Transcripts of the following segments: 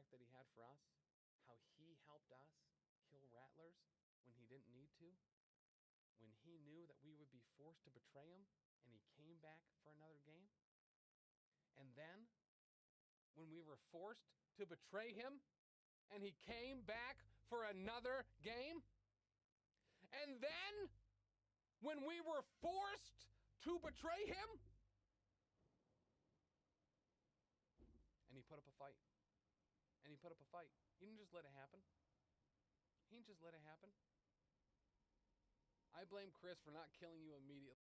respect that he had for us, how he helped us kill Rattlers when he didn't need to, when he knew that we would be forced to betray him, and he came back for another game. And then, when we were forced to betray him, and he came back for another game. And then, when we were forced to betray him, and he put up a fight. And he put up a fight. He didn't just let it happen. He didn't just let it happen. I blame Chris for not killing you immediately.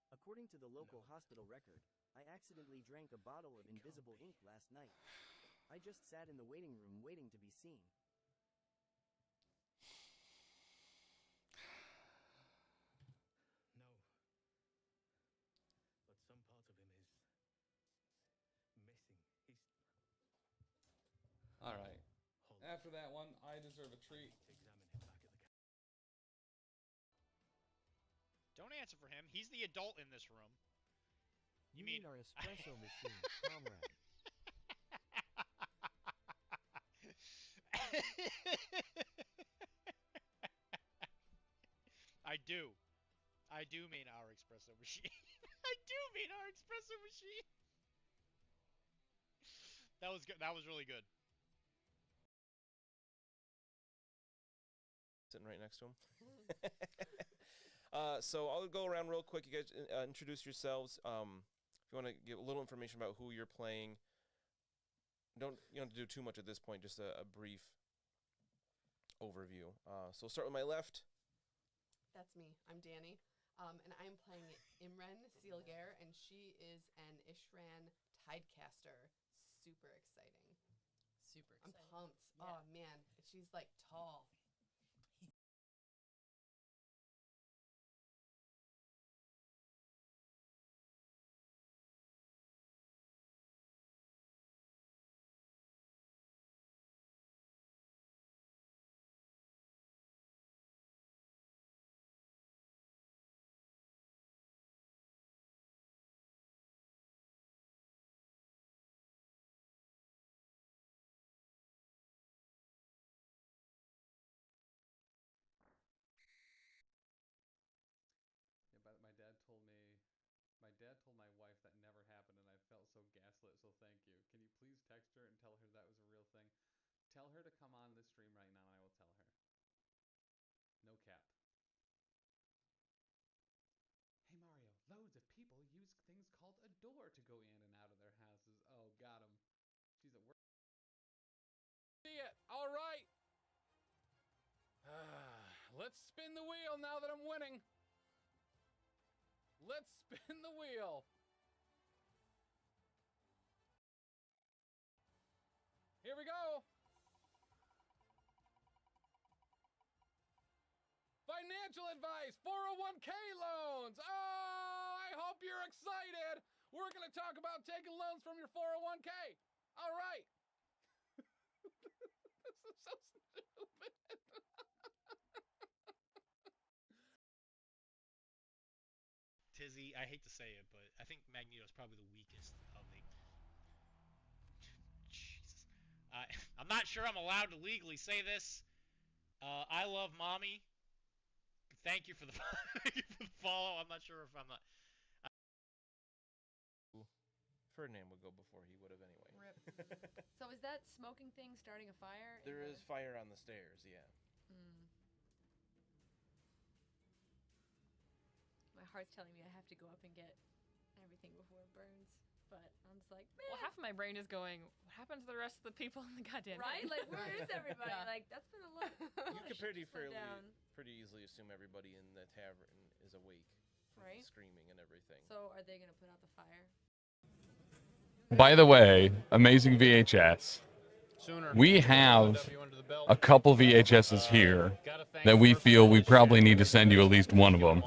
According to the local hospital record, I accidentally drank a bottle of invisible ink last night. I just sat in the waiting room waiting to be seen. No. But some part of him is missing. He's... All right. After that one, I deserve a treat. Examine him back at the... Don't answer for him. He's the adult in this room. You mean our espresso machine, comrade? I do. I do mean our espresso machine. I do mean our espresso machine. That was good. That was really good. Sitting right next to him. So I'll go around real quick. You guys introduce yourselves. If you want to give a little information about who you're playing, you don't have to do too much at this point. Just a brief overview. So we'll start with my left. That's me. I'm Danny. And I'm playing Imren Sealgare, and she is an Ishran Tidecaster. Super exciting. Super exciting. I'm pumped. Yeah. Oh, man. She's, like, tall. Yeah, but my dad told my wife that never happened, and I felt so gaslit, so thank you. Can you please text her and tell her that was a real thing? Tell her to come on this stream right now, and I will tell her. No cap. Hey, Mario, loads of people use things called a door to go in and out of their houses. Oh, got him. She's at work. See it. All right. Let's spin the wheel now that I'm winning. Let's spin the wheel. Here we go. Financial advice, 401k loans. Oh, I hope you're excited. We're going to talk about taking loans from your 401k. All right. This is so stupid. Tizzy, I hate to say it, but I think Magneto's probably the weakest of the... Jesus. I'm not sure I'm allowed to legally say this. I love mommy. Thank you for the follow. I'm not sure if I'm not... Ferdinand would go before he would have anyway. Rip. So is that smoking thing starting a fire? There is fire on the stairs, yeah. My heart's telling me I have to go up and get everything before it burns. But I'm just like, man. Well, half of my brain is going, what happened to the rest of the people in the goddamn right? game? Like, where is everybody? Yeah. Like, that's been a lot. You could pretty easily assume everybody in the tavern is awake. Right. Screaming and everything. So are they going to put out the fire? By the way, amazing VHS. We have a couple VHSs here that we feel we probably need to send you at least one of them.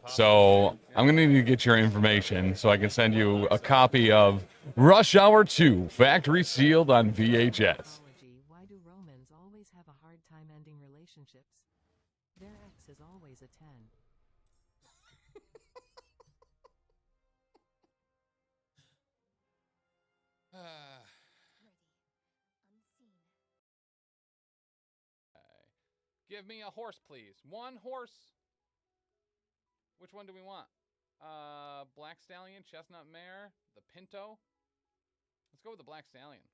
So I'm going to need to get your information so I can send you a copy of Rush Hour 2, factory sealed on VHS. Why do Romans always have a hard time ending relationships? Their ex is always a 10. Give me a horse, please. One horse. Which one do we want? Black Stallion, Chestnut Mare, the Pinto. Let's go with the Black Stallion.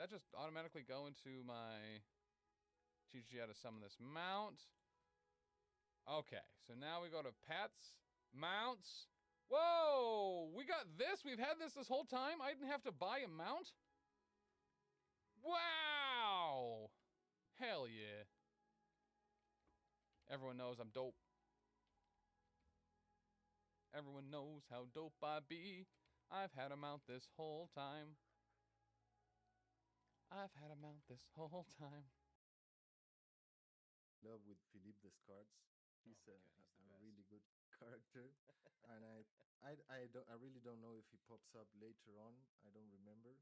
That just automatically go into my teach you how to summon this mount. Okay, so now we go to pets, mounts. Whoa, we got this. We've had this whole time. I didn't have to buy a mount. Wow. Hell yeah. Everyone knows I'm dope. Everyone knows how dope I be. I've had a mount this whole time. I've had a mount this whole time. Love with Philippe Descartes. He's a really good character, and I really don't know if he pops up later on. I don't remember.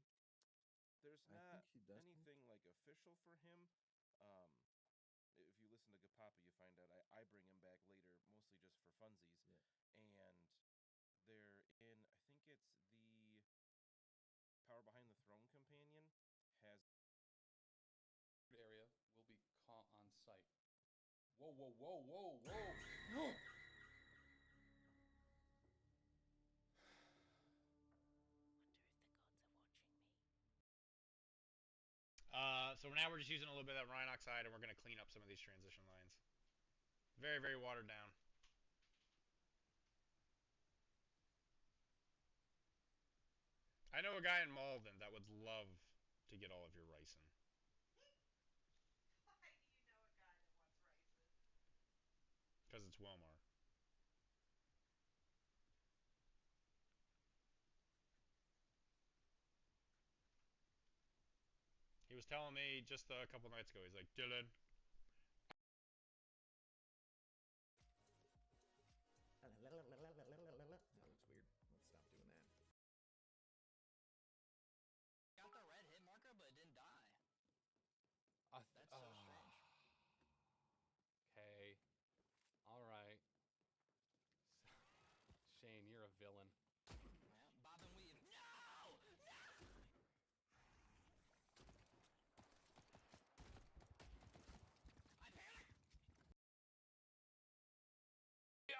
There's I not think he doesn't. anything like official for him. If you listen to Gapapa, you find out I bring him back later, mostly just for funsies. Yeah. And they're in, I think it's the Power Behind the Throne companion has area will be caught on site. Whoa, whoa, whoa, whoa, whoa. So now we're just using a little bit of that Rhine oxide, and we're going to clean up some of these transition lines. Very, very watered down. I know a guy in Malden that would love to get all of your ricin. Why do you know a guy that wants ricin? Because it's Wilmar. He was telling me just a couple nights ago, he's like, Dylan. That looks weird. Let's stop doing that. Got the red hit marker, but it didn't die. That's so strange. Okay. All right. Shane, you're a villain. Yeah, bob and weave. No! No! I panic!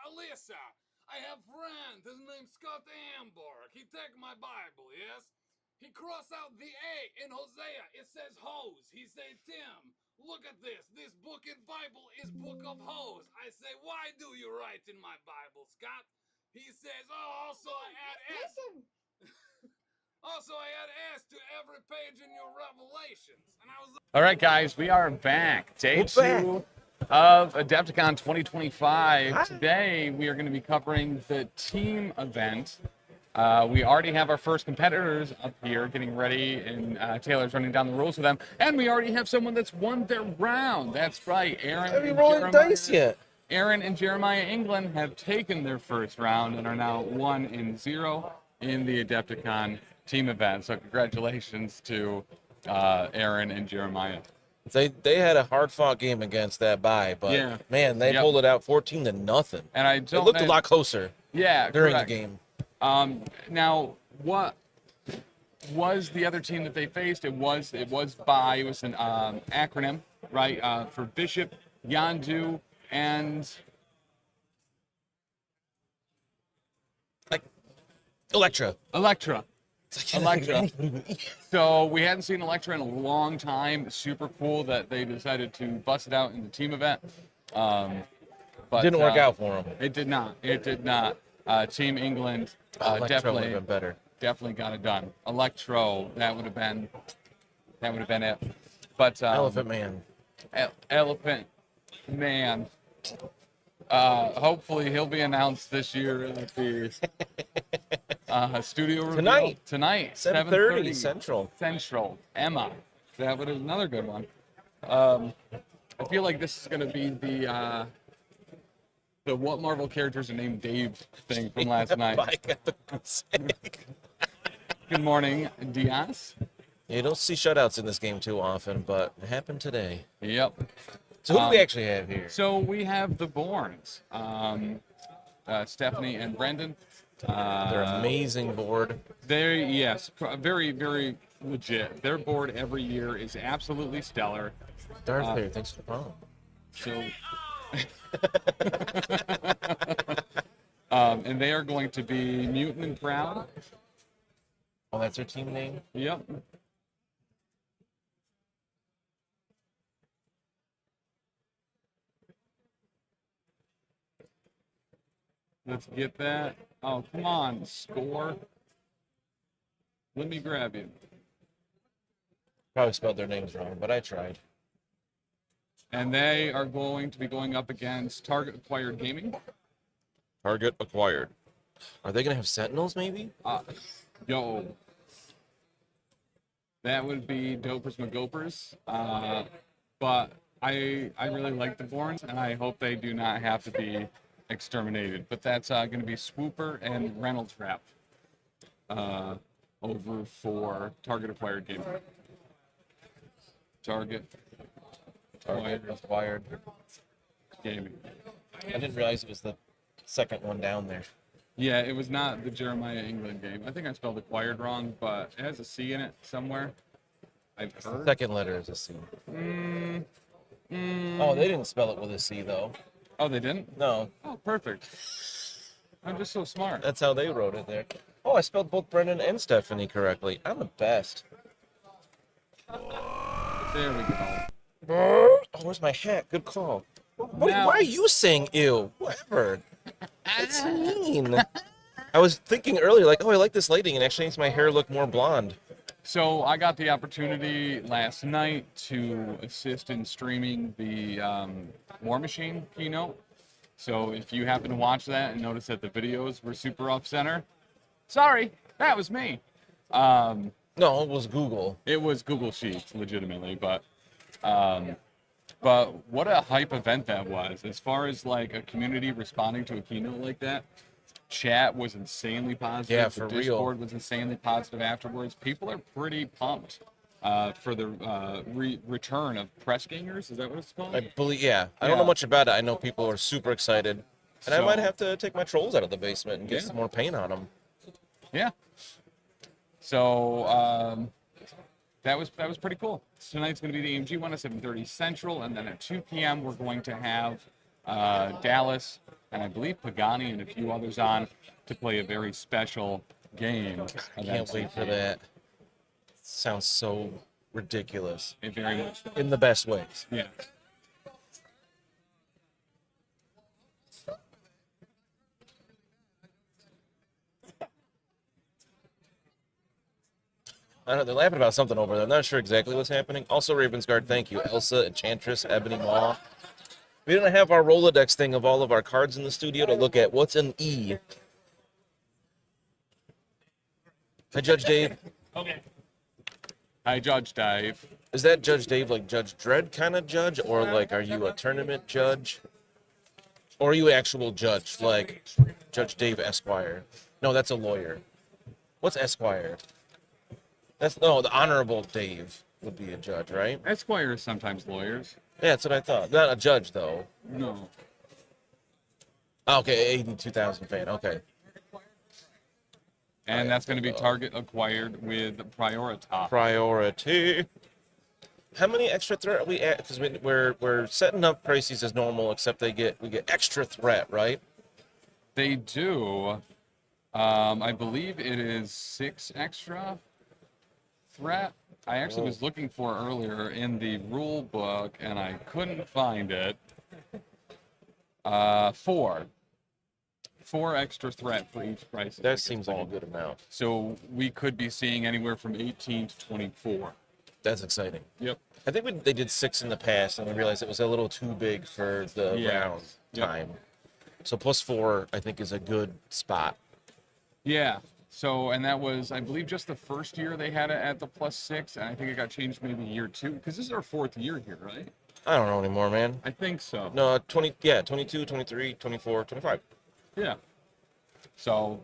Alyssa, I have friend. His name's Scott Amberg. He take my Bible, yes? He cross out the A in Hosea. It says hose. He say, Tim, look at this. This book in Bible is book of hose. I say, why do you write in my Bible, Scott? He says, oh, also I add S. Also, I add S to every page in your Revelations. And I was like, all right, guys, we are back. Day 2 of Adepticon 2025. Today, we are going to be covering the team event. We already have our first competitors up here getting ready, and Taylor's running down the rules with them. And we already have someone that's won their round. That's right, Aaron. Have you rolling dice yet? Aaron and Jeremiah England have taken their first round and are now 1-0 in the Adepticon team event. So congratulations to Aaron and Jeremiah. They had a hard fought game against that bye, but Yeah. man, they pulled it out 14-0. And I It don't. looked a lot closer. Yeah, during correct. the game. Now, what was the other team that they faced? It was BI. It was an acronym, right? For Bishop, Yandu, and Electra. Electra. So we hadn't seen Electra in a long time. Super cool that they decided to bust it out in the team event. But Didn't work out for them. It did not. It did not. Team England Electra definitely would have been better. Definitely got it done. Electro, that would have been it. But Elephant Man. Elephant Man. Hopefully he'll be announced this year at the studio reveal tonight 7:30 Central. Emma. That would be another good one. I feel like this is going to be the what Marvel characters are named Dave thing from last night. Good morning, Diaz. You don't see shutouts in this game too often, but it happened today. Yep. So who do we actually have here? So we have the Bournes, Stephanie and Brendan. They're amazing board. Yes, very, very legit. Their board every year is absolutely stellar. Darth Vader, thanks for the follow. So, and they are going to be Mutant and Proud. Oh, that's their team name? Yep. Let's get that. Oh, come on, score. Let me grab you. Probably spelled their names wrong, but I tried. And they are going to be going up against Target Acquired Gaming. Target Acquired. Are they going to have Sentinels, maybe? Yo. That would be Dopers McGopers. But I really like the Borns, and I hope they do not have to be exterminated. But that's going to be Swooper and Reynolds Wrap over for Target Acquired Gaming. Target Acquired Gaming. I didn't realize it was the second one down there. Yeah, it was not the Jeremiah England game. I think I spelled acquired wrong, but it has a C in it somewhere. I've heard. Second letter is a C. Oh, they didn't spell it with a C, though. Oh, they didn't? No. Oh, perfect. I'm just so smart. That's how they wrote it there. Oh, I spelled both Brendan and Stephanie correctly. I'm the best. There we go. Oh, where's my hat? Good call. Why are you saying ew? Whatever. It's mean. I was thinking earlier, like, oh, I like this lighting, and actually makes my hair look more blonde. So I got the opportunity last night to assist in streaming the War Machine keynote. So if you happen to watch that and notice that the videos were super off-center, sorry, that was me. No, it was Google. It was Google Sheets, legitimately, but what a hype event that was. As far as like a community responding to a keynote like that, chat was insanely positive. Yeah, for the real. Discord was insanely positive afterwards. People are pretty pumped for the return of press gangers. Is that what it's called? I believe, yeah. I don't know much about it. I know people are super excited. And I might have to take my trolls out of the basement and get some more paint on them. Yeah. So that was pretty cool. Tonight's going to be the AMG one at 7:30 Central, and then at 2 p.m. we're going to have Dallas and I believe Pagani and a few others on to play a very special game. I can't wait for that. Sounds so ridiculous. It very much does. In the best ways. Yeah. I know they're laughing about something over there. I'm not sure exactly what's happening. Also, Ravensguard, thank you. Elsa, Enchantress, Ebony Maw. We didn't have our Rolodex thing of all of our cards in the studio to look at. What's an E? Hi, Judge Dave. Okay. Hi, Judge Dave. Is that Judge Dave like Judge Dredd kind of judge? Or like, are you a tournament judge? Or are you an actual judge, like Judge Dave Esquire? No, that's a lawyer. What's Esquire? The Honorable Dave would be a judge, right? Esquire is sometimes lawyers. Yeah, that's what I thought. Not a judge, though. No. Okay, 82,000 fan. Okay. And that's going to be Target acquired with Priorita. Priority. How many extra threat are we at? Because we're setting up crises as normal, except we get extra threat, right? They do. I believe it is 6 extra threat. I actually was looking for earlier in the rule book, and I couldn't find it. 4 extra threat for each crisis. That seems like a good amount. So we could be seeing anywhere from 18 to 24. That's exciting. Yep. I think they did 6 in the past, and we realized it was a little too big for the round time. So +4, I think, is a good spot. Yeah. So, and that was, I believe, just the first year they had it at the +6, and I think it got changed maybe year 2, because this is our 4th year here, right? I don't know anymore, man. I think so. No, 22, 23, 24, 25. Yeah. So.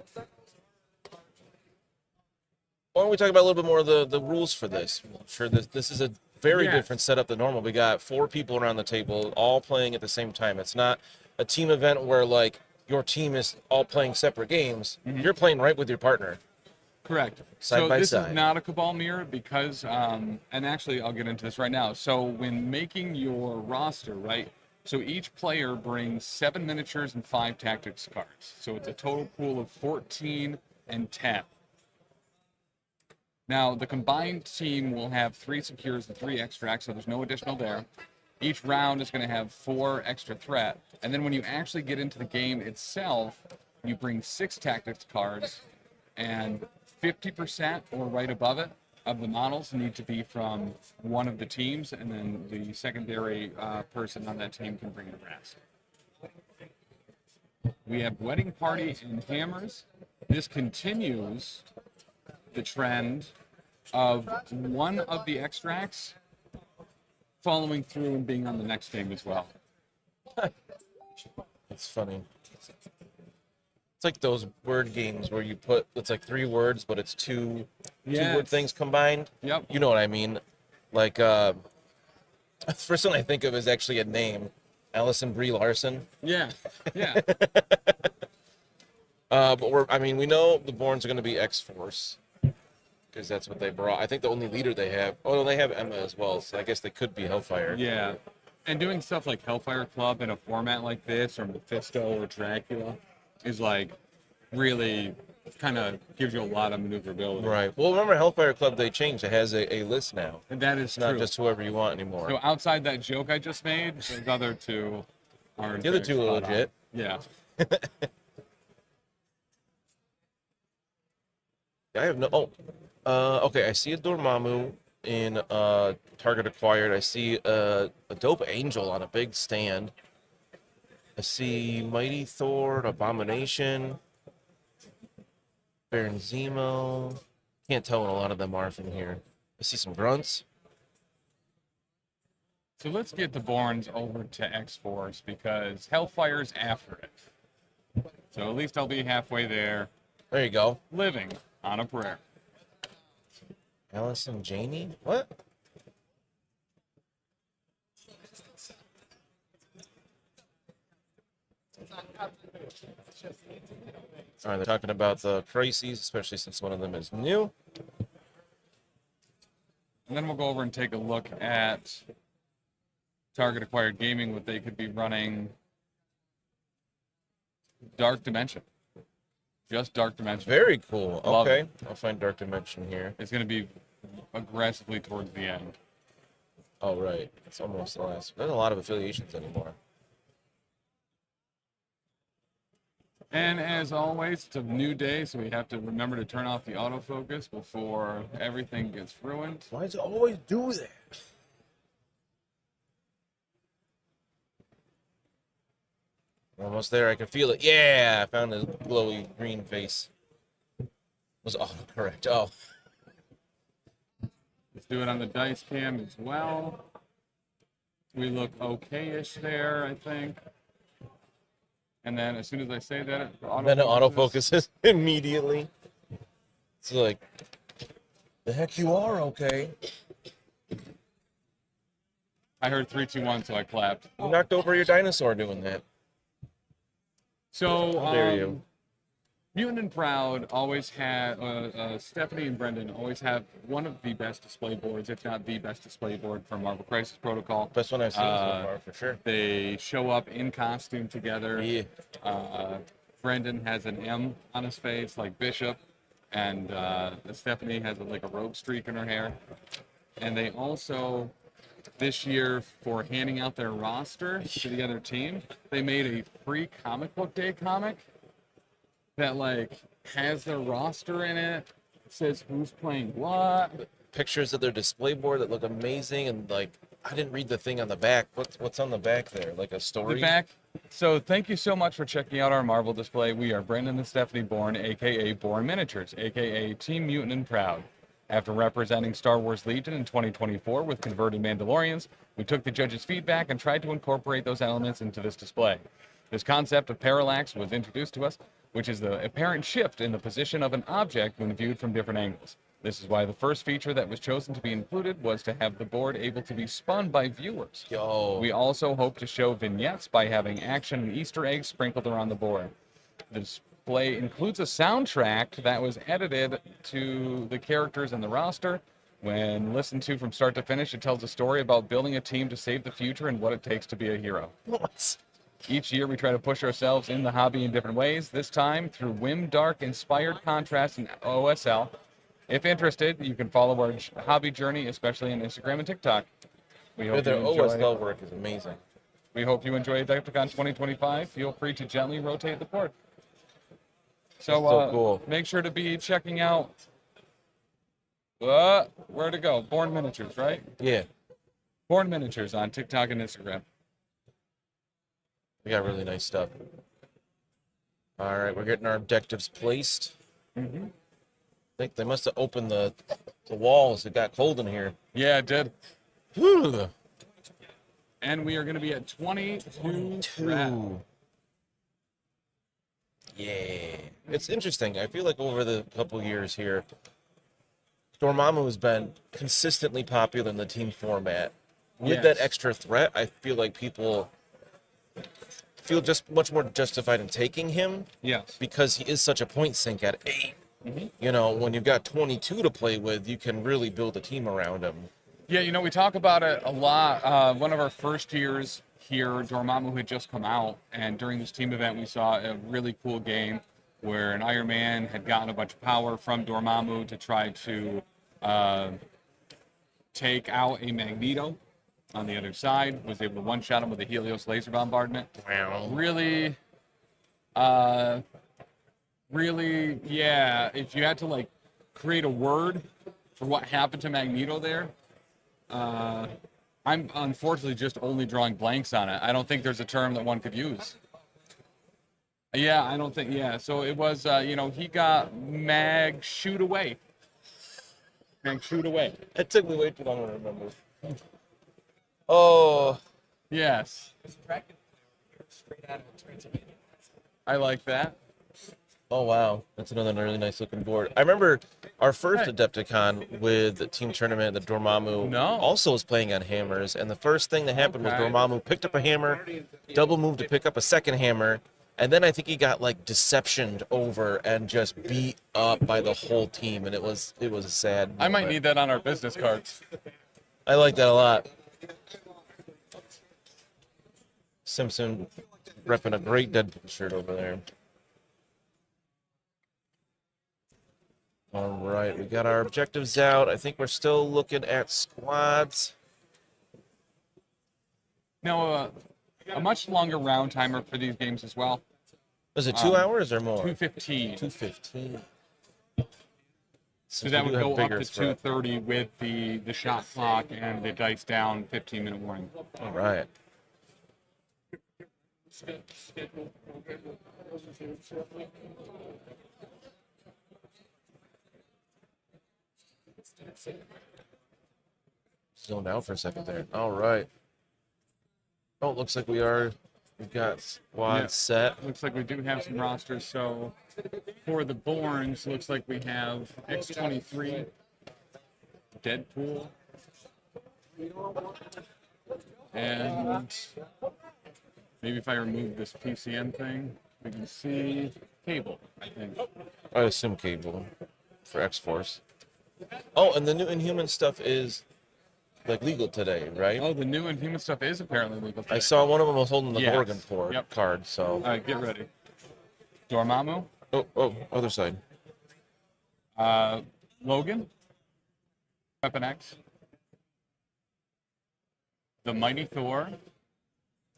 Why don't we talk about a little bit more of the rules for this? I'm sure this is a very different setup than normal. We got 4 people around the table, all playing at the same time. It's not a team event where, like, your team is all playing separate games. You're playing right with your partner. Correct. Side so by this side. is not a Cabal mirror because, and actually I'll get into this right now. So when making your roster, right, so each player brings 7 miniatures and 5 tactics cards. So it's a total pool of 14 and 10. Now, the combined team will have 3 secures and 3 extracts, so there's no additional there. Each round is going to have 4 extra threat. And then when you actually get into the game itself, you bring 6 tactics cards, and 50% or right above it of the models need to be from one of the teams, and then the secondary person on that team can bring the rest. We have Wedding Party and Hammers. This continues the trend of one of the extracts following through and being on the next game as well. It's funny. It's like those word games where you put, it's like 3 words, but it's two word things combined. Yep. You know what I mean? Like, the first one I think of is actually a name. Allison Brie Larson. Yeah, yeah. But we know the Borns are going to be X-Force. Because that's what they brought. I think the only leader they have... Oh, no, they have Emma as well, so I guess they could be Hellfire. Yeah. And doing stuff like Hellfire Club in a format like this, or Mephisto or Dracula, is like really kind of gives you a lot of maneuverability. Right. Well, remember Hellfire Club, they changed. It has a list now. And that is it's not just whoever you want anymore. So outside that joke I just made, those other 2 are... The other 2 are legit. Yeah. I have no... Oh. Okay, I see a Dormammu in Target Acquired. I see a dope Angel on a big stand. I see Mighty Thor, Abomination, Baron Zemo. Can't tell what a lot of them are from here. I see some grunts. So let's get the Borns over to X-Force because Hellfire's after it. So at least I'll be halfway there. There you go. Living on a prayer. Allison Janney? What? All right, they're talking about the crises, especially since one of them is new. And then we'll go over and take a look at Target Acquired Gaming, what they could be running. Dark Dimension. Just Dark Dimension. Very cool. Love okay. it. I'll find Dark Dimension here. It's going to be aggressively towards the end. Oh, right. It's almost the last. There's a lot of affiliations anymore. And as always, it's a new day, so we have to remember to turn off the autofocus before everything gets ruined. Why does it always do that? Almost there. I can feel it. Yeah, I found his glowy green face. Was autocorrect. Oh. Let's do it on the dice cam as well. We look okay-ish there, I think. And then as soon as I say that, it autofocuses immediately. It's like, the heck you are okay. I heard 3, 2, 1, so I clapped. You knocked over your dinosaur doing that. So, how dare you? Mutant and Proud always had, Stephanie and Brendan always have one of the best display boards, if not the best display board for Marvel Crisis Protocol. Best one I've seen so far, for sure. They show up in costume together. Yeah. Brendan has an M on his face, like Bishop, and Stephanie has like a rogue streak in her hair. And they also, this year, for handing out their roster to the other team, they made a free comic book day comic that like has their roster in it, says who's playing what. Pictures of their display board that look amazing, and like I didn't read the thing on the back. What's on the back there? Like a story? The back. So thank you so much for checking out our Marvel display. We are Brendan and Stephanie Bourne, aka Bourne Miniatures, aka Team Mutant and Proud. After representing Star Wars Legion in 2024 with converted Mandalorians, we took the judges' feedback and tried to incorporate those elements into this display. This concept of parallax was introduced to us, which is the apparent shift in the position of an object when viewed from different angles. This is why the first feature that was chosen to be included was to have the board able to be spun by viewers. We also hope to show vignettes by having action and Easter eggs sprinkled around the board. play includes a soundtrack that was edited to the characters in the roster. When listened to from start to finish, it tells a story about building a team to save the future and what it takes to be a hero. What? Each year, we try to push ourselves in the hobby in different ways, this time through Whim Dark inspired contrast and OSL. If interested, you can follow our hobby journey, especially on Instagram and TikTok. We hope Their you enjoy. OSL work is amazing. We hope you enjoy ADEPTICON 2025. Feel free to gently rotate the board. So, cool. Make sure to be checking out. Where to go? Born Miniatures, right? Yeah. Born Miniatures on TikTok and Instagram. We got really nice stuff. All right, we're getting our objectives placed. Mm-hmm. I think they must have opened the walls. It got cold in here. Yeah, it did. Whew. And we are going to be at 22. Yeah. It's interesting. I feel like over the couple years here, Dormammu has been consistently popular in the team format. With that extra threat, I feel like people feel just much more justified in taking him. Yes. Because he is such a point sink at 8. Mm-hmm. You know, when you've got 22 to play with, you can really build a team around him. Yeah, you know, we talk about it a lot. One of our first years here, Dormammu had just come out, and during this team event, we saw a really cool game where an Iron Man had gotten a bunch of power from Dormammu to try to take out a Magneto on the other side, was able to one-shot him with a Helios laser bombardment. Wow. Really, yeah, if you had to, like, create a word for what happened to Magneto there, I'm unfortunately just only drawing blanks on it. I don't think there's a term that one could use. Yeah, I don't think, yeah. So it was, you know, he got Mag shoot away. Mag shoot away. It took me way too long to remember. Oh. Yes. I like that. Oh, wow. That's another really nice looking board. I remember our first Adepticon with the team tournament that Dormammu also was playing on hammers. And the first thing that happened was Dormammu picked up a hammer, double moved to pick up a second hammer. And then I think he got like deceptioned over and just beat up by the whole team. And it was a sad moment. I might need that on our business cards. I like that a lot. Simpson repping a great Deadpool shirt over there. All right, we got our objectives out. I think we're still looking at squads. Now, a much longer round timer for these games as well. Was it 2 hours or more? 2:15. 2:15. So that would go up to 2:30 with the shot clock and the dice down 15-minute warning. All right. Zoned out for a second there. All right. Oh, it looks like we've got squad set. Looks like we do have some rosters. So for the Borns, looks like we have X-23, Deadpool, and maybe if I remove this PCM thing, we can see Cable, I think. I assume Cable for X-Force. Oh, and the new Inhuman stuff is like legal today, right? Oh, the new Inhuman stuff is apparently legal today. I saw one of them was holding the Yes. Gorgon card, so. All right, get ready. Dormammu. Oh, other side. Logan. Weapon X. The Mighty Thor.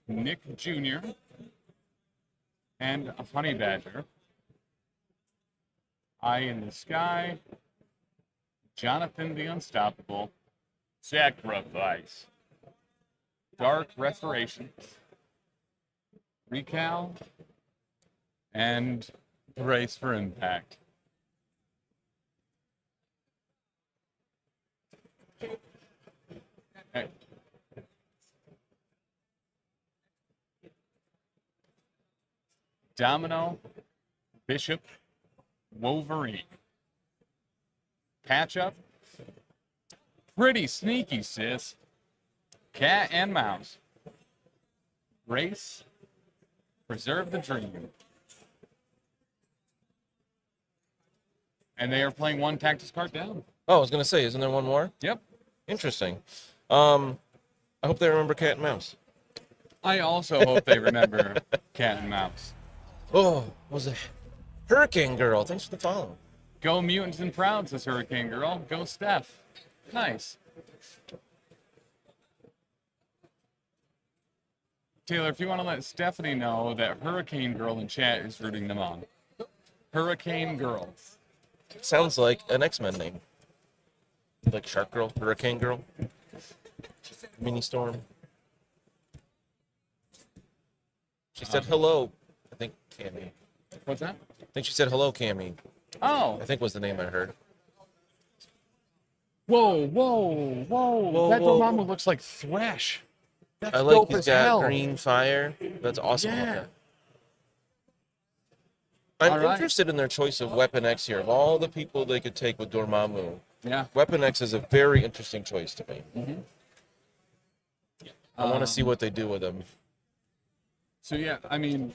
Nick Jr. And a Honey Badger. Eye in the Sky. Jonathan the Unstoppable. Sacrifice. Dark Restoration. Recal. And Brace for Impact. Okay. Domino, Bishop, Wolverine. Patch Up. Pretty sneaky, sis. Cat and Mouse. Race. Preserve the Dream. And they are playing one Tactics card down. Oh, I was gonna say, isn't there one more? Yep. Interesting. I hope they remember Cat and Mouse. I also hope they remember Cat and Mouse. Oh, was it Hurricane Girl? Thanks for the follow. Go Mutants and Proud, says Hurricane Girl. Go Steph. Nice. Taylor, if you want to let Stephanie know that Hurricane Girl in chat is rooting them on. Hurricane Girl. Sounds like an X-Men name. Like Shark Girl, Hurricane Girl, Mini Storm. She said hello. I think Cammy. What's that? I think she said hello, Cammy. Oh. I think was the name I heard. Whoa, whoa, whoa. That Dormammu looks like Thresh. That's I like dope he's as got hell. green fire. That's awesome. Yeah. Looking. I'm All right. interested in their choice of Weapon X here. Of all the people they could take with Dormammu, yeah, Weapon X is a very interesting choice to me. Mm-hmm. I want to see what they do with him. So yeah, I mean,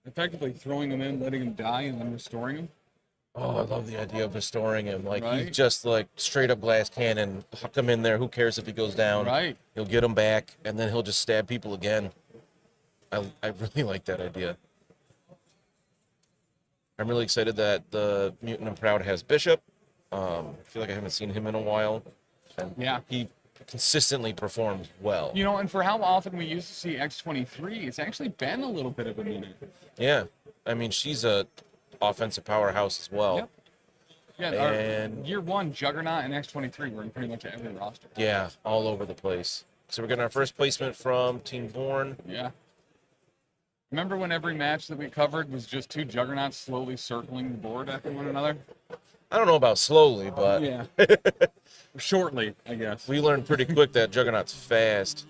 effectively throwing him in, letting him die, and then restoring him. Oh, I love the idea of restoring him. Like, Right. he's just like straight up glass cannon. Huck him in there. Who cares if he goes down? Right. He'll get him back, and then he'll just stab people again. I really like that idea. I'm really excited that the Mutant and Proud has Bishop. I feel like I haven't seen him in a while. And yeah. He consistently performs well. You know, and for how often we used to see X-23, it's actually been a little bit of a minute. Yeah. I mean, she's a offensive powerhouse as well. Yep. Yeah, and our year one, Juggernaut and X-23 were in pretty much every roster. yeah, all over the place. So we're getting our first placement from Team Born. Yeah. Remember when every match that we covered was just two Juggernauts slowly circling the board after one another? I don't know about slowly, but yeah. Shortly, I guess. We learned pretty quick that Juggernaut's fast.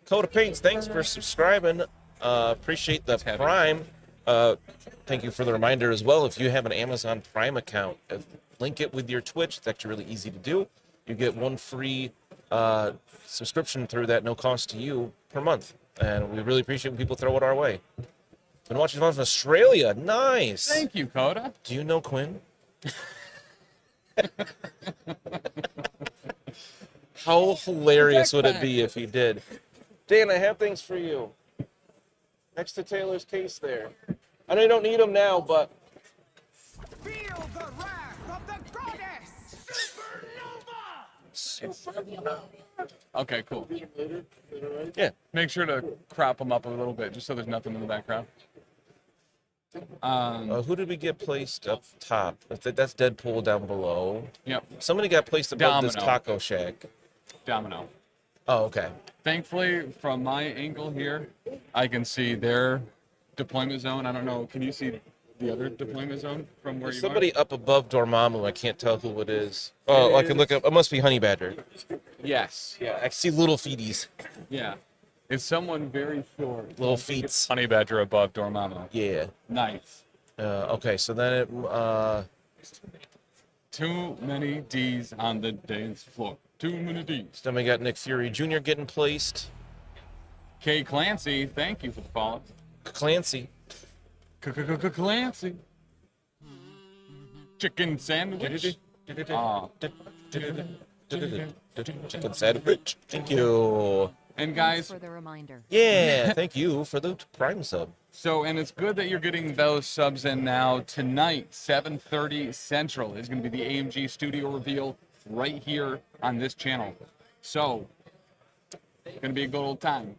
Coda Paints, thanks for subscribing. Appreciate the Prime. Thank you for the reminder as well. If you have an Amazon Prime account, link it with your Twitch. It's actually really easy to do. You get one free subscription through that, no cost to you per month. And we really appreciate when people throw it our way. Been watching from Australia. Nice. Thank you, Coda. Do you know Quinn? How hilarious would it be if he did? Dan, I have things for you. Next to Taylor's case there. I know you don't need them now, but... Feel the wrath of the goddess! Supernova! Okay, cool. Yeah. Make sure to crop them up a little bit, just so there's nothing in the background. Who did we get placed up top? That's Deadpool down below. Yep. Somebody got placed above this Domino. taco shack. Domino. Oh, okay. Thankfully, from my angle here, I can see their deployment zone. I don't know. Can you see the other deployment zone from where There's you somebody are? up above Dormammu. I can't tell who it is. Oh, I can look up. It must be Honey Badger. Yes. Yeah, I see little feeties. Yeah. It's someone very short. Little I think it's feets. Honey Badger above Dormammu. Yeah. Nice. Okay, so then it... Too many D's on the dance floor. Too many D's. Then we got Nick Fury Jr. getting placed. Kay Clancy, thank you for the follow. Clancy. Clancy. Chicken sandwich. Chicken sandwich. Thank you. And guys, for the reminder. Yeah, thank you for the Prime sub. So, and it's good that you're getting those subs in now. Tonight, 7:30 Central is going to be the AMG studio reveal right here on this channel. So, it's going to be a good old time.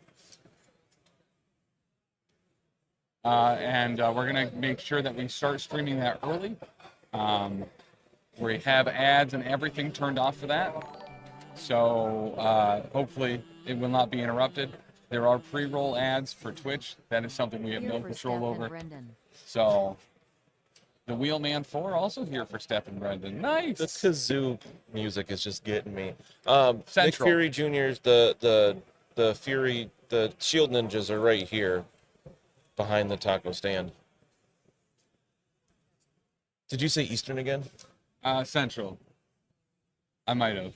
And we're going to make sure that we start streaming that early. We have ads and everything turned off for that. So, hopefully it will not be interrupted. There are pre-roll ads for Twitch. That is something we have no control over. So, the Wheelman 4 also here for Steph and Brendan. Nice. The kazoo music is just getting me. Nick Central. Fury Jr.'s the Fury, the Shield Ninjas are right here behind the taco stand. Did you say Eastern again? Central. I might have.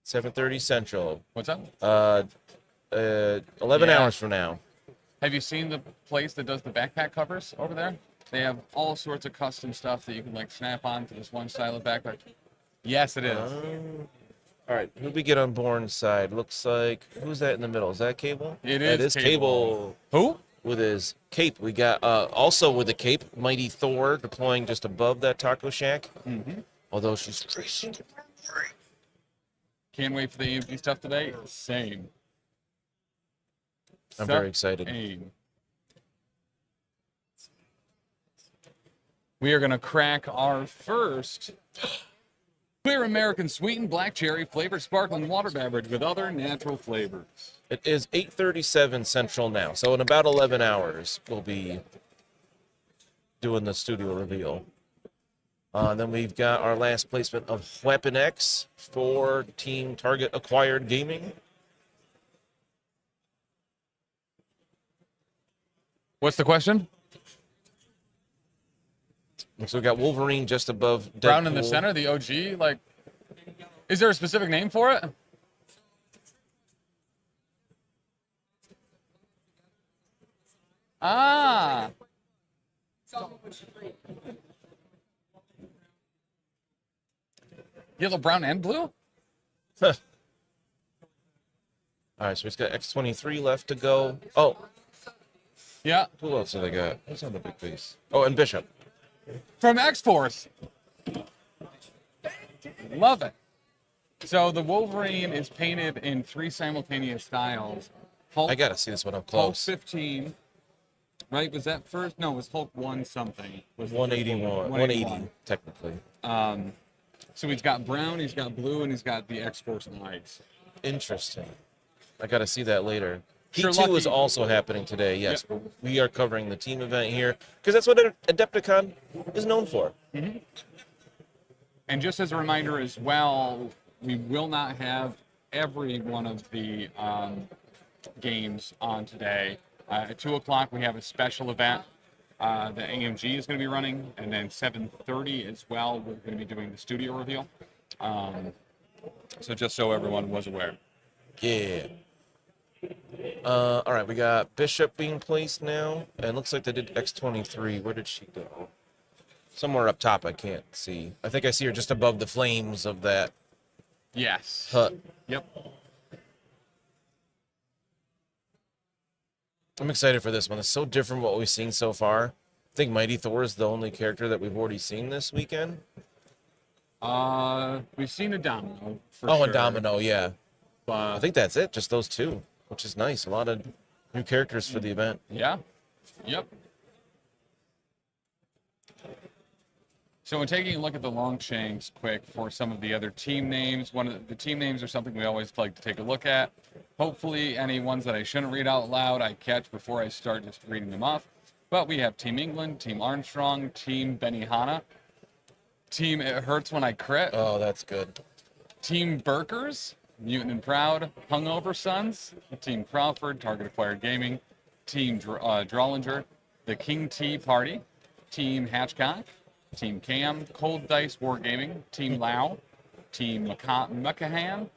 7:30 Central. What's up? 11 Yeah. hours from now. Have you seen the place that does the backpack covers over there? They have all sorts of custom stuff that you can like snap on to this one style of backpack. Yes, it is. All right, who we get on Bourne's side? Looks like, who's that in the middle? Is that Cable? It That is is Cable. Who? With his cape. We got, also with the cape, Mighty Thor deploying just above that taco shack. Mm-hmm. Although she's tracing. Can't wait for the EMP stuff today. Same. I'm very excited. Same. We are going to crack our first clear American sweetened black cherry flavored sparkling water beverage with other natural flavors. It is 8:37 Central now, so in about 11 hours, we'll be doing the studio reveal. Then we've got our last placement of Weapon X for Team Target Acquired Gaming. What's the question? So we got Wolverine just above Deadpool. Brown in the center, the OG. Like, is there a specific name for it? Ah. Yellow, brown, and blue? All right, so we've got X-23 left to go. Oh. Yeah. Who else have they got? Who's on the big base? Oh, and Bishop. From X-Force. Love it. So the Wolverine is painted in 3 simultaneous styles. Hulk, I got to see this one up Hulk close. 15. Right? Was that first? No, it was Hulk 1 something. Was 181. 180, technically. So he's got brown, he's got blue, and he's got the X-Force eyes. Interesting. I got to see that later. Sure, P2 is also happening today, yes. But we are covering the team event here because that's what Adepticon is known for. Mm-hmm. And just as a reminder as well, we will not have every one of the games on today. At 2 o'clock, we have a special event that AMG is going to be running, and then 7:30 as well, we're going to be doing the studio reveal. So just so everyone was aware. Yeah. All right, we got Bishop being placed now, and looks like they did X-23. Where did she go? Somewhere up top, I can't see. I think I see her just above the flames of that Yes. hut. Yep. I'm excited for this one. It's so different what we've seen so far. I think Mighty Thor is the only character that we've already seen this weekend. We've seen a Domino. For Oh, sure. and Domino, yeah. But I think that's it, just those two, which is nice. A lot of new characters for the event. Yeah. Yep. So when taking a look at the Longshanks quick for some of the other team names, one of the team names are something we always like to take a look at. Hopefully any ones that I shouldn't read out loud I catch before I start just reading them off. But we have Team England, Team Armstrong, Team Benihana, Team It Hurts When I Crit. Oh, that's good. Team Burkers, Mutant and Proud, Hungover Sons, Team Crawford, Target Acquired Gaming, Team Drollinger, The King Tea Party, Team Hatchcock, Team Cam, Cold Dice Wargaming, Team Lau, Team McCahan,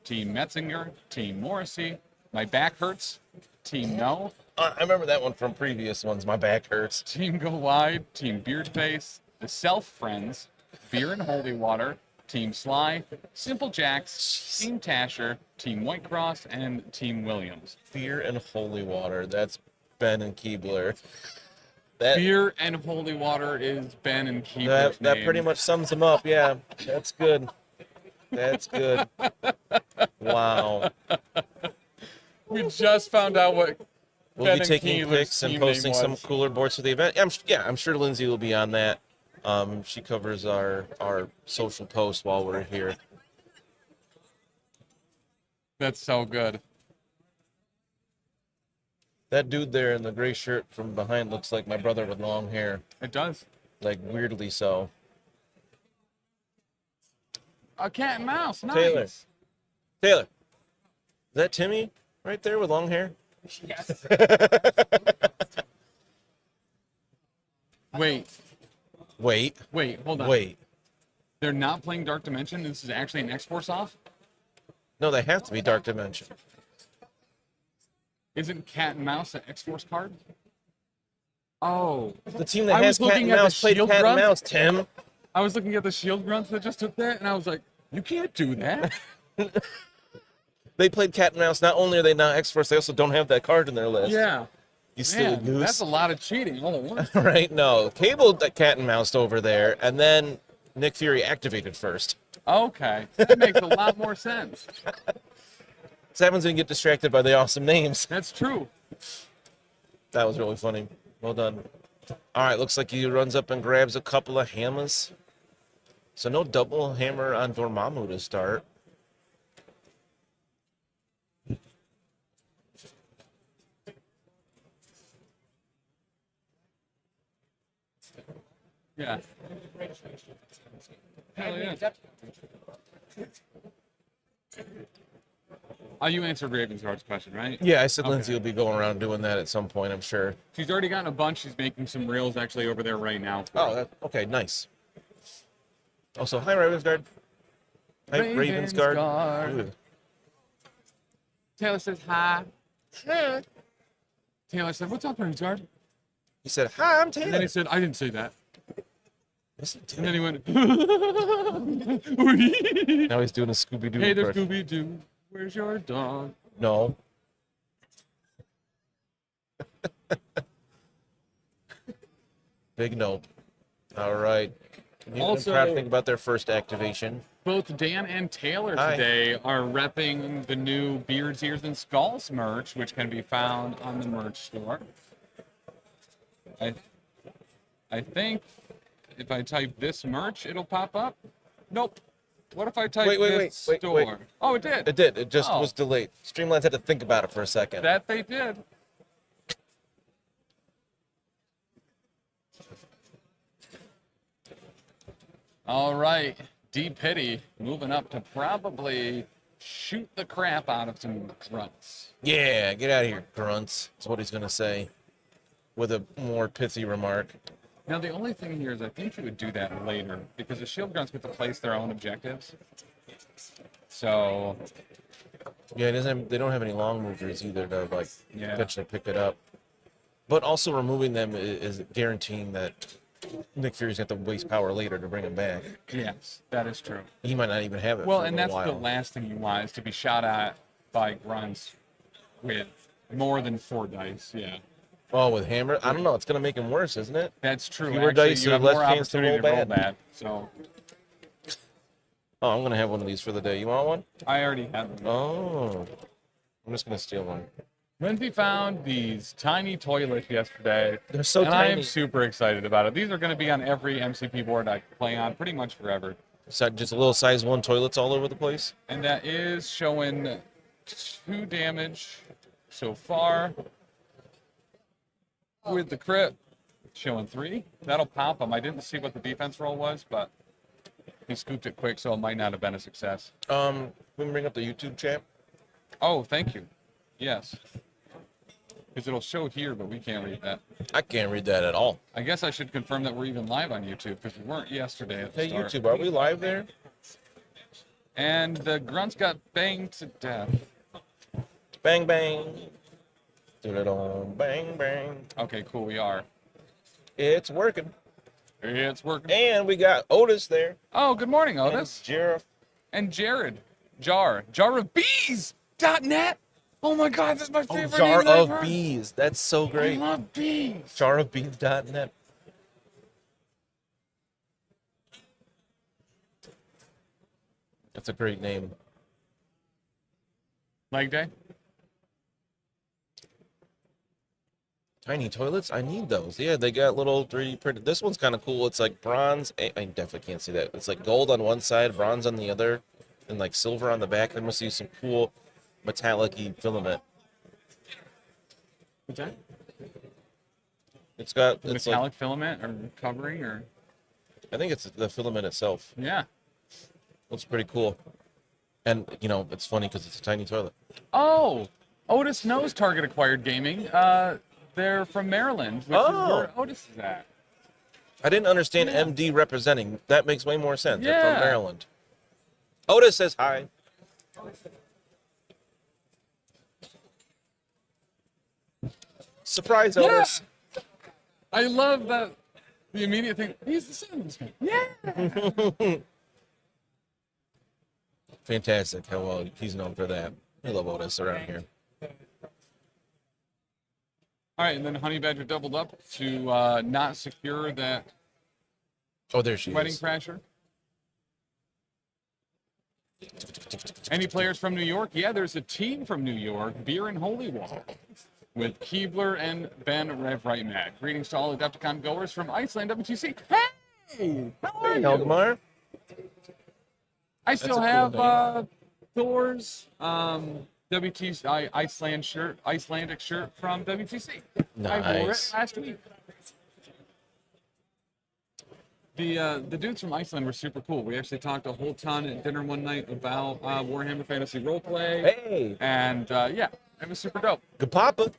Team Metzinger, Team Morrissey, My Back Hurts, Team No. I remember that one from previous ones. My back hurts. Team Go Wide, Team Beardface, The Self Friends, Beer and Holy Water, Team Sly, Simple Jacks, Team Tasher, Team Whitecross, and Team Williams. Beer and Holy Water. That's Ben and Keebler. Beer and Holy Water is Ben and Keebler's That name. pretty much sums them up. Yeah, that's good. That's good. Wow. We just found out what We'll Ben be and taking Keebler's pics and team posting name some was. cooler boards for the event. I'm sure Lindsay will be on that. She covers our social posts while we're here. That's so good. That dude there in the gray shirt from behind looks like my brother with long hair. It does. Like, weirdly so. A cat and mouse. Nice. Taylor. Is that Timmy right there with long hair? Yes. Wait, hold on. Wait. They're not playing Dark Dimension? This is actually an X-Force off? No, they have to be Dark Dimension. Isn't Cat and Mouse an X-Force card? Oh. The team that I has was Cat looking and at the Mouse played Shield Cat and Grunts. Mouse, Tim. I was looking at the Shield Grunts that just took that, and I was like, you can't do that. They played Cat and Mouse. Not only are they not X-Force, they also don't have that card in their list. Yeah. You silly Man, goose. that's a lot of cheating all at once. Right? No. Cable Cat and Mouse over there, and then Nick Fury activated first. Okay. That makes a lot more sense. This happens when you get distracted by the awesome names. That's true. That was really funny. Well done. All right, looks like he runs up and grabs a couple of hammers. So no double hammer on Dormammu to start. Yeah. Hell yeah. Oh, you answered Ravensguard's question, right? Yeah, I said Okay. Lindsay will be going around doing that at some point, I'm sure. She's already gotten a bunch. She's making some reels actually over there right now. Oh, okay, nice. Also, hi, Ravensguard. Hi, Ravensguard. Ravensguard. Ooh. Taylor says hi. Taylor said, "What's up, Ravensguard?" He said, "Hi, I'm And then Taylor." he said, "I didn't say that." Yes, he did. And then he went. Now he's doing a Scooby-Doo Hey there, impression. Scooby-Doo. Where's your dog? No. Big no. All right. Also- proud to think about their first activation. Both Dan and Taylor Hi. today are repping the new Beards, Ears, and Skulls merch, which can be found on the merch store. I think if I type this merch, it'll pop up. Nope. What if I type this store? Oh, it did. It did. It just Oh. was delayed. Streamlines had to think about it for a second. That they did. All right, D Pity moving up to probably shoot the crap out of some grunts. Yeah, get out of here, grunts. That's what he's going to say with a more pithy remark. Now, the only thing here is I think you would do that later because the shield grunts get to place their own objectives. So, Yeah, they don't have any long movers either to like Yeah. potentially pick it up. But also removing them is guaranteeing that Nick Fury's got to waste power later to bring him back. yes, that is true. He might not even have it Well, for a and little that's the while. last thing you want is to be shot at by grunts with more than 4 dice. Yeah. Oh, with hammer? I don't know. It's going to make him worse, isn't it? That's true. Fewer Actually, dice, you so have less more chance to opportunity roll bad. So Oh, I'm going to have one of these for the day. You want one? I already have them. Oh. I'm just going to steal one. Lindsay found these tiny toilets yesterday. They're so and I am tiny. super excited about it. These are going to be on every MCP board I play on pretty much forever. So just a little size 1 toilets all over the place? And that is showing 2 damage so far. With the crit, showing 3. That'll pop him. I didn't see what the defense roll was, but he scooped it quick, so it might not have been a success. We can bring up the YouTube chat. Oh, thank you. Yes. Because it'll show here, but we can't read that. I can't read that at all. I guess I should confirm that we're even live on YouTube, because we weren't yesterday at the Hey, start. YouTube, are we live there? And the grunts got banged to death. Bang, bang. Do-da-dum, bang, bang. Okay, cool, we are. It's working. It's working. And we got Otis there. Oh, good morning, Otis. And Jared. Jar of Bees.net. Oh my God, this is my favorite Jar name of ever. Bees. That's so great. I love bees. Jarofbees.net. That's a great name. Leg day? Tiny toilets? I need those. Yeah, they got little 3D printed. This one's kind of cool. It's like bronze. I definitely can't see that. It's like gold on one side, bronze on the other, and like silver on the back. They must use some cool metallic-y filament. What's that? It's got The it's metallic filament or covering or? I think it's the filament itself. Yeah. Looks pretty cool. And, you know, it's funny because it's a tiny toilet. Oh, Otis knows Target Acquired Gaming. They're from Maryland, which is where Otis is at. I didn't understand MD representing. That makes way more sense. They're Yeah. from Maryland. Otis says hi. Surprise, Otis. I love that. The immediate thing. He's the son of this guy. Yeah. Fantastic. How well he's known for that. I love Otis around here. All right, and then Honey Badger doubled up to not secure that. Oh, there she wedding is. crasher. Any players from New York? Yeah, there's a team from New York, Beer and Holy Wall, with Keebler and Ben Rev Right Mad. Greetings to all Adepticon goers from Iceland WTC. Hey! How are you? Eldmar. I still have Thor's WTC Icelandic shirt from WTC. I wore it last week. The dudes from Iceland were super cool. We actually talked a whole ton at dinner one night about Warhammer Fantasy Roleplay. Hey! And yeah, it was super dope. Good papa.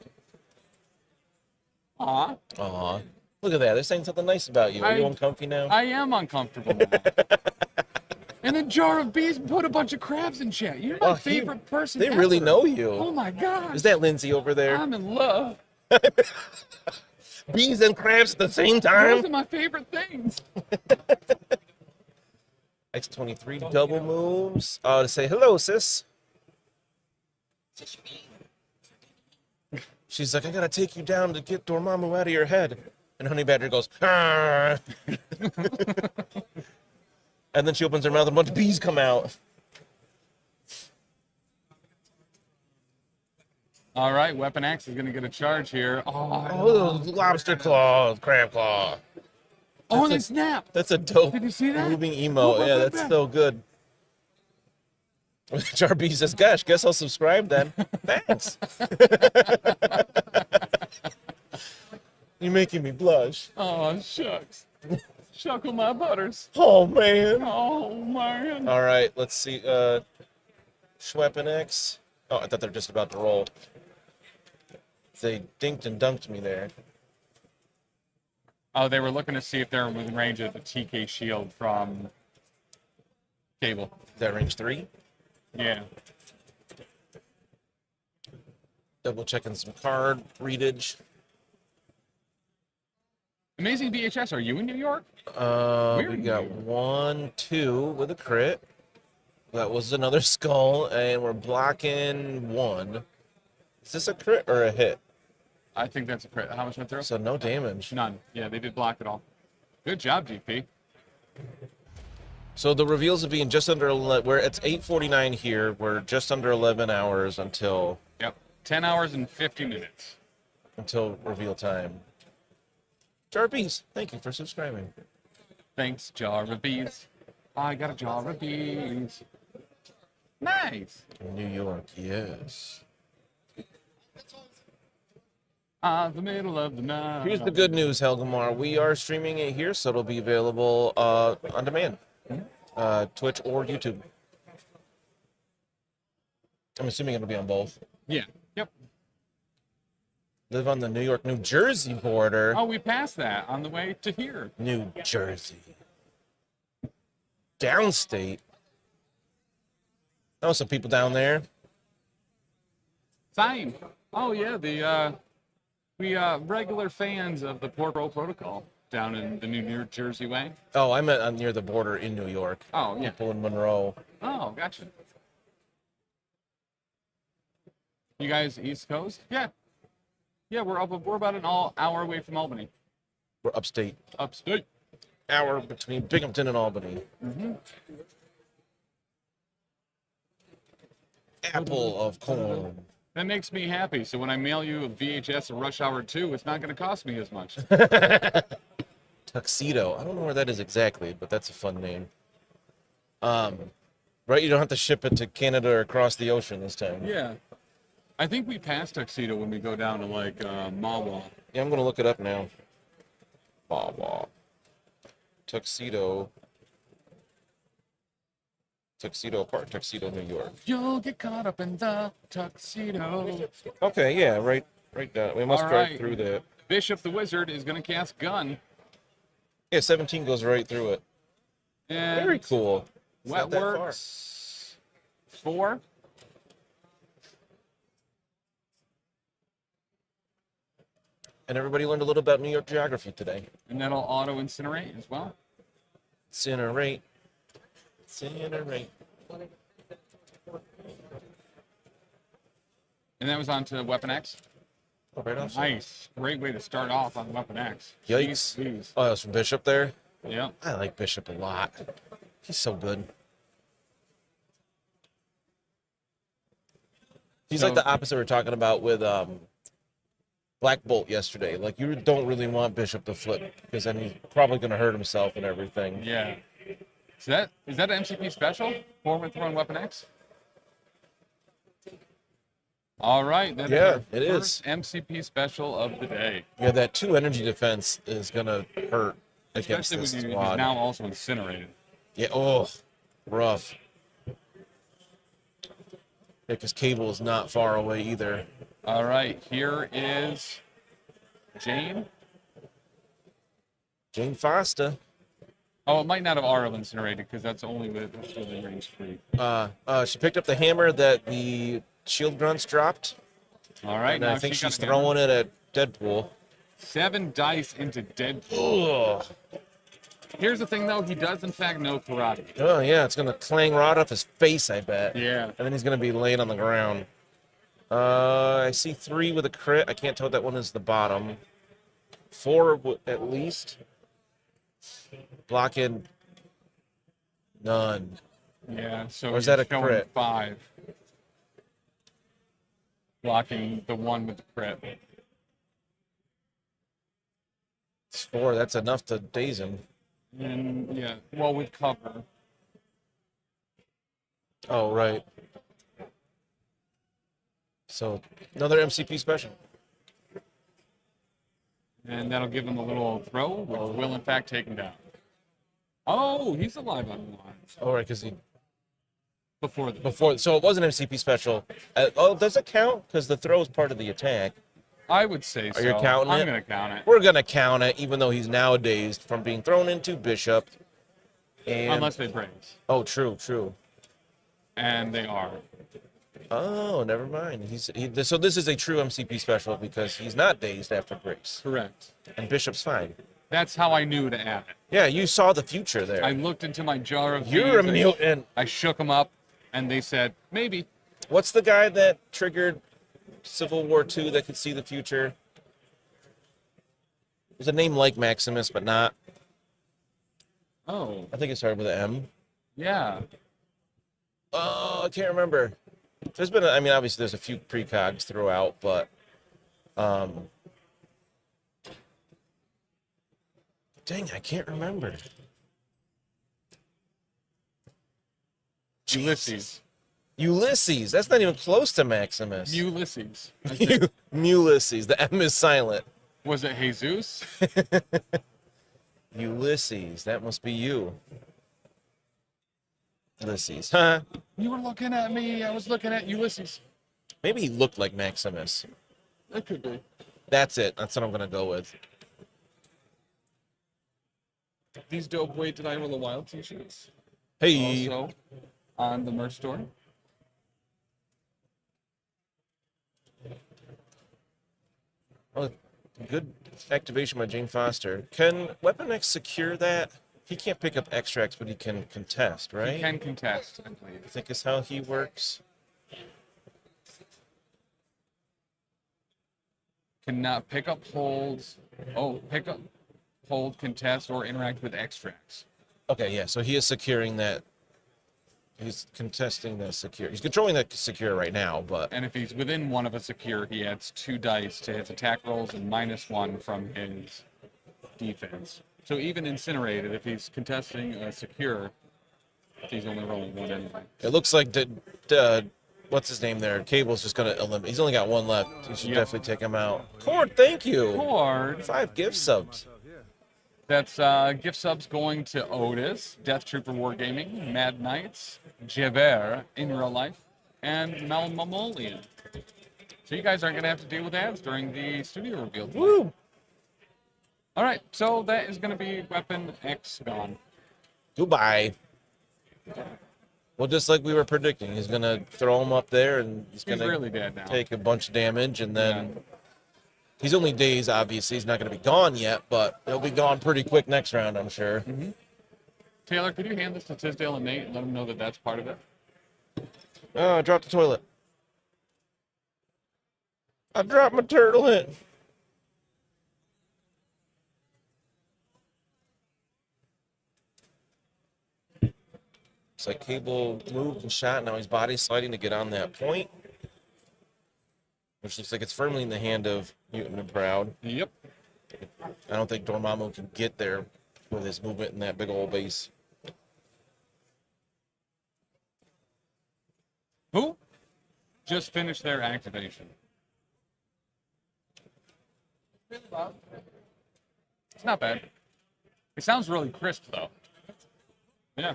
Aw. Aw. Look at that. They're saying something nice about you. Are you uncomfy now? I am uncomfortable now. And then Jar of Bees put a bunch of crabs in chat. You're my favorite person They ever. really know you. Oh my god. Is that Lindsay over there? I'm in love. Bees and crabs at the same time? Those are my favorite things. X23 double moves. To say hello, sis. She's like, I gotta take you down to get Dormammu out of your head. And Honey Badger goes, ah. And then she opens her mouth and a bunch of bees come out. All right, Weapon X is going to get a charge here. Oh, lobster claw, crab claw. Oh, and they snap. That's a dope Did you see that? moving emote. Yeah, that's so good. Jarby says, gosh, guess I'll subscribe then. Thanks. You're making me blush. Oh, shucks. Shuckle my butters. Oh, man. Oh, man. All right, let's see. Weapon X. Oh, I thought they were just about to roll. They dinked and dunked me there. Oh, they were looking to see if they were within range of the TK shield from Cable. Is that range 3? Yeah. Double checking some card readage. Amazing VHS, are you in New York? We got 1, 2 with a crit. That was another skull, and we're blocking 1. Is this a crit or a hit? I think that's a crit. How much went through? So no damage. None. Yeah, they did block it all. Good job, GP. So the reveals will be in just under 11. It's 8:49 here. We're just under 11 hours until. Yep. 10 hours and 50 minutes. Until reveal time. Jar of Bees, thank you for subscribing. Thanks, Jar of Bees. I got a Jar of Bees. Nice. New York, yes. The middle of the night. Here's the good news, Helgamar. We are streaming it here, so it'll be available on demand. Twitch or YouTube. I'm assuming it'll be on both. Yeah. Yep. Live on the New York-New Jersey border. Oh, we passed that on the way to here. New Jersey. Downstate. Oh, some people down there. Same. Oh, yeah, we regular fans of the Port Row Protocol down in the New Jersey way. Oh, I meant near the border in New York. Oh, yeah. People in Monroe. Oh, gotcha. You guys East Coast? Yeah. Yeah, we're about an hour away from Albany. We're upstate. Upstate. Hour between Binghamton and Albany. Mm-hmm. Apple of corn. That makes me happy. So when I mail you a VHS of Rush Hour 2, it's not going to cost me as much. Tuxedo. I don't know where that is exactly, but that's a fun name. Right, you don't have to ship it to Canada or across the ocean this time. Yeah. I think we pass Tuxedo when we go down to, like, Mawa. Yeah, I'm going to look it up now. Mawa. Tuxedo. Tuxedo Park, Tuxedo, New York. You'll get caught up in the tuxedo. Okay, yeah, right down. We must All drive right. through that. Bishop the Wizard is going to cast Gun. Yeah, 17 goes right through it. And Very cool. It's not that far. Wetworks 4. And everybody learned a little about New York geography today. And that'll auto-incinerate as well. Incinerate. Incinerate. And that was on to Weapon X. Oh, right off. Nice. Great way to start off on Weapon X. Yikes. Jeez. Oh, that's from Bishop there? Yeah. I like Bishop a lot. He's so good. He's like the opposite we were talking about with Black Bolt yesterday. Like, you don't really want Bishop to flip because then he's probably going to hurt himself and everything. Yeah. So is that an MCP special? 4 with Throwing Weapon X? All right. That is our first MCP special of the day. Yeah, that 2 energy defense is going to hurt against Especially this when he's squad. now also incinerated. Yeah, oh, rough. Yeah, because Cable is not far away either. All right, here is Jane. Jane Foster. Oh, it might not have auto incinerated because that's only range 3. She picked up the hammer that the shield grunts dropped. All right, and now I think she got she's a hammer. throwing it at Deadpool. 7 dice into Deadpool. Ugh. Here's the thing, though. He does, in fact, know karate. Oh, yeah, it's going to clang right off his face, I bet. Yeah. And then he's going to be laying on the ground. I see 3 with a crit. I can't tell what that one is the bottom. 4 at least. Blocking none. Yeah, so Or is that a showing crit? 5. Blocking the one with the crit. It's 4. That's enough to daze him. And, yeah, well, with cover. Oh, right. So, another MCP special. And that'll give him a little throw, which will, in fact, take him down. Oh, he's alive on one. Oh, right, because he... Before. So it was an MCP special. Does it count? Because the throw is part of the attack. I would say so. Are you counting it? I'm going to count it. We're going to count it, even though he's now dazed from being thrown into Bishop. And... Unless they brace. Oh, true. And they are. Oh, never mind. So this is a true MCP special because he's not dazed after Grace. Correct. And Bishop's fine. That's how I knew to add it. Yeah, you saw the future there. I looked into my jar of You're a keys, mutant. I shook them up, and they said, maybe. What's the guy that triggered Civil War II that could see the future? There's a name like Maximus, but not. Oh. I think it started with an M. Yeah. Oh, I can't remember. There's been, obviously there's a few precogs throughout, but, dang, I can't remember. Ulysses. Ulysses. That's not even close to Maximus. Ulysses. Ulysses. The M is silent. Was it Jesus? Ulysses. That must be you. Ulysses. Huh? You were looking at me. I was looking at Ulysses. Maybe he looked like Maximus. That could be. That's it. That's what I'm going to go with. These dope Wait Did I Roll a Wild t-shirts. Hey. Also on the merch store. Oh, good activation by Jane Foster. Can Weapon X secure that? He can't pick up extracts, but he can contest, right? He can contest, I believe. I think is how he works. Cannot pick up holds. Oh, pick up, hold, contest, or interact with extracts. Okay, yeah. So he is securing that. He's contesting the secure. He's controlling the secure right now, but. And if he's within one of a secure, he adds 2 dice to his attack rolls and -1 from his defense. So even incinerated, if he's contesting a secure, he's only rolling 1 anyway. It looks like what's his name there? Cable's just gonna eliminate. He's only got 1 left. You should definitely take him out. Cord, thank you. Cord. 5 gift subs. That's gift subs going to Otis, Death Trooper Wargaming, Mad Knights, Javert in real life, and Malmamolian. So you guys aren't going to have to deal with ads during the studio reveal tonight. Woo! All right, so that is going to be Weapon X gone. Goodbye. Well, just like we were predicting, he's going to throw him up there, and he's going to really dead now. take a bunch of damage, and then He's only days, obviously. He's not going to be gone yet, but he'll be gone pretty quick next round, I'm sure. Mm-hmm. Taylor, could you hand this to Tisdale and Nate and let them know that that's part of it? Oh, I dropped the toilet. I dropped my turtle in. It's like Cable moved and shot. Now he's body sliding to get on that point, which looks like it's firmly in the hand of Mutant and Proud. Yep. I don't think Dormammu can get there with his movement in that big old base. Who just finished their activation? It's not bad. It sounds really crisp, though. Yeah.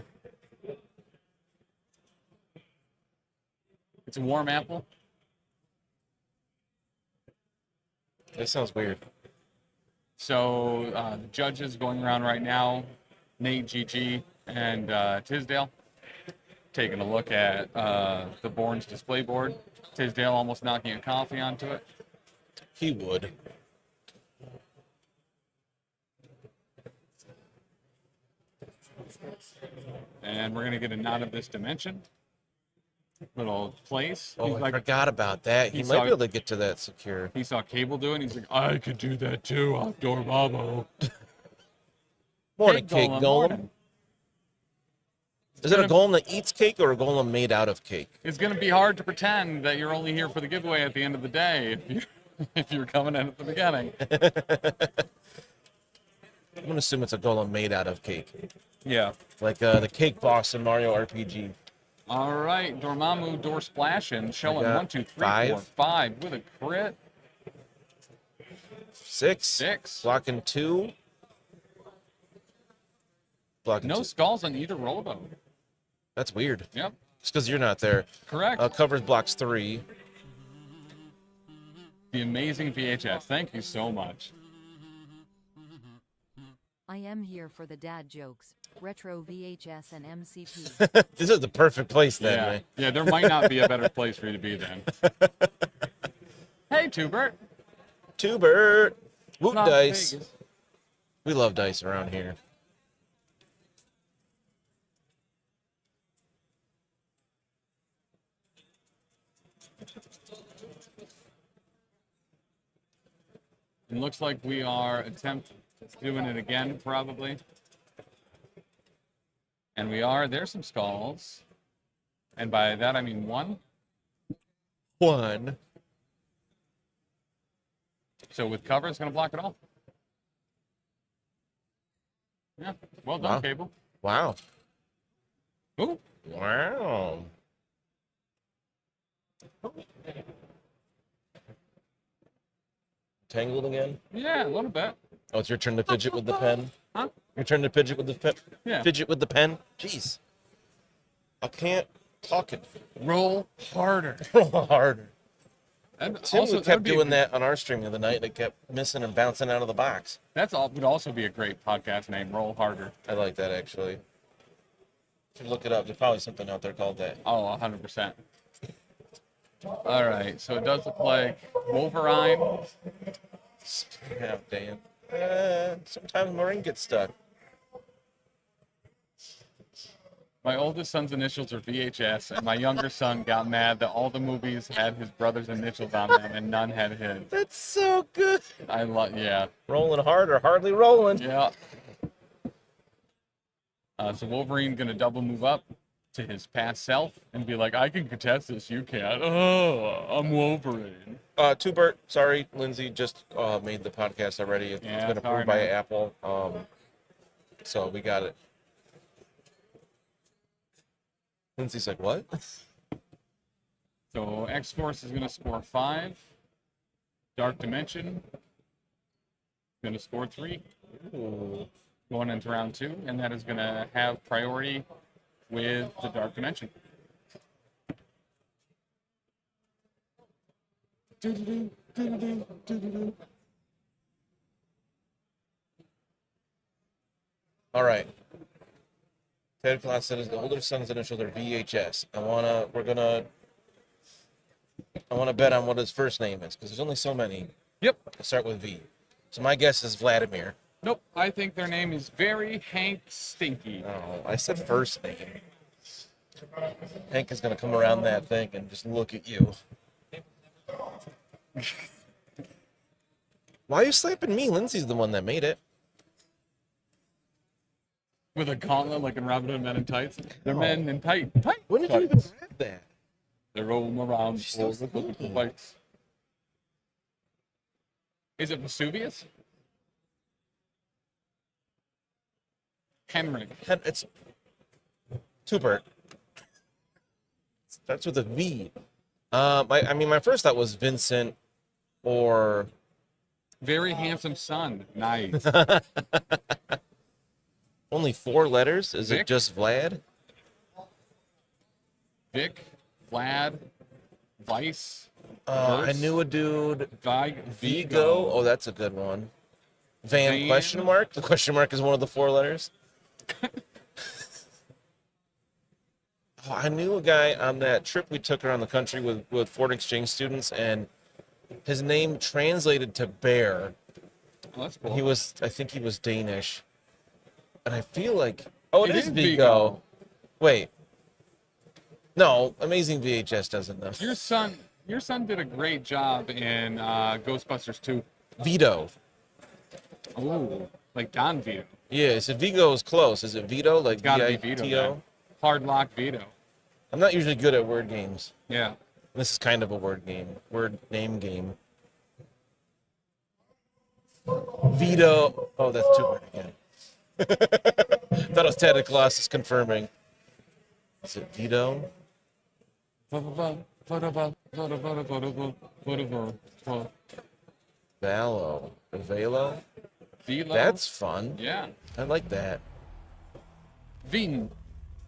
It's a warm apple. That sounds weird. So the judges going around right now, Nate, GG, and Tisdale, taking a look at the Bourne's display board. Tisdale almost knocking a coffee onto it. He would. And we're going to get a Not of This Dimension. Little place. Oh, I forgot about that. He might be able to get to that secure. He saw Cable doing it. He's like, I could do that too. I'm Dormammu. Morning, Cake Golem. Is it a golem that eats cake or a golem made out of cake? It's going to be hard to pretend that you're only here for the giveaway at the end of the day if you're coming in at the beginning. I'm going to assume it's a golem made out of cake. Yeah. Like the cake boss in Mario RPG. All right, Dormammu door splashing, showing 1, 2, 3, 4, 5 with a crit. 6. Blocking 2. Blocking no 2. skulls on either roll, though. That's weird. Yep. It's because you're not there. Correct. Covers blocks 3. The amazing VHS. Thank you so much. I am here for the dad jokes. Retro VHS and MCP. This is the perfect place then, yeah. man. Yeah, there might not be a better place for you to be then. Hey, Tubert. Tubert. Whoop Las dice. Vegas. We love dice around here. It looks like we are doing it again, probably. And we are. There's some skulls. And by that, I mean 1. 1. So with cover, it's going to block it all. Yeah. Well done, Wow. Cable. Wow. Ooh. Wow. Tangled again? Yeah, a little bit. Oh, it's your turn to fidget with the pen? Huh? Your turn to fidget with the pen? Yeah. Fidget with the pen? Jeez. I can't talk it. Roll harder. Roll harder. And Tim also, kept doing that on our stream the other night, and it kept missing and bouncing out of the box. Would also be a great podcast name, Roll Harder. I like that, actually. If you look it up, there's probably something out there called that. Oh, 100%. All right, so it does look like Wolverine. Yeah, damn. Sometimes Maureen gets stuck. My oldest son's initials are VHS, and my younger son got mad that all the movies had his brother's initials on them and none had his. That's so good. Yeah. Rolling hard or hardly rolling. Yeah. So Wolverine gonna double move up to his past self and be like, I can contest this, you can't. Oh, I'm Wolverine. Tubert, sorry, Lindsay just made the podcast already. It's Yeah, been sorry, approved by man. Apple. So we got it. Lindsay's like, what? So X-Force is gonna score 5. Dark Dimension gonna score 3. Ooh. Going into round 2, and that is gonna have priority with the Dark Dimension. All right. Ted Class said his older son's initials are VHS. I wanna bet on what his first name is, because there's only so many Yep. Start with V. So my guess is Vladimir. Nope. I think their name is very Hank Stinky. Oh, I said first name. Hank is going to come around that thing and just look at you. Why are you slapping me? Lindsay's the one that made it. With a gauntlet like in Robin Hood Men in Tights. They're Oh. men in tight. When did you even grab that? They're rolling around for the fights. Is it Vesuvius? Henrik. It's Tupert. Starts with a V. I mean, my first thought was Vincent or... Very handsome son. Nice. Only 4 letters? Is Vic? it just Vlad? Vic, Vlad, Vice. I Verse, knew a dude. Vigo. Vigo. Oh, that's a good one. Van question mark? The question mark is one of the 4 letters. Oh, I knew a guy on that trip we took around the country with foreign exchange students, and his name translated to bear. Oh, that's cool. I think he was Danish. And I feel like, oh, it is Vigo. Vigo. Wait. No, Amazing VHS doesn't know. Your son did a great job in Ghostbusters 2. Vito. Oh, like Don Vito. Yeah, so Vigo is close. Is it Vito? Like Gotta be V-I-T-O? Vito. Man. Hard Lock Vito. I'm not usually good at word games. Yeah. This is kind of a word game. Word name game. Vito. Oh, that's too word again. Thought it was Ted Colossus confirming. Is it Vito? Valo. Velo? Velo? That's fun. Yeah. I like that. Vin.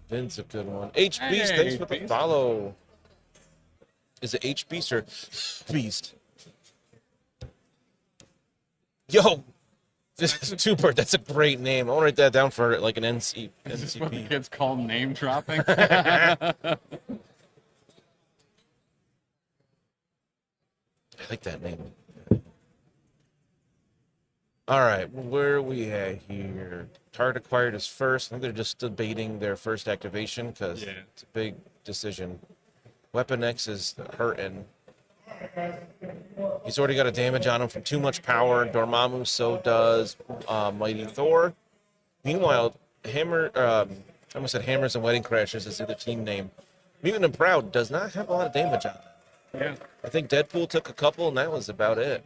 Vin's a good one. H Beast, Hey, thanks for the Beast. follow. Is it H Beast or Beast? Yo, this is Tupert. That's a great name. I want to write that down for like an Is this what the NCP. kids call name dropping? I like that name. All right, where are we at here? Target acquired is first. I think they're just debating their first activation because it's a big decision. Weapon X is hurting. He's already got a damage on him from too much power. Dormammu, so does Mighty Thor. Meanwhile, I almost said Hammers and Wedding Crashers is the other team name. Mutant and Proud does not have a lot of damage on him. Yeah. I think Deadpool took a couple, and that was about it.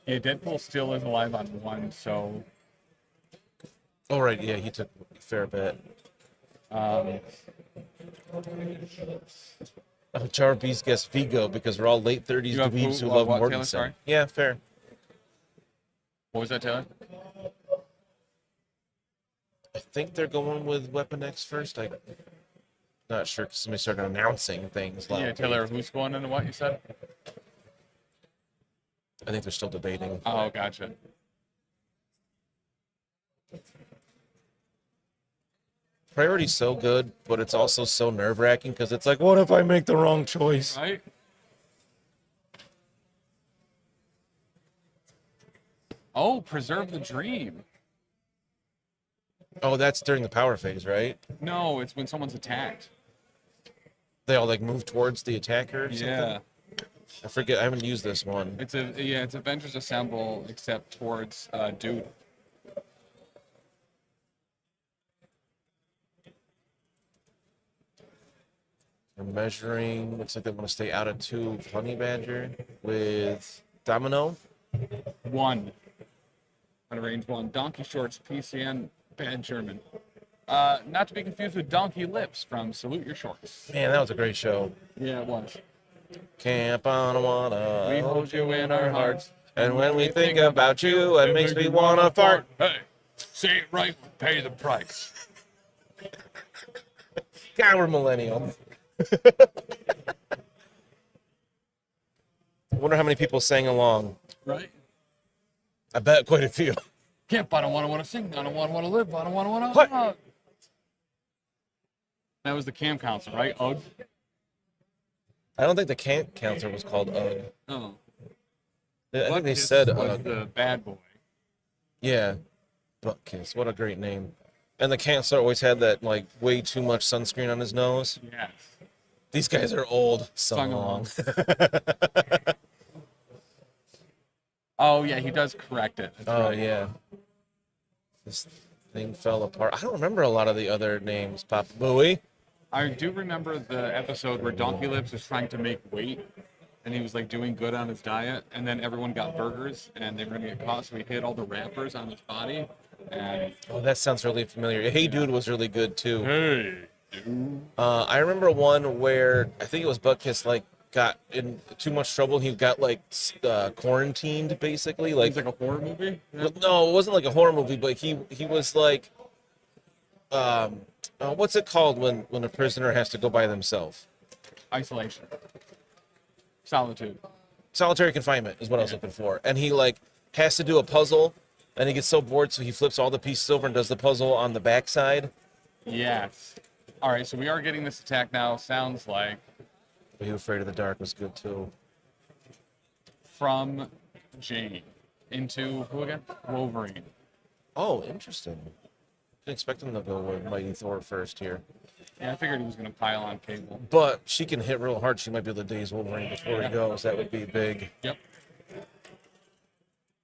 Yeah, Deadpool still is alive on 1, so... Oh, right, yeah, he took a fair bit. Jarbee's guessed Vigo because we're all late 30s You have dweebs who who- love what, Mortensen. Taylor, sorry? Yeah, fair. What was that, Taylor? I think they're going with Weapon X first. I'm not sure because somebody started announcing things. Yeah, loudly. Taylor, who's going into what you said? I think they're still debating. Oh, gotcha. Priority's so good, but it's also so nerve-wracking because it's like, what if I make the wrong choice? Right? Oh, Preserve the Dream. Oh, that's during the power phase, right? No, it's when someone's attacked. They all like move towards the attacker or something? Yeah. I forget. I haven't used this one. It's Avengers Assemble except towards Dude. They're measuring. Looks like they want to stay out of 2 Honey Badger with Domino. 1. On range 1. Donkey Shorts, PCN, Bad German. Not to be confused with Donkey Lips from Salute Your Shorts. Man, that was a great show. Yeah, it was. Camp on water. We hold you in our hearts. And when we think about you, it makes me wanna fart. Hey, say it right, pay the price. God, we're millennials. I wonder how many people sang along. Right? I bet quite a few. Camp, I don't want to sing. I don't want to live. I don't want to. What? That was the camp council, right? Ugh. I don't think the camp counselor was called UGG. Oh. I think they Butkus said was the bad boy. Yeah, Butkus. What a great name. And the counselor always had that like way too much sunscreen on his nose. Yes. These guys are old. Sung-along. Oh yeah, he does correct it. That's right. Yeah. This thing fell apart. I don't remember a lot of the other names. Papa Booey. I do remember the episode where Donkey Lips was trying to make weight, and he was like doing good on his diet, and then everyone got burgers, and they were gonna get caught, so he hid all the wrappers on his body. And Oh, that sounds really familiar. Hey Dude was really good too. Hey Dude. I remember one where I think it was Butkus like got in too much trouble. He got like quarantined basically. Like it's like a horror movie. Well, no, it wasn't like a horror movie, but he was like, what's it called when a prisoner has to go by themselves? Isolation. Solitude. Solitary confinement is what I was looking for. And he like has to do a puzzle, and he gets so bored, so he flips all the pieces over and does the puzzle on the backside. Yes. All right, so we are getting this attack now. Sounds like. Are You Afraid of the Dark was good too. From Jane into who again? Wolverine. Oh, interesting. Didn't expect him to go with Mighty Thor first here. Yeah, I figured he was going to pile on Cable. But she can hit real hard. She might be able to daze Wolverine before he goes. That would be big. Yep.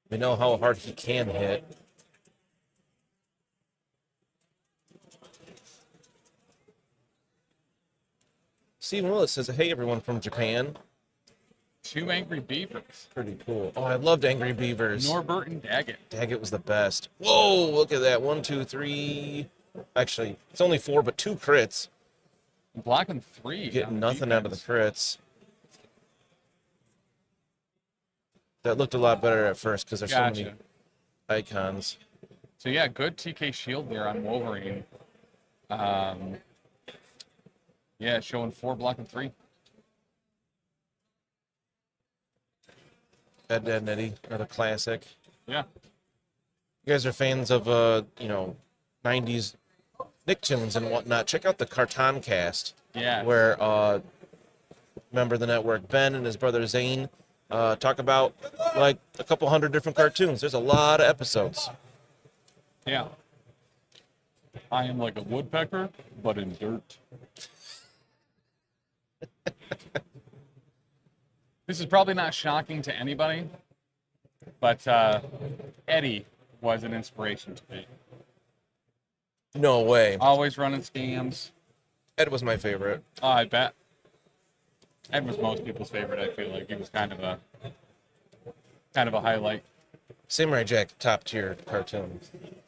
We know how hard he can hit. Stephen Willis says, hey, everyone from Japan. 2 Angry Beavers. Pretty cool. Oh, I loved Angry Beavers. Norbert and Daggett. Daggett was the best. Whoa, look at that. 1, 2, 3. Actually, it's only 4, but 2 crits. Blocking 3. Getting nothing out of the crits. That looked a lot better at first because there's so many icons. So yeah, good TK shield there on Wolverine. Yeah, showing 4 blocking 3. Ed, Ed, and Eddie, another classic. Yeah. You guys are fans of, 90s Nicktoons and whatnot. Check out the Carton Cast. Yeah. Where member of the network, Ben and his brother Zane, talk about like a couple hundred different cartoons. There's a lot of episodes. Yeah. I am like a woodpecker, but in dirt. This is probably not shocking to anybody, but Eddie was an inspiration to me. No way. Always running scams. Ed was my favorite. Oh, I bet. Ed was most people's favorite, I feel like. He was kind of a highlight. Samurai Jack, top tier cartoon.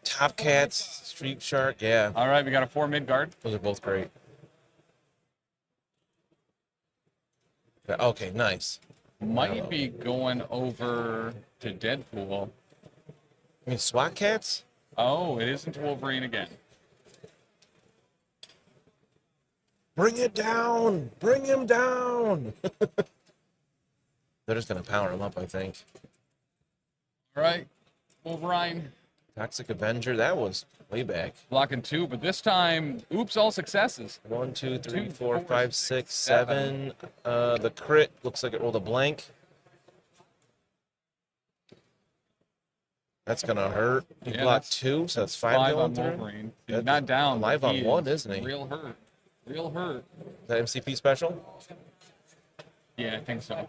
Top Cats, Street Shark, yeah. All right, we got a 4 mid guard. Those are both great. Okay, nice. Might be going over to Deadpool. I mean, SWAT Cats? Oh, it isn't Wolverine again. Bring it down! Bring him down! They're just going to power him up, I think. All right, Wolverine. Toxic Avenger, that was way back. Blocking 2, but this time, oops, all successes. 1, 2, 3, 4, 5, 6, 7. The crit looks like it rolled a blank. That's gonna hurt. He blocked 2, so that's 5 on going through. Wolverine. He's not down. Live on 1, isn't he? Real hurt. Real hurt. Is that MCP special? Yeah, I think so.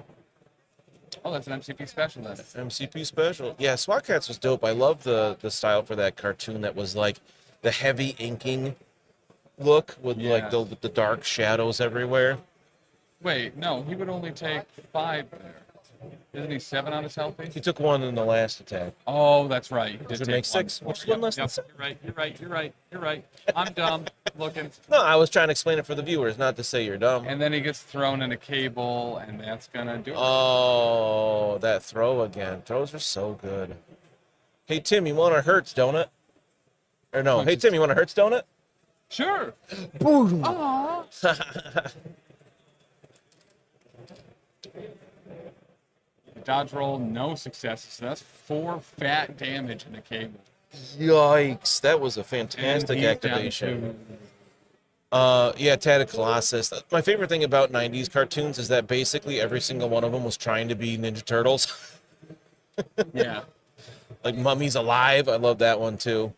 Oh, that's an MCP special then. MCP special. Yeah, SWAT Cats was dope. I love the style for that cartoon that was like the heavy inking look with like the dark shadows everywhere. Wait, no, he would only take 5 there. Isn't he 7 on his healthy? He took 1 in the last attack. Oh, that's right. He did Should take make 6, which is 1 less than 6. You're right. I'm dumb. Looking. No, I was trying to explain it for the viewers, not to say you're dumb. And then he gets thrown in a cable, and that's gonna do it. Oh, that throw again. Throws are so good. Hey, Tim, you want a Hertz donut? Or no, hey, Tim, you want a Hertz donut? Sure. Boom. Aww. Dodge roll, no successes. So that's 4 fat damage in the cable. Yikes, that was a fantastic activation. Yeah, Tad Colossus. My favorite thing about 90s cartoons is that basically every single one of them was trying to be Ninja Turtles. Yeah. Like Mummies Alive. I love that one too.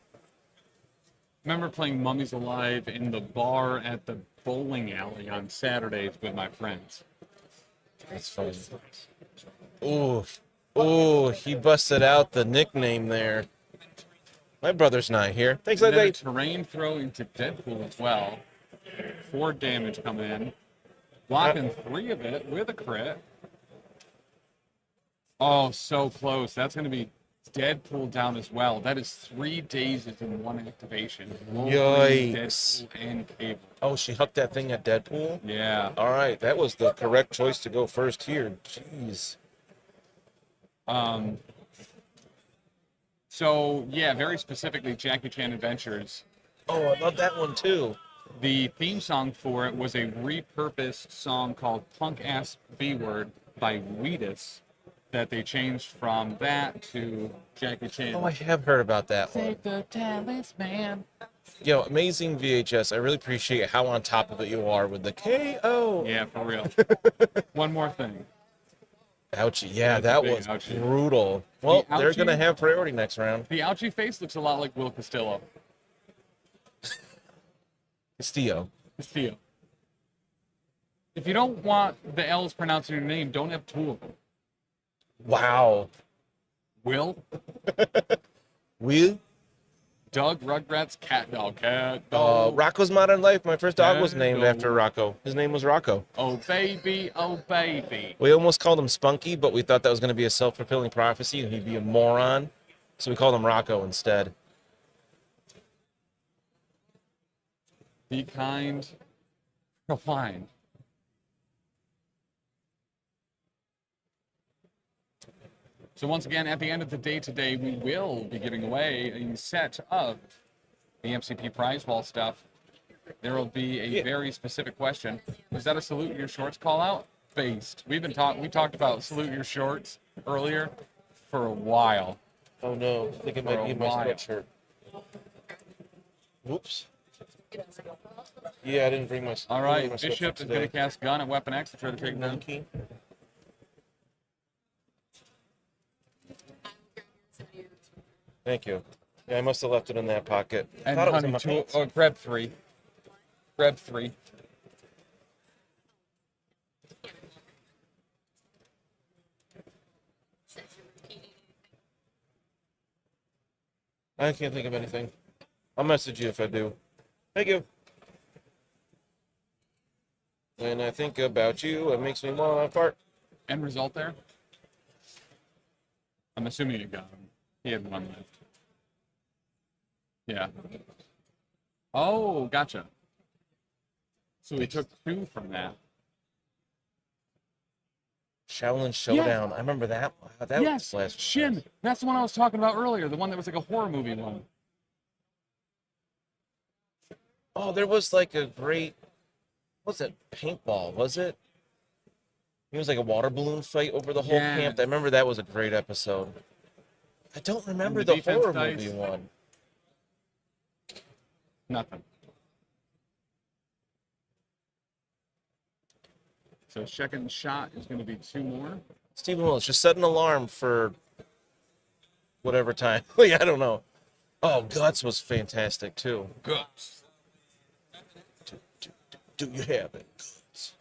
Remember playing Mummies Alive in the bar at the bowling alley on Saturdays with my friends. That's funny. Ooh. Ooh, he busted out the nickname there. My brother's not here. Thanks, And then a Lady. terrain throw into Deadpool as well. 4 damage coming in. Blocking 3 of it with a crit. Oh, so close. That's going to be Deadpool down as well. That is 3 dazes in 1 activation. Wolverine, Yikes. Deadpool, and Cable. Oh, she hooked that thing at Deadpool? Yeah. All right, that was the correct choice to go first here. Jeez. So, yeah, very specifically, Jackie Chan Adventures. Oh, I love that one too. The theme song for it was a repurposed song called Punk Ass B Word by Wheatus that they changed from that to Jackie Chan. Oh, I have heard about that one. Save the talisman. Yo, amazing VHS. I really appreciate how on top of it you are with the KO. Yeah, for real. One more thing. Ouchie. Yeah, That's that big was ouchie. brutal. Well, The they're going to ouchie- have priority next round. The ouchie face looks a lot like Will Castillo. Castillo. Castillo. If you don't want the L's pronounced in your name, don't have 2 of them. Wow. Will, Will? Doug, Rugrats, Cat Dog, Cat Dog. Rocco's Modern Life. My first dog was named Dog. after Rocco. His name was Rocco. Oh, baby, oh, baby. We almost called him Spunky, but we thought that was going to be a self-fulfilling prophecy and he'd be a moron. So we called him Rocco instead. Be kind. Refined. So once again, at the end of the day today, we will be giving away a set of the MCP prize wall stuff. There will be a very specific question. Was that a salute your shorts call out? Based. We talked about salute your shorts earlier for a while. Oh no, I think it might be in my sweatshirt. Whoops. Yeah, I didn't bring my. All right, Bishop is going to cast gun at Weapon X to try to take down. Monkey. Thank you. Yeah, I must have left it in that pocket. I And thought it was in honey, my pants. grab 3. Grab 3. I can't think of anything. I'll message you if I do. Thank you. When I think about you, it makes me want to fart. End result there? I'm assuming you got him. He had 1 left. Yeah. Oh, gotcha. So he took 2 from that. Shaolin Showdown. I remember that. Wow, that Yes, was last. Shin. That's the one I was talking about earlier. The one that was like a horror movie one. Oh, there was like a great. What was it? Paintball, was it? It was like a water balloon fight over the whole Yes. camp. I remember that was a great episode. I don't remember And the the defense horror dice. movie one. Nothing. So second shot is going to be 2 more. Stephen Willis, just set an alarm for whatever time. I don't know. Oh, Guts was fantastic too. Guts. Do you have it? Guts.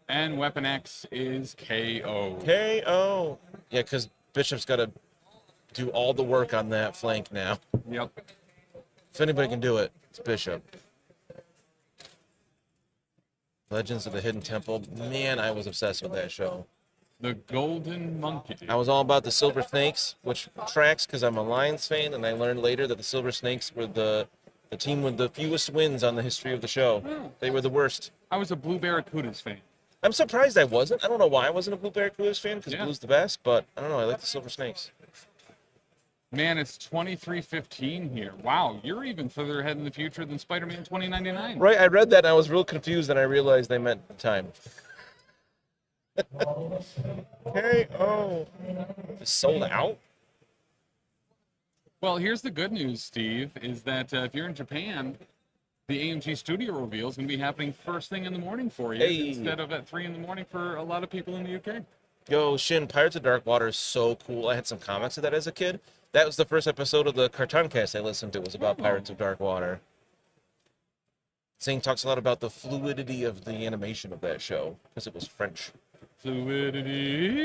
And Weapon X is KO. KO. Yeah, because Bishop's got to do all the work on that flank now. Yep. If anybody can do it, it's Bishop. Legends of the Hidden Temple. Man, I was obsessed with that show. The Golden Monkey. I was all about the Silver Snakes, which tracks because I'm a Lions fan, and I learned later that the Silver Snakes were the team with the fewest wins on the history of the show. They were the worst. I was a Blue Barracudas fan. I'm surprised I wasn't. I don't know why I wasn't a Blue Barracudas fan, because Yeah. Blue's the best, but I don't know. I like the Silver Snakes. Man, it's 23-15 here. Wow, you're even further ahead in the future than Spider-Man 2099. Right, I read that and I was real confused, and I realized they meant time. KO. It's sold out? Well, here's the good news, Steve, is that if you're in Japan, the AMG studio reveal is going to be happening first thing in the morning for you Hey. instead of at 3 in the morning for a lot of people in the UK. Yo, Shin, Pirates of Dark Water is so cool. I had some comics of that as a kid. That was the first episode of the Cartooncast I listened to. Was about Pirates of Dark Water. Zane talks a lot about the fluidity of the animation of that show because it was French. Fluidity.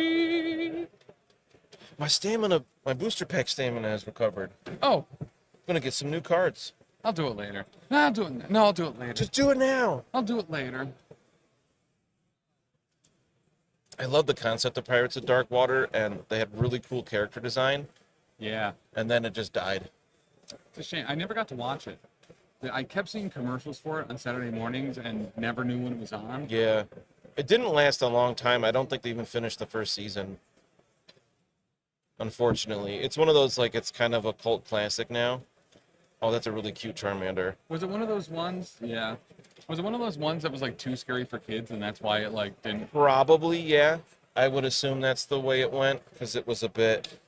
My stamina, my booster pack stamina has recovered. Oh. I'm gonna get some new cards. I'll do it later. I'll do it. No, I'll do it later. Just do it now. I'll do it later. I love the concept of Pirates of Dark Water, and they had really cool character design. Yeah. And then it just died. It's a shame. I never got to watch it. I kept seeing commercials for it on Saturday mornings and never knew when it was on. Yeah. It didn't last a long time. I don't think they even finished the first season. Unfortunately. It's one of those, like, it's kind of a cult classic now. Oh, that's a really cute Charmander. Was it one of those ones? Yeah. Was it one of those ones that was, like, too scary for kids and that's why it, like, didn't... Probably, yeah. I would assume that's the way it went because it was a bit...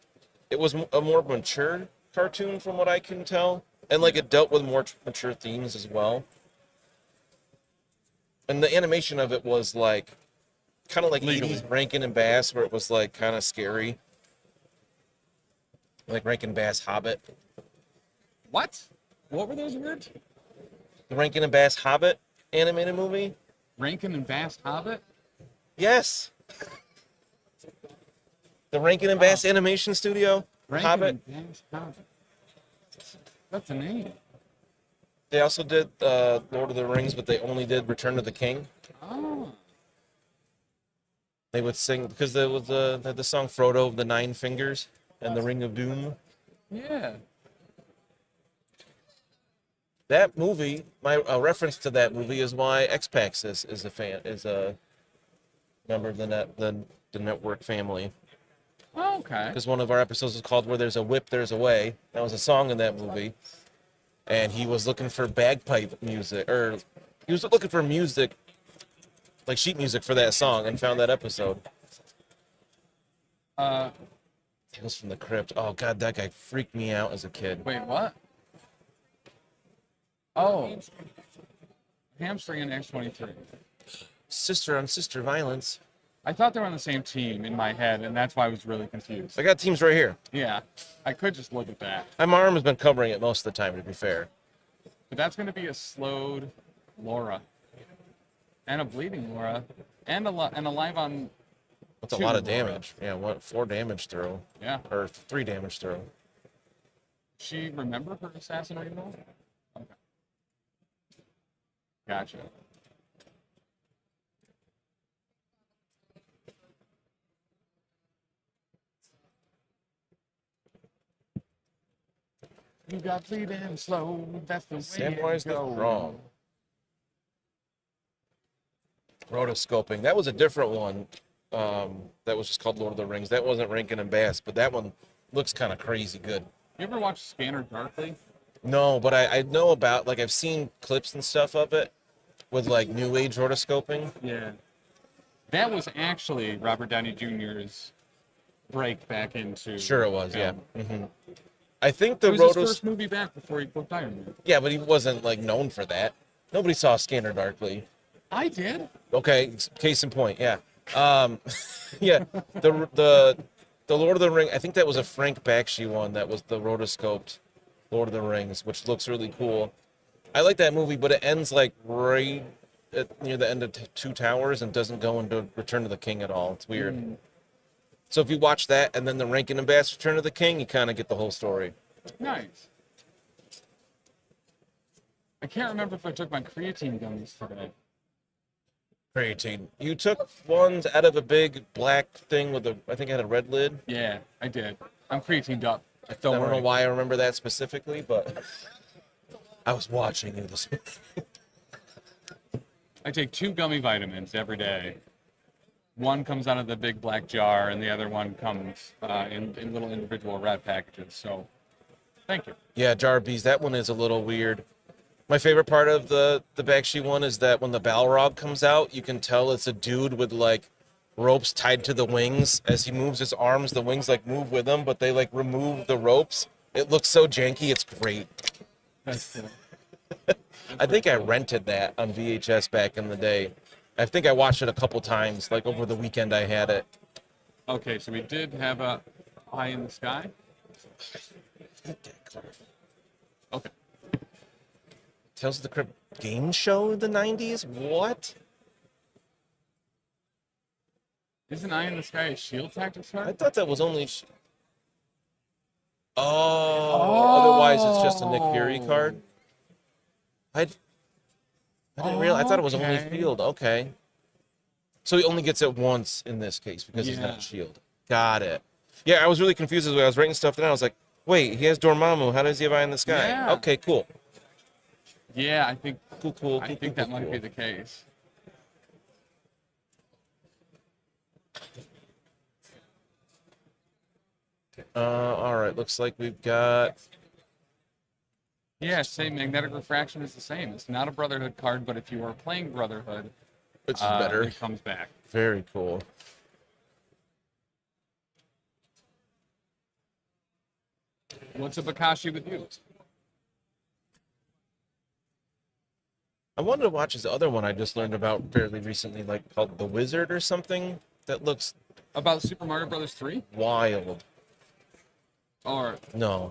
It was a more mature cartoon from what I can tell. And, like, it dealt with more mature themes as well. And the animation of it was, like, kind of like 80s Rankin and Bass, where it was, like, kind of scary. Like Rankin Bass Hobbit. What? What were those words? The Rankin and Bass Hobbit animated movie. Rankin and Bass Hobbit? Yes. The Rankin and Bass Animation Studio. Rankin Hobbit. and Bass Hobbit. That's a name. They also did Lord of the Rings, but they only did Return of the King. Oh. They would sing because there was the song Frodo of the Nine Fingers and the Ring of Doom. Yeah. That movie, my reference to that movie is why X-Pax is a member of the network family. Oh, okay. Because one of our episodes is called "Where There's a Whip, There's a Way." That was a song in that movie, and he was looking for bagpipe music, or he was looking for music, like sheet music for that song, and found that episode. Tales from the Crypt. Oh God, that guy freaked me out as a kid. Wait, what? Oh. Hamstring and X-23. Sister on sister violence. I thought they were on the same team in my head, and that's why I was really confused. I got teams right here. Yeah, I could just look at that. My arm has been covering it most of the time, to be fair. But that's going to be a slowed Laura. And a bleeding Laura. And a live on... That's a lot of damage. Yeah, 4 damage through. Yeah. Or 3 damage through. She remember her assassin role? Okay. Gotcha. You got bleeding slow, that's the way Samwise it goes. the Strong. Rotoscoping. That was a different one. That was just called Lord of the Rings. That wasn't Rankin and Bass, but that one looks kind of crazy good. You ever watch Scanner Darkly? No, but I know about, like, I've seen clips and stuff of it with, like, new age rotoscoping. Yeah. That was actually Robert Downey Jr.'s break back into... Sure it was, film. yeah. Mm-hmm. I think the It was his first movie back before he booked Iron Man. Yeah, but he wasn't, like, known for that. Nobody saw Scanner Darkly. I did. Okay, case in point, yeah. Yeah, the Lord of the Rings, I think that was a Frank Bakshi one that was the rotoscoped Lord of the Rings, which looks really cool. I like that movie, but it ends like right near the end of Two Towers and doesn't go into Return of the King at all. It's weird. So if you watch that and then the Rankin and Bass Return of the King, you kind of get the whole story. Nice. I can't remember if I took my creatine gummies today. Creatine. You took ones out of a big black thing with I think it had a red lid. Yeah, I did. I'm creatined up. I don't know why I remember that specifically, but I was watching you. I take 2 gummy vitamins every day. One comes out of the big black jar, and the other one comes in little individual red packages. So, thank you. Yeah, Jar Bees. That one is a little weird. My favorite part of the Bakshi one is that when the Balrog comes out, you can tell it's a dude with, like, ropes tied to the wings. As he moves his arms, the wings, like, move with him, but they, like, remove the ropes. It looks so janky. It's great. That's cool. I think I rented that on VHS back in the day. I think I watched it a couple times, like over the weekend I had it. Okay, so we did have a Eye in the Sky. Okay. Tales of the Crypt game show in the 90s? What? Isn't Eye in the Sky a Shield Tactics card? I thought that was only... Otherwise it's just a Nick Fury card? I didn't realize. I thought it was only Shield. Okay. So he only gets it once in this case because he's not Shield. Got it. Yeah, I was really confused as I was writing stuff down. I was like, wait, he has Dormammu. How does he have Eye in the Sky? Yeah. Okay, cool. Yeah, I think cool. I think that might be the case. All right. Looks like we've got... Yeah, same. Magnetic Refraction is the same. It's not a Brotherhood card, but if you are playing Brotherhood, which is better, it comes back. Very cool. What's a Bakashi with you? I wanted to watch his other one I just learned about fairly recently, like called The Wizard or something. That looks... About Super Mario Brothers 3? Wild. Or... No.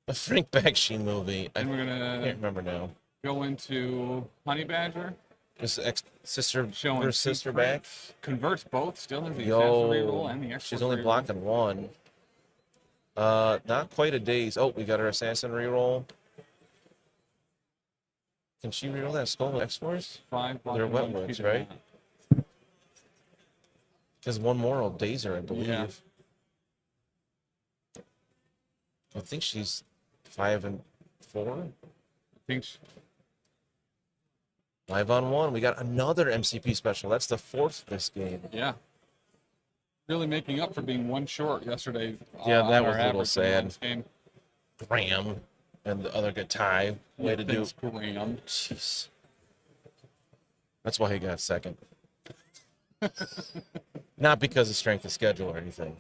A Frank Bakshi movie. And we're gonna... can't remember now. Go into Honey Badger. This ex-sister showing her sister back. Converts both. Still has the assassin reroll and the export she's only reroll. blocking one. Not quite a daze. Oh, we got her assassin reroll. Can she reroll that Skull X-Force? 5 They're blocking, Wetwoods, 1 right? Because one more will daze her, I believe. Yeah. I think she's 5 and 4. I think 5 on 1. We got another MCP special. That's the 4th this game. Yeah. Really making up for being one short yesterday. Yeah, that on was our a little average sad. in this game. Graham and the other guy, Ty. Way to do. Thanks, Graham. Jeez. That's why he got second. Not because of strength of schedule or anything.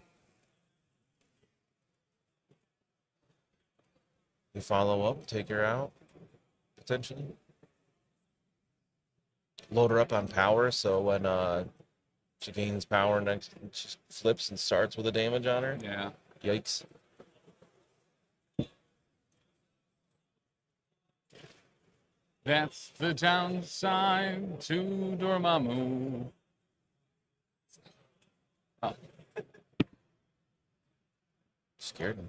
You follow up, take her out, potentially. Load her up on power, so when she gains power next, she flips and starts with a damage on her. Yeah. Yikes. That's the downside to Dormammu. Oh. Scared me.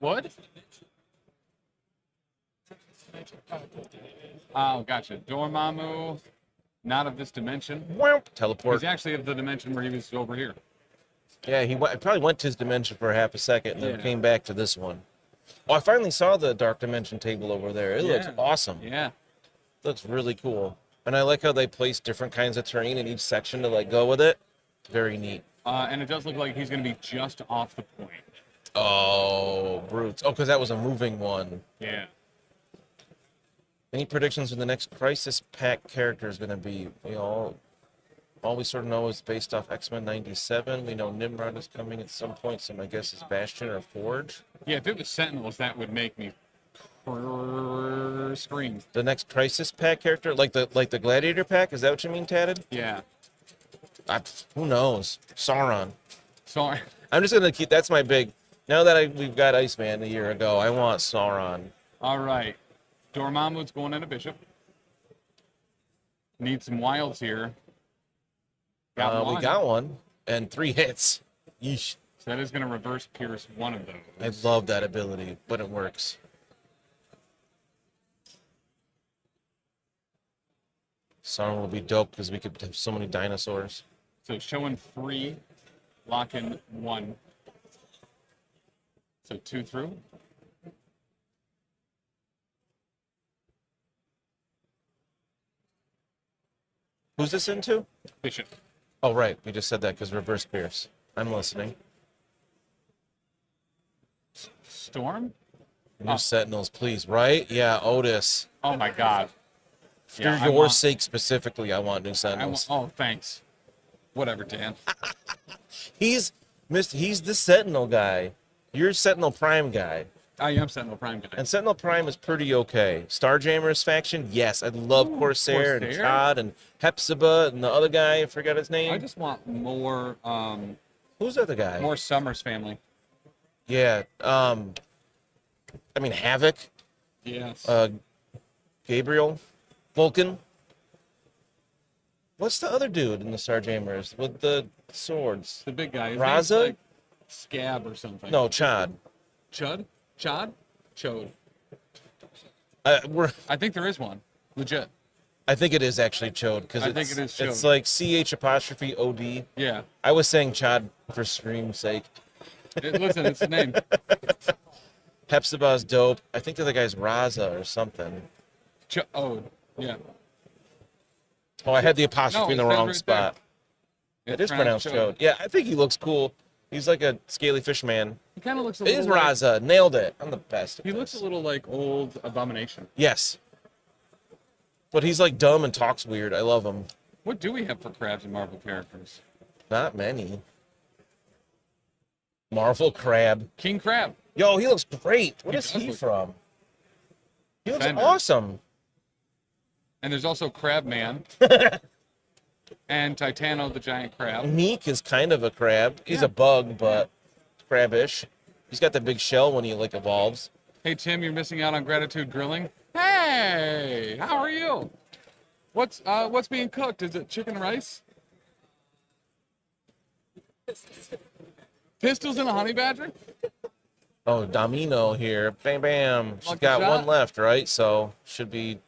What? Oh, gotcha. Dormammu, not of this dimension. Teleport. He's actually of the dimension where he was over here. Yeah, he probably went to his dimension for half a second and then Yeah. came back to this one. Oh, I finally saw the Dark Dimension table over there. It looks awesome. Yeah. Looks really cool. And I like how they place different kinds of terrain in each section to like go with it. Very neat. And it does look like he's going to be just off the point. Oh, brutes. Oh, because that was a moving one. Yeah. Any predictions for the next Crisis Pack character is going to be? We all we sort of know is based off X-Men 97. We know Nimrod is coming at some point, so my guess is Bastion or Forge. Yeah, if it was Sentinels, that would make me scream. The next Crisis Pack character, like the Gladiator Pack, is that what you mean, Tatted? Yeah. Who knows? Sauron. Sorry. I'm just gonna keep. That's my big. Now that we've got Iceman a year ago, I want Sauron. All right. Dormammu's going at a bishop. Need some wilds here. We got one and 3 hits. Yeesh. So that is going to reverse pierce one of those. I love that ability, but it works. Sauron will be dope because we could have so many dinosaurs. So showing 3, lock in 1. So 2 through. Who's this into? Bishop. Oh, right. We just said that because reverse pierce. I'm listening. Storm? New Sentinels, please. Right? Yeah, Otis. Oh, my God. For Yeah, your sake specifically, I want new Sentinels. Oh, thanks. Whatever, Dan. He's the Sentinel guy. You're Sentinel Prime guy. I am Sentinel Prime guy. And Sentinel Prime is pretty okay. Starjammer's faction, yes. I love Corsair and Chad and Hepzibah and the other guy, I forgot his name. I just want more, who's the other guy? More Summers family. Yeah, I mean, Havoc. Yes. Gabriel. Vulcan. What's the other dude in the Starjammers with the swords? The big guy. His Raza? name's like Scab or something. No, Chad. Chud? Chad? Chode. I think there is one. Legit. I think it is actually Chode because I think it is Chode. It's like CH''OD. Yeah. I was saying Chad for scream's sake. Listen, it's the name. Hepzibah's dope. I think the other guy's Raza or something. Oh, yeah. Oh, I had the apostrophe in the wrong right spot. It is pronounced Chode. Yeah, I think he looks cool. He's like a scaly fish man. He kind of looks a It is little like, Raza. Nailed it. I'm the best. He looks a little like old Abomination. Yes. But he's like dumb and talks weird. I love him. What do we have for crabs and Marvel characters? Not many. Marvel Crab. King Crab. Yo, he looks great. What is he from? He looks awesome. And there's also Crab Man. And Titano the giant crab. Meek is kind of a crab. He's a bug, but crabbish. He's got the big shell when he like evolves. Hey Tim, you're missing out on Gratitude Grilling. Hey, how are you? What's being cooked? Is it chicken and rice? Pistols and a honey badger? Oh, Domino here. Bam, bam. She's Lucky got shot. one left, right? So should be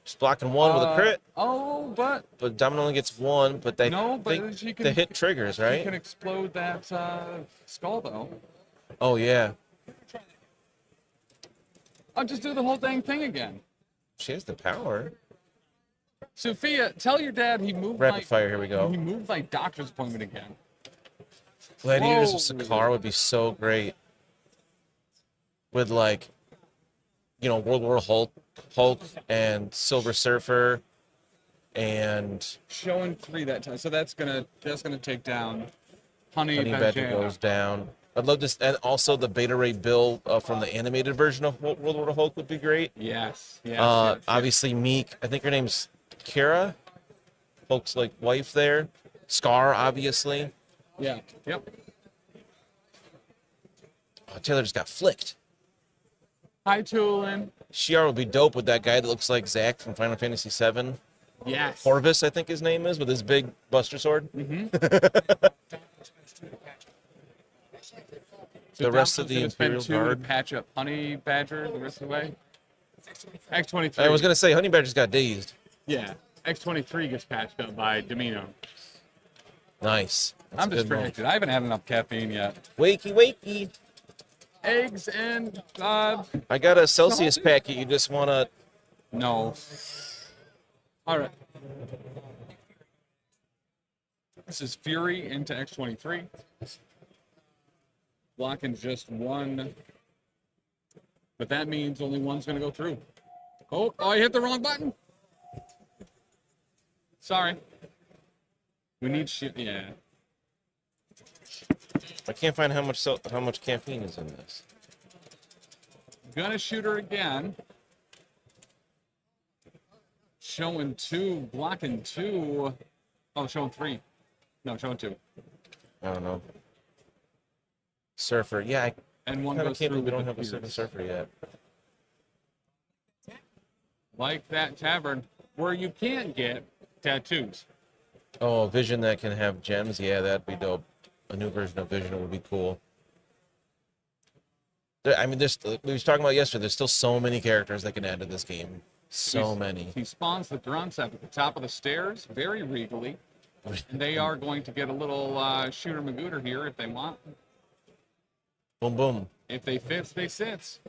just blocking one with a crit. Oh, but Domino only gets one, but they she can, the hit triggers, right? She can explode that skull though. Oh yeah. I'll just do the whole dang thing again. She has the power. Sophia, tell your dad he moved Rapid fire, here we go. He moved my doctor's appointment again. Gladiators of Sakaar would be so great. With like, you know, World War Hulk and Silver Surfer and showing 3 that time. So that's gonna take down Honey Badger goes down. I'd love to, and also the Beta Ray Bill from the animated version of World War Hulk would be great. Yes. Obviously Meek. I think her name's Kara. Hulk's like wife there. Scar, obviously. Yeah. Yep. Oh, Taylor just got flicked. Hi, Toolin. Shiar would be dope with that guy that looks like Zack from Final Fantasy VII. Yes. Horvis, I think his name is, with his big Buster Sword. Mm-hmm. The rest of the Imperial Guard. To patch up Honey Badger the rest of the way. X-23. I was gonna say Honey Badger's got dazed. Yeah. X-23 gets patched up by Domino. Nice. I'm distracted. I haven't had enough caffeine yet. Wakey. Eggs and I got a Celsius packet. You just wanna? No. All right. This is Fury into X-23. Blocking just one. But that means only one's going to go through. Oh, I hit the wrong button. Sorry. We need shit. Yeah. I can't find how much caffeine is in this. Gonna shoot her again. Showing 2, blocking 2. Oh, showing 3. No, showing 2. I don't know. Surfer, yeah. And one I goes can't through. believe we don't with have the a Surfer yet. Like that tavern where you can get tattoos. Oh, a Vision that can have gems. Yeah, that'd be dope. A new version of Vision would be cool. I mean, we was talking about yesterday. There's still so many characters that can add to this game. So many. He spawns the grunts up at the top of the stairs, very regally. And they are going to get a little shooter magooter here if they want. Boom, boom. If they fits, they sits.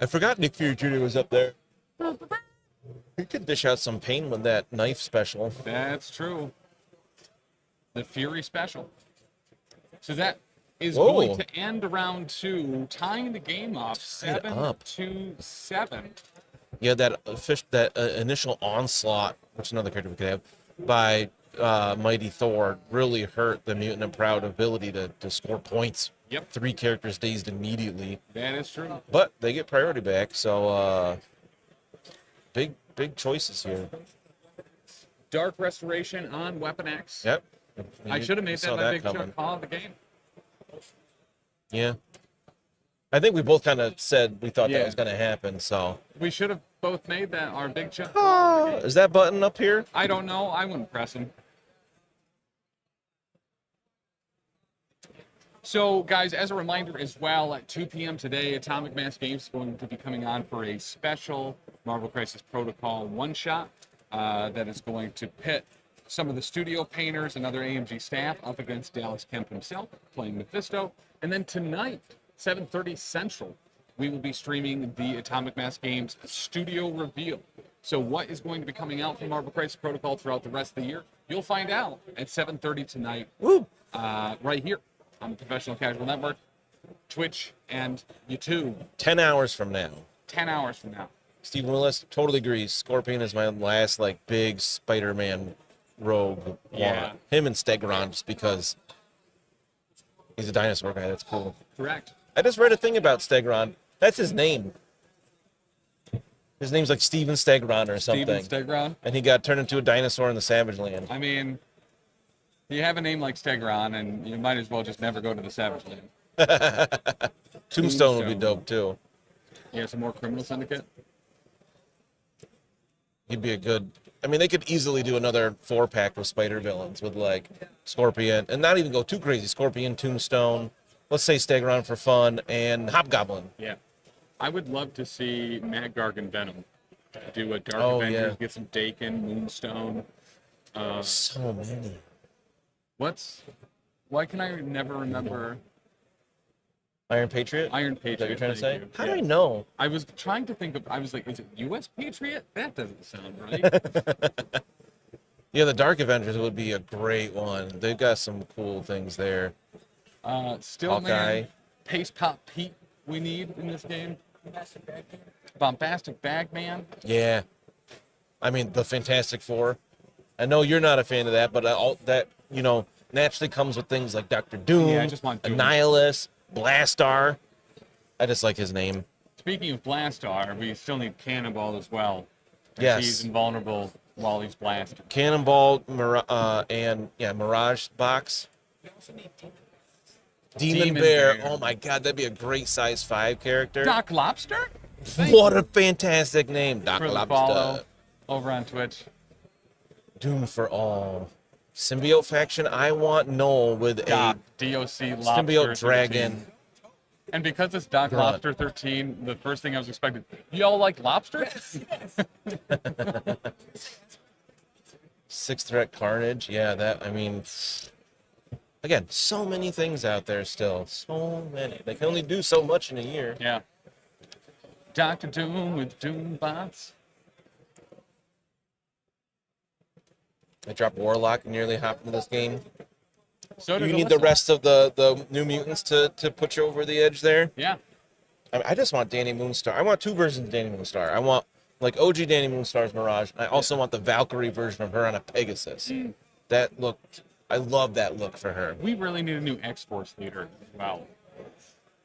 I forgot Nick Fury Jr. was up there. He could dish out some pain with that knife special. That's true. The Fury special. So that is Whoa. going to end round 2, tying the game up 7-7. Yeah, that initial onslaught, which is another character we could have, by Mighty Thor really hurt the Mutant and Proud ability to score points. Yep. 3 characters dazed immediately. That is true. But they get priority back, so big choices here. Dark Restoration on Weapon X. Yep. I should have made that my big chunk call of the game. Yeah. I think we both kind of said we thought that was going to happen, so. We should have both made that our big chunk. Is that button up here? I don't know. I wouldn't press him. So, guys, as a reminder as well, at 2 p.m. today, Atomic Mass Games is going to be coming on for a special Marvel Crisis Protocol one-shot that is going to pit some of the studio painters and other AMG staff up against Dallas Kemp himself, playing Mephisto. And then tonight, 7:30 Central, we will be streaming the Atomic Mass Games Studio Reveal. So what is going to be coming out from Marvel Crisis Protocol throughout the rest of the year, you'll find out at 7:30 tonight, right here on the Professional Casual Network, Twitch, and YouTube. 10 hours from now. 10 hours from now. Steve Willis totally agrees. Scorpion is my last big Spider-Man rogue. Yeah. Him and Stegron, just because he's a dinosaur guy. That's cool. Correct. I just read a thing about Stegron. That's his name. His name's like Steven Stegron or something. Steven Stegron. And he got turned into a dinosaur in the Savage Land. I mean, you have a name like Stegron, and you might as well just never go to the Savage Land. Tombstone would be dope, too. Yeah, some more Criminal Syndicate. He'd be a good... I mean, they could easily do another 4-pack with spider villains with, Scorpion. And not even go too crazy. Scorpion, Tombstone, let's say Stegron for fun, and Hobgoblin. Yeah. I would love to see Matt Garg and Venom do a Dark Avengers, get some Dakin, Moonstone. So many. Why can I never remember... Iron Patriot? Iron Patriot. Is that what you're trying to say? You. How do I know? I was trying to think of... I was like, is it U.S. Patriot? That doesn't sound right. Yeah, the Dark Avengers would be a great one. They've got some cool things there. Stillman, Pace Pop Pete we need in this game. Bombastic Bagman. Yeah. I mean, the Fantastic Four. I know you're not a fan of that, but all that, naturally comes with things like Dr. Doom, Yeah, I just want Doom. Annihilus, Blastar. I just like his name. Speaking of Blastar, we still need Cannonball as well. Yes. He's invulnerable while he's blasted. Cannonball, and Mirage Box. Demon Bear. Oh my God, that'd be a great size 5 character. Doc Lobster? What a fantastic name, Doc For the Lobster. follow over on Twitch. Doom for all. Symbiote faction, I want Noel with Doc, a DOC Lobster symbiote dragon. 13. And because it's Doc Grunt. Lobster 13, the first thing I was expecting, y'all like lobster? Sixth Threat Carnage. Yeah, again, so many things out there still. So many. They can only do so much in a year. Yeah. Dr. Doom with Doom bots. I dropped Warlock and nearly hopped into this game. So you need the rest of the New Mutants to put you over the edge there. Yeah. I just want Danny Moonstar. I want 2 versions of Danny Moonstar. I want OG Danny Moonstar's Mirage. I also want the Valkyrie version of her on a Pegasus. That look, I love that look for her. We really need a new X-Force leader as well.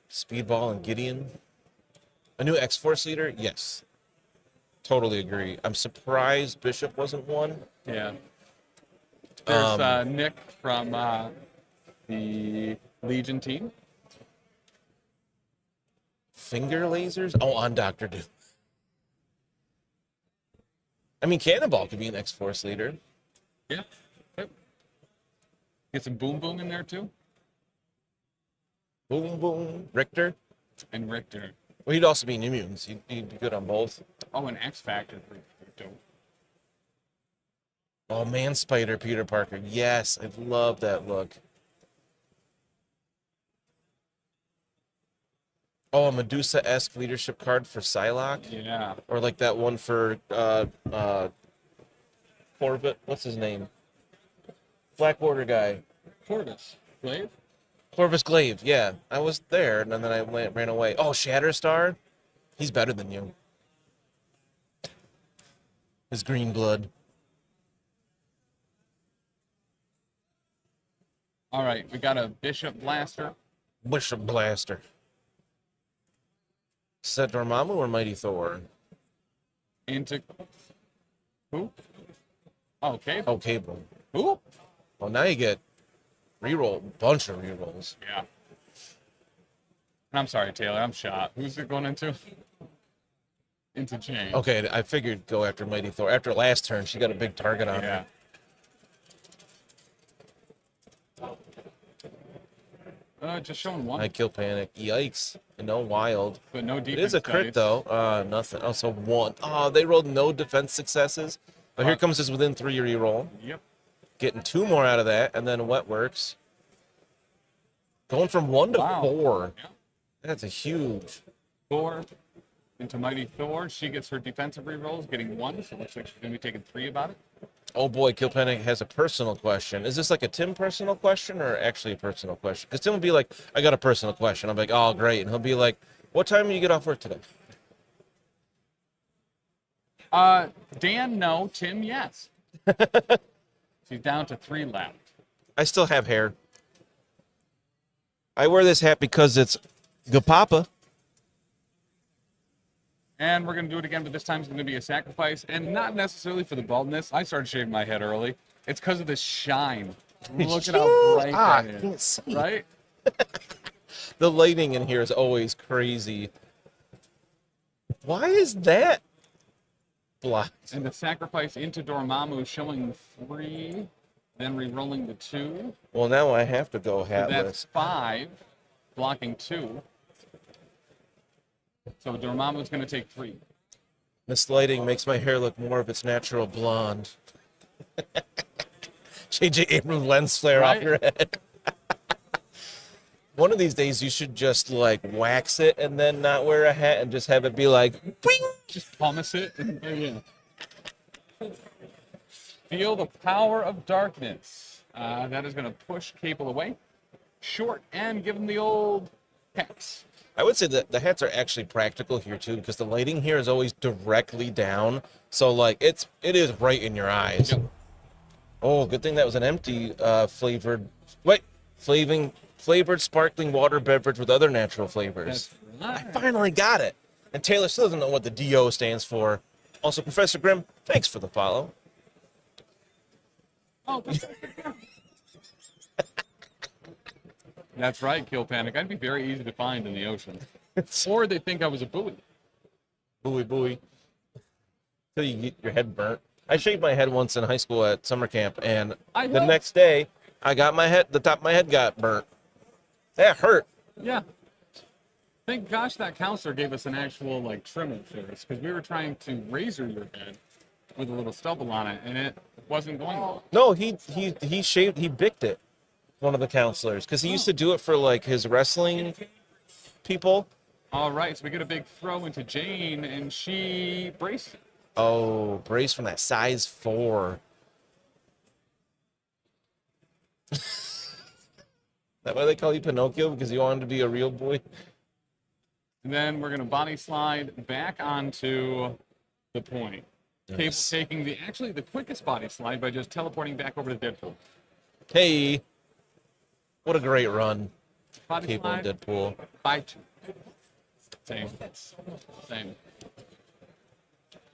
Speedball and Gideon. A new X-Force leader? Yes. Totally agree. I'm surprised Bishop wasn't one. Yeah. There's Nick from the Legion team. Finger lasers? Oh, on Dr. Doom. I mean, Cannonball could be an X-Force leader. Yeah. Yep. Get some Boom Boom in there, too. Boom Boom. Richter? And Richter. Well, he'd also be New Mutants. He'd be good on both. Oh, and X-Factor. Dope. Oh, Man Spider Peter Parker. Yes, I love that look. Oh, a Medusa-esque leadership card for Psylocke? Yeah. Or like that one for Corbett. What's his name? Black Border guy. Corvus Glaive? Corvus Glaive, yeah. I was there, and then I ran away. Oh, Shatterstar? He's better than you. His green blood. All right, we got a Bishop Blaster. Bishop Blaster. Is that Dormammu or Mighty Thor? Into who? Oh, Cable. Oh, Cable. Who? Well, now you get reroll, bunch of rerolls. Yeah. And I'm sorry, Taylor. I'm shot. Who's it going into? Into Jane. Okay, I figured go after Mighty Thor. After last turn, she got a big target on her. Just showing one. I kill panic. Yikes. No wild. But no It defense. is a crit, dice. though. Nothing. Also, one. Oh, they rolled no defense successes. But here comes his within 3 reroll. Yep. Getting 2 more out of that, and then Wet Works. Going from 1 to 4. Yeah. That's a huge. Thor into Mighty Thor. She gets her defensive rerolls, getting 1. So it looks like she's going to be taking 3 about it. Oh boy, Kill Panic has a personal question. Is this like a Tim personal question or actually a personal question? Because Tim will be like, I got a personal question. I'm like, oh, great. And he'll be like, what time do you get off work today? Dan, no. Tim, yes. She's down to 3 left. I still have hair. I wear this hat because it's good papa. And we're going to do it again, but this time it's going to be a sacrifice. And not necessarily for the baldness. I started shaving my head early. It's because of this shine. Look at how bright that is. Can't see. Right? The lighting in here is always crazy. Why is that blocked? And the sacrifice into Dormammu showing 3, then re-rolling the 2. Well, now I have to go So that's hatless. 5, blocking 2. So Dormammu's going to take 3. This lighting makes my hair look more of its natural blonde. J.J. Abrams lens flare off your head. One of these days, you should just like wax it and then not wear a hat and just have it be like, bing! Just pumice it. Yeah. Feel the power of darkness. That is going to push Cable away. Short and give him the old hex. I would say that the hats are actually practical here too, because the lighting here is always directly down. So like it is right in your eyes. Yep. Oh, good thing that was an empty flavored sparkling water beverage with other natural flavors. That's right. I finally got it. And Taylor still doesn't know what the DO stands for. Also, Professor Grimm, thanks for the follow. Oh, that's right, Kill Panic. I'd be very easy to find in the ocean. Or they think I was a buoy. Buoy. Till you get your head burnt. I shaved my head once in high school at summer camp, and the next day, I got the top of my head got burnt. That hurt. Yeah. Thank gosh that counselor gave us an actual like trimmer for us, because we were trying to razor your head with a little stubble on it, and it wasn't going well. No, he bicked it. One of the counselors, because he used to do it for like his wrestling people. All right, so we get a big throw into Jane, and she braced it. Oh, brace from that size 4. Is that why they call you Pinocchio? Because you wanted to be a real boy? And then we're going to body slide back onto the point. Nice. Cable taking the quickest body slide by just teleporting back over to Deadpool. Hey, what a great run. Body Cable and slide Deadpool. by 2. Same.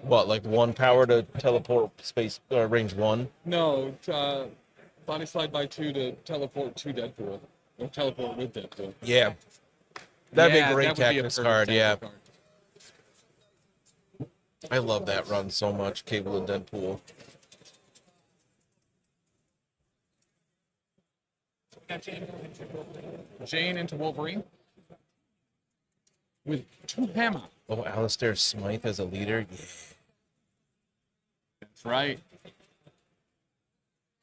What, like 1 power to teleport space range 1? No, body slide by 2 to teleport to Deadpool. Or teleport with Deadpool. Yeah. That'd be a great that would be a tactics perfect card, yeah. tactics card. I love that run so much, Cable and Deadpool. Jane into Wolverine. With 2 hammer. Oh, Alistair Smythe as a leader? Yeah. That's right.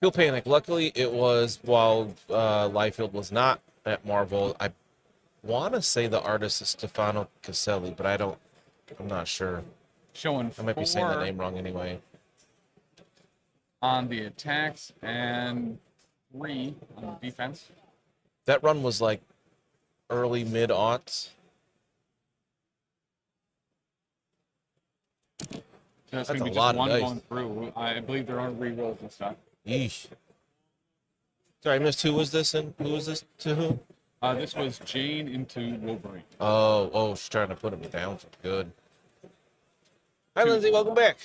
Kill Panic. Luckily, it was while Liefeld was not at Marvel. I want to say the artist is Stefano Caselli, but I'm not sure. Showing I might be saying that 4 name wrong anyway. on the attacks and 3 on the defense. That run was like early mid-aughts. That's That's going to a be lot just of one dice. going through. I believe there are re-rolls and stuff. Yeesh. Sorry, I missed. Who was this and who was this to who? This was Jane into Wolverine. Oh, she's trying to put him down for good. Hi, Lindsay. Welcome back.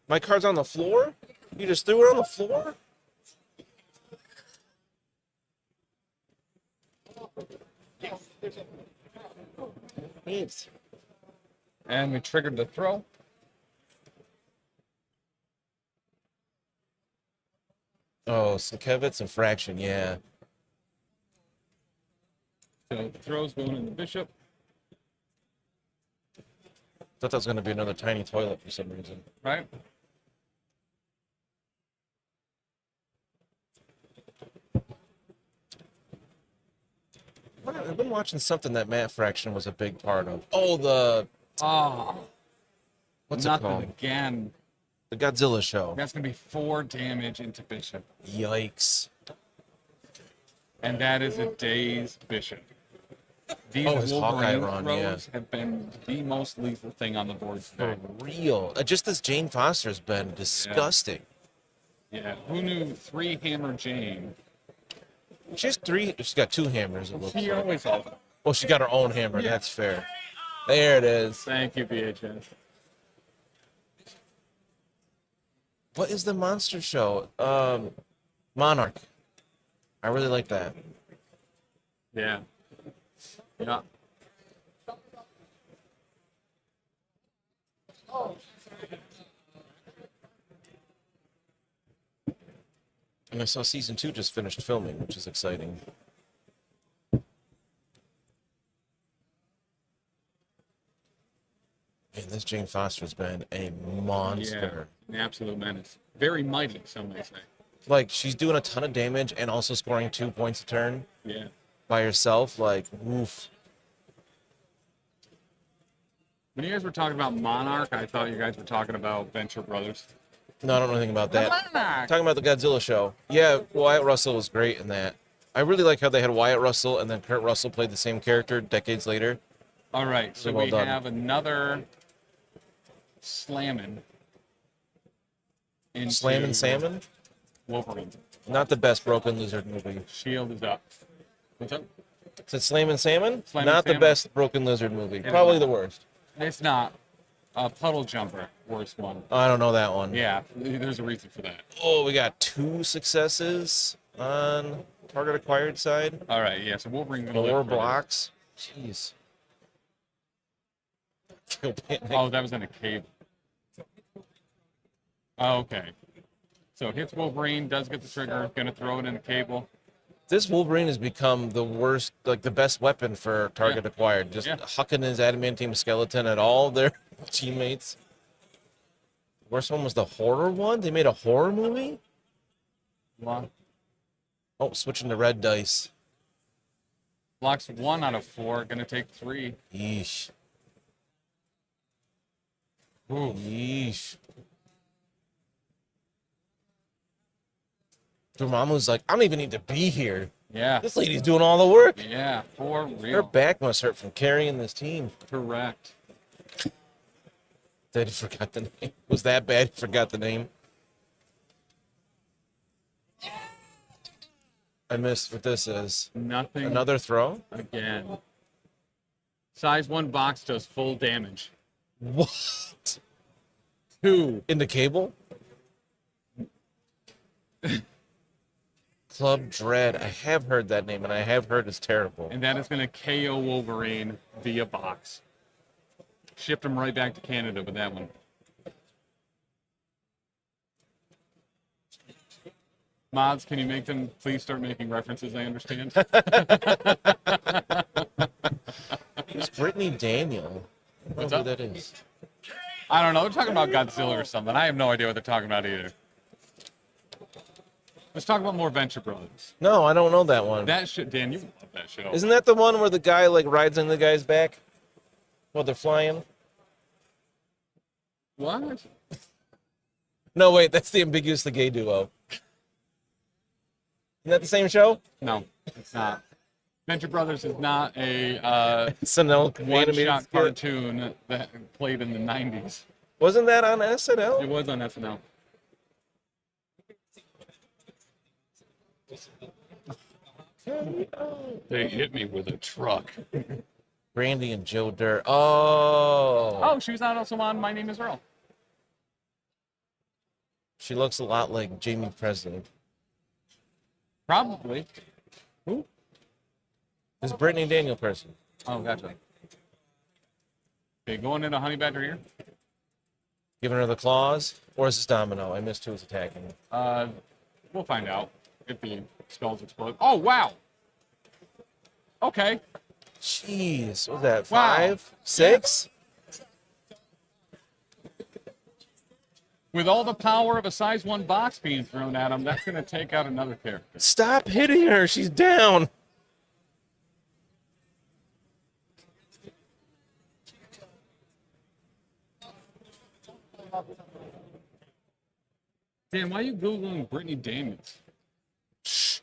My card's on the floor? You just threw it on the floor? Thanks. And we triggered the throw. Oh, Sienkiewicz and Fraction, yeah. So the throw's going in the bishop. Thought that was going to be another tiny toilet for some reason. Right. I've been watching something that Matt Fraction was a big part of. Oh, the... What's it Nothing called? Again. The Godzilla show. That's going to be 4 damage into bishop. Yikes. And that is a dazed bishop. These his Hawkeye Wolverine run, throws have been the most lethal thing on the board today. For real. Just this Jane Foster's been disgusting. Yeah. Who knew 3 Hammer Jane? She has 3. She's got 2 hammers, it looks She like. always has them. Well, she got her own hammer. Yeah. That's fair. There it is. Thank you, VHS. What is the monster show? Monarch. I really like that. Yeah. Yeah. And I saw season 2 just finished filming, which is exciting. Man, this Jane Foster's been a monster. Yeah, an absolute menace. Very mighty, some may say. Like, she's doing a ton of damage and also scoring 2 points a turn. Yeah. By herself, like, oof. When you guys were talking about Monarch, I thought you guys were talking about Venture Brothers. No, I don't know anything about that. Monarch! Talking about the Godzilla show. Yeah, Wyatt Russell was great in that. I really like how they had Wyatt Russell and then Kurt Russell played the same character decades later. All right, so well we done. have another Slammin'. Slammin' Salmon? Wolverine. Not the best Broken Lizard movie. Shield is up. What's up? Is it Slammin' Salmon? Slammin' Not the Salmon. best Broken Lizard movie. It Probably is the not. worst. It's not. Puddle Jumper, worst one. I don't know that one. Yeah, there's a reason for that. Oh, we got 2 successes on target acquired side. All right, yeah, so Wolverine. 4 blocks. Jeez. Oh, that was in a cave. Oh, okay. So hits Wolverine, does get the trigger, gonna throw it in the cable. This Wolverine has become the worst, like the best weapon for target acquired. Just hucking his adamantium skeleton at all their teammates. Worst one was the horror one? They made a horror movie? What? Oh, switching to red dice. Blocks 1 out of 4, gonna take 3. Yeesh. Ooh. Yeesh. Dormammu's like, I don't even need to be here. Yeah. This lady's doing all the work. Yeah, for Her real. back must hurt from carrying this team. Correct. That he forgot the name. Was that bad? He forgot the name. I missed what this is. Nothing. Another throw? Again. Size 1 box does full damage. What? 2. In the cable? Club Dread. I have heard that name, and I have heard it's terrible. And that is going to KO Wolverine via box. Shipped him right back to Canada with that one. Mods, can you make them please start making references I understand? Who's Brittany Daniel? I What's don't know up? who that is. I don't know. They're talking about Godzilla or something. I have no idea what they're talking about either. Let's talk about more Venture Brothers. No, I don't know that one. That shit, Dan, you love that show. Isn't that the one where the guy like rides on the guy's back while they're flying? What? No, wait, that's the Ambiguous the Gay Duo. Isn't that the same show? No, it's not. Venture Brothers is not a SNL animated one-shot skit? cartoon that played in the 90s. Wasn't that on SNL? It was on SNL. They hit me with a truck. Brandy and Joe Dirt. Oh. Oh, she was not also on My Name is Earl. She looks a lot like Jamie Presley. Probably. Who? This Brittany Daniel person. Oh, gotcha. Okay, going into Honey Badger here. Giving her the claws? Or is this Domino? I missed who was attacking. We'll find out if the skulls explode. Oh, wow. Okay. Jeez, what was that? Wow. 5? 6? With all the power of a size 1 box being thrown at him, that's going to take out another character. Stop hitting her. She's down. Dan, why are you Googling Brittany Daniels? Shh.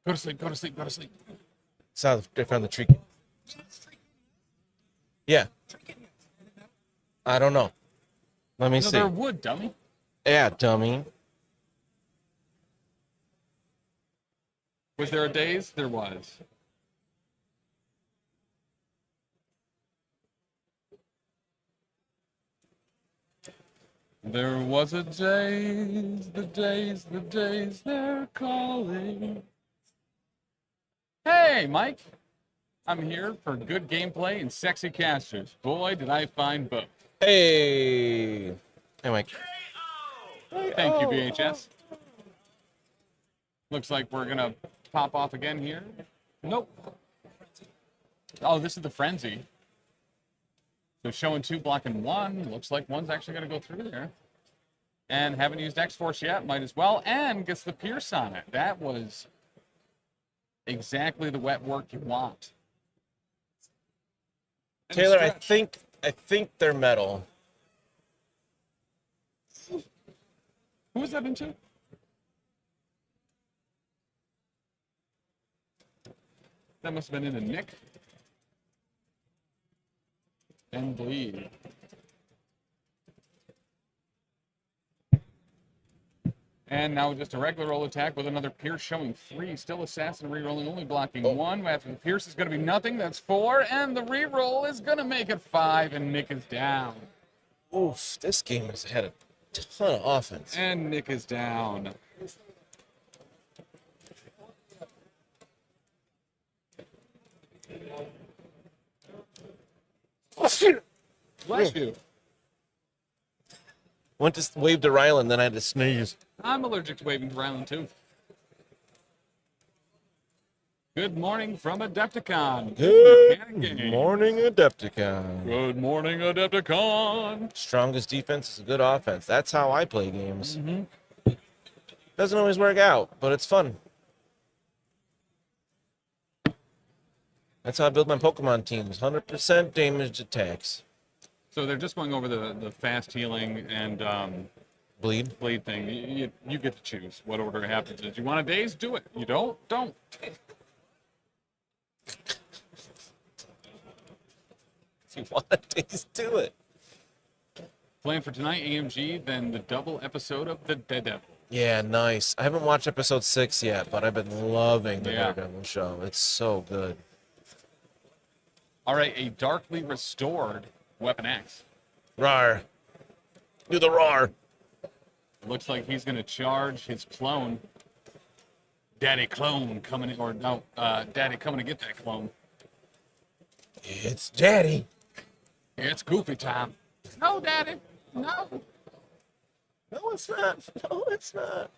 Go to sleep, go to sleep, go to sleep. Saw they found the tree. Yeah. I don't know. Let me No, see. they're wood, dummy. Yeah, dummy. Was there a daze? There was. There was a daze, the days they're calling. Hey, Mike. I'm here for good gameplay and sexy casters. Boy, did I find both. Hey. Hey, Mike. Thank you, VHS. Looks like we're going to pop off again here. Nope. Oh, this is the Frenzy. So showing 2, blocking 1. Looks like 1's actually going to go through there. And haven't used X-Force yet. Might as well. And gets the Pierce on it. That was exactly the wet work you want. And Taylor, I think they're metal. Who was that into? That must have been into Nick. And Bleed. And now just a regular roll attack with another Pierce showing 3. Still Assassin re-rolling, only blocking 1. After the Pierce is going to be nothing. That's 4. And the re-roll is going to make it 5. And Nick is down. Oof, this game has had a ton of offense. And Nick is down. Bless you. Went to wave to Ryland, then I had to sneeze. I'm allergic to waving to Ryland, too. Good morning from Adepticon. Good morning, Adepticon. Good morning, Adepticon. Strongest defense is a good offense. That's how I play games. Mm-hmm. Doesn't always work out, but it's fun. That's how I build my Pokemon teams. 100% damaged attacks. So they're just going over the fast healing and bleed thing. You get to choose what order it happens. If you want a daze, do it. You don't. If you want a daze, do it. Plan for tonight, AMG, then the double episode of The Daredevil. Yeah, nice. I haven't watched episode 6 yet, but I've been loving the Daredevil show. It's so good. All right, a darkly restored Weapon X. Rawr. Do the roar. Looks like he's going to charge his clone. Daddy clone coming in, or no, Daddy coming to get that clone. It's Daddy. It's Goofy time. No, Daddy. No. No, it's not. No, it's not.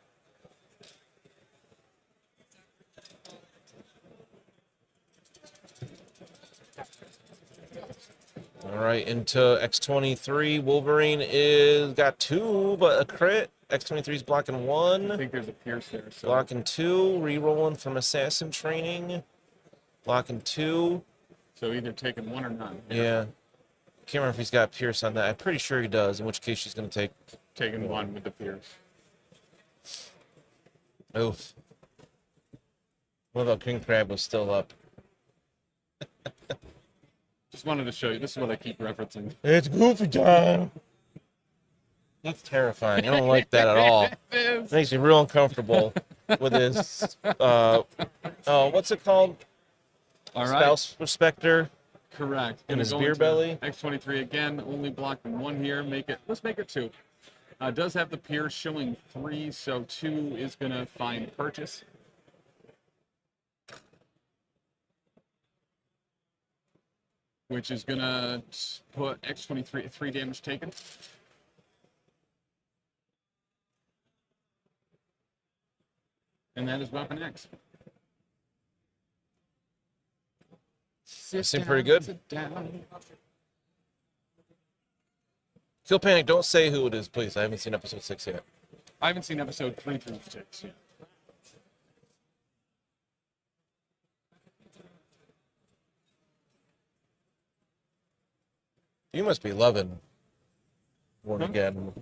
All right, into X23. Wolverine is got 2, but a crit. X23 is blocking 1. I think there's a Pierce there. So. Blocking 2. Rerolling from Assassin training. Blocking 2. So either taking 1 or none. Yeah. Can't remember if he's got Pierce on that. I'm pretty sure he does, in which case she's going to take... Taking 1 with the Pierce. Oof. What about King Crab was still up? Just wanted to show you. This is what I keep referencing. It's goofy time. That's terrifying. I don't like that at all. It makes me real uncomfortable with his, what's it called? All right. Spouse respecter. Correct. In his Go beer into belly. X23 again, only blocking 1 here. Let's make it 2. Does have the Pierce showing 3, so 2 is going to find purchase. Which is going to put X23 at 3 damage taken. And that is Weapon X. Seem pretty good. Kill Panic, don't say who it is, please. I haven't seen episode 6 yet. I haven't seen episode 3 through 6 yet. You must be loving Born Again.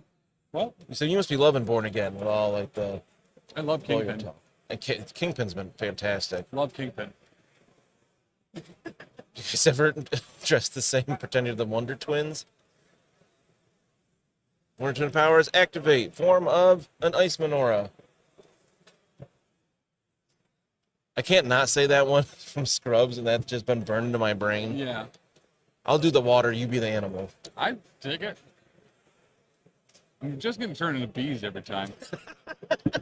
What? You said you must be loving Born Again with all like the. I love Kingpin. And Kingpin's been fantastic. Love Kingpin. You guys ever dressed the same, pretending you're the Wonder Twins? Wonder Twin powers activate. Form of an ice menorah. I can't not say that one from Scrubs, and that's just been burned into my brain. Yeah. I'll do the water, you be the animal. I dig it. I'm just going to turn into bees every time.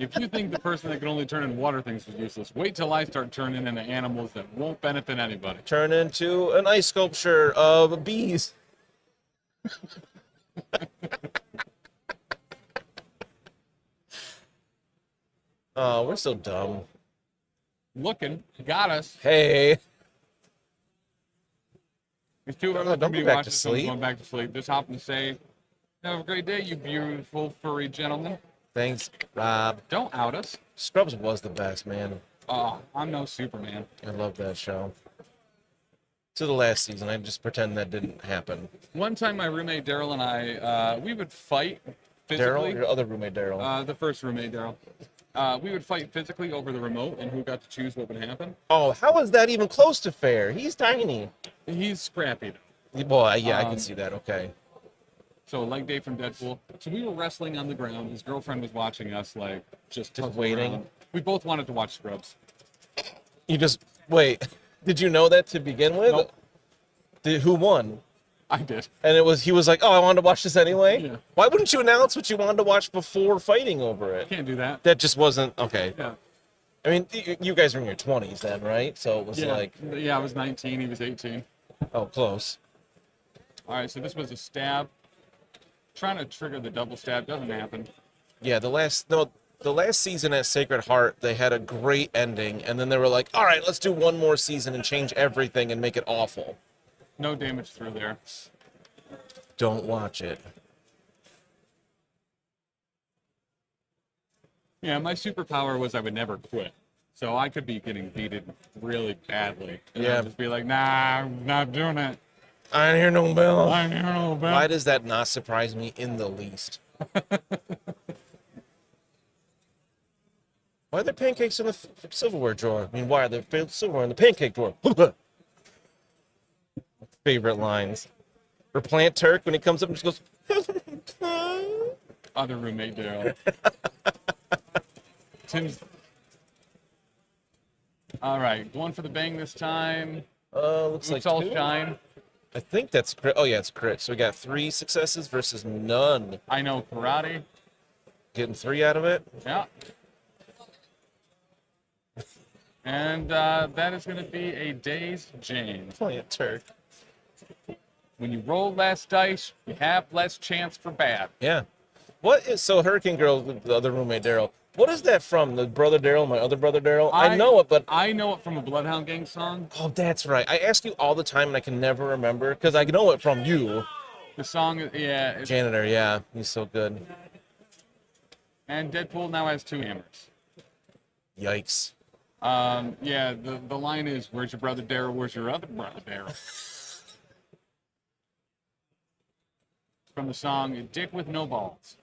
If you think the person that can only turn into water things is useless, wait till I start turning into animals that won't benefit anybody. Turn into an ice sculpture of bees. Oh, we're so dumb. Looking, got us. Hey. These 2 of us Don't go back to sleep. Going back to sleep. Just hopping to say, have a great day, you beautiful furry gentleman. Thanks, Rob. Don't out us. Scrubs was the best, man. Oh, I'm no Superman. I love that show. To the last season, I just pretend that didn't happen. One time, my roommate Daryl and I, we would fight physically. Daryl, your other roommate Daryl. The first roommate Daryl. We would fight physically over the remote and who got to choose what would happen. Oh, how is that even close to fair? He's tiny. He's scrappy. Well, yeah, I can see that. Okay. So, like Dave from Deadpool. So we were wrestling on the ground. His girlfriend was watching us, like, just waiting. Around. We both wanted to watch Scrubs. You just wait. Did you know that to begin with? Nope. Who won? I did. And he was like, "Oh, I wanted to watch this anyway." Yeah. Why wouldn't you announce what you wanted to watch before fighting over it? Can't do that. That just wasn't okay. Yeah. I mean, you guys were in your 20s then, right? So it was like. Yeah, I was 19. He was 18. Oh, close. All right, so this was a stab. Trying to trigger the double stab doesn't happen. Yeah, the last season at Sacred Heart, they had a great ending, and then they were like, "All right, let's do one more season and change everything and make it awful." No damage through there. Don't watch it. Yeah, my superpower was I would never quit. So I could be getting beaten really badly. And I'd just be like, nah, I'm not doing it. I ain't hear no bell. I ain't hear no bell. Why does that not surprise me in the least? Why are there pancakes in the silverware drawer? I mean, why are there silverware in the pancake drawer? Favorite lines. Or Plant Turk when he comes up and just goes. Other roommate Daryl. Tim's. All right, going for the bang this time. Looks like all 2. shine. I think that's crit. Oh yeah, it's crit. So we got 3 successes versus none. I know karate. Getting 3 out of it. Yeah. And that is going to be a dazed Jane. Plant Turk. When you roll less dice, you have less chance for bad. Yeah. What is so Hurricane Girl, the other roommate Daryl? What is that from? The brother Daryl, my other brother Daryl? I know it, but I know it from a Bloodhound Gang song. Oh, that's right. I ask you all the time, and I can never remember because I know it from you. The song, yeah. Janitor, yeah, he's so good. And Deadpool now has 2 hammers. Yikes. Yeah, the line is, "Where's your brother Daryl? Where's your other brother Daryl?" From the song "Dick with No Balls."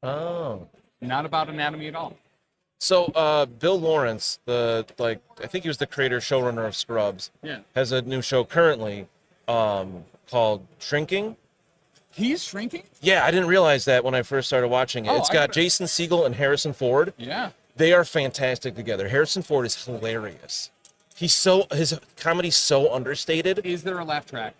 Oh. Not about anatomy at all. So, Bill Lawrence, I think he was the creator, showrunner of Scrubs. Yeah. Has a new show currently called Shrinking. He's shrinking? Yeah, I didn't realize that when I first started watching it. Oh, It's got Jason Segel and Harrison Ford. Yeah. They are fantastic together. Harrison Ford is hilarious. His comedy's so understated. Is there a laugh track?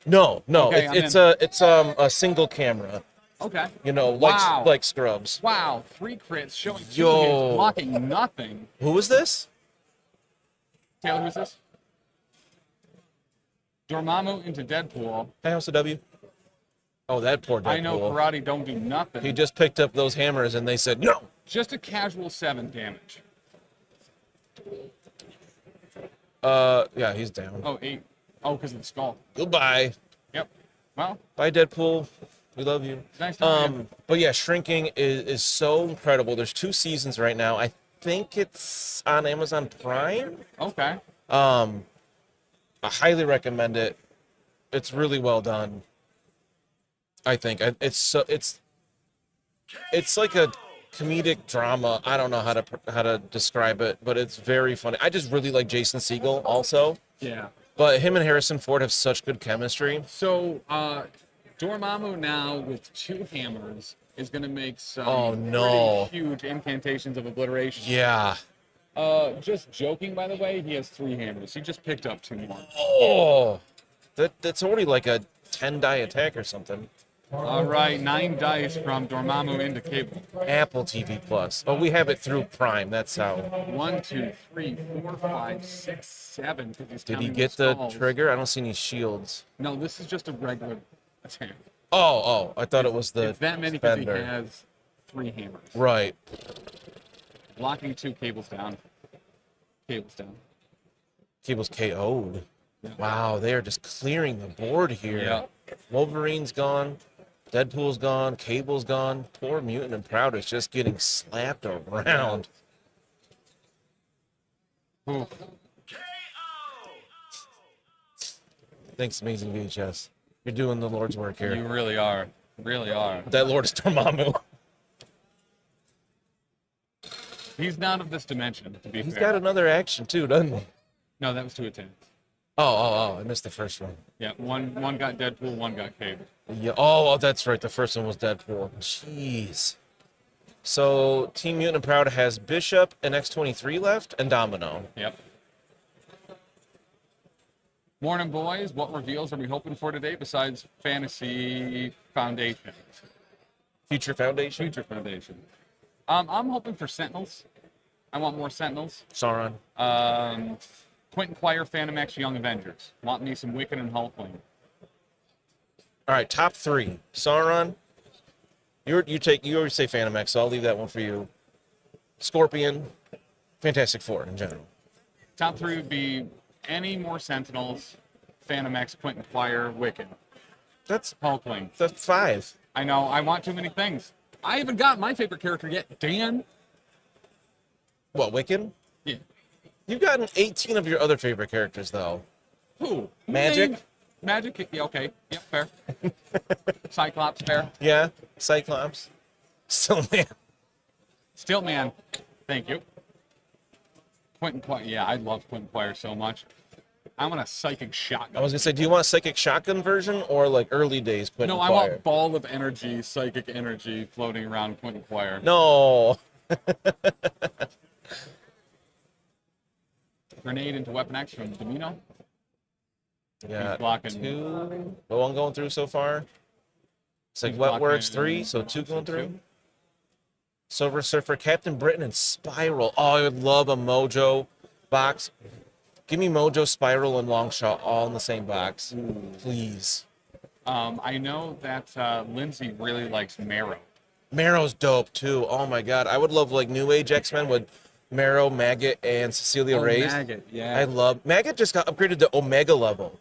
No. Okay, It's a single camera. Okay. You know, Wow. like Scrubs. Wow, 3 crits showing 2 Yo. hits, blocking nothing. Who is this? Taylor, who's this? Dormammu into Deadpool. Hey, House of W. Oh, that poor Deadpool. I know karate don't do nothing. He just picked up those hammers and they said no. Just a casual 7 damage. Yeah, he's down. Oh, 8. Oh, because of the skull. Goodbye. Yep. Well. Bye, Deadpool. We love you. Nice talking to you. But yeah, Shrinking is so incredible. There's 2 seasons right now. I think it's on Amazon Prime. Okay. I highly recommend it. It's really well done. I think it's like a comedic drama. I don't know how to describe it, but it's very funny. I just really like Jason Segel also. Yeah. But him and Harrison Ford have such good chemistry. So, Dormammu now with 2 hammers is going to make some pretty huge incantations of obliteration. Yeah. Just joking, by the way, he has 3 hammers. He just picked up 2 more. Oh, that's already like a 10-die attack or something. All right, 9 dice from Dormammu into Cable. Apple TV Plus. Oh, we have it through Prime. That's how. 1, 2, 3, 4, 5, 6, 7. Did he get the trigger? I don't see any shields. No, this is just a regular attack. Oh, I thought it was the It's that many because he Fender. has 3 hammers. Right. Blocking 2, Cable's down. Cable's down. Cable's KO'd. Yeah. Wow, they are just clearing the board here. Yeah. Wolverine's gone. Deadpool's gone. Cable's gone. Poor Mutant and Proud is just getting slapped around. Oof. Thanks, Amazing VHS. You're doing the Lord's work here. You really are. Really are. That Lord is Dormammu. He's not of this dimension, to be He's fair. got another action too, doesn't he? No, that was 2 attacks. Oh, I missed the first one. Yeah, one got Deadpool, 1 got Cable. Yeah. Oh, that's right. The first one was Deadpool. Jeez. So Team Mutant and Proud has Bishop and X-23 left, and Domino. Yep. Morning, boys. What reveals are we hoping for today besides Fantasy Foundation? Future Foundation? Future Foundation. I'm hoping for Sentinels. I want more Sentinels. Sauron. Quentin Quire, Phantom X, Young Avengers. Want me some Wiccan and Hulkling. All right, top 3. Sauron. You always say Phantom X, so I'll leave that one for you. Scorpion. Fantastic Four in general. Top 3 would be any more Sentinels, Phantom X, Quentin Quire, Wiccan. That's Hulkling. That's 5. I know. I want too many things. I haven't got my favorite character yet. Dan. What, Wiccan? Yeah. You've gotten 18 of your other favorite characters, though. Who? Magic? Magic? Yeah, okay. Yep, fair. Cyclops, fair. Yeah, Cyclops. Stillman. Stillman. Thank you. Quentin Quire. Yeah, I love Quentin Quire so much. I want a psychic shotgun. I was going to say, do you want a psychic shotgun version or like early days Quentin No, I Quire? want ball of energy, psychic energy floating around Quentin Quire. No. Grenade into Weapon X from Domino. Yeah, He's blocking 2. The one going through so far. It's like He's Wet Works blocking 3, so 2 going two. through. Silver Surfer, Captain Britain, and Spiral. Oh, I would love a Mojo box. Give me Mojo, Spiral, and Longshot all in the same box. Please. I know that Lindsay really likes Marrow. Marrow's dope, too. Oh, my God. I would love, like, New Age X-Men with Marrow, Maggot, and Cecilia Reyes. Maggot, yeah. I love... Maggot just got upgraded to Omega level.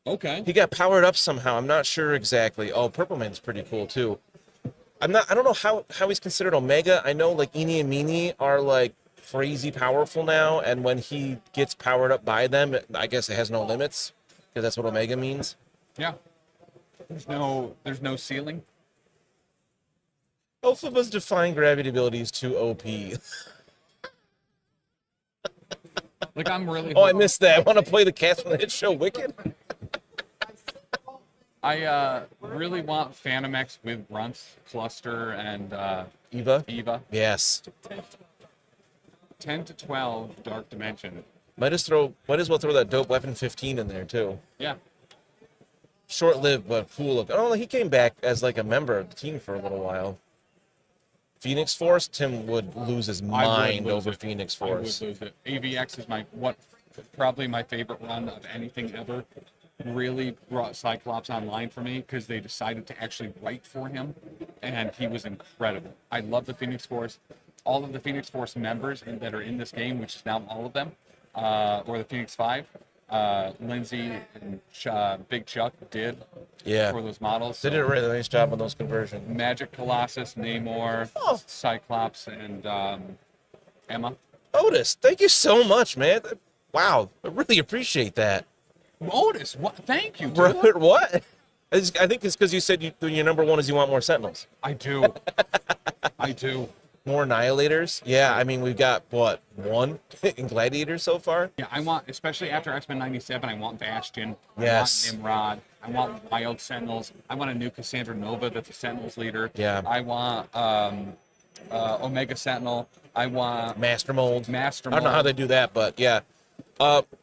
Okay. He got powered up somehow. I'm not sure exactly. Oh, Purple Man's pretty cool, too. I don't know how he's considered Omega. I know, like, Eenie and Meanie are, like, crazy powerful now, and when he gets powered up by them, I guess it has no limits, because that's what Omega means. Yeah. There's no ceiling. Elphaba's defying gravity ability is too OP. Like, I'm really... Oh, I missed that. I want to play the cast from the hit show Wicked. I really want Phantom X with Grunts, Cluster, and Eva. Yes. 10 to 12 Dark Dimension. Might as well throw that dope Weapon 15 in there too. Yeah. Short-lived but cool look. Oh, he came back as like a member of the team for a little while. Phoenix Force, Tim would lose his mind over Phoenix Force. I would lose it. AVX is probably my favorite run of anything ever. Really brought Cyclops online for me because they decided to actually write for him, and he was incredible. I love the Phoenix Force. All of the Phoenix Force members that are in this game, which is now all of them, or the Phoenix 5, Lindsay and Big Chuck did for those models. They did a really nice job on those conversions. Magic Colossus, Namor, Cyclops, and Emma. Otis, thank you so much, man. Wow, I really appreciate that. Otis, what? Thank you, dude. Robert, what? I think it's because you said your number one is you want more Sentinels. I do. I do. More Annihilators? Yeah, I mean, we've got, what, one in Gladiators so far? Yeah, I want, especially after X-Men 97, I want Bastion. Yes. I want Nimrod. I want Wild Sentinels. I want a new Cassandra Nova that's a Sentinels leader. Yeah. I want Omega Sentinel. I want Master Mold. I don't know how they do that, but yeah.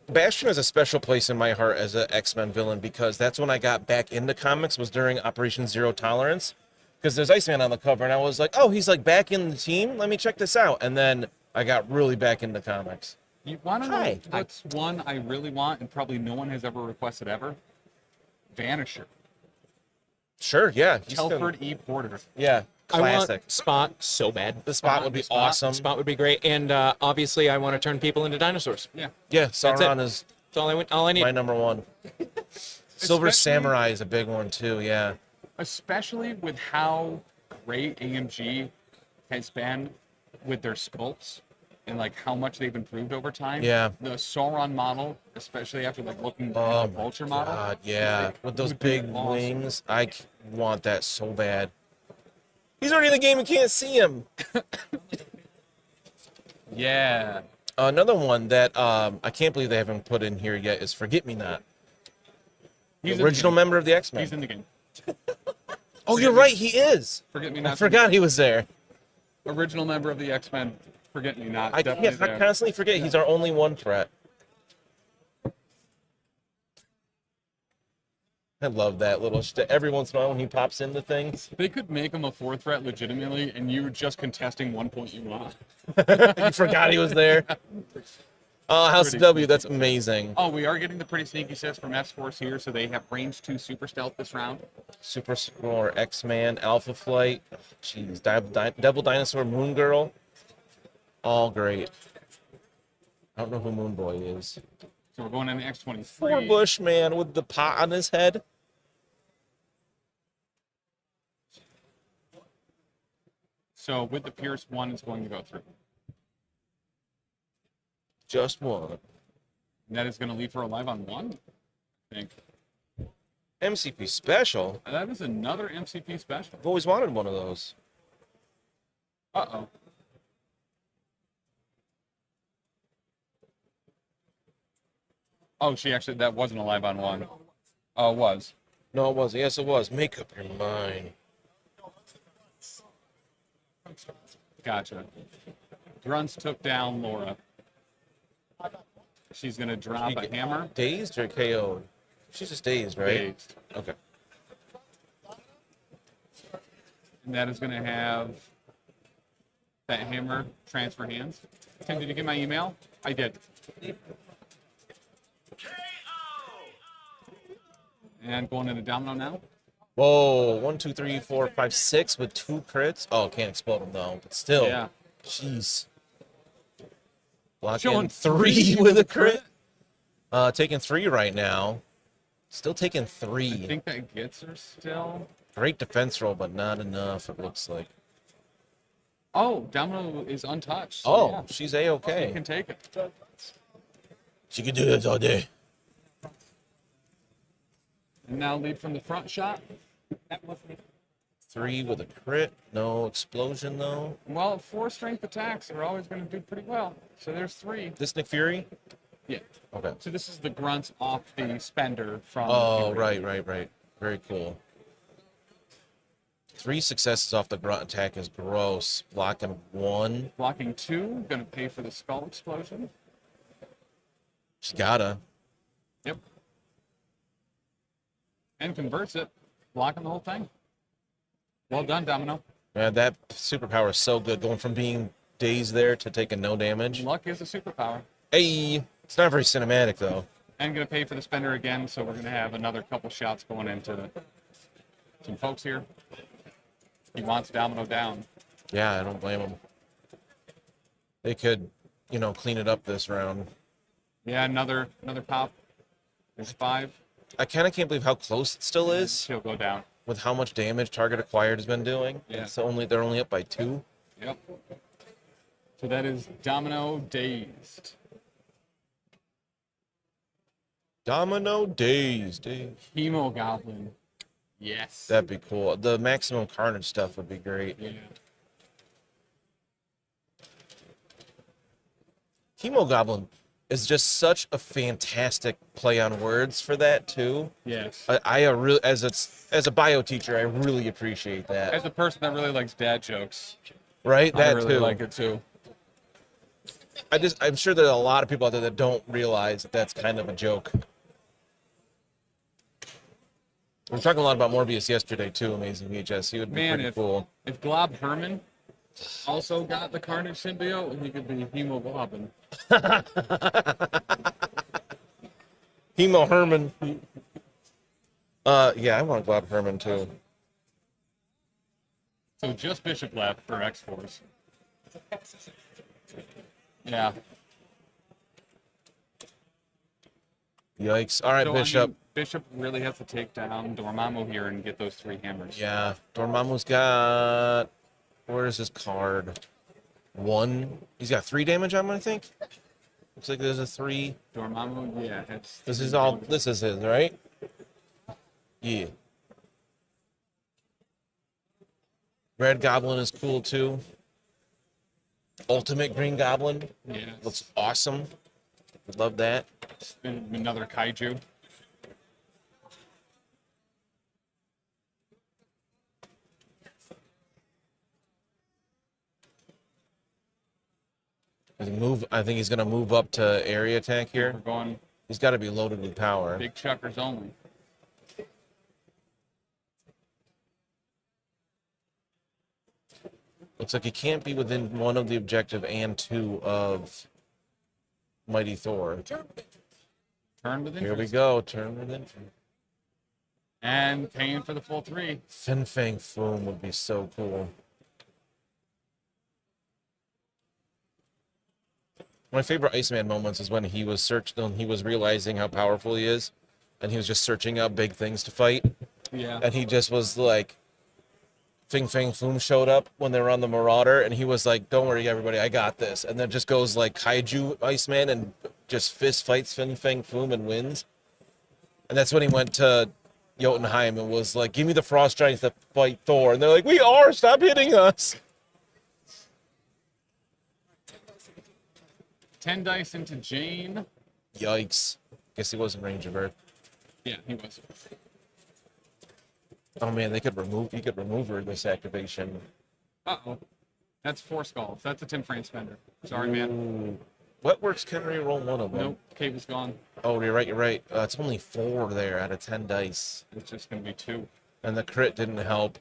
Bastion has a special place in my heart as an X-Men villain because that's when I got back into comics, was during Operation Zero Tolerance. Because there's Iceman on the cover, and I was like, oh, he's like back in the team? Let me check this out. And then I got really back into comics. You want to know what's one I really want, and probably no one has ever requested ever? Vanisher. Sure, yeah. Telford E. Porter. Yeah, classic. I want Spot so bad. The Spot would be awesome. Spot would be great, and obviously I want to turn people into dinosaurs. Yeah. Yeah, Sauron is that's all I need. My number one. Silver Samurai is a big one too, yeah. Especially with how great AMG has been with their sculpts and like how much they've improved over time. Yeah. The Sauron model, especially after like looking at the Vulture model. God, yeah. With those big wings, I want that so bad. He's already in the game and can't see him. Yeah. Another one that I can't believe they haven't put in here yet is Forget Me Not. He's original member of the X-Men. He's in the game. Oh, you're right, he is. Forget Me Not. I forgot he was there. Original member of the X-Men. Forget Me Not. I constantly forget he's our only one threat. I love that little every once in a while when he pops into things. They could make him a 4th threat legitimately, and you were just contesting 1 point you lost. You forgot he was there. House of W, that's amazing. Oh, we are getting the pretty sneaky sets from S-Force here, so they have range 2 super stealth this round. Super Score, X-Man, Alpha Flight, jeez, Devil Dinosaur, Moon Girl, all great. I don't know who Moon Boy is. So we're going in the X-23. Poor Bushman with the pot on his head. So with the Pierce, 1 is going to go through. Just one. And that is going to leave her alive on 1, I think. MCP special? That is another MCP special. I've always wanted one of those. Uh-oh. Oh, that wasn't alive on 1. Oh, it was. No, it wasn't. Yes, it was. Make up your mind. Gotcha. Grunts took down Laura. She's going to drop a hammer. Dazed or KO'd? She's just dazed, right? Dazed. Okay. And that is going to have that hammer transfer hands. Tim, did you get my email? I did. And going into domino now. Whoa, 1, 2, 3, 4, 5, 6 with 2 crits. Oh, can't explode them though, but still. Yeah. Jeez. Block Showing in 3 with a crit. Taking 3 right now. Still taking 3. I think that gets her still. Great defense roll, but not enough, it looks like. Oh, domino is untouched. So Oh, yeah. she's A-okay. You can take it. She can do this all day. And now lead from the front shot. 3 with a crit. No explosion, though. Well, 4 strength attacks are always going to do pretty well. So there's 3. This Nick Fury? Yeah. Okay. So this is the grunts off the spender from... Oh, right. Very cool. 3 successes off the grunt attack is gross. Blocking 1. Blocking 2, gonna pay for the skull explosion. She's gotta. Yep. And converts it, blocking the whole thing. Well done, Domino. Man, that superpower is so good, going from being dazed there to taking no damage. Luck is a superpower. Hey, it's not very cinematic though. And gonna pay for the spender again, so we're gonna have another couple shots going into some folks here. He wants Domino down. Yeah, I don't blame him. They could, clean it up this round. Yeah, another pop. There's 5. I kind of can't believe how close it still is. He'll go down. With how much damage target acquired has been doing. Yeah. They're only up by 2. Yep. So that is Domino dazed. Domino dazed. Hemo Goblin. Yes. That'd be cool. The maximum carnage stuff would be great. Yeah. Hemo Goblin is just such a fantastic play on words for that too. Yes. I really, as a bio teacher, I really appreciate that. As a person that really likes dad jokes. Right? That I really too. like it too. I'm sure there are a lot of people out there that don't realize that that's kind of a joke. We were talking a lot about Morbius yesterday too. Amazing VHS. He would be pretty cool. If Glob Herman also got the Carnage symbiote, he could be Hemo Goblin. Hemo Herman. Yeah, I want Glob Herman too. So just Bishop left for X-Force. Yeah. Yikes. All right, So, Bishop. Bishop really has to take down Dormammu here and get those 3 hammers. Yeah, Dormammu's got... Where's his card? 1. He's got 3 damage on him, I think. Looks like there's a 3. Dormammu, yeah. This is his, right? Yeah. Red Goblin is cool too. Ultimate Green Goblin. Yeah. Looks awesome. Love that. Another kaiju. I think he's gonna move up to area attack here. We're going. He's got to be loaded with power. Big chuckers only. Looks like he can't be within 1 of the objective and 2 of Mighty Thor. Turn with interest. Here we go. Turn with interest. And paying for the full 3. Fin Fang Foom would be so cool. My favorite Iceman moments is when he was realizing how powerful he is, and he was just searching out big things to fight. Yeah. And he just was like, Fin Fang Foom showed up when they were on the Marauder, and he was like, "Don't worry, everybody, I got this." And then just goes like Kaiju Iceman and just fist fights Fin Fang Foom and wins. And that's when he went to Jotunheim and was like, "Give me the Frost Giants to fight Thor." And they're like, "We are! Stop hitting us!" 10 dice into Jane. Yikes. Guess he wasn't Range of Earth. Yeah, he was. Oh man, he could remove her this activation. Uh-oh. That's 4 skulls. That's a Tim France spender. Sorry, man. Ooh. What works can reroll 1 of them? Nope, Kate was gone. Oh, you're right. It's only 4 there out of 10 dice. It's just going to be 2. And the crit didn't help.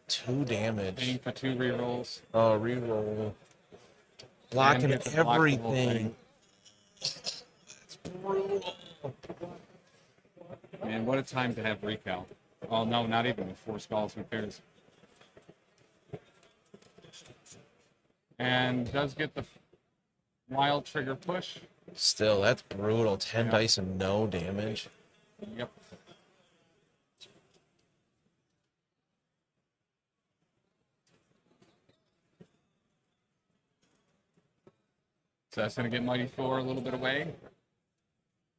2 damage. Paying for 2 rerolls. Oh, reroll. Blocking everything. It's brutal. Man, what a time to have recal. Oh, no, not even with 4 skulls. Who cares? And does get the wild trigger push. Still, that's brutal. 10 dice and no damage. Yep. So that's going to get Mighty Thor a little bit away.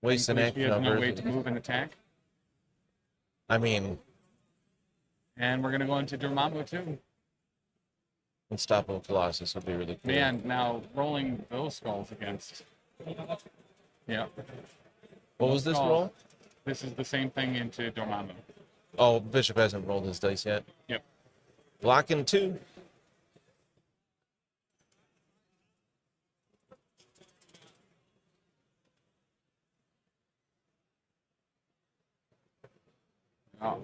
Waste an action. He has no way to move and attack. I mean... And we're going to go into Dormammu too. Unstoppable Colossus would be really cool. Man, now rolling those skulls against... Yeah. What was this roll? This is the same thing into Dormammu. Oh, Bishop hasn't rolled his dice yet. Yep. Blocking 2. Oh.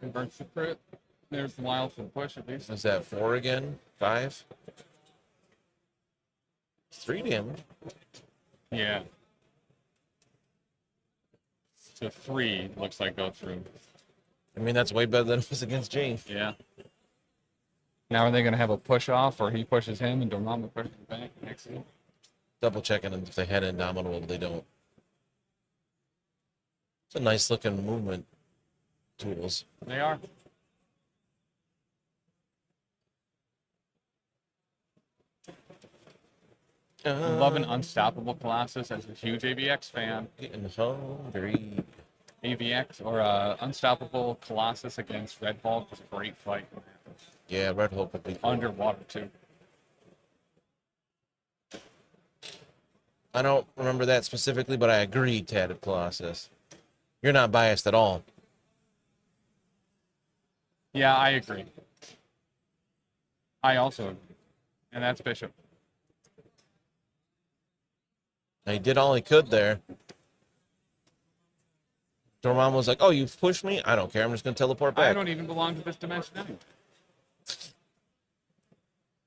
Converts the crit. There's the wild for the push at least. Is that 4 again? 5? 3 damage. Yeah. So 3 looks like go through. I mean, that's way better than it was against Jane. Yeah. Now are they going to have a push off, or he pushes him and Dormammu pushes him back? Excellent. Double checking them if they had Indomitable, but they don't. It's a nice looking movement tools. They are. I'm loving Unstoppable Colossus as a huge AVX fan. Getting hungry. AVX or Unstoppable Colossus against Red Hulk was a great fight. Yeah, Red Hulk would be cool. Underwater too. I don't remember that specifically, but I agree, Tatted Colossus. You're not biased at all. Yeah, I agree. I also agree. And that's Bishop. He did all he could there. Dormammu was like, oh, you've pushed me? I don't care. I'm just going to teleport back. I don't even belong to this dimension anyway.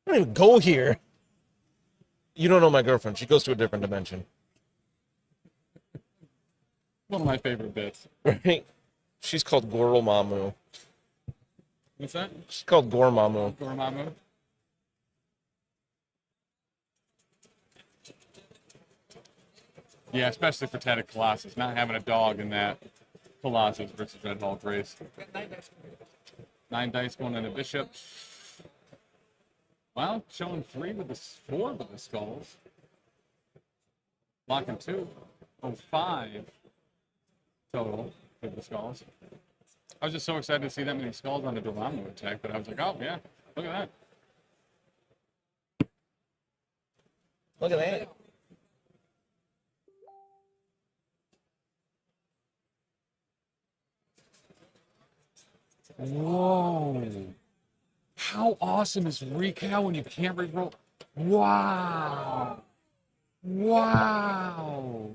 I don't even go here. You don't know my girlfriend. She goes to a different dimension. One of my favorite bits. Right? She's called Gormamu. What's that? She's called Gormamu. Dormammu. Yeah, especially for Tatted Colossus. Not having a dog in that Colossus versus Red Hulk race. 9 dice going into Bishop. Well, showing 4 with the skulls. Blocking 2. Oh, 5 total with the skulls. I was just so excited to see that many skulls on the Dormammu attack, but I was like, oh, yeah, look at that. Look at that. Whoa. How awesome is Recal when you can't reroll? Wow. Wow.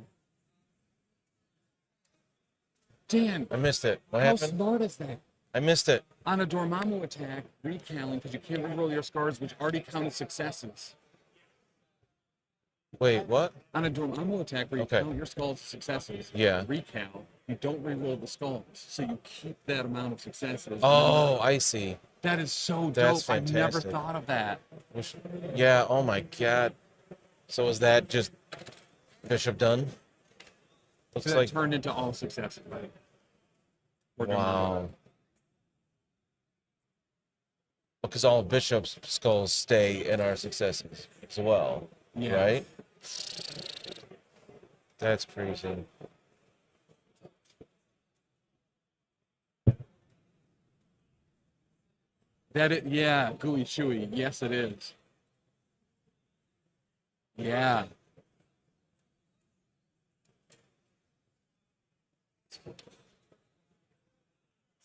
Dan. I missed it. What how happened? Smart is that? I missed it. On a Dormammu attack, recalling because you can't reroll your scars, which already count as successes. Wait, what? On a Dormammu attack where you count your skulls as successes, yeah. Recal, you don't reroll the skulls, so you keep that amount of successes. Oh, I see. That is so That's dope. fantastic. I never thought of that. Yeah, oh my god. So is that just Bishop done? Looks So that like turned into all successes, right? wow. Because all Bishop's skulls stay in our successes as well, Yeah. right? That's crazy. Yeah, gooey chewy. Yes, it is. Yeah.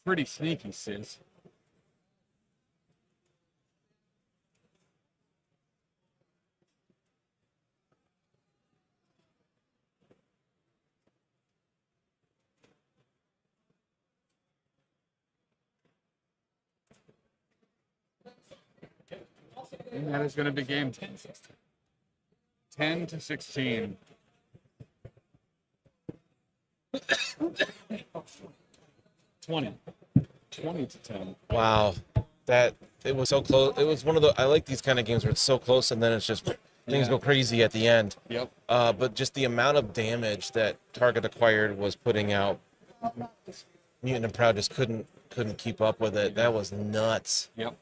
Pretty sneaky, sis. And that is going to be game 10 to 16. 20 to 10. Wow. It was so close. It was one of the I like these kind of games where it's so close and then it's just things go crazy at the end. Yep. But just the amount of damage that Target Acquired was putting out, Mutant and Proud just couldn't keep up with it. That was nuts. Yep.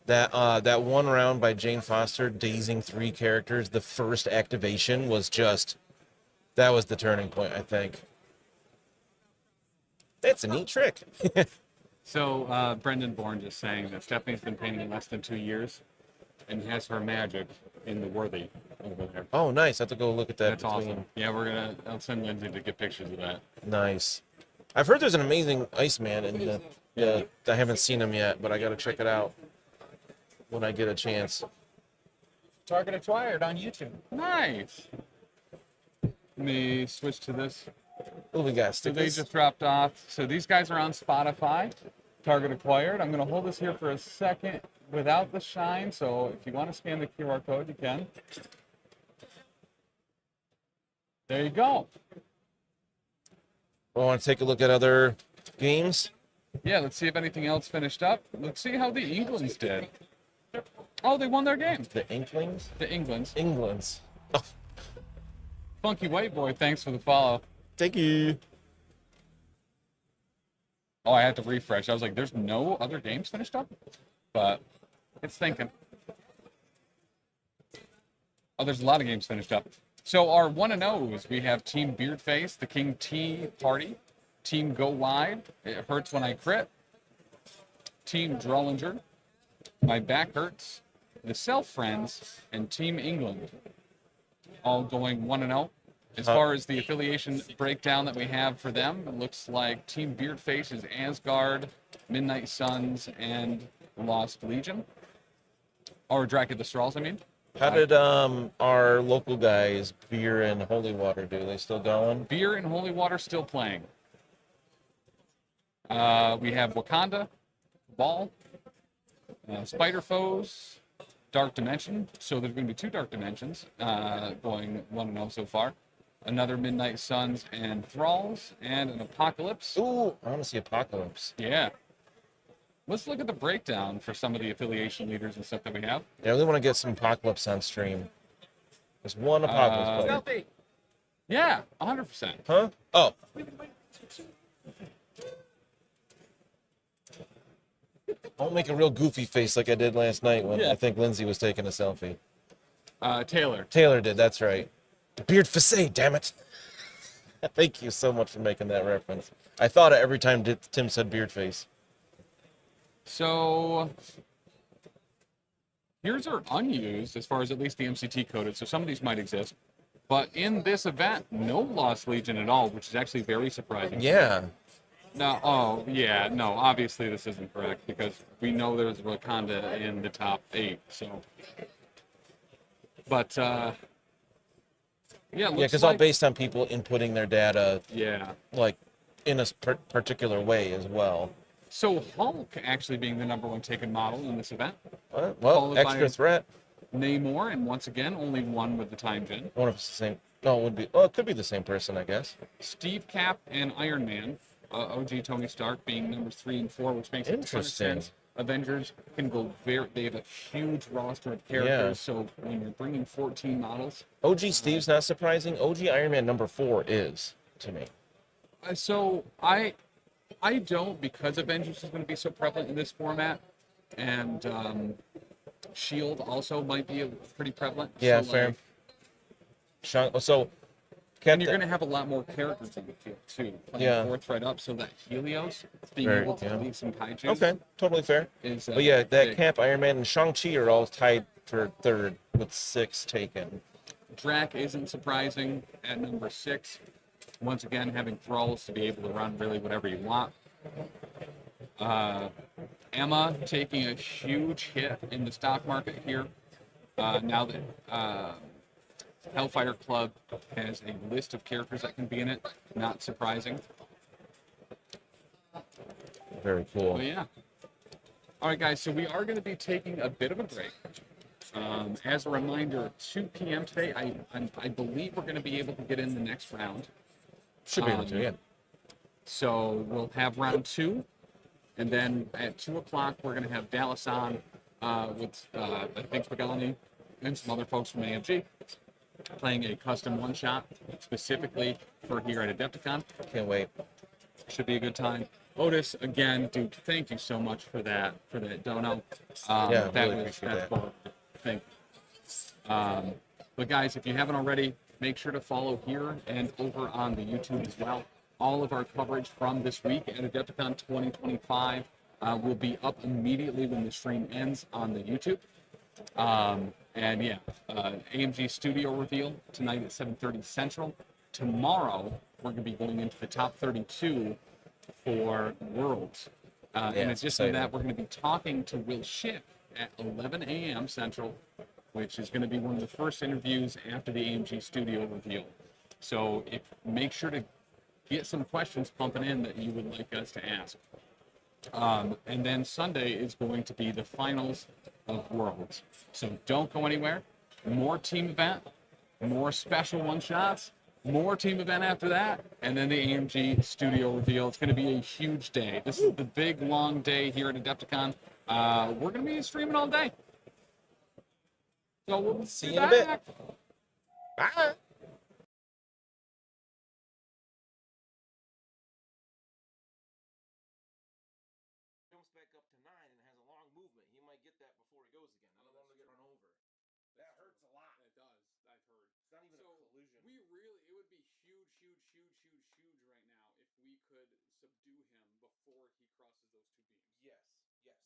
That one round by Jane Foster dazing 3 characters, the first activation was that was the turning point, I think. That's a neat trick. So Brendan Bourne just saying that Stephanie's been painting less than 2 years and has her magic in the Worthy over there. Oh, nice. I have to go look at that. That's awesome. Yeah, I'll send Lindsay to get pictures of that. Nice. I've heard there's an amazing Iceman, and I haven't seen him yet, but I got to check it out when I get a chance. Target acquired on YouTube. Nice. Let me switch to this. Oh, we got So they just dropped off. So these guys are on Spotify. Target acquired. I'm going to hold this here for a second without the shine. So if you want to scan the QR code, you can. There you go. I want to take a look at other games. Yeah, let's see if anything else finished up. Let's see how the Englands did. Oh, they won their game. The Inklings? The Englands. Englands. Oh. Funky White Boy, thanks for the follow. Thank you. Oh, I had to refresh. I was like, there's no other games finished up? But it's thinking. Oh, there's a lot of games finished up. So our 1-0s, we have Team Beardface, the King T Party, Team Go Wide, It Hurts When I Crit, Team Drollinger, My Back Hurts, the Self Friends, and Team England. All going 1-0. As far as the affiliation breakdown that we have for them, it looks like Team Beardface is Asgard, Midnight Suns, and Lost Legion. Or Dracula the Strolls, I mean. How did our local guys, Beer and Holy Water, do? They still going? Beer and Holy Water still playing. We have Wakanda, Ball, Spider Foes, Dark Dimension. So there's going to be 2 Dark Dimensions going 1-0 so far. Another Midnight Suns and Thralls, and an Apocalypse. Ooh, I want to see Apocalypse. Yeah. Let's look at the breakdown for some of the affiliation leaders and stuff that we have. Yeah, I really want to get some Apocalypse on stream. There's one Apocalypse player. Yeah, 100%. Huh? Oh. I'll make a real goofy face like I did last night when I think Lindsay was taking a selfie. Taylor. Taylor did, that's right. Beard Facade, damn it. Thank you so much for making that reference. I thought it every time Tim said beard face. So here's our unused, as far as at least the MCT coded, so some of these might exist. But in this event, no Lost Legion at all, which is actually very surprising. Yeah. No, oh, yeah, no, obviously this isn't correct, because we know there's Wakanda in the top 8, so. But, yeah, because all based on people inputting their data, like in a particular way as well. So Hulk actually being the #1 taken model in this event. Well, extra threat. Namor, and once again, only one with the time gen. I wonder if it's the same. No, it would be. Oh, it could be the same person, I guess. Steve Cap and Iron Man, OG Tony Stark being numbers 3 and 4, which makes a ton of sense. Avengers can go they have a huge roster of characters, so when you're bringing 14 models. OG Steve's not surprising. OG Iron Man #4 is, to me. So I don't, because Avengers is going to be so prevalent in this format, and Shield also might be pretty prevalent. Yeah, so, fair. And you're going to have a lot more characters in the field, too. Playing 4th right up, so that Helios, being able to lead some kaiju. Okay, totally fair. But yeah, that Cap, Iron Man, and Shang-Chi are all tied for 3rd with 6 taken. Drac isn't surprising at #6. Once again, having Thralls to be able to run really whatever you want. Emma taking a huge hit in the stock market here. Now that Hellfire Club has a list of characters that can be in it, not surprising. Very cool. But yeah. All right, guys, so we are going to be taking a bit of a break. As a reminder, 2 p.m. today, I believe we're going to be able to get in the next round. Should be able to, yeah. So we'll have round 2, and then at 2 o'clock, we're going to have Dallas on with, I think, Pagani and some other folks from AMG playing a custom one-shot specifically for here at Adepticon. Can't wait. Should be a good time. Otis, again, dude, thank you so much for that dono. Yeah, really appreciate that. Cool. Thank you. But guys, if you haven't already, make sure to follow here and over on the YouTube as well. All of our coverage from this week at Adepticon 2025 will be up immediately when the stream ends on the YouTube. And yeah, AMG Studio reveal tonight at 7:30 Central. Tomorrow, we're going to be going into the top 32 for Worlds. Yeah, in it's addition to that, exciting. we're going to be talking to Will Shipp at 11 a.m. Central, which is going to be one of the first interviews after the AMG Studio reveal. So make sure to get some questions pumping in that you would like us to ask. And then Sunday is going to be the finals of Worlds. So don't go anywhere. More team event, more special one-shots, more team event after that, and then the AMG Studio reveal. It's going to be a huge day. This is the big, long day here at ADEPTICON. We're going to be streaming all day. So we'll See be you in a bit. back. Bye. Jumps back up to 9 and has a long movement. He might get that before he goes again. I don't want him to get run over. That hurts a lot. It does. I've heard. It's not even a collision. It would be huge right now if we could subdue him before he crosses those two beams. Yes, yes.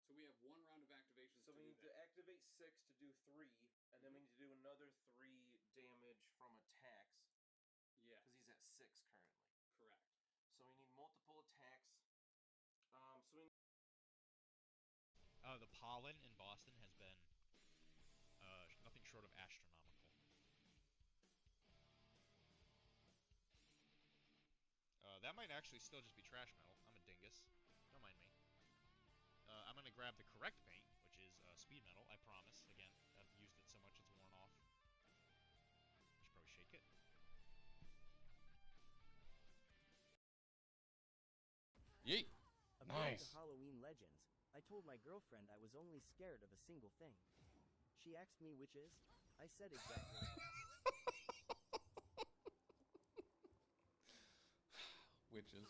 So we have one round of activations. So we need to activate 6 to do 3, and then we need to do another 3 damage from attacks. Yeah. Because he's at 6 currently. Correct. So we need multiple attacks. The pollen in Boston has been nothing short of astronomical. That might actually still just be trash metal. I'm a dingus. Don't mind me. I'm going to grab the correct paint, which is speed metal, I promise. Again, I've used it so much it's worn off. I should probably shake it. Yeet! According Nice. to Halloween legends, I told my girlfriend I was only scared of a single thing. She asked me which is. I said exactly. Witches.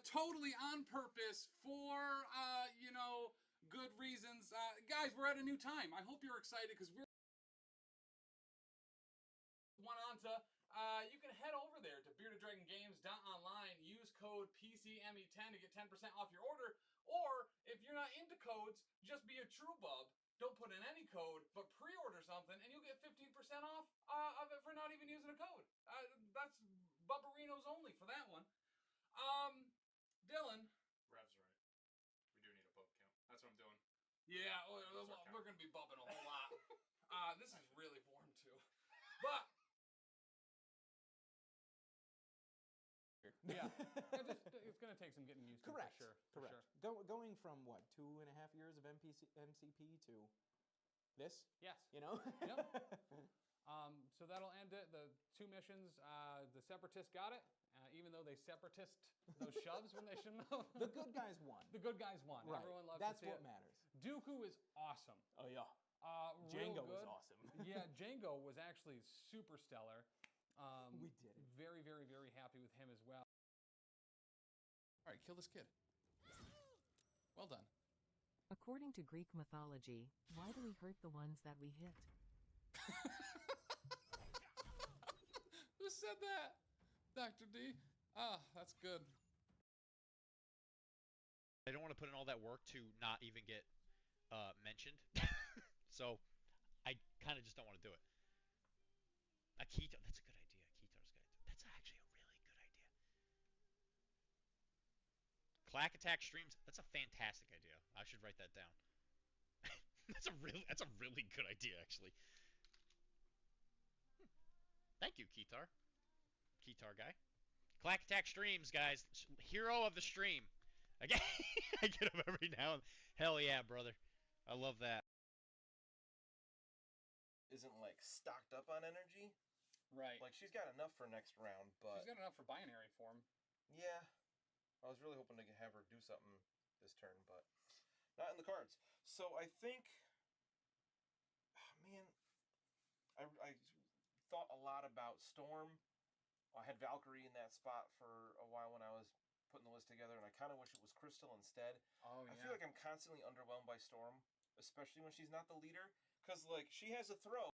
Totally on purpose for, good reasons. Guys, we're at a new time. I hope you're excited because we're one on to. You can head over there to beardeddragongames.online. Use code PCME10 to get 10% off your order. Or if you're not into codes, just be a true bub. Don't put in any code, but pre-order something, and you'll get 15% off of it for not even using a code. That's Bubberinos only for that one. Dylan. Rev's right. We do need a bub count. That's what I'm doing. Yeah, we're going to be bubbing a whole lot. This is really boring too. But yeah, it's going to take some getting used to. Correct. For sure. Correct. Going from what 2.5 years of MCP to this? Yes. You know. Yep. So that'll end it. The 2 missions. The Separatists got it, even though they separatist those shoves when they shouldn't have. The good guys won. The good guys won. Right. Everyone loves That's to see what it. matters. Dooku is awesome. Oh yeah. Django was awesome. Yeah, Django was actually super stellar. We did it. Very, very, very happy with him as well. All right, kill this kid. Well done. According to Greek mythology, why do we hurt the ones that we hit? Who said that? Dr. D? That's good. I don't want to put in all that work to not even get mentioned. So I kind of just don't want to do it. Akito, that's a good idea. Akitar's good. That's actually a really good idea. Clack attack streams. That's a fantastic idea. I should write that down. That's a really good idea, actually. Thank you, Kitar. Kitar guy. Clack attack streams, guys. Hero of the stream. Again, I get him every now and hell yeah, brother. I love that. Isn't like stocked up on energy. Right. Like she's got enough for next round, but She's got enough for binary form. yeah, I was really hoping to have her do something this turn, but not in the cards. So I think, man, I thought a lot about Storm. I had Valkyrie in that spot for a while when I was putting the list together, and I kind of wish it was Crystal instead. Oh yeah. I feel like I'm constantly underwhelmed by Storm, especially when she's not the leader, because like she has a throw.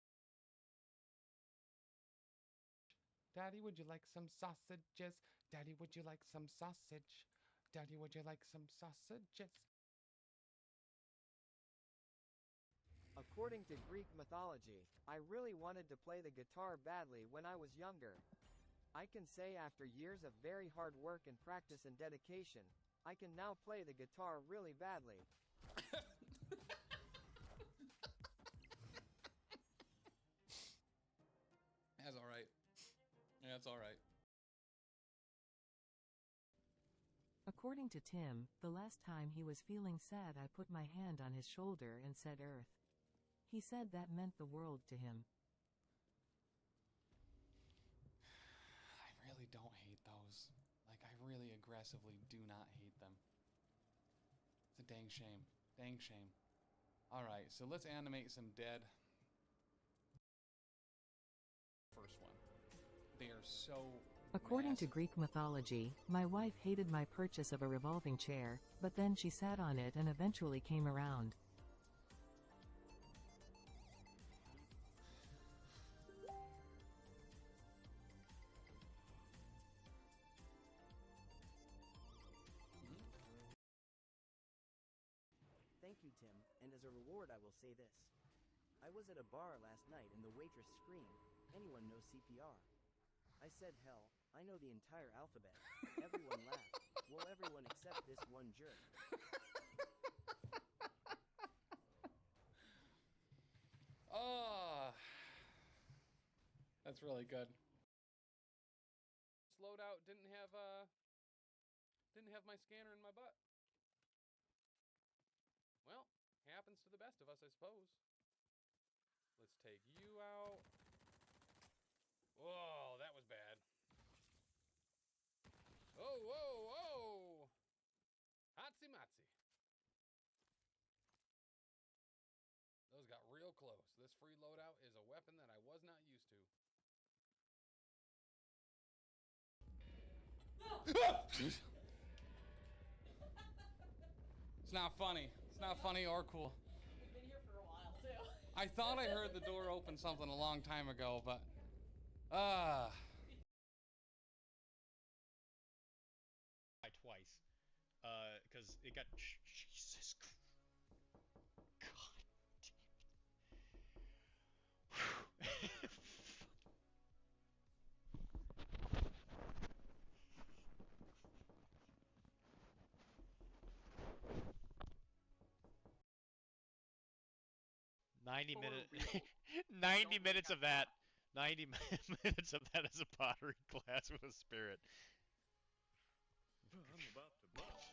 Daddy, would you like some sausages? Daddy, would you like some sausage? Daddy, would you like some sausages? According to Greek mythology, I really wanted to play the guitar badly when I was younger. I can say after years of very hard work and practice and dedication, I can now play the guitar really badly. That's all right. Yeah, that's all right. According to Tim, the last time he was feeling sad, I put my hand on his shoulder and said Earth. He said that meant the world to him. I really don't hate those. Like, I really aggressively do not hate them. It's a dang shame. Dang shame. Alright, so let's animate some dead. First one. They are so... According to Greek mythology, my wife hated my purchase of a revolving chair, but then she sat on it and eventually came around. Thank you, Tim, and as a reward I will say this. I was at a bar last night and the waitress screamed, "Anyone know CPR?" I said, "Hell, I know the entire alphabet." Everyone laughed. Well, everyone except this one jerk. Oh, that's really good. Slowed out, didn't have my scanner in my butt. Well, happens to the best of us, I suppose. Let's take you out. Whoa, that was bad. Oh, whoa, whoa! Hotsy motsy. Those got real close. This free loadout is a weapon that I was not used to. It's not funny. It's not funny or cool. We've been here for a while, too. I thought I heard the door open something a long time ago, but... Twice. Because it got... Jesus Christ. God damn it. 90 minutes of that. 90 minutes of that as a pottery class with a spirit. I'm about to bust.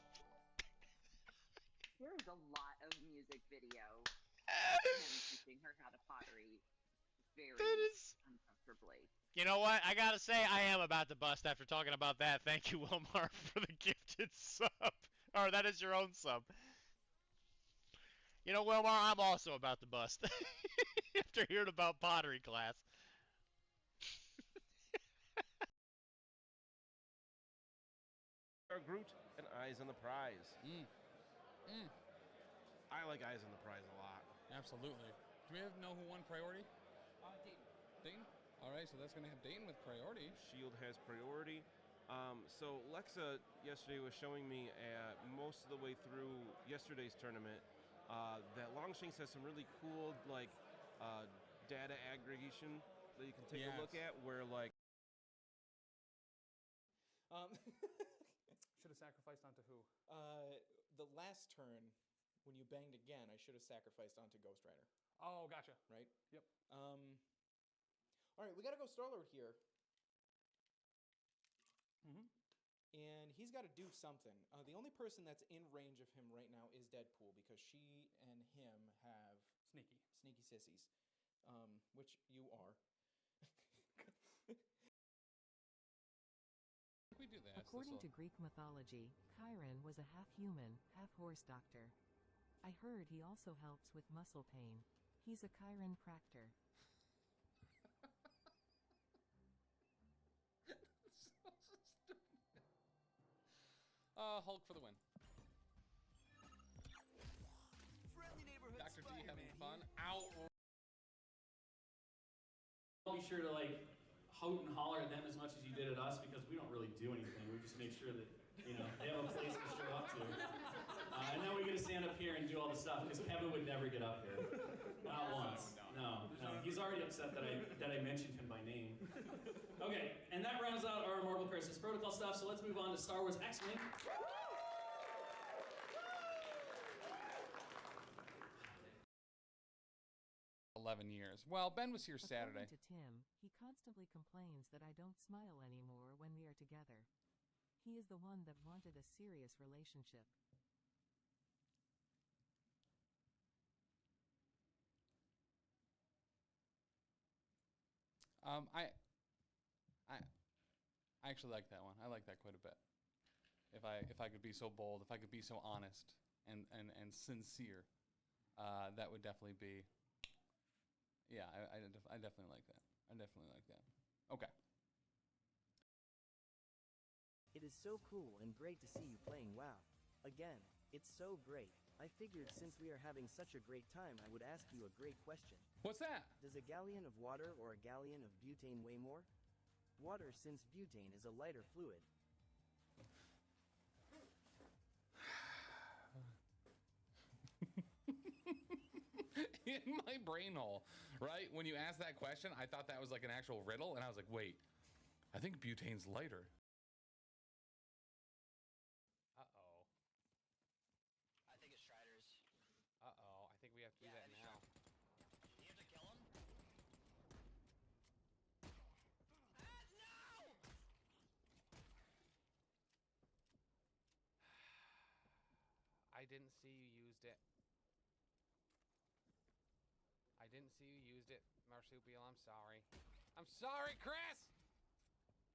There is a lot of music video of him teaching her how to pottery very uncomfortably. You know what? I gotta say, I am about to bust after talking about that. Thank you, Wilmar, for the gifted sub. Or that is your own sub. You know, Wilmar, I'm also about to bust after hearing about pottery class. Groot and Eyes on the Prize. I like Eyes on the Prize a lot. Absolutely. Do we know who won priority? Dayton? Alright, so that's going to have Dayton with priority. Shield has priority. So Lexa yesterday was showing me most of the way through yesterday's tournament that Longshanks has some really cool data aggregation that you can take a look at where Should have sacrificed onto who? The last turn, when you banged again, I should have sacrificed onto Ghost Rider. Oh, gotcha. Right? Yep. Alright, we gotta go Star-Lord here. And he's got to do something. The only person that's in range of him right now is Deadpool, because she and him have sneaky sissies, which you are. We do that. According to Greek mythology, Chiron was a half-human, half-horse doctor. I heard he also helps with muscle pain. He's a chiropractor. So stupid. Hulk for the win. Dr. D having fun. Ow. I'll be sure to hoot and holler at them as much as you did at us because we don't really do anything. We just make sure that, you know, they have a place to show up to. And then we get to stand up here and do all the stuff because Kevin would never get up here. Not once. No. He's already upset that I mentioned him by name. Okay, and that rounds out our Marvel Crisis Protocol stuff, so let's move on to Star Wars X-Wing. 11 years. Well, Ben was here Saturday. According to Tim, he constantly complains that I don't smile anymore when we are together. He is the one that wanted a serious relationship. I actually like that one. I like that quite a bit. If I could be so bold, if I could be so honest and sincere, that would definitely be. Yeah, I definitely like that. I definitely like that. Okay. It is so cool and great to see you playing WoW. Again, it's so great. I figured since we are having such a great time, I would ask you a great question. What's that? Does a galleon of water or a galleon of butane weigh more? Water, since butane is a lighter fluid. In my brain hole, right? When you asked that question, I thought that was like an actual riddle, and I was like, wait, I think butane's lighter. Uh-oh. I think it's Strider's. Uh-oh. I think we have to do that now. Do you have to kill him? No! I didn't see you used it. I didn't see you used it, Marsupial. I'm sorry. I'm sorry, Chris!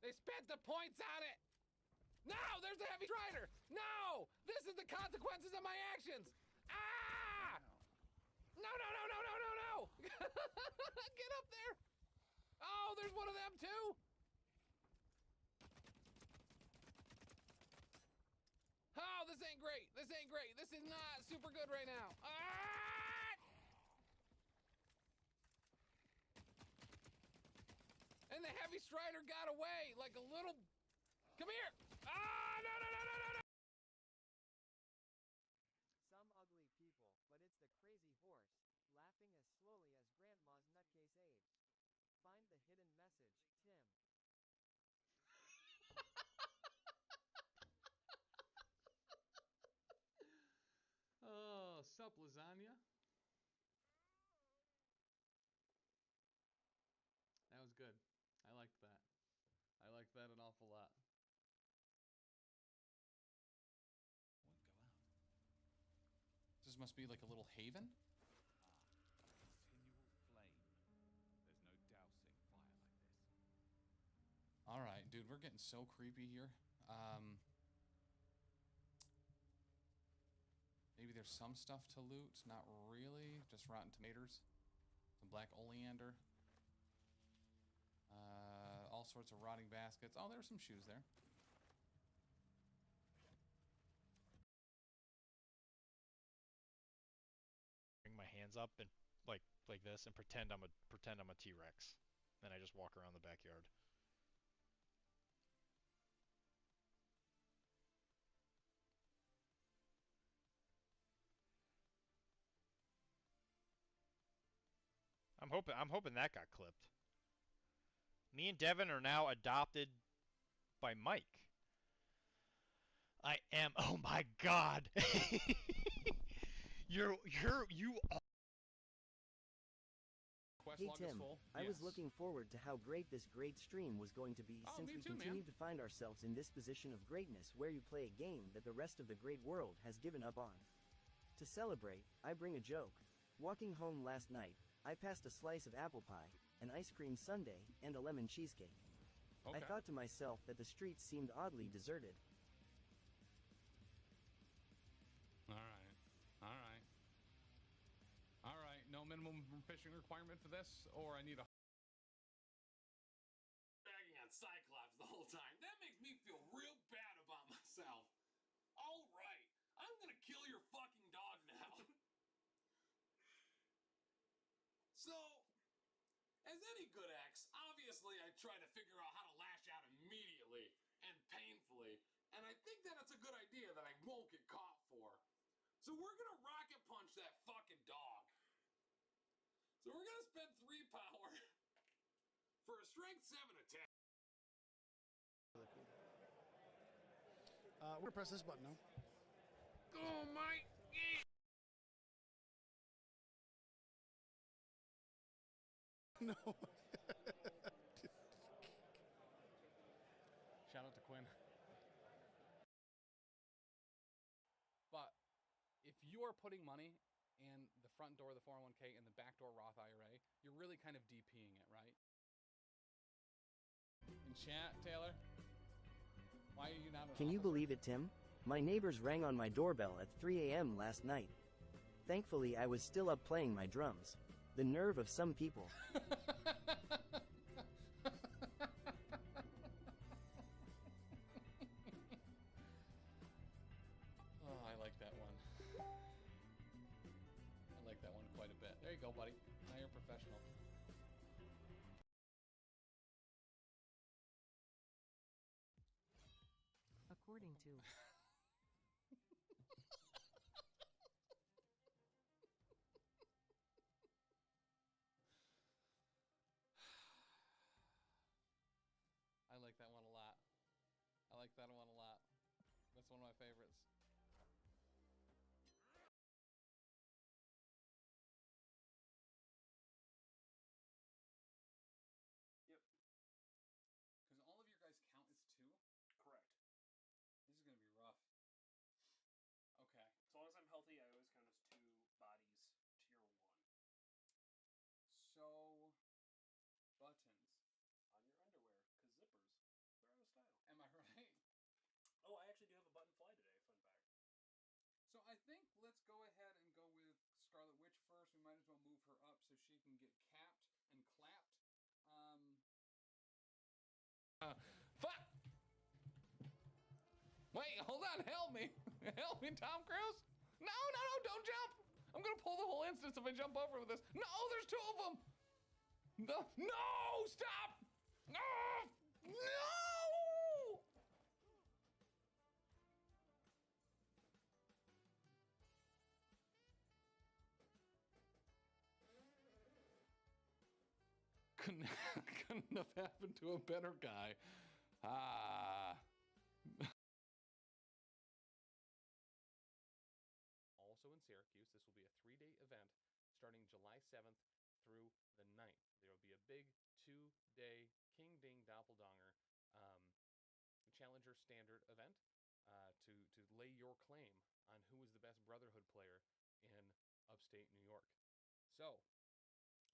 They spent the points on it! No! There's the Heavy Strider! No! This is the consequences of my actions! Ah! No, no, no, no, no, no, no! Get up there! Oh, there's one of them too! Oh, this ain't great! This ain't great! This is not super good right now! Ah! And the Heavy Strider got away like a little... Come here! Ah, no, no, no, no, no, no! Some ugly people, but it's the crazy horse, laughing as slowly as Grandma's nutcase aid. Find the hidden message, Tim. Oh, sup, lasagna? That was good. I liked that. I liked that an awful lot. This must be like a little haven? Continual flame. There's no dousing fire like this. Alright, dude, we're getting so creepy here. Maybe there's some stuff to loot. Not really. Just rotten tomatoes. Some black oleander. All sorts of rotting baskets. Oh, there's some shoes there. Bring my hands up and like this and pretend I'm a T-Rex. Then I just walk around the backyard. I'm hoping that got clipped. Me and Devin are now adopted by Mike. I am. Oh my God. you are. Hey Tim, I was looking forward to how great this great stream was going to be since we continue to find ourselves in this position of greatness where you play a game that the rest of the great world has given up on. To celebrate, I bring a joke. Walking home last night, I passed a slice of apple pie, an ice cream sundae, and a lemon cheesecake. I thought to myself that the streets seemed oddly deserted. Alright, no minimum fishing requirement for this, or I need a... Bagging on Cyclops the whole time. That makes me feel real bad about myself. Alright, I'm gonna kill your fucking dog now. So, as any good ex, obviously obviously, I try to figure out how to lash out immediately and painfully, and I think that it's a good idea that I won't get caught for. So we're gonna rocket punch that fucking dog. So we're gonna spend 3 power for a strength 7 attack. We're gonna press this button now. Oh my! No. Shout out to Quinn. But if you are putting money in the front door of the 401k and the back door Roth IRA, you're really kind of DPing it, right? In chat, Taylor. Why are you not an Can you officer? believe it, Tim? My neighbors rang on my doorbell at 3 a.m. last night. Thankfully, I was still up playing my drums. The nerve of some people. Oh, I like that one. I like that one quite a bit. There you go, buddy. Now you're a professional. According to I like that one a lot. I like that one a lot. That's one of my favorites. Yep. Because all of your guys count as 2? Correct. This is going to be rough. Okay. As long as I'm healthy, I always count as 2 bodies, tier 1. So, buttons. On your underwear, because zippers, they're out of style. Am I right? Oh, I actually do have a button fly today, fun fact. So I think let's go ahead and go with Scarlet Witch first. We might as well move her up so she can get capped and clapped. Fuck! Wait, hold on, help me! Help me, Tom Cruise! No, no, no, don't jump! I'm gonna pull the whole instance if I jump over with this. No, there's 2 of them! No, stop! No! No! Couldn't have happened to a better guy. Ah. Also in Syracuse, this will be a 3-day event starting July 7th through the 9th. There will be a big 2-day King Ding Doppeldonger Challenger Standard event to lay your claim on who is the best Brotherhood player in upstate New York. So,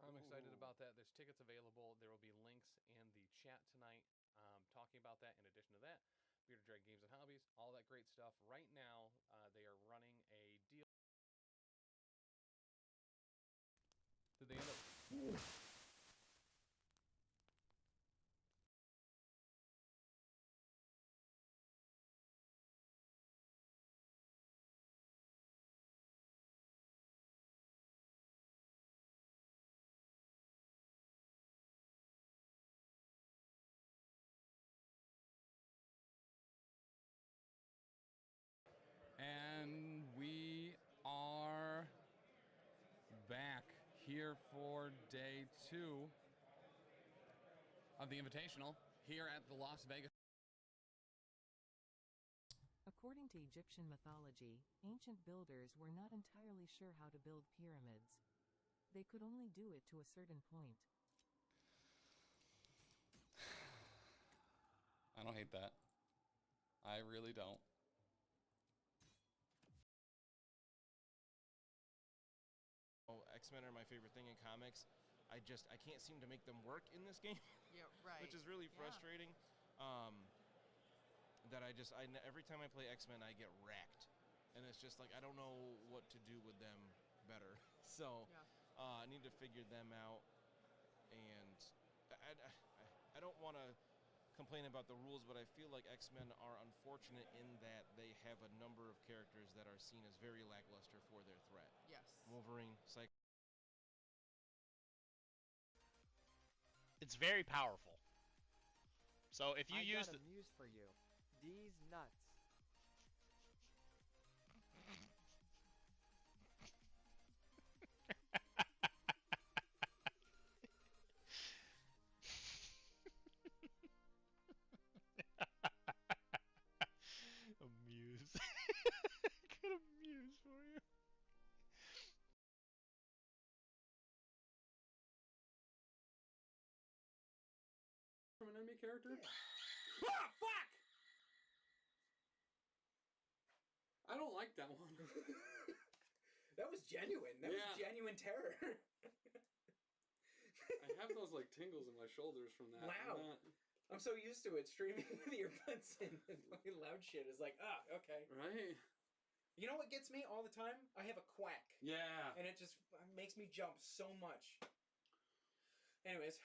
I'm excited about that. There's tickets available. There will be links in the chat tonight talking about that. In addition to that, Bearded Dragon Games and Hobbies, all that great stuff. Right now, they are running a deal. Did they end up... And we are back here for day 2 of the Invitational here at the Las Vegas. According to Egyptian mythology, ancient builders were not entirely sure how to build pyramids. They could only do it to a certain point. I don't hate that. I really don't. X-Men are my favorite thing in comics. I can't seem to make them work in this game. Yeah, right. Which is really frustrating. Every time I play X-Men, I get racked. And it's just like, I don't know what to do with them better. So, I need to figure them out. And I don't want to complain about the rules, but I feel like X-Men are unfortunate in that they have a number of characters that are seen as very lackluster for their threat. Yes. Wolverine, It's very powerful. So if you I use got the... a muse for you. These nuts. A muse. Got a muse for you. From an enemy character? Ah, fuck! I don't like that one. That was genuine. That was genuine terror. I have those like tingles in my shoulders from that. Wow. I'm so used to it streaming with earbuds and fucking loud shit. It's like, okay. Right? You know what gets me all the time? I have a quack. Yeah. And it just makes me jump so much. Anyways.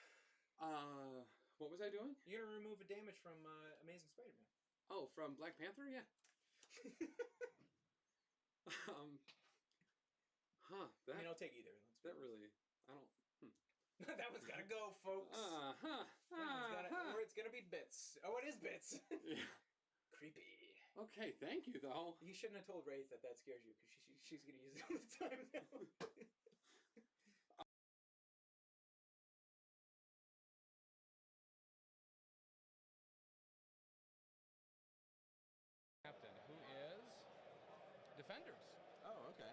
What was I doing? You're gonna remove a damage from Amazing Spider-Man. Oh, from Black Panther? Yeah. I mean, I'll take either. That really, I don't... That one's gotta go, folks. Or it's gonna be Bits. Oh, it is Bits. Yeah. Creepy. Okay, thank you, though. You shouldn't have told Wraith that scares you, because she's gonna use it all the time now. Captain, who is Defenders. Oh, okay.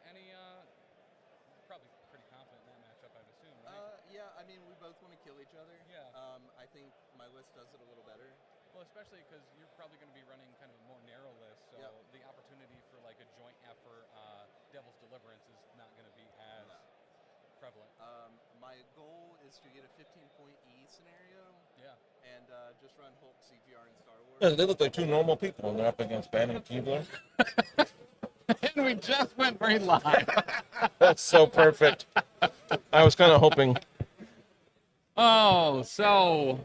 Any probably pretty confident in that matchup, I'd assume, right? Yeah, I mean, we both want to kill each other. Yeah. I think my list does it a little better. Well, especially because you're probably going to be running kind of a more narrow list, so the opportunity for like a joint effort, Devil's Deliverance is not going to be as prevalent. My goal is to get a 15-point E scenario. Yeah. And just run Hulk, CGR, and Star Wars. Yeah, they look like two normal people, and they're up against Ben and Keebler. And we just went right live. That's so perfect. I was kind of hoping. Oh, so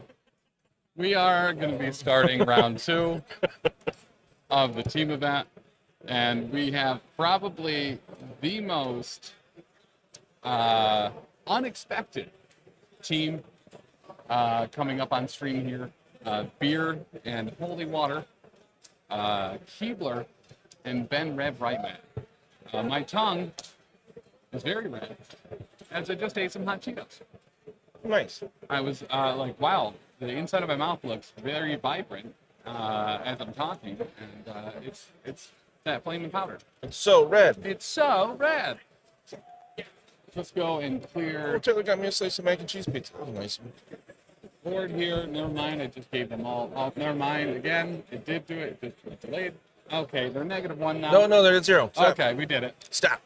we are going to be starting round 2 of the team event, and we have probably the most unexpected team coming up on stream here. Beer and Holy Water, Keebler, and Ben Rev Rightman. My tongue is very red, as I just ate some hot Cheetos. Nice. I was like, wow, the inside of my mouth looks very vibrant as I'm talking, and it's that flaming powder. It's so red. It's so red. Let's go and clear. Oh, Taylor got me a slice of mac and cheese pizza. That was nice. Board here. Never mind. I just gave them all. Oh, never mind. Again, it did do it. It just delayed. Okay, they're -1 now. No, they're at 0. Stop. Okay, we did it. Stop.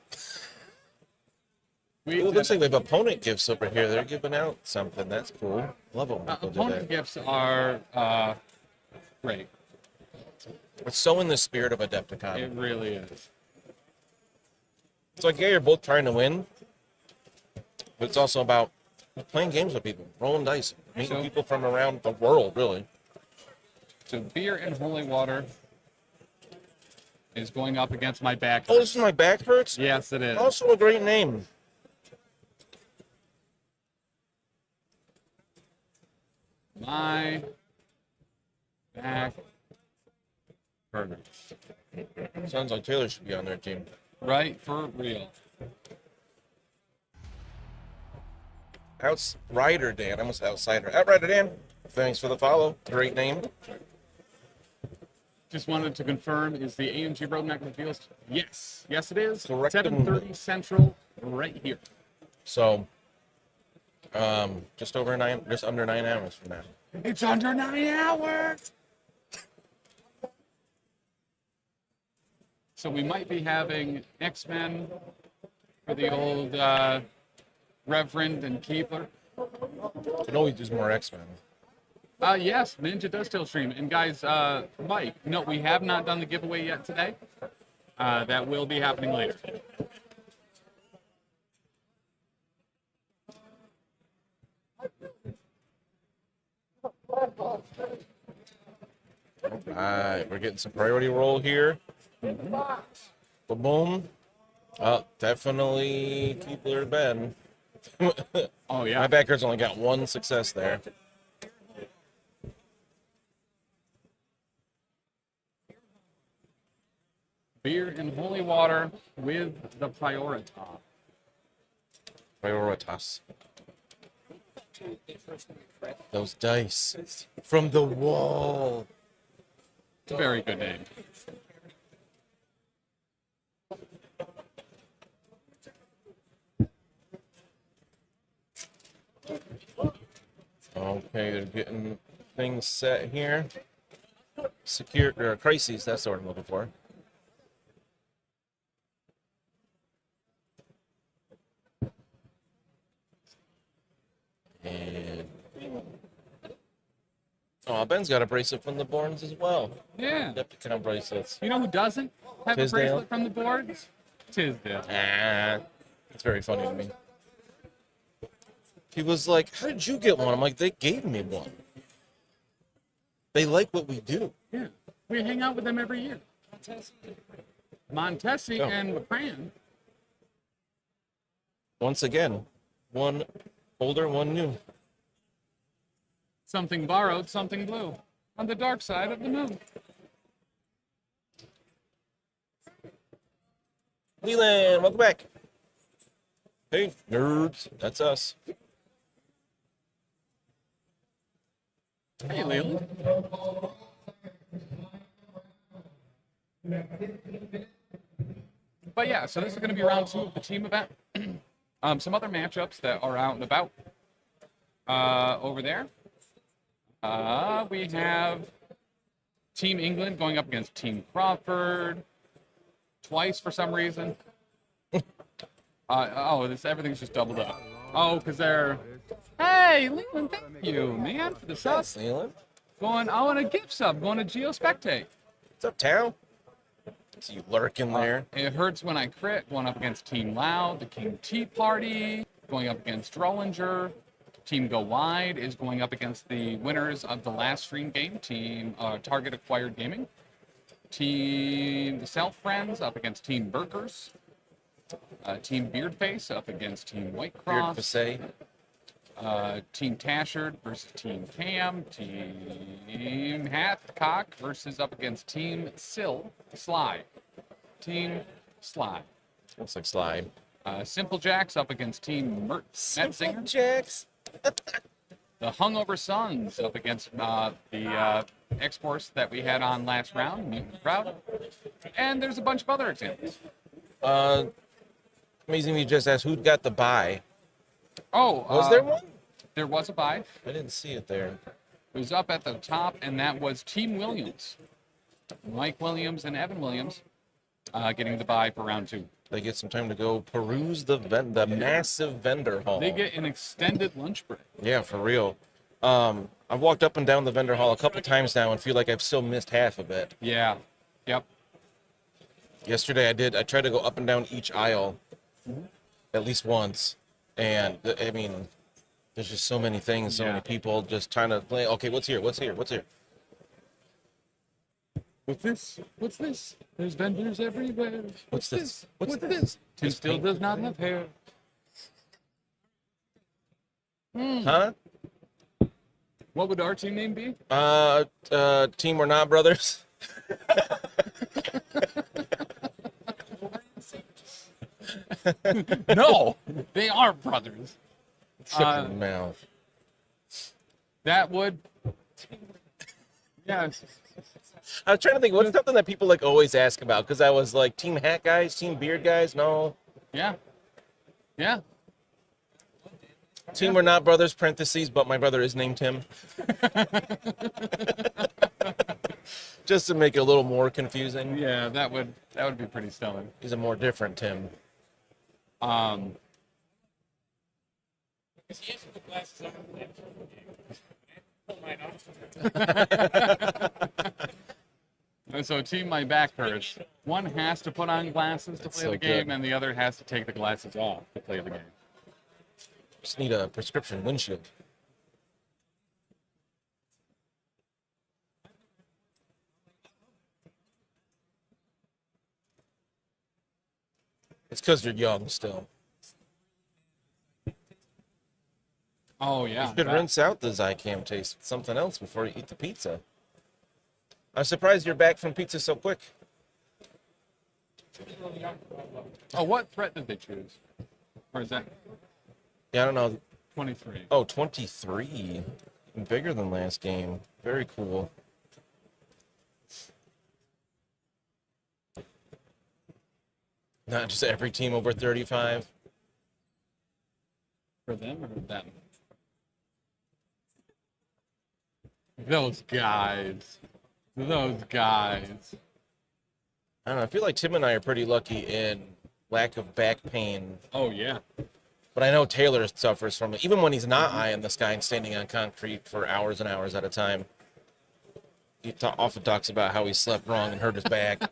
It looks like we have opponent gifts over here. They're giving out something. That's cool. Love it when people do Opponent that. gifts are great. It's so in the spirit of Adepticon. It really is. It's like, yeah, you're both trying to win, but it's also about playing games with people, rolling dice, meeting people from around the world, really. So Beer and Holy Water is going up against My Back Hurts. Oh, this is My Back Hurts? Yes, it is. Also a great name. My Back Hurts. Sounds like Taylor should be on their team. Right, for real. Outrider Dan. I almost Outsider. Outrider Dan. Thanks for the follow. Great name. Just wanted to confirm, is the AMG Roadmap revealed? Yes. Yes, it is. Correct. 7:30 Central, right here. So, just under 9 hours from now. It's under 9 hours! So we might be having X-Men for the old Reverend and Keebler. Could always do more X-Men. Yes, Ninja does still stream. And guys, Mike, no, we have not done the giveaway yet today. That will be happening later. All right, we're getting some priority roll here. Boom. Definitely Keebler Ben. Oh, yeah. My backer's only got one success there. Beer and holy water with the Priorita. Prioritas. Those dice from the wall. It's a very good name. Okay, they're getting things set here. Secure or crises, that's what I'm looking for. And oh, Ben's got a bracelet from the Bournes as well. Yeah. Adepticon bracelets. You know who doesn't have Tisdale. a bracelet from the boards? Tisdale. Ah, it's very funny to me. He was like, "How did you get one?" I'm like, "They gave me one. They like what we do." Yeah. We hang out with them every year. Montesi Oh. and McCran. Once again, one older, one new. Something borrowed, something blue. On the dark side of the moon. Leland, welcome back. Hey, nerds. That's us. Hey, Leland. But yeah, so this is going to be round 2 of the team event. Some other matchups that are out and about over there. We have Team England going up against Team Crawford twice for some reason. Everything's just doubled up. Oh, because they're... Hey, Leland, thank you, man, for the sub. Yes, Leland. I want a gift sub, going to GeoSpectate. What's up, Town? See you lurking there. It hurts when I crit, going up against Team Loud, the King Tea Party, going up against Drollinger. Team Go Wide is going up against the winners of the last stream game, Team Target Acquired Gaming. Team The Self Friends up against Team Burgers. Team Beardface up against Team Whitecross. Team Tashard versus Team Cam. Team Hathcock versus up against Team Sly. Team Sly. Looks like Sly. Simple Jacks up against Team Metzinger. Jacks. The Hungover Sons up against the X-Force that we had on last round, Mutant Crowd. And there's a bunch of other examples. Amazing, you just asked who got the bye. Oh, was there one? There was a bye. I didn't see it there. It was up at the top, and that was Team Williams. Mike Williams and Evan Williams getting the bye for round 2. They get some time to go peruse the massive vendor hall. They get an extended lunch break. Yeah, for real. I've walked up and down the vendor hall a couple times now and feel like I've still missed half of it. Yeah. Yep. Yesterday I tried to go up and down each aisle at least once. And, I mean, there's just so many things, so many people just trying to play. Okay, what's here? What's here? What's here? What's this? What's this? There's vendors everywhere. What's this? What's this? Tim still does not have hair. Huh? What would our team name be? Team We're Not Brothers. No, they are brothers. Shut your mouth. That would. Yeah. I was trying to think, what's something that people like always ask about? Because I was like, Team Hat guys, Team Beard guys, no. Yeah. Yeah. Team We're Not Brothers, parentheses, but my brother is named Tim. Just to make it a little more confusing. Yeah, that would be pretty stellar. He's a more different Tim. And so Team My Back Hurts. One has to put on glasses to play the game, and the other has to take the glasses off to play the game. Just need a prescription windshield. It's because you're young still. Oh, yeah. You should rinse out the Zycam taste with something else before you eat the pizza. I'm surprised you're back from pizza so quick. Oh, what threat did they choose? Or is that Yeah, I don't know. 23? Oh, 23. Even bigger than last game. Very cool. Not just every team over 35. For them or them? Those guys. Those guys. I don't know. I feel like Tim and I are pretty lucky in lack of back pain. Oh, yeah. But I know Taylor suffers from it. Even when he's not eyeing the sky and standing on concrete for hours and hours at a time. He often talks about how he slept wrong and hurt his back.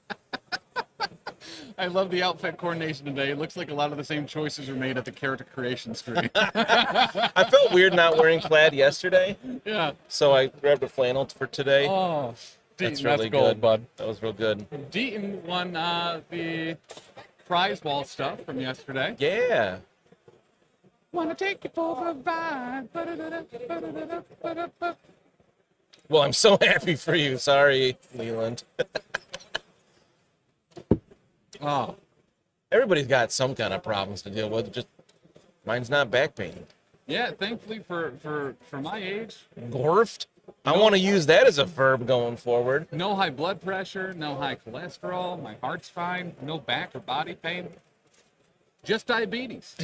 I love the outfit coordination today. It looks like a lot of the same choices were made at the character creation screen. I felt weird not wearing plaid yesterday. Yeah. So I grabbed a flannel for today. Oh, that's Deaton, really that's gold, good. bud. That was real good. Deaton won the prize wall stuff from yesterday. Yeah. Wanna take you for a ride. Well, I'm so happy for you. Sorry, Leland. Oh. Everybody's got some kind of problems to deal with. Just mine's not back pain. Yeah, thankfully for my age. Gorfed? I want to use that as a verb going forward. No high blood pressure, no high cholesterol, my heart's fine, no back or body pain. Just diabetes.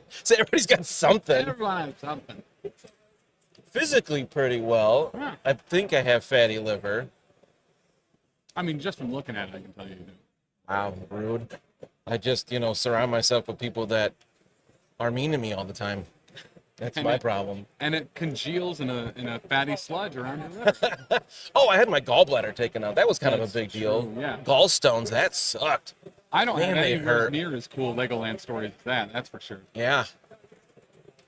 So everybody's got something. Everyone has something. Physically pretty well. Yeah. I think I have fatty liver. I mean, just from looking at it, I can tell you do. Wow, rude. I just, surround myself with people that are mean to me all the time. That's my problem. And it congeals in a fatty sludge around your liver. Oh, I had my gallbladder taken out. That was kind of a big deal. True, yeah. Gallstones, that sucked. I don't have they anywhere hurt. near as cool Legoland stories as that, that's for sure. Yeah.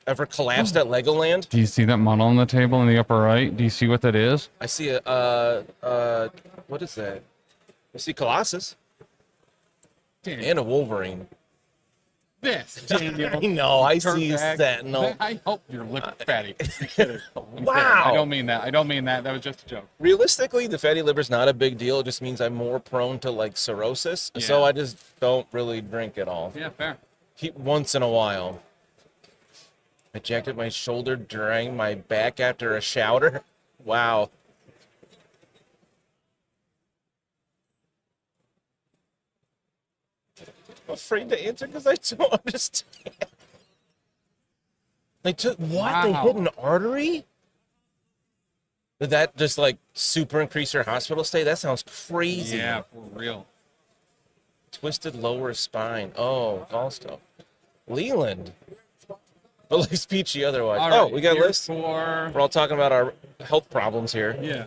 Ever collapsed at Legoland? Do you see that model on the table in the upper right? Do you see what that is? I see what is that? I see Colossus. And a Wolverine. This, Daniel. I know, I see Dirtbag. Sentinel. I hope your lip fatty. Wow. I don't mean that. I don't mean that. That was just a joke. Realistically, the fatty liver's not a big deal. It just means I'm more prone to cirrhosis. Yeah. So I just don't really drink at all. Yeah, fair. Once in a while. I jacked at my shoulder during my back after a shower. Wow. I'm afraid to answer because I don't understand. They took what? Wow. They hit an artery? Did that just super increase your hospital stay? That sounds crazy. Yeah, for real. Twisted lower spine. Oh, gallstone. Leland. But looks peachy otherwise. All right, oh, we got a here's list? for- We're all talking about our health problems here. Yeah.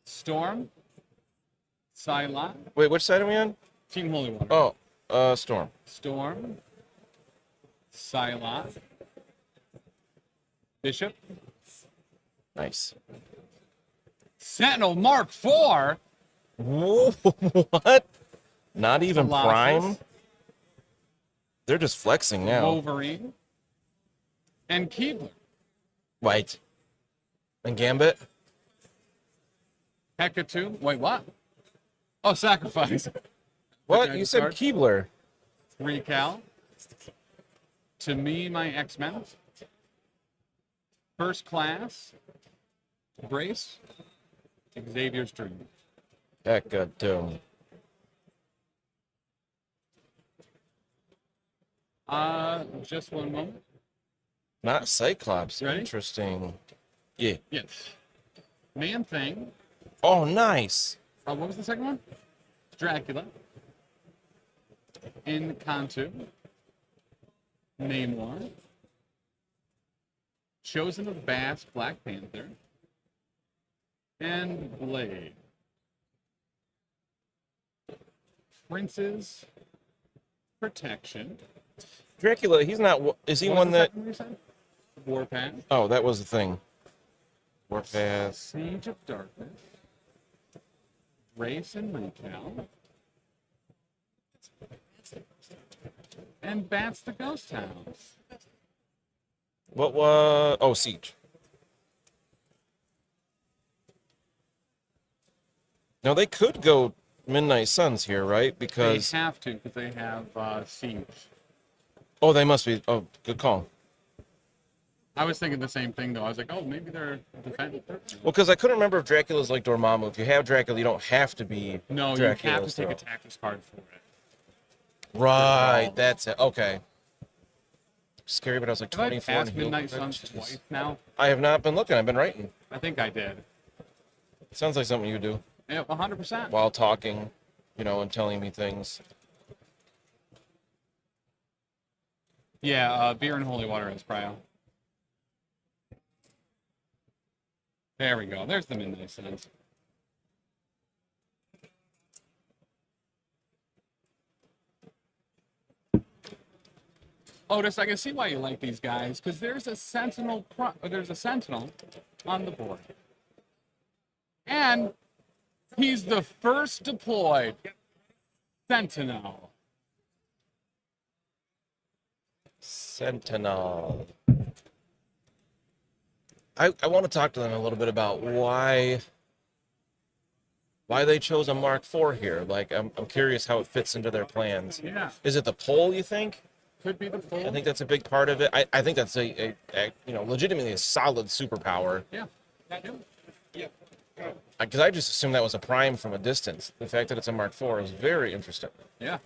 Storm. Psylocke. Wait, which side are we on? Team Holy Water. Oh, Storm. Storm. Psylocke. Bishop. Nice. Sentinel Mark IV. Whoa, what? Not even Colossus. Prime? They're just flexing now. Wolverine. And Keebler. Right. And Gambit? Hecate. Wait, what? Oh, Sacrifice. What? You said Keebler. Recal. To me, my X-Men. First Class. Brace. Xavier's Dream. Hecate. Just one moment. Not Cyclops. Ready? Interesting. Yeah. Yes. Man Thing. Oh, nice. What was the second one? Dracula. Encanto. Namor. Chosen of Bass, Black Panther. And Blade. Prince's Protection. Dracula, he's not. Is he What was one the that. second one you said? Warpath. Oh, that was the thing. Warpath. Siege of Darkness. Race and Recal. And Bats the Ghost Towns. What was. Oh, Siege. No, they could go Midnight Suns here, right? Because They have to, because they have Siege. oh, they must be. Oh, good call. I was thinking the same thing, though. I was like, oh, maybe they're defending. Well, because I couldn't remember if Dracula's like Dormammu. If you have Dracula, you don't have to be. No, Dracula, you have to take a tactics card for it. Right, that's it. Okay. Scary, but I was like Have I 24. passed and healed. Midnight Suns twice now? I have not been looking. I've been writing. I think I did. Sounds like something you do. Yeah, 100%. While talking, and telling me things. Yeah, beer and holy water is prio. There we go. There's the Midnight Suns. Otis, I can see why you like these guys, because there's a sentinel on the board. And he's the first deployed sentinel. Sentinel. I want to talk to them a little bit about why they chose a Mark IV here. Like, I'm curious how it fits into their plans. Yeah. Is it the pole, you think? Could be the pole. I think that's a big part of it. I think that's a legitimately a solid superpower. Yeah. Yeah. Because I just assumed that was a prime from a distance. The fact that it's a Mark IV is very interesting. Yeah.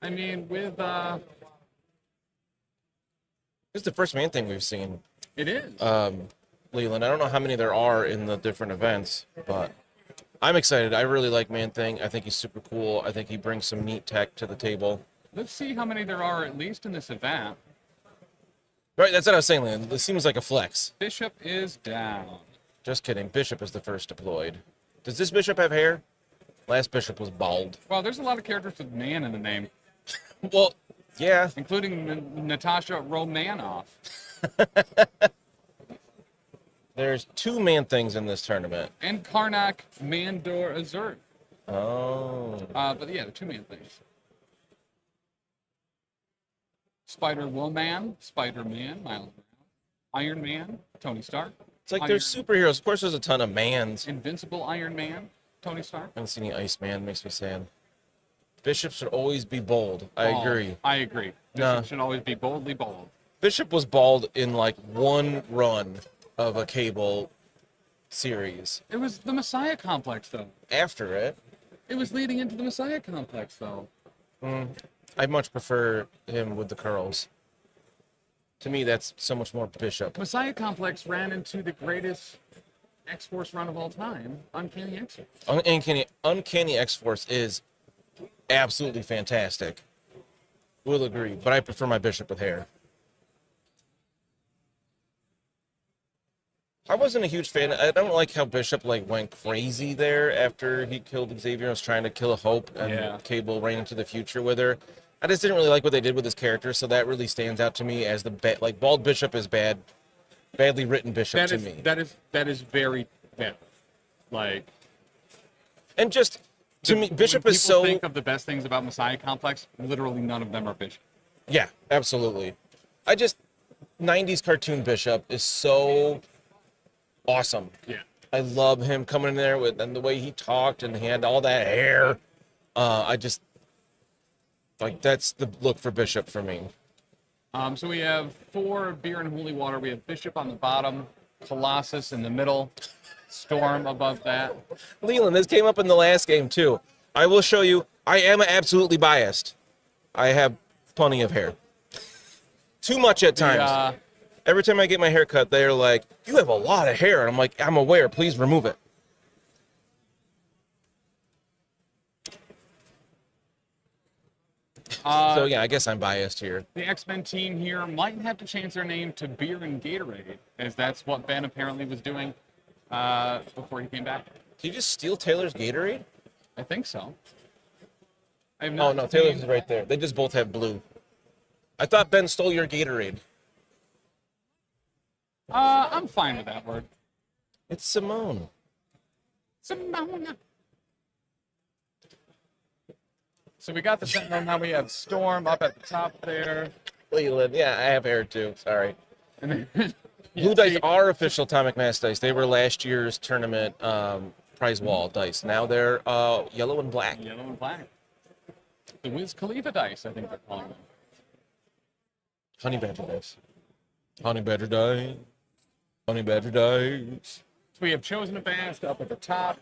I mean, with This is the first man thing we've seen. It is. Leland. I don't know how many there are in the different events, but I'm excited. I really like Man Thing. I think he's super cool. I think he brings some neat tech to the table. Let's see how many there are, at least in this event. Right, that's what I was saying, Leland. This seems like a flex. Bishop is down. Just kidding. Bishop is the first deployed. Does this bishop have hair? Last bishop was bald. Well, there's a lot of characters with man in the name. Well, yeah. Including Natasha Romanoff. There's 2 Man Things in this tournament. And Karnak Mandor Azurt. Oh. But yeah, the 2 man things. Spider-Woman, Spider-Man, Miles Morales, Iron Man, Tony Stark. It's like there's superheroes. Of course, there's a ton of mans. Invincible Iron Man, Tony Stark. I haven't seen any Iceman. Makes me sad. Bishop should always be bold. I agree. I agree. Bishop should always be boldly bold. Bishop was bald in like one run of a cable series. It was the Messiah Complex, though. After it. It was leading into the Messiah Complex, though. I much prefer him with the curls. To me, that's so much more Bishop. Messiah Complex ran into the greatest X-Force run of all time, Uncanny X-Force. Uncanny X-Force is absolutely fantastic. Will agree, but I prefer my Bishop with hair. I wasn't a huge fan. I don't like how Bishop went crazy there after he killed Xavier and was trying to kill a Hope and Cable ran into the future with her. I just didn't really like what they did with his character, so that really stands out to me as the bald Bishop is badly written Bishop to me. That is very bad. And just to me, Bishop is so. When people think of the best things about Messiah Complex, literally none of them are Bishop. Yeah, absolutely. 90s cartoon Bishop is so awesome. Yeah. I love him coming in there and the way he talked and he had all that hair. That's the look for Bishop for me. So we have 4 beer and holy water. We have Bishop on the bottom, Colossus in the middle, Storm above that. Leland, this came up in the last game too. I will show you, I am absolutely biased. I have plenty of hair. Too much at times. Every time I get my hair cut, they're like, you have a lot of hair. And I'm like, I'm aware, please remove it. So yeah, I guess I'm biased here. The X-Men team here might have to change their name to Beer and Gatorade, as that's what Ben apparently was doing before he came back. Did you just steal Taylor's Gatorade? I think so. Oh no, Taylor's is right there. They just both have blue. I thought Ben stole your Gatorade. I'm fine with that word. It's Simone. Simone. So we got the Sentinel, now we have Storm up at the top there. Leland, yeah, I have hair too, sorry. And then Blue dice are official Atomic Mass dice. They were last year's tournament prize wall dice. Now they're yellow and black. Yellow and black. The Wiz Khalifa dice, I think they're calling them. Honey Badger dice. Honey Badger dice. Honey Badger dice. So we have Chosen a Bast up at the top.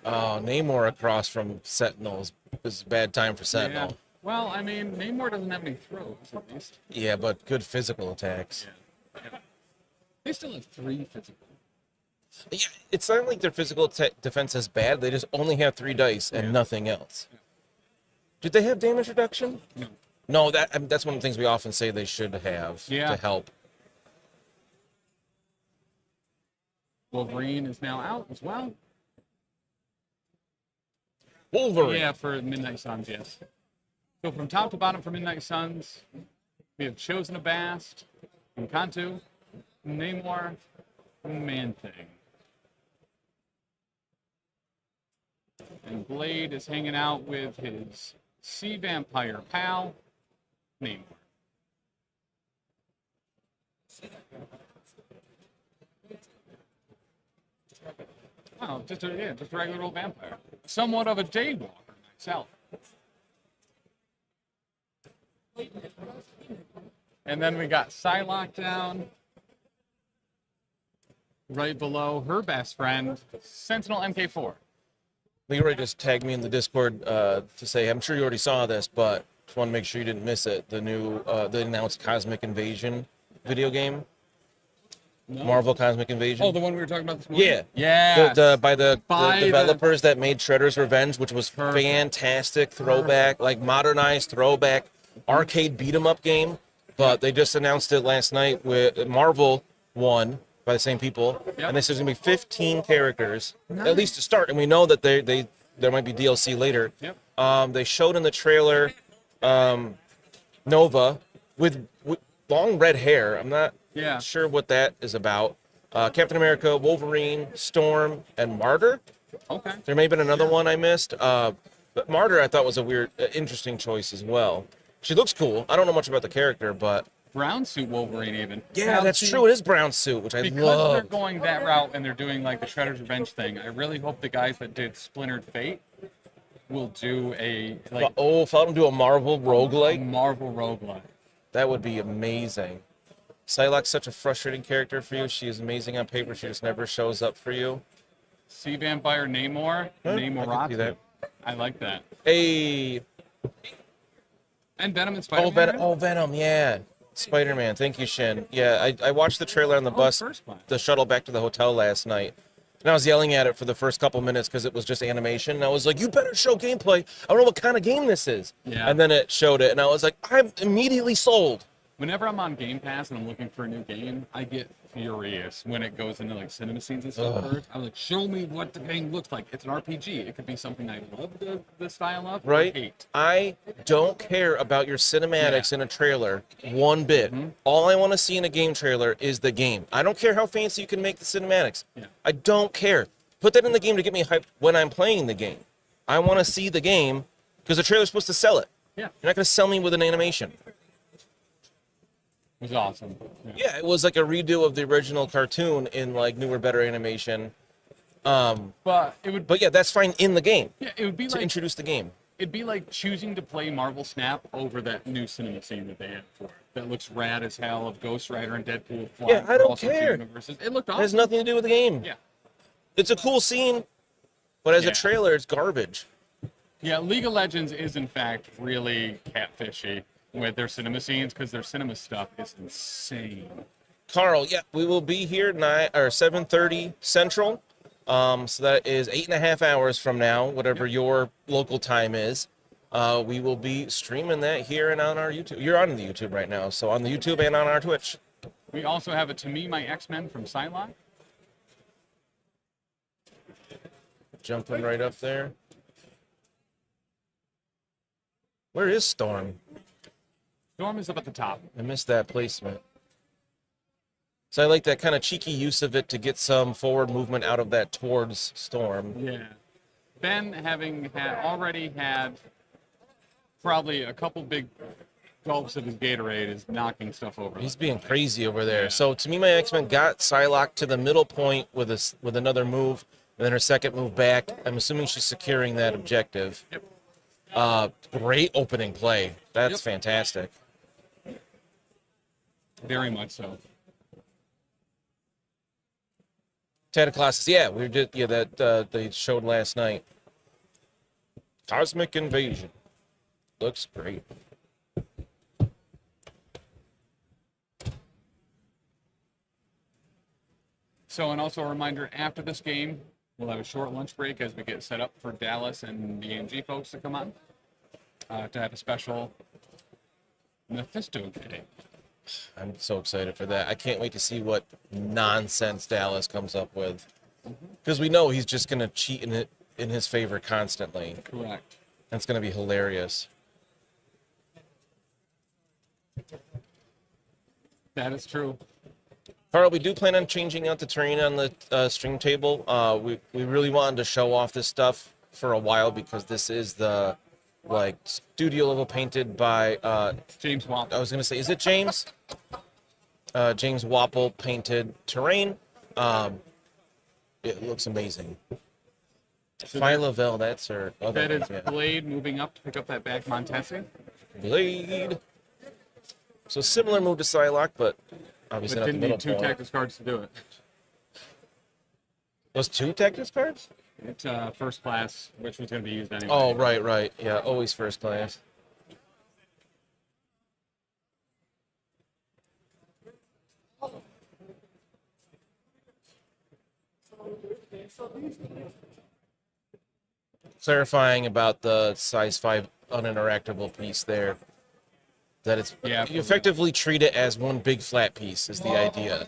Oh, Namor across from Sentinels is a bad time for Sentinel. Yeah. Well, I mean, Namor doesn't have any throws, at least. Yeah, but good physical attacks. Yeah. They still have 3 physical. Yeah, it's not like their physical defense is bad. They just only have 3 dice and nothing else. Did they have damage reduction? No. No, that's one of the things we often say they should have to help. Wolverine is now out as well. Wolverine. Yeah, for Midnight Suns, yes. So from top to bottom for Midnight Suns, we have Chosen a Bast, Encanto, Namor, Man-Thing. And Blade is hanging out with his sea vampire pal, Namor. Oh, just a regular old vampire. Somewhat of a daywalker myself. And then we got Psylocke down. Right below her best friend, Sentinel MK4. Leroy just tagged me in the Discord to say, I'm sure you already saw this, but just want to make sure you didn't miss it. The new, the announced Cosmic Invasion video game. No. Marvel Cosmic Invasion. Oh, the one we were talking about this morning? Yeah. Yeah. By the developers that made Shredder's Revenge, which was fantastic throwback, like modernized throwback arcade beat 'em up game. But they just announced it last night with Marvel One by the same people, and they said there's gonna be 15 characters at least to start, and we know that there might be DLC later. Yep. They showed in the trailer Nova with long red hair. I'm not sure what that is about. Captain America, Wolverine, Storm, and Martyr. Okay. There may have been another one I missed. But Martyr I thought was a weird, interesting choice as well. She looks cool. I don't know much about the character, but brown suit Wolverine even. yeah, Now, that's see, true. It is brown suit, which I because love. they're going that route and they're doing like the Shredder's Revenge thing. I really hope the guys that did Splintered Fate will do a like. If I let them do a Marvel roguelike. Marvel roguelike. That would be amazing. Psylocke's such a frustrating character for you. She is amazing on paper. She just never shows up for you. Sea Vampire Namor. Namoratu. I like that. Hey. And Venom and Spider-Man. Venom, yeah. Spider-Man. Thank you, Shin. Yeah, I watched the trailer on the bus, the shuttle back to the hotel last night. And I was yelling at it for the first couple minutes because it was just animation. And I was like, you better show gameplay. I don't know what kind of game this is. Yeah. And then it showed it, and I was like, I'm immediately sold. Whenever I'm on Game Pass and I'm looking for a new game, I get furious when it goes into like cinema scenes and stuff. I'm like, show me what the game looks like. It's an RPG. It could be something I love the style of, or Right? hate. I don't care about your cinematics in a trailer one bit. All I want to see in a game trailer is the game. I don't care how fancy you can make the cinematics. I don't care. Put that in the game to get me hyped when I'm playing the game. I want to see the game because the trailer's supposed to sell it. Yeah. You're not going to sell me with an animation. It was awesome. Yeah, it was like a redo of the original cartoon in like newer, better animation. But it would. But yeah, that's fine in the game. Yeah, it would be to like introduce the game. It'd be like choosing to play Marvel Snap over that new cinema scene that they had for it. That looks rad as hell of Ghost Rider and Deadpool flying. Yeah, I don't across the two care. universes. It looked It awesome. has nothing to do with the game. Yeah. It's a cool scene, but as a trailer, it's garbage. Yeah, League of Legends is in fact really catfishy with their cinema scenes because their cinema stuff is insane. Carl, yeah, we will be here 7:30 Central. So that is 8.5 hours from now, whatever your local time is. We will be streaming that here and on our YouTube. You're on the YouTube right now, so on the YouTube and on our Twitch. We also have a To Me, My X-Men from Psylocke. Jumping right up there. Where is Storm? Storm is up at the top. I missed that placement. So I like that kind of cheeky use of it to get some forward movement out of that towards Storm. Yeah. Ben, having already had probably a couple big gulps of his Gatorade is knocking stuff over. He's being crazy over there. So to me, my X-Men got Psylocke to the middle point with another move, and then her second move back. I'm assuming she's securing that objective. Yep. Great opening play. That's fantastic. Very much so. Tentaclasses, yeah, that they showed last night. Cosmic Invasion. Looks great. So, and also a reminder, after this game, we'll have a short lunch break as we get set up for Dallas and the AMG folks to come on to have a special Mephisto day. I'm so excited for that. I can't wait to see what nonsense Dallas comes up with. Because we know he's just going to cheat in his favor constantly. Correct. That's going to be hilarious. That is true. Carl, we do plan on changing out the terrain on the stream table. We really wanted to show off this stuff for a while because this is the studio level painted by James Wapple. I was gonna say, is it James? James Wapple painted terrain. It looks amazing. So Phi Lavelle, that's her. That is Blade moving up to pick up that back Montesi. Blade. So similar move to Psylocke, but obviously But not the didn't middle need two point. tactics cards to do it. Those two tactics cards? It's first class, which was going to be used anyway. Oh, right. Yeah, always first class. Clarifying about the size 5 uninteractable piece there. That it's you effectively treat it as one big flat piece is the idea.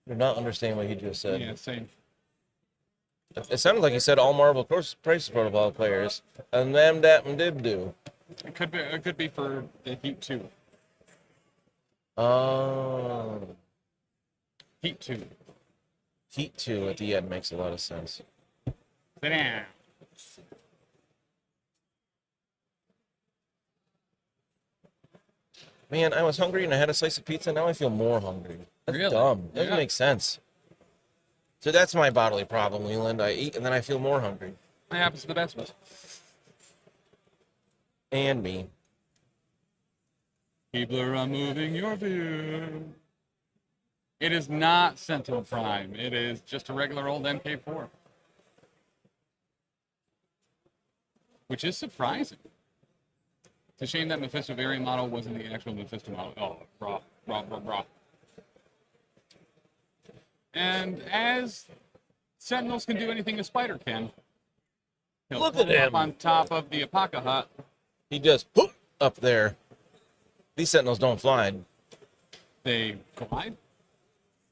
Do not understand what he just said. Yeah, same. It sounded like he said all Marvel Crisis Protocol players, and them that and did do. It could be for the Heat 2. Heat 2. Heat 2 at the end makes a lot of sense. Sit down. Man, I was hungry and I had a slice of pizza. Now I feel more hungry. That's dumb. Doesn't make sense. So that's my bodily problem, Leland. I eat and then I feel more hungry. That happens to the best of us. And me. People are removing your view. It is not Sentinel Prime. It is just a regular old MK4. Which is surprising. It's a shame that Mephisto variant model wasn't the actual Mephisto model. Oh, raw. And as Sentinels can do anything a spider can, he'll Look pull at him up on top of the Apaka hut. He just whoop up there. These Sentinels don't fly. They glide?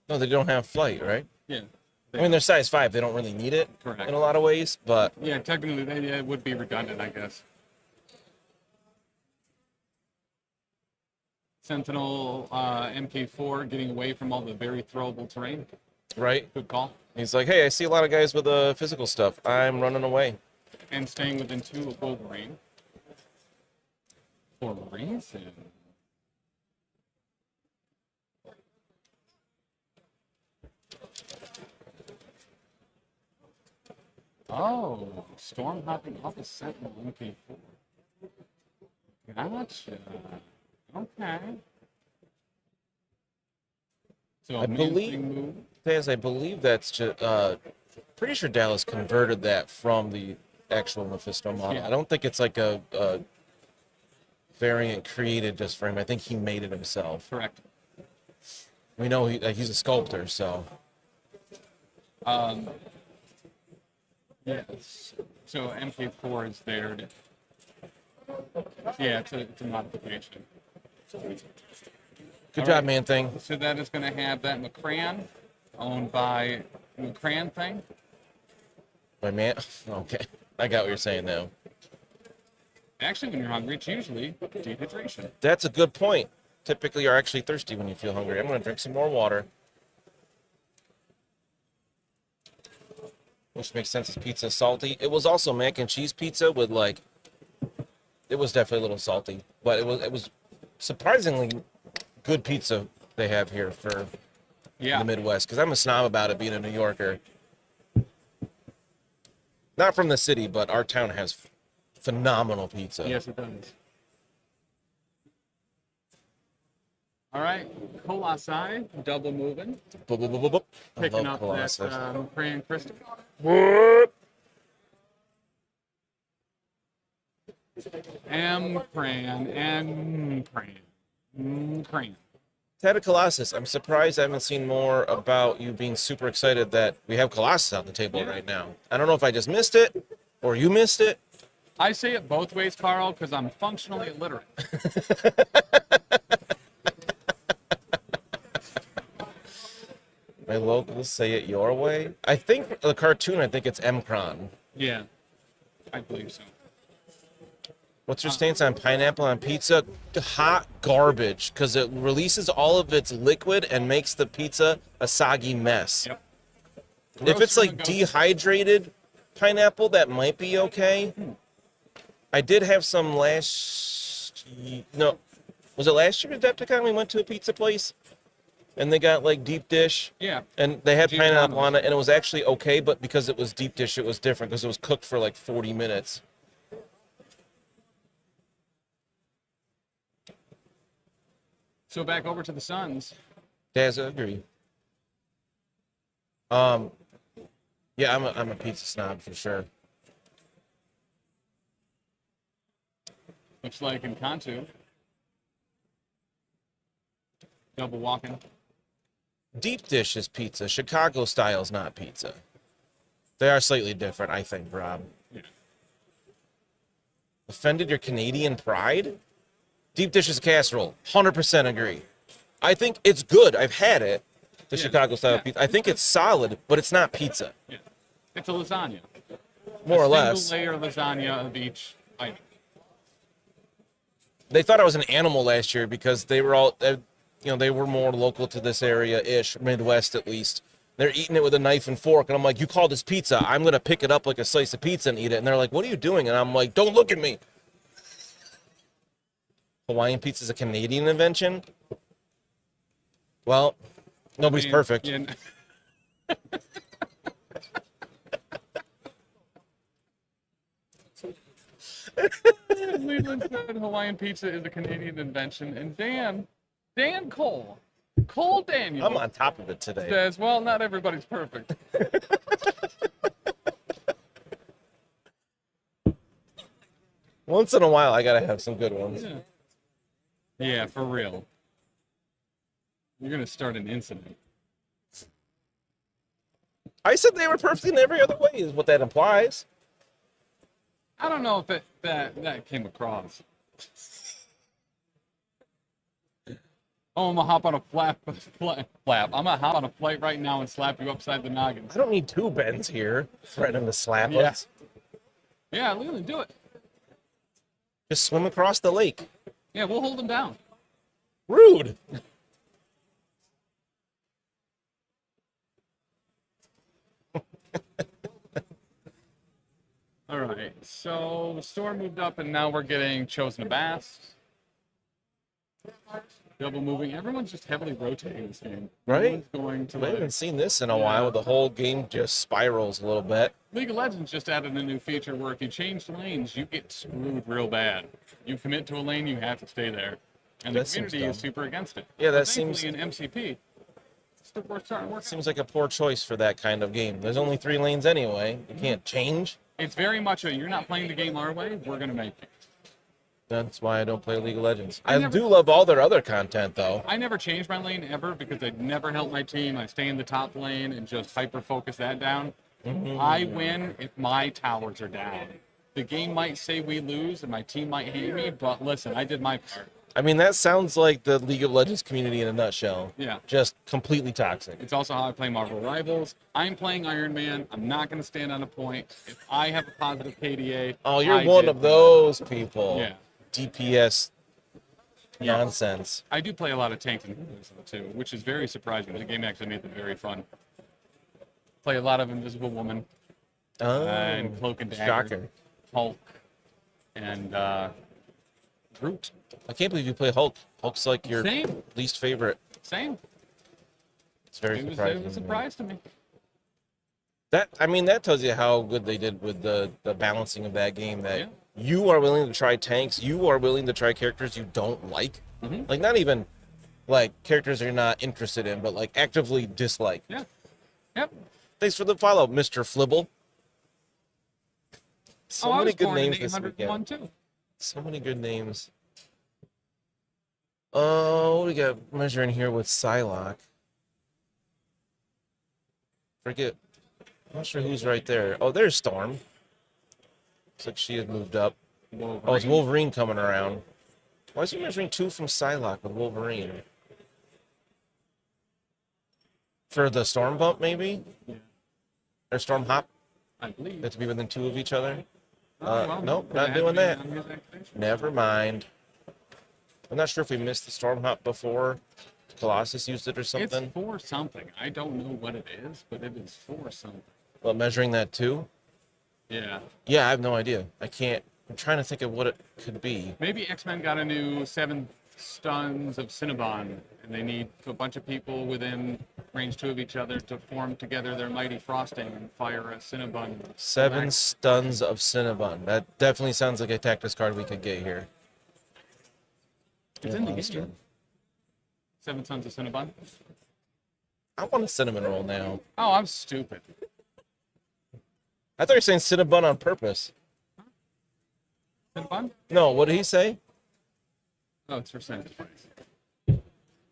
No, they don't have flight, right? Yeah. I mean, they're size 5. They don't really need it Correct. in a lot of ways, but... Yeah, technically, it would be redundant, I guess. Sentinel MK4 getting away from all the very throwable terrain. Right? Good call. He's like, hey, I see a lot of guys with physical stuff. I'm running away. And staying within 2 of Wolverine. For a reason. Oh, storm hopping off a Sentinel MK4. Gotcha. Okay. So I believe that's just, pretty sure Dallas converted that from the actual Mephisto model. Yeah. I don't think it's like a variant created just for him. I think he made it himself. Correct. We know he's a sculptor, so. Yes. So MK4 is there. Yeah, it's a modification. Good job, man thing. So that is going to have that McCran, owned by McCran thing. By man? Okay. I got what you're saying now. Actually, when you're hungry, it's usually dehydration. That's a good point. Typically, you're actually thirsty when you feel hungry. I'm going to drink some more water. which makes sense as pizza is salty. It was also mac and cheese pizza with like, it was definitely a little salty, but it was surprisingly good pizza they have here for the Midwest. Because I'm a snob about it being a New Yorker. Not from the city, but our town has phenomenal pizza. Yes, it does. All right, Colossi, double moving. Picking up that Crayon Crystal. Crayon. Ted Colossus, I'm surprised I haven't seen more about you being super excited that we have Colossus on the table right now. I don't know if I just missed it or you missed it. I say it both ways, Carl, because I'm functionally illiterate. My locals say it your way. I think the cartoon, I think it's Mcron. Yeah, I believe so. What's your stance on pineapple on pizza? Hot garbage, because it releases all of its liquid and makes the pizza a soggy mess. Yep. If it's like dehydrated pineapple, that might be okay. I did have some was it last year at ADEPTICON we went to a pizza place? And they got like deep dish. Yeah. And they had pineapple on it, and it was actually okay, but because it was deep dish, it was different because it was cooked for like 40 minutes. So back over to the Suns. Daz, I agree. Yeah, I'm a pizza snob for sure. Looks like in Cantu. Double walking. Deep dish is pizza. Chicago style is not pizza. They are slightly different, I think, Rob. Yeah. Offended your Canadian pride? Deep dish is a casserole. 100% agree. I think it's good. I've had it. The Chicago style pizza. I think it's solid, but it's not pizza. Yeah. It's a lasagna. More or less. Single layer lasagna of each item. They thought I was an animal last year because they were all, they were more local to this area-ish, Midwest at least. They're eating it with a knife and fork, and I'm like, you call this pizza. I'm going to pick it up like a slice of pizza and eat it. And they're like, what are you doing? And I'm like, don't look at me. Hawaiian pizza is a Canadian invention? Well, nobody's perfect. Yeah. Leland said Hawaiian pizza is a Canadian invention, and Dan Cole Daniel. I'm on top of it today. Says, well, not everybody's perfect. Once in a while, I gotta have some good ones. Yeah, for real. You're gonna start an incident. I said they were perfect in every other way, is what that implies. I don't know if that came across. Oh, I'm gonna hop on a flap. I'm gonna hop on a flight right now and slap you upside the noggin. I don't need two Bens here threatening to slap us. Yeah, Leland, do it. Just swim across the lake. Yeah, we'll hold him down. Rude. All right, so the store moved up, and now we're getting chosen a bass. Double moving. Everyone's just heavily rotating this game. Right? Going to I haven't seen this in a while. The whole game just spirals a little bit. League of Legends just added a new feature where if you change lanes, you get screwed real bad. You commit to a lane, you have to stay there. And the community is super against it. Yeah, that But seems... thankfully in MCP, we're starting to work. Seems like a poor choice for that kind of game. There's only 3 lanes anyway. You can't change. It's very much a, you're not playing the game our way, we're going to make it. That's why I don't play League of Legends. I do love all their other content, though. I never change my lane ever because I never help my team. I stay in the top lane and just hyper-focus that down. I win if my towers are down. The game might say we lose and my team might hate me, but listen, I did my part. I mean, that sounds like the League of Legends community in a nutshell. Yeah. Just completely toxic. It's also how I play Marvel Rivals. I'm playing Iron Man. I'm not going to stand on a point. If I have a positive KDA... Oh, you're one of those people. Yeah. DPS nonsense. I do play a lot of tanks and healers, too, which is very surprising. The game actually made them very fun. Play a lot of Invisible Woman. and Cloak and Dagger, shocker. Hulk, and Groot. I can't believe you play Hulk. Hulk's like your Same. least favorite. Same. It's very surprising. It was a surprise to me. That that tells you how good they did with the balancing of that game. That Yeah. you are willing to try tanks. You are willing to try characters you don't like. Like not even like characters you're not interested in, but like actively dislike. Yeah. Yep. Thanks for the follow, Mr. Flibble. So I many was good born in names this 801 weekend. too. So many good names. Oh, we got measuring here with Psylocke. Forget. I'm not sure who's right there. Oh, there's Storm. Looks like she had moved up. Wolverine. Oh, it's Wolverine coming around. Why is he measuring 2 from Psylocke with Wolverine? For the Storm bump, maybe? Yeah. Or Storm hop? I believe. They have to be within 2 of each other? Well, nope, could it not have to doing be that. on his activation? Never mind. I'm not sure if we missed the Storm hop before Colossus used it or something. It's for something. I don't know what it is, but it is for something. Well, measuring that too? Yeah. Yeah, I have no idea. I can't. I'm trying to think of what it could be. Maybe X-Men got a new 7 stuns of Cinnabon, and they need a bunch of people within range 2 of each other to form together their mighty frosting and fire a Cinnabon. 7 stuns of Cinnabon. That definitely sounds like a tactics card we could get here. It's in the game. 7 Sons of Cinnabon. I want a cinnamon roll now. Oh, I'm stupid. I thought you were saying Cinnabon on purpose. Cinnabon? No, what did he say? Oh, it's for sacrifice.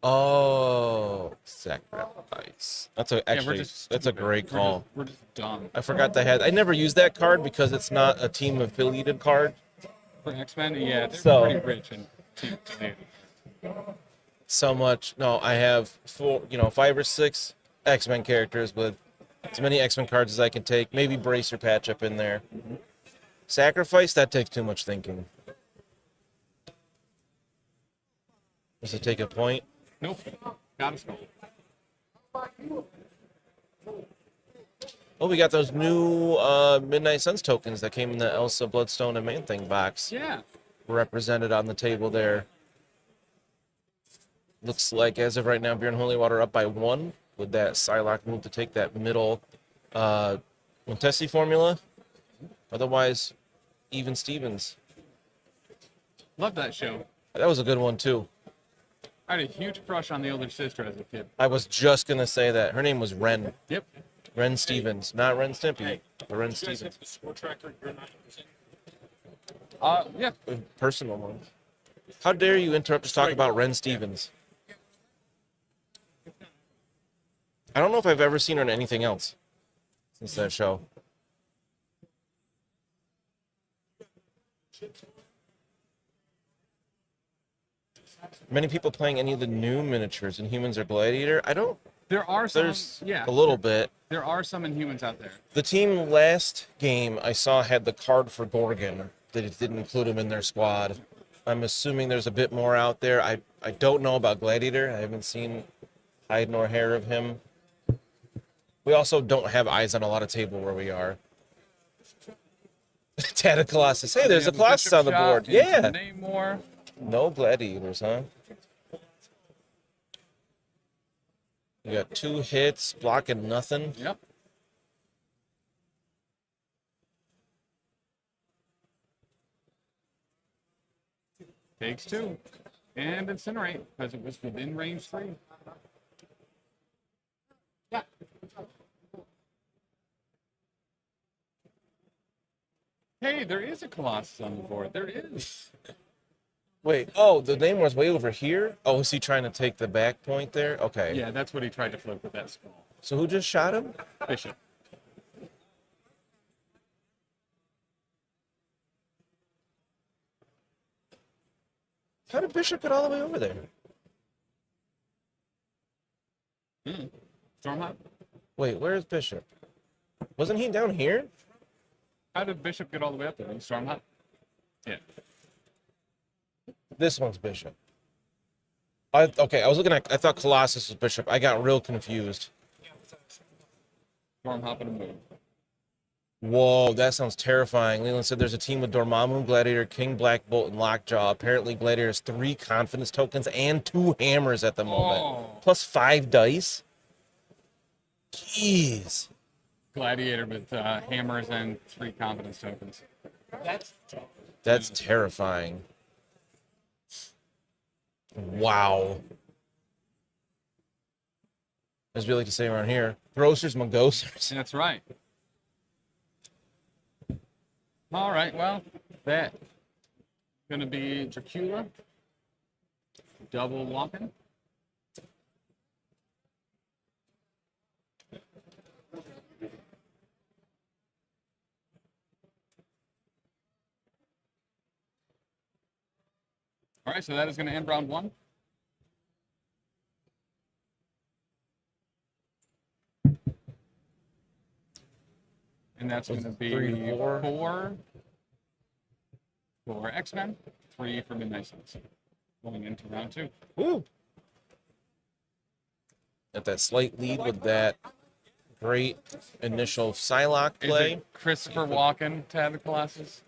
Oh, sacrifice. That's that's a great call. We're just dumb. I forgot they had. I never used that card because it's not a team affiliated card. For X-Men, yeah, they're So- pretty rich and team affiliated. So much. No, I have 5 or 6 X-Men characters with as many X-Men cards as I can take. Maybe Bracer patch up in there. Sacrifice, that takes too much thinking. Does it take a point? Nope. Got a skull. Oh, we got those new Midnight Suns tokens that came in the Elsa, Bloodstone, and Man-Thing box. Yeah. Represented on the table there. Looks like, as of right now, Beer and Holy Water up by 1 with that Psylocke move to take that middle Montesi formula. Otherwise, even Stevens. Love that show. That was a good one, too. I had a huge crush on the older sister as a kid. I was just going to say that. Her name was Ren. Yep. Ren Stevens. Not Ren Stimpy, but Ren Stevens. The score tracker you're not using. Yeah. Personal ones. How dare you interrupt us talk about Ren Stevens? I don't know if I've ever seen her in anything else since that show. Many people playing any of the new miniatures in Humans or Gladiator? I don't. There are some. There's Yeah. a little bit. There are some Inhumans out there. The team last game I saw had the card for Gorgon. They didn't include him in their squad. I'm assuming there's a bit more out there. I don't know about Gladiator. I haven't seen hide nor hair of him. We also don't have eyes on a lot of table where we are. Tata Colossus. Hey, there's a Colossus on the board. Yeah. Name more. No Gladiators, huh? You got 2 hits, blocking nothing. Yep. Takes 2. And Incinerate, because it was within range 3. Yeah. Hey, there is a Colossus on the board. There is. Wait, oh, the name was way over here? Oh, is he trying to take the back point there? Okay. Yeah, that's what he tried to flip with that skull. So who just shot him? Bishop. How did Bishop get all the way over there? Stormhawk? Wait, where is Bishop? Wasn't he down here? How did Bishop get all the way up there? Stormhawk? Yeah. This one's Bishop. Okay, I was looking at. I thought Colossus was Bishop. I got real confused. Stormhawk and a move. Whoa, that sounds terrifying. Leland said there's a team with Dormammu, Gladiator, King, Black Bolt, and Lockjaw. Apparently, Gladiator has 3 confidence tokens and 2 hammers at the moment. Plus 5 dice. Jeez. Gladiator with hammers and 3 confidence tokens. That's terrifying. Wow. As we like to say around here, grossers, mongosers. That's right. All right, well, that's going to be Dracula. Double walking. All right, so that is going to end round 1. And that's going to be 4 for X-Men, 3 for Midnight Suns. Going into round 2. Woo! At that slight lead with that great initial Psylocke play. Is it Christopher Walken to have the Colossus?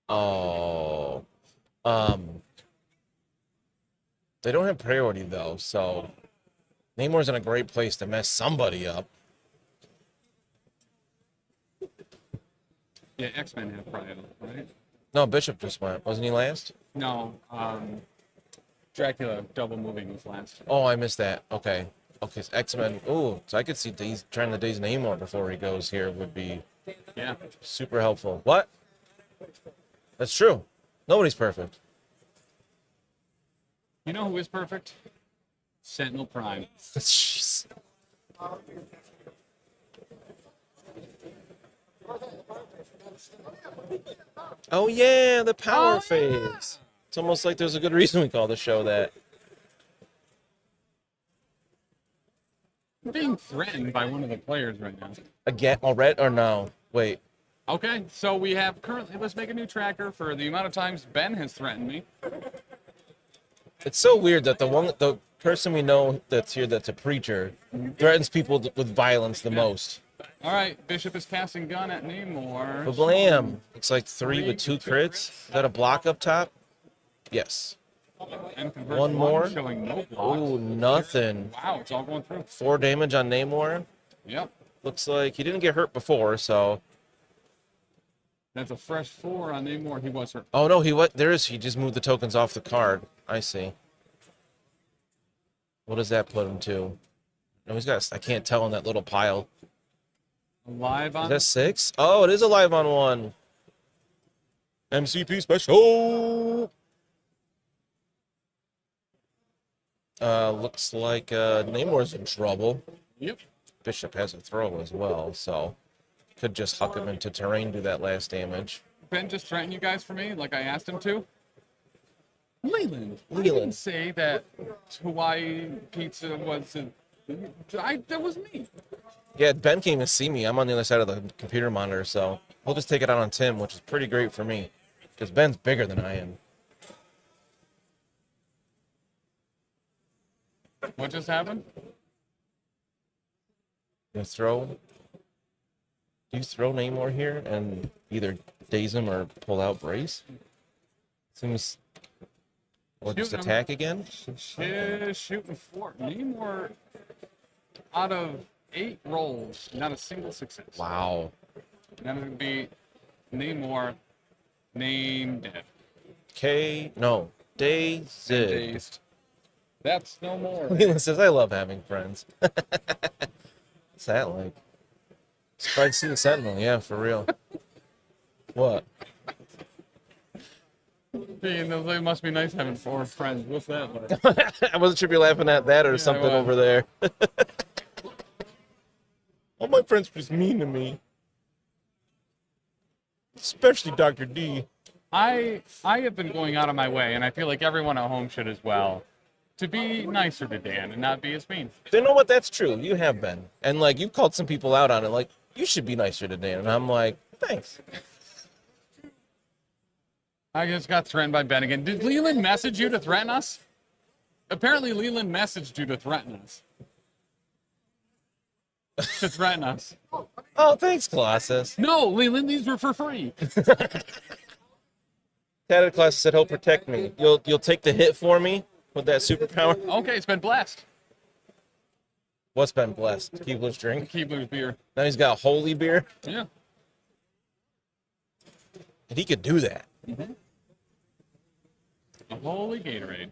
Oh. They don't have priority, though, so Namor's in a great place to mess somebody up. Yeah, X-Men have priority, right? No, Bishop just went. Wasn't he last? No, Dracula double moving was last. Oh, I missed that. Okay. Okay, so X-Men. Oh, so I could see trying to daze Namor before he goes here would be super helpful. What? That's true. Nobody's perfect. You know who is perfect? Sentinel Prime. Jeez. Oh yeah, the power phase. It's almost like there's a good reason we call the show that. I'm being threatened by one of the players right now. Again, already or no? Wait. Okay, so we have currently, let's make a new tracker for the amount of times Ben has threatened me. It's so weird that the person we know that's here that's a preacher threatens people with violence the most. All right, Bishop is casting gun at Namor. Blam! Looks like 3 with 2 crits. Is that a block up top? Yes. And One more. Showing no blocks. Ooh, nothing. Wow, it's all going through. 4 damage on Namor. Yep. Looks like he didn't get hurt before, so. That's a fresh 4 on Namor. He was hurt. Oh no, he just moved the tokens off the card. I see. What does that put him to? No, he's got. I can't tell in that little pile. Live on. Is that 6? Oh, it is a live on 1. MCP special. Looks like Namor's in trouble. Yep. Bishop has a throw as well, so could just huck him into terrain, do that last damage. Ben just threatened you guys for me, like I asked him to. Leland. I didn't Leland. say that Hawaii pizza was that was me. Yeah, Ben came to see me. I'm on the other side of the computer monitor, so we'll just take it out on Tim, which is pretty great for me, because Ben's bigger than I am. What just happened? Do you throw Namor here and either daze him or pull out Brace? Seems. Or just attack again? Shooting 4. Namor, out of 8 rolls, not a single success. Wow. That would be Namor, named dead. Dazed. That's no more. Leland says, I love having friends. What's that like? Surprised to see the Sentinel, yeah, for real. What? It must be nice having 4 friends. What's that like? I wasn't sure if you're laughing at that or something over there. All my friends were just mean to me. Especially Dr. D. I have been going out of my way, and I feel like everyone at home should as well, to be nicer to Dan and not be as mean. You know what? That's true. You have been. And, like, you've called some people out on it. Like, you should be nicer to Dan. And I'm like, thanks. I just got threatened by Ben again. Did Leland message you to threaten us? Apparently, Leland messaged you to threaten us. to threaten us. Oh, thanks, Colossus. No, Leland, these were for free. Tatted Colossus said he'll protect me. You'll take the hit for me with that superpower. Okay, it's been blessed. What's been blessed? Keebler's drink? Keebler's beer. Now he's got holy beer? Yeah. And he could do that. Mm-hmm. A holy Gatorade.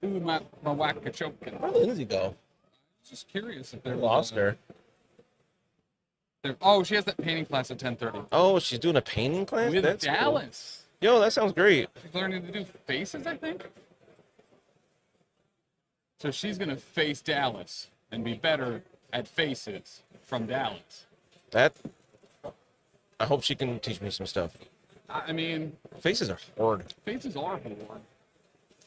Ooh, my whack a choking. Where did Lindsay go? Just curious if they lost her. Oh, she has that painting class at 10:30. Oh, she's doing a painting class? With That's Dallas. Cool. Yo, that sounds great. She's learning to do faces, I think. So she's gonna face Dallas and be better at faces from Dallas. I hope she can teach me some stuff. I mean, faces are hard. Faces are hard.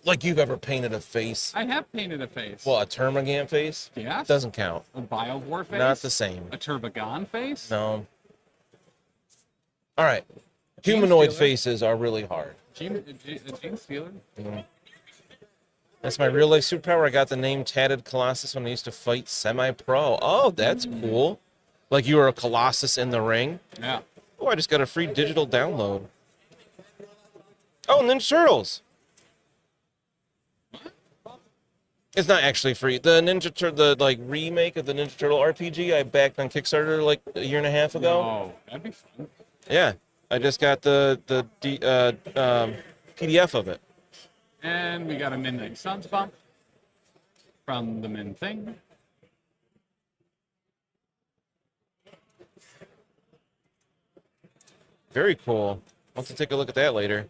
Like you've ever painted a face? I have painted a face. Well, a Termagant face? Yes. Doesn't count. A Biowar face? Not the same. A Turbogon face? No. All right. Humanoid faces are really hard. Gene Stealer? Mm. That's my real life superpower. I got the name Tatted Colossus when I used to fight semi-pro. Oh, that's cool. Like you were a Colossus in the ring? Yeah. Oh, I just got a free digital download. Oh, Ninja Turtles. It's not actually free. The the remake of the Ninja Turtle RPG I backed on Kickstarter like a year and a half ago. Oh, that'd be fun. Yeah, I just got the PDF of it. And we got a Midnight Suns bump from the Min Thing. Very cool. I'll have to take a look at that later.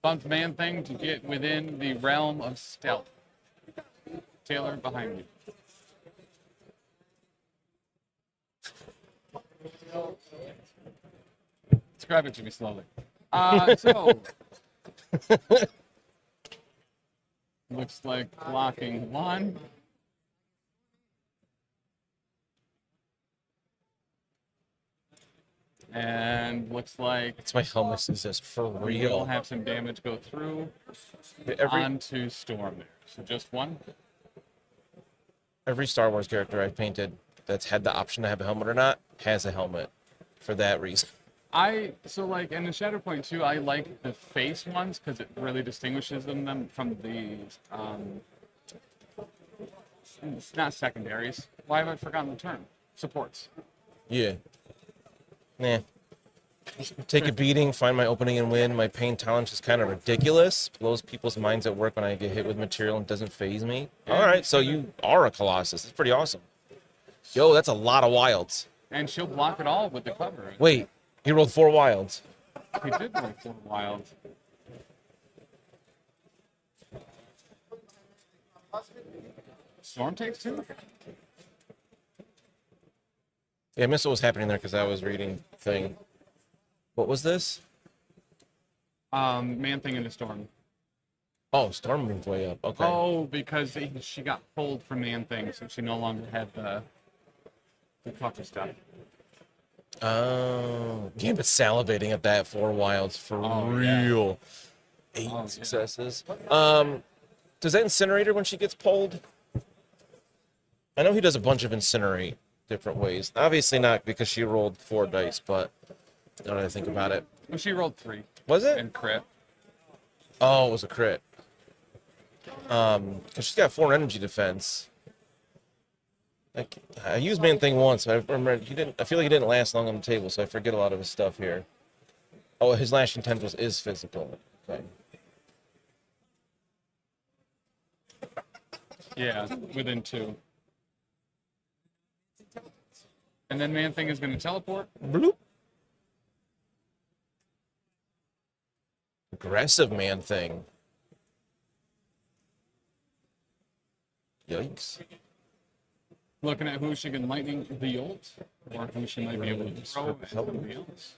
Bumped Man Thing to get within the realm of stealth. Taylor, behind you. Describe it to me slowly. So looks like blocking one. And looks like it's my helmet is this for real. We'll have some damage go through onto Storm there. So just one. Every Star Wars character I've painted that's had the option to have a helmet or not has a helmet for that reason. So like in the Shatterpoint 2, I like the face ones because it really distinguishes them from the it's not secondaries. Why have I forgotten the term? Supports. Yeah. Nah. Take a beating, find my opening and win. My pain tolerance is kind of ridiculous. Blows people's minds at work when I get hit with material and doesn't phase me. All right, so you are a Colossus. That's pretty awesome. Yo, that's a lot of wilds. And she'll block it all with the cover. Wait, he rolled 4 wilds. He did roll 4 wilds. Storm takes 2? Yeah, I missed what was happening there because I was reading thing. What was this? Man Thing in the Storm. Oh, Storm moved way up. Okay. Oh, because she got pulled from Man Thing, so she no longer had the cover stuff. Oh, Gambit's salivating at that 4 wilds for real. Yeah. 8 successes. Does that incinerate her when she gets pulled? I know he does a bunch of incinerate different ways. Obviously not because she rolled 4 dice, but now that I think about it. Well, she rolled 3. Was it? And crit. Oh, it was a crit. Because she's got 4 energy defense. I used Man Thing once, but I remember I feel like he didn't last long on the table, so I forget a lot of his stuff here. Oh, his lashing tendrils is physical. Okay. Yeah, within 2. And then Man Thing is going to teleport. Bloop. Aggressive Man Thing. Yikes. Looking at who she can lightning the ult, or who she might be able to throw at somebody else.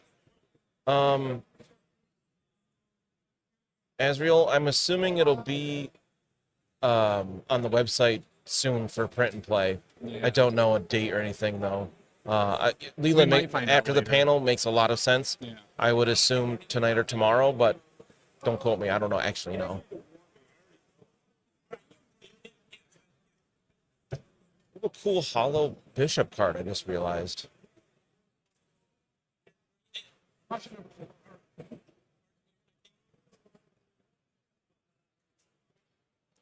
Asriel, I'm assuming it'll be on the website soon for print and play. Yeah. I don't know a date or anything though. Leland, might find out after the later. panel, makes a lot of sense. Yeah. I would assume tonight or tomorrow, but don't quote me. I don't know. Actually, no. A cool hollow bishop card, I just realized.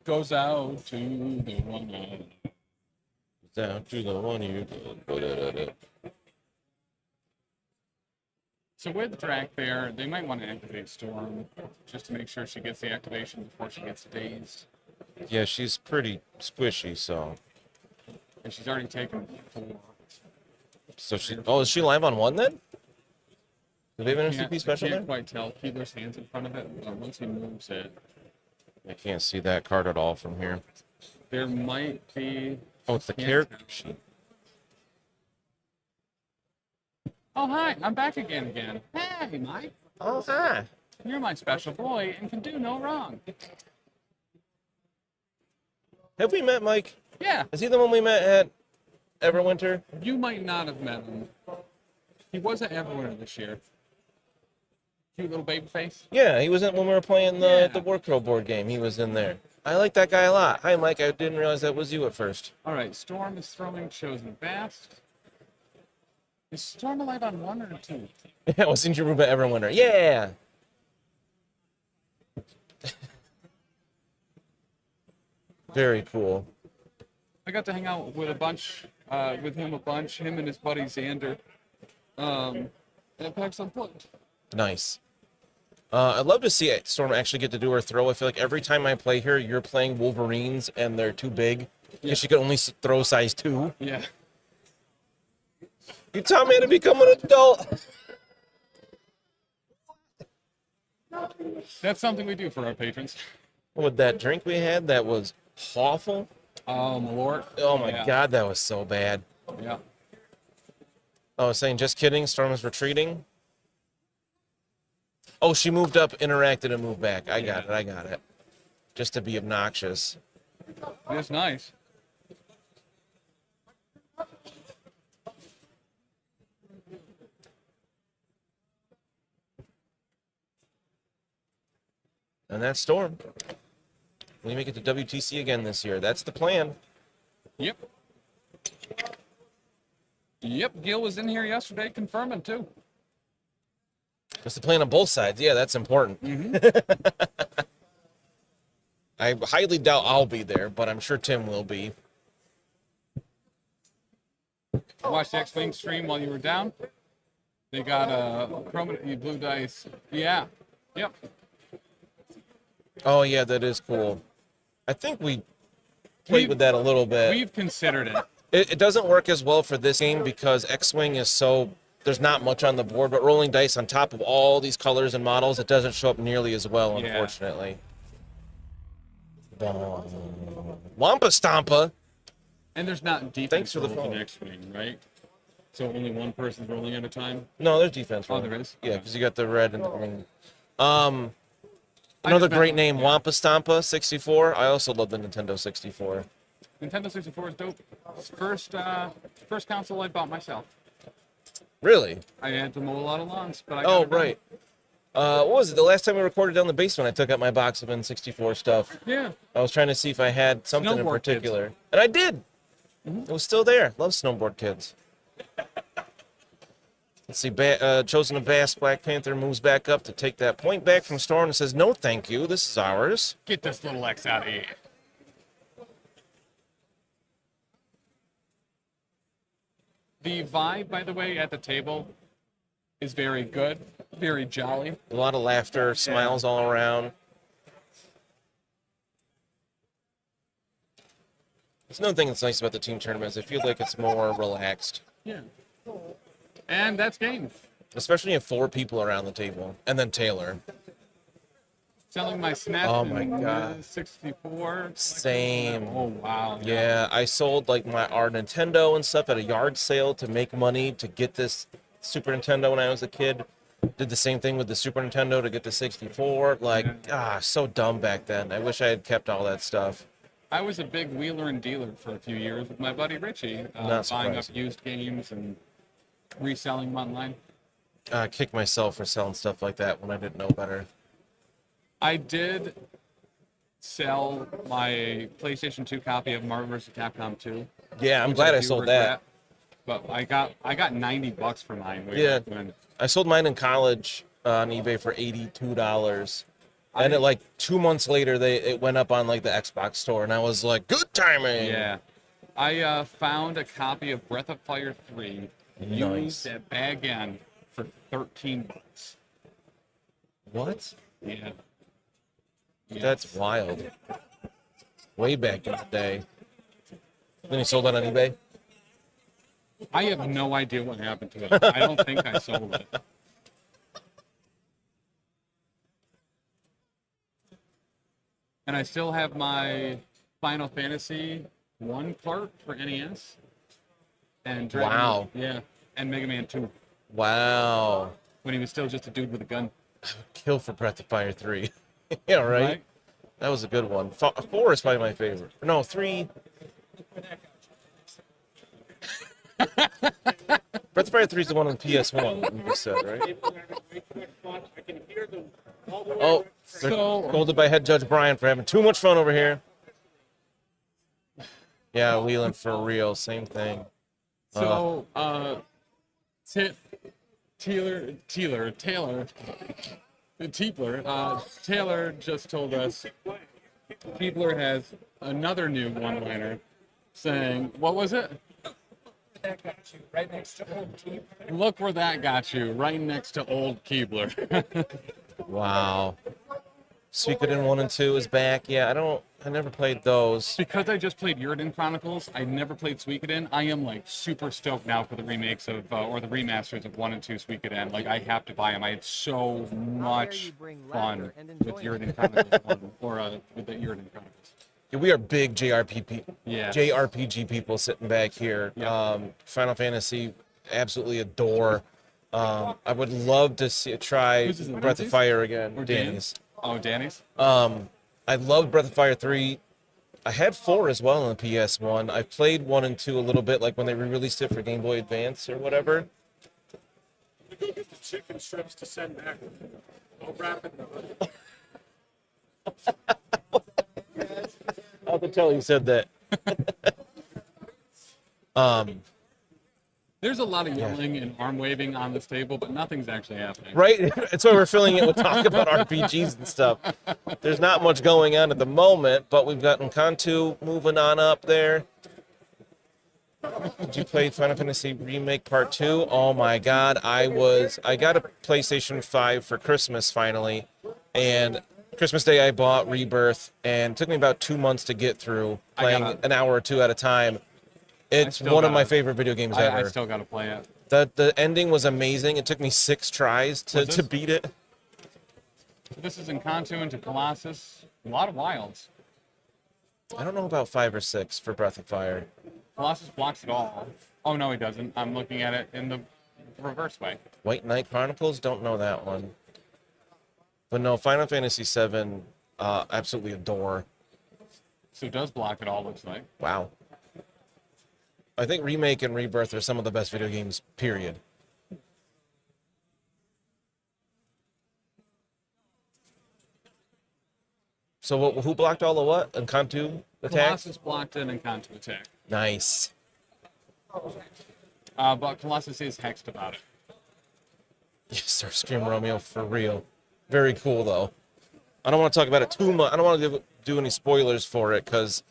Goes out to the one. Down to the one you did. So with Drac there, they might want to activate Storm just to make sure she gets the activation before she gets dazed. Yeah, she's pretty squishy, so. And she's already taken 4. So she. Oh, is she live on 1 then? Do they have an MCP special I there? can't quite tell. Keeler's hands in front of it, but once he moves it. I can't see that card at all from here. There might be. Oh, it's the character sheet. Oh, hi. I'm back again. Hey, Mike. Oh, hi. You're my special boy and can do no wrong. Have we met Mike? Yeah. Is he the one we met at Everwinter? You might not have met him. He was at Everwinter this year. Cute little baby face. Yeah, he was in when we were playing the Warcrow board game. He was in there. I like that guy a lot. Hi, Mike. I didn't realize that was you at first. All right, Storm is throwing Chosen Bast. Is Storm alive on 1 or 2? Yeah, was in Jaruba Everwinter. Yeah! Very cool. I got to hang out with him and his buddy Xander. At PAX Unplugged. Nice. I'd love to see Storm actually get to do her throw. I feel like every time I play here, you're playing Wolverines and they're too big. Because she can only throw size 2. Yeah. You taught me how to become an adult. That's something we do for our patrons. With that drink we had, that was awful. Oh, Malort. Oh my God, that was so bad. Yeah. I was saying, just kidding, Storm is retreating. Oh, she moved up, interacted, and moved back. I got it. Just to be obnoxious. That's nice. And that's Storm. We make it to WTC again this year. That's the plan. Yep. Gil was in here yesterday confirming, too. That's the plan on both sides. Yeah, that's important. I highly doubt I'll be there, but I'm sure Tim will be. I watched the X-Wing stream while you were down. They got a blue dice. Yeah. Yep. Oh, yeah, that is cool. I think we played with that a little bit. We've considered it. It doesn't work as well for this game because X-Wing is so... There's not much on the board, but rolling dice on top of all these colors and models, it doesn't show up nearly as well, unfortunately. Wampa Stompa! And there's not defense Thanks for the rolls in phone. X-Wing, right? So only one person's rolling at a time? No, there's defense. Oh, rolling. there is? Yeah, because you got the red and the green. Another great name, Wampa Stompa 64. I also love the Nintendo 64. Nintendo 64 is dope. It's first console I bought myself. Really? I had to mow a lot of lawns, but I got Oh, it done. right. What was it? The last time we recorded down the basement, I took out my box of N64 stuff. Yeah. I was trying to see if I had something in Snowboard particular. And I did! It was still there. Love Snowboard Kids. Let's see. Chosen of Bass, Black Panther moves back up to take that point back from Storm and says, no, thank you. This is ours. Get this little X out of here. The vibe, by the way, at the table is very good, very jolly. A lot of laughter, smiles all around. It's another thing that's nice about the team tournaments. I feel like it's more relaxed. Yeah. And that's game. Especially if 4 people around the table. And then Taylor. Selling my SNES Oh my God. 64. Same. Oh, wow. Yeah, I sold like our Nintendo and stuff at a yard sale to make money to get this Super Nintendo when I was a kid. Did the same thing with the Super Nintendo to get the 64. Like, so dumb back then. I wish I had kept all that stuff. I was a big wheeler and dealer for a few years with my buddy Richie, Not buying up surprising. used games and reselling them online? Kick myself for selling stuff like that when I didn't know better. I did sell my PlayStation 2 copy of Marvel vs. Capcom 2. Yeah, I'm which glad I do sold regret, that. But I got $90 for mine. Way Yeah, back when. I sold mine in college on eBay for $82. And it, like 2 months later, it went up on like the Xbox store, and I was like, good timing. Yeah. I found a copy of Breath of Fire 3 used at Bag End for $13. What? Yeah. That's wild. Way back in the day. Then you sold it on eBay? I have no idea what happened to it. I don't think I sold it. And I still have my Final Fantasy 1 cart for NES. And Wow. Yeah. And Mega Man 2. Wow. When he was still just a dude with a gun. I would kill for Breath of Fire 3. Yeah, right? That was a good one. 4 is probably my favorite. No, 3. Breath of Fire 3 is the one on PS1, you said, right? Oh, they're scolded by head judge Brian for having too much fun over here. Yeah, wheeling for real, same thing. So, Taylor just told us Keebler has another new one-liner saying, what was it? That got you right next to old Keebler. Look where that got you, right next to old Keebler. Wow. Suikoden 1 and 2 is back. Yeah, I never played those. Because I just played Yurden Chronicles, I never played Suikoden. I am like super stoked now for the remakes of, or the remasters of 1 and 2 Suikoden. Like, I have to buy them. I had so much fun with Yurden Chronicles 1, or with the Yurden Chronicles. Yeah, we are big Yeah. JRPG people sitting back here. Final Fantasy, absolutely adore. I would love to try Breath of Fire again. Or Danny's. Oh, Danny's? I loved Breath of Fire 3. I had 4 as well on the PS1. I played 1 and 2 a little bit, like when they re-released it for Game Boy Advance or whatever. I'm gonna go get the chicken strips to send back. I'll wrap it. I'll have to tell you said that. There's a lot of yelling and arm waving on this table, but nothing's actually happening. Right? That's why we're filling it with talk about RPGs and stuff. There's not much going on at the moment, but we've got Nkantu moving on up there. Did you play Final Fantasy Remake Part 2? Oh my god, I got a PlayStation 5 for Christmas finally, and Christmas Day I bought Rebirth, and it took me about 2 months to get through, playing an hour or two at a time. It's one of my favorite video games ever. I still gotta play it. The ending was amazing. It took me 6 tries to beat it. This is Nkantu into Colossus. A lot of wilds. I don't know about 5 or 6 for Breath of Fire. Colossus blocks it all. Oh, no, he doesn't. I'm looking at it in the reverse way. White Knight Chronicles? Don't know that one. But no, Final Fantasy VII, absolutely adore. So it does block it all, looks like. Wow. I think Remake and Rebirth are some of the best video games, period. So who blocked all the what? Nkantu attack? Colossus blocked an Nkantu attack. Nice. But Colossus is hexed about it. Yes, sir. Scream Romeo for real. Very cool, though. I don't want to talk about it too much. I don't want to do any spoilers for it, because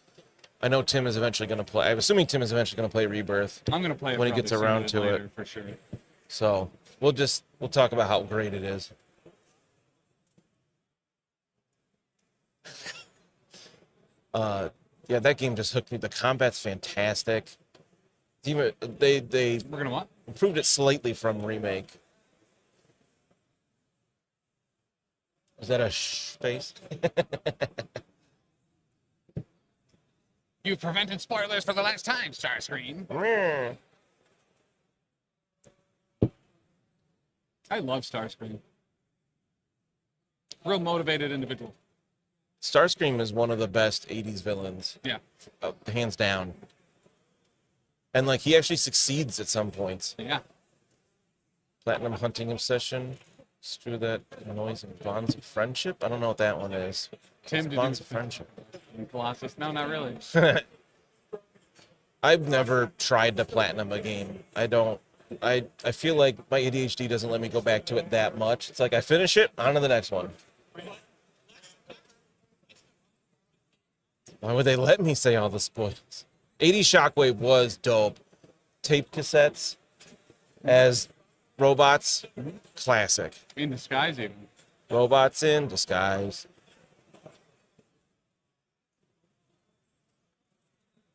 I know Tim is eventually going to play. I'm assuming Tim is eventually going to play Rebirth. I'm going to play it when he gets around to later, it. for sure. So we'll talk about how great it is. Yeah, that game just hooked me. The combat's fantastic. Even they We're gonna what? Improved it slightly from Remake. Is that a face? You prevented spoilers for the last time, Starscream. I love Starscream. Real motivated individual. Starscream is one of the best 80s villains. Yeah. Hands down. And, like, he actually succeeds at some points. Yeah. Platinum hunting obsession. Screw that noise and bonds of friendship. I don't know what that one is. Tim, What's did bonds you of friendship? in Colossus? No, not really. I've never tried to platinum a game. I don't. I feel like my ADHD doesn't let me go back to it that much. It's like I finish it, on to the next one. Why would they let me say all the spoilers? 80 Shockwave was dope. Tape cassettes as robots, classic. In disguise, even. Robots in disguise.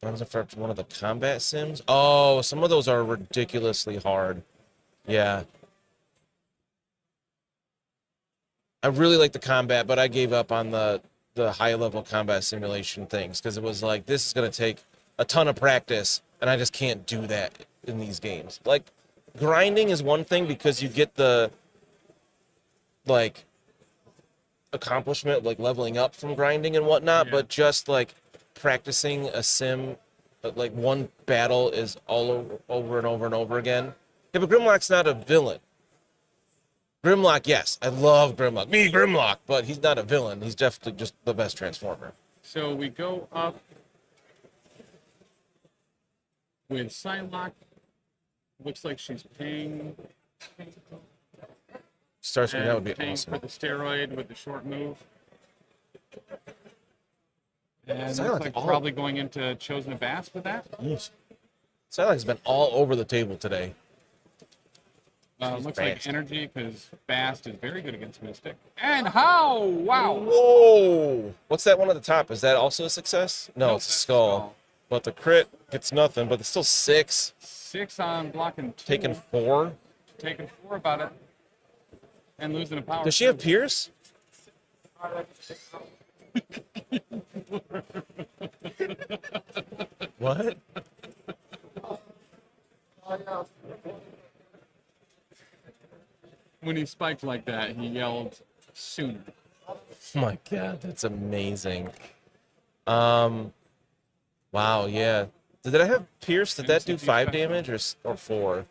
For one of the combat sims. Oh, some of those are ridiculously hard. Yeah. I really like the combat, but I gave up on the high level combat simulation things because it was like, this is going to take a ton of practice, and I just can't do that in these games. Like, grinding is one thing because you get the, like, accomplishment, like leveling up from grinding and whatnot, but just like practicing a sim, like one battle is all over and over and over again. Yeah, but Grimlock's not a villain. Grimlock, yes, I love Grimlock. Me, Grimlock, but he's not a villain. He's definitely just the best Transformer. So we go up with Psylocke. Looks like she's paying. Starts with that would be paying awesome. for the steroid with the short move. And Psylocke's looks like probably going into Chosen of Bass with that. Yes. Psylocke's been all over the table today. Looks like energy because Bast is very good against Mystic. And how? Wow. Whoa! What's that one at the top? Is that also a success? No, Nope, it's a that's skull. But the crit gets nothing, but it's still 6. 6 on blocking 2. Taking 4. Taking 4 about it. And losing a power. Does she have Pierce? What? When he spiked like that, he yelled sooner. Oh my god, that's amazing. Wow, yeah. Did I have Pierce? Did that do 5 damage or 4?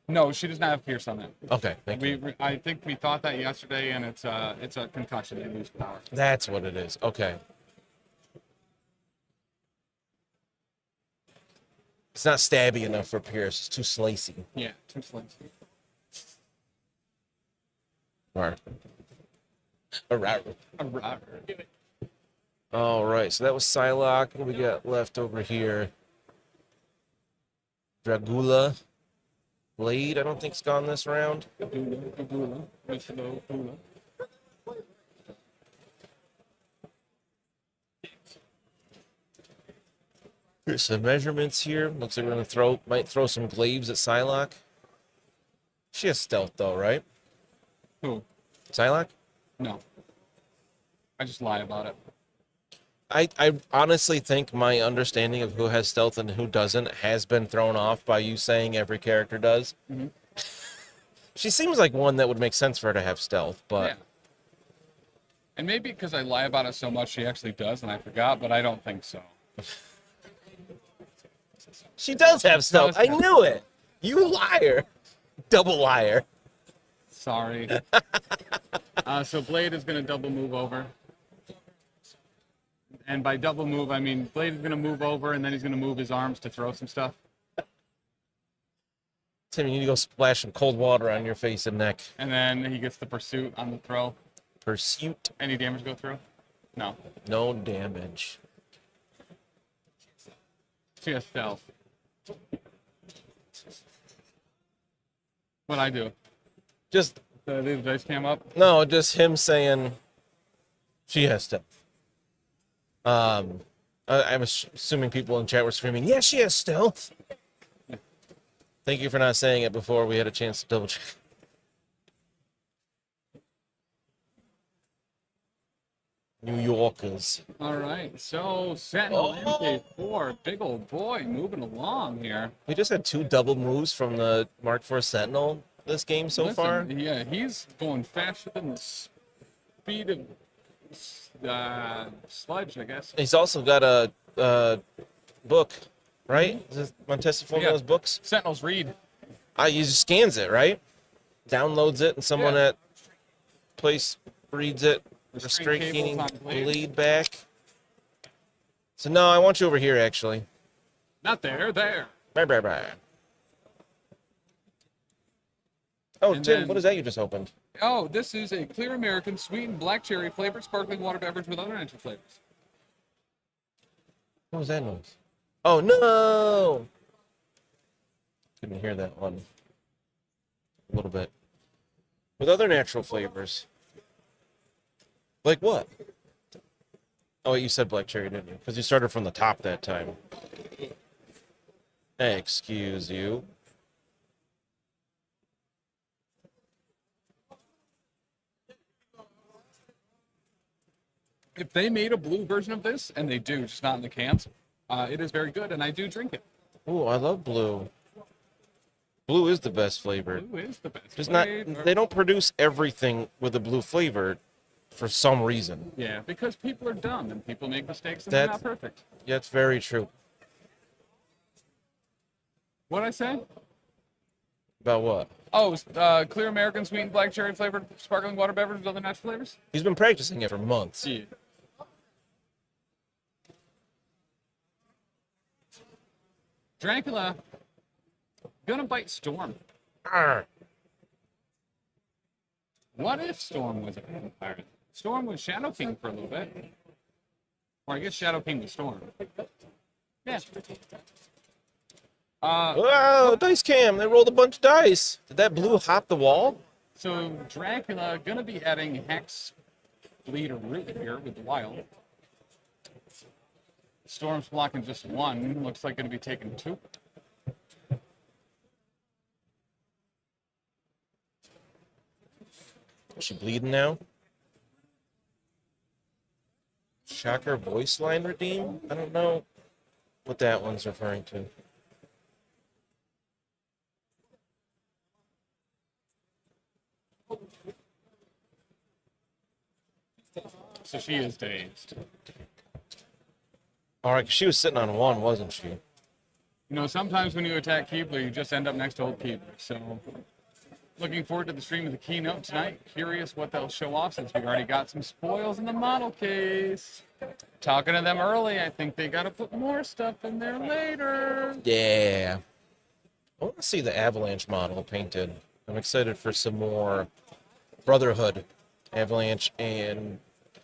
No, she does not have Pierce on that. Okay, thank you. I think we thought that yesterday, and it's a concussion. They lose power. That's what it is. Okay. It's not stabby enough for Pierce. It's too slicey. Yeah, too slicey. All right, so that was Psylocke. What do we got left over here? Dragula. Blade, I don't think's gone this round. Here's some measurements here. Looks like we're gonna might throw some glaives at Psylocke. She has stealth though, right? Who? Psylocke? No. I just lie about it. I honestly think my understanding of who has stealth and who doesn't has been thrown off by you saying every character does. Mm-hmm. She seems like one that would make sense for her to have stealth, but... Yeah. And maybe because I lie about it so much, she actually does, and I forgot, but I don't think so. She does have stealth. I knew it. You liar. Double liar. Sorry. So Blade is going to double move over. And by double move, I mean Blade is going to move over, and then he's going to move his arms to throw some stuff. Tim, you need to go splash some cold water on your face and neck. And then he gets the pursuit on the throw. Pursuit. Any damage go through? No. No damage. She has stealth. What'd I do? Just... Leave the dice cam up? No, just him saying she has stealth. I'm assuming people in chat were screaming, "Yeah, she has stealth." Thank you for not saying it before we had a chance to double check. New Yorkers. All right, so Sentinel MK4, big old boy, moving along here. We just had 2 double moves from the Mark IV Sentinel this game so far. Yeah, he's going faster than the speed of Sludge, I guess. He's also got a book right? Is it Montesiformio's books? Sentinels read. He just scans it, right? Downloads it, and someone Yeah. at place reads it. Restraint Restraint cables keying on blade. bleed back. So no, I want you over here, actually. Not there, there. Bye. Oh, And Tim, then- what is that you just opened? Oh, this is a clear American sweetened black cherry flavored sparkling water beverage with other natural flavors. What was that noise? Oh, no! Couldn't hear that one. A little bit. With other natural flavors. Like what? Oh, you said black cherry, didn't you? Because you started from the top that time. Excuse you. If they made a blue version of this, and they do, just not in the cans, it is very good, and I do drink it. Ooh, I love blue. Blue is the best flavor. Blue is the best Just not. flavor. They don't produce everything with a blue flavor, for some reason. Yeah, because people are dumb, and people make mistakes, and they're not perfect. Yeah, it's very true. What'd I say? About what? Oh, clear American sweetened black cherry flavored sparkling water beverage with other natural flavors? He's been practicing it for months. Yeah. Dracula, gonna bite Storm. Arr. What if Storm was a vampire? Storm was Shadow King for a little bit. Or I guess Shadow King was Storm. Yeah. Whoa, dice cam! They rolled a bunch of dice. Did that blue hop the wall? So Dracula gonna be adding Hex, Bleed, or Root here with the Wild. Storm's blocking just one. Looks like gonna be taking two. Is she bleeding now? Shocker voice line redeem? I don't know what that one's referring to. So she is dazed. All right, 'cause she was sitting on one, wasn't she? You know, sometimes when you attack Keebler, you just end up next to old Keebler. So, looking forward to the stream of the keynote tonight. Curious what they'll show off since we've already got some spoils in the model case. Talking to them early, I think they got to put more stuff in there later. Yeah. I want to see the Avalanche model painted. I'm excited for some more Brotherhood, Avalanche, and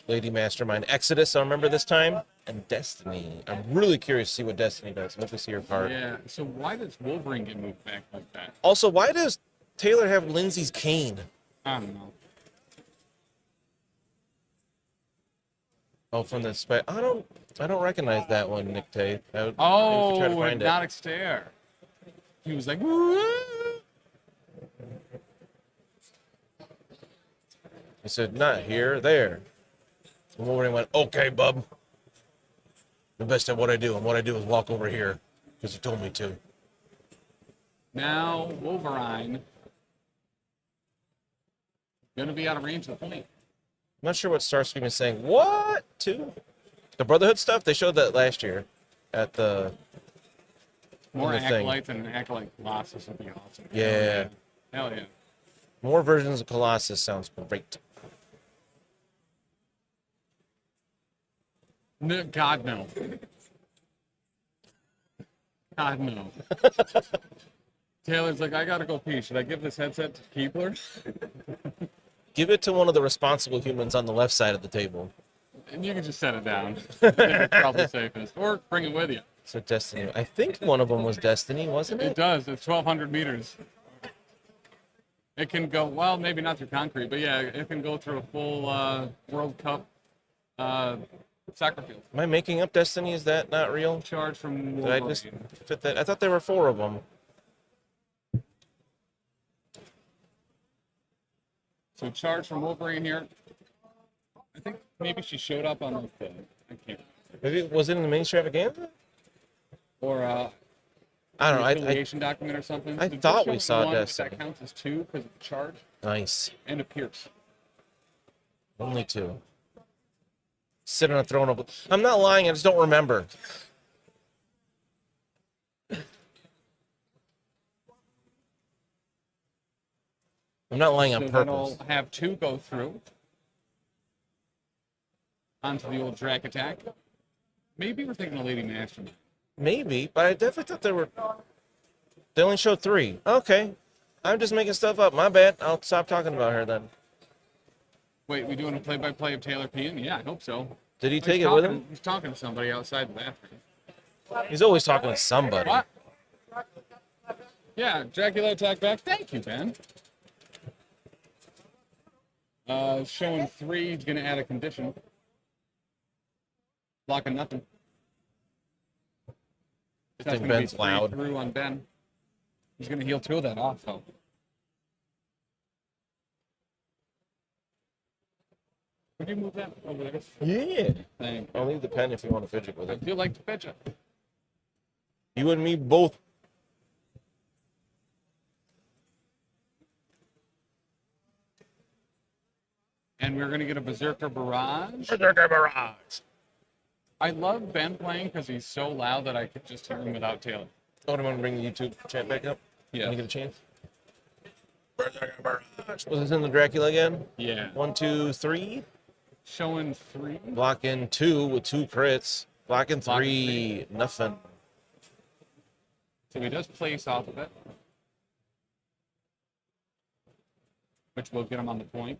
Lady Mastermind. Exodus, I remember this time, and Destiny. I'm really curious to see what Destiny does. Let me see her card. Yeah, so why does Wolverine get moved back like that? Also, why does Taylor have Lindsay's cane? I don't know. Oh, from the spec. I don't recognize that one, Nick Tate. I would try to Oh, find it. hypnotic stare. He was like, "Woo!" I said, not here, there. And Wolverine went, okay, bub. The best at what I do, and what I do is walk over here, because you told me to. Now, Wolverine gonna be out of range of the point. I'm not sure what Starscream is saying. What? To? The Brotherhood stuff? They showed that last year at the... More in the thing. acolytes and an acolyte Colossus would be awesome. Yeah. Hell yeah. More versions of Colossus sounds great. No, God, no. God, no. Taylor's like, I gotta go pee. Should I give this headset to Keebler? Give it to one of the responsible humans on the left side of the table. And you can just set it down. It's probably safest. Or bring it with you. So Destiny. I think one of them was Destiny, wasn't it? It does. It's 1,200 meters. It can go, well, maybe not through concrete, but yeah, it can go through a full World Cup soccer field. Am I making up Destiny? Is that not real? Charge from Did I just fit that? I thought there were 4 of them. So charge from Wolverine here. I think maybe she showed up on like the, I can't. Maybe was it in the main extravaganza? Or I don't know. affiliation document or something. I So thought just we showing saw one, but Destiny. that counts as 2 because of charge Nice. and a pierce. Only 2. Sit on a throne of. I'm not lying. I just don't remember. I'm not lying on So purpose. that'll have 2 go through. Onto the old drag attack. Maybe we're thinking of Lady Mastermind. Maybe, but I definitely thought they only showed 3. Okay. I'm just making stuff up. My bad. I'll stop talking about her then. Wait, we doing a play-by-play of Taylor Pean? Yeah, I hope so. Did he He's take it with him? He's talking to somebody outside the bathroom. He's always talking to somebody. What? Yeah, Dracula attack back. Thank you, Ben. Showing 3, he's going to add a condition. Blocking nothing. I think Ben's loud. Through on Ben. He's going to heal 2 of that off, though. Could you move that over there? Yeah. Thank I'll leave the pen if you want to fidget with I it. do like to fidget. You and me both. And we're going to get a Berserker Barrage. Berserker Barrage. I love Ben playing because he's so loud that I could just hear him without Taylor. Oh, do you want to bring the YouTube chat back up? Yeah. Can I get a chance? Berserker Barrage. Was this in the Dracula again? Yeah. 1, 2, 3. Showing 3. Blocking 2 with 2 crits. Blocking 3. Nothing. So he does place off of it. Which will get him on the point.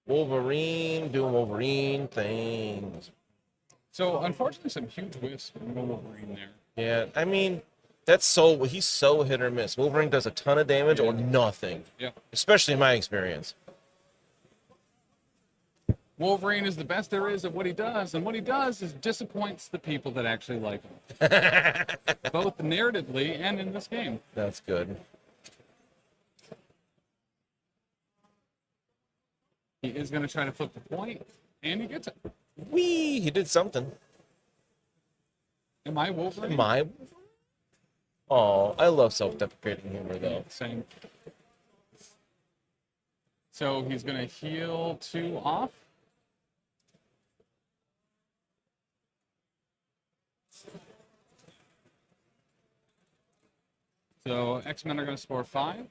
Wolverine doing Wolverine things. So unfortunately, some huge whiffs from Wolverine there. Yeah, I mean, he's so hit or miss. Wolverine does a ton of damage or nothing. Yeah. Especially in my experience. Wolverine is the best there is at what he does, and what he does is disappoints the people that actually like him. Both narratively and in this game. That's good. He is going to try to flip the point, and he gets it. Whee! He did something. Am I Wolverine? Am I? Oh, I love self-deprecating humor, though. Same. So he's going to heal 2 off. So X-Men are going to score 5.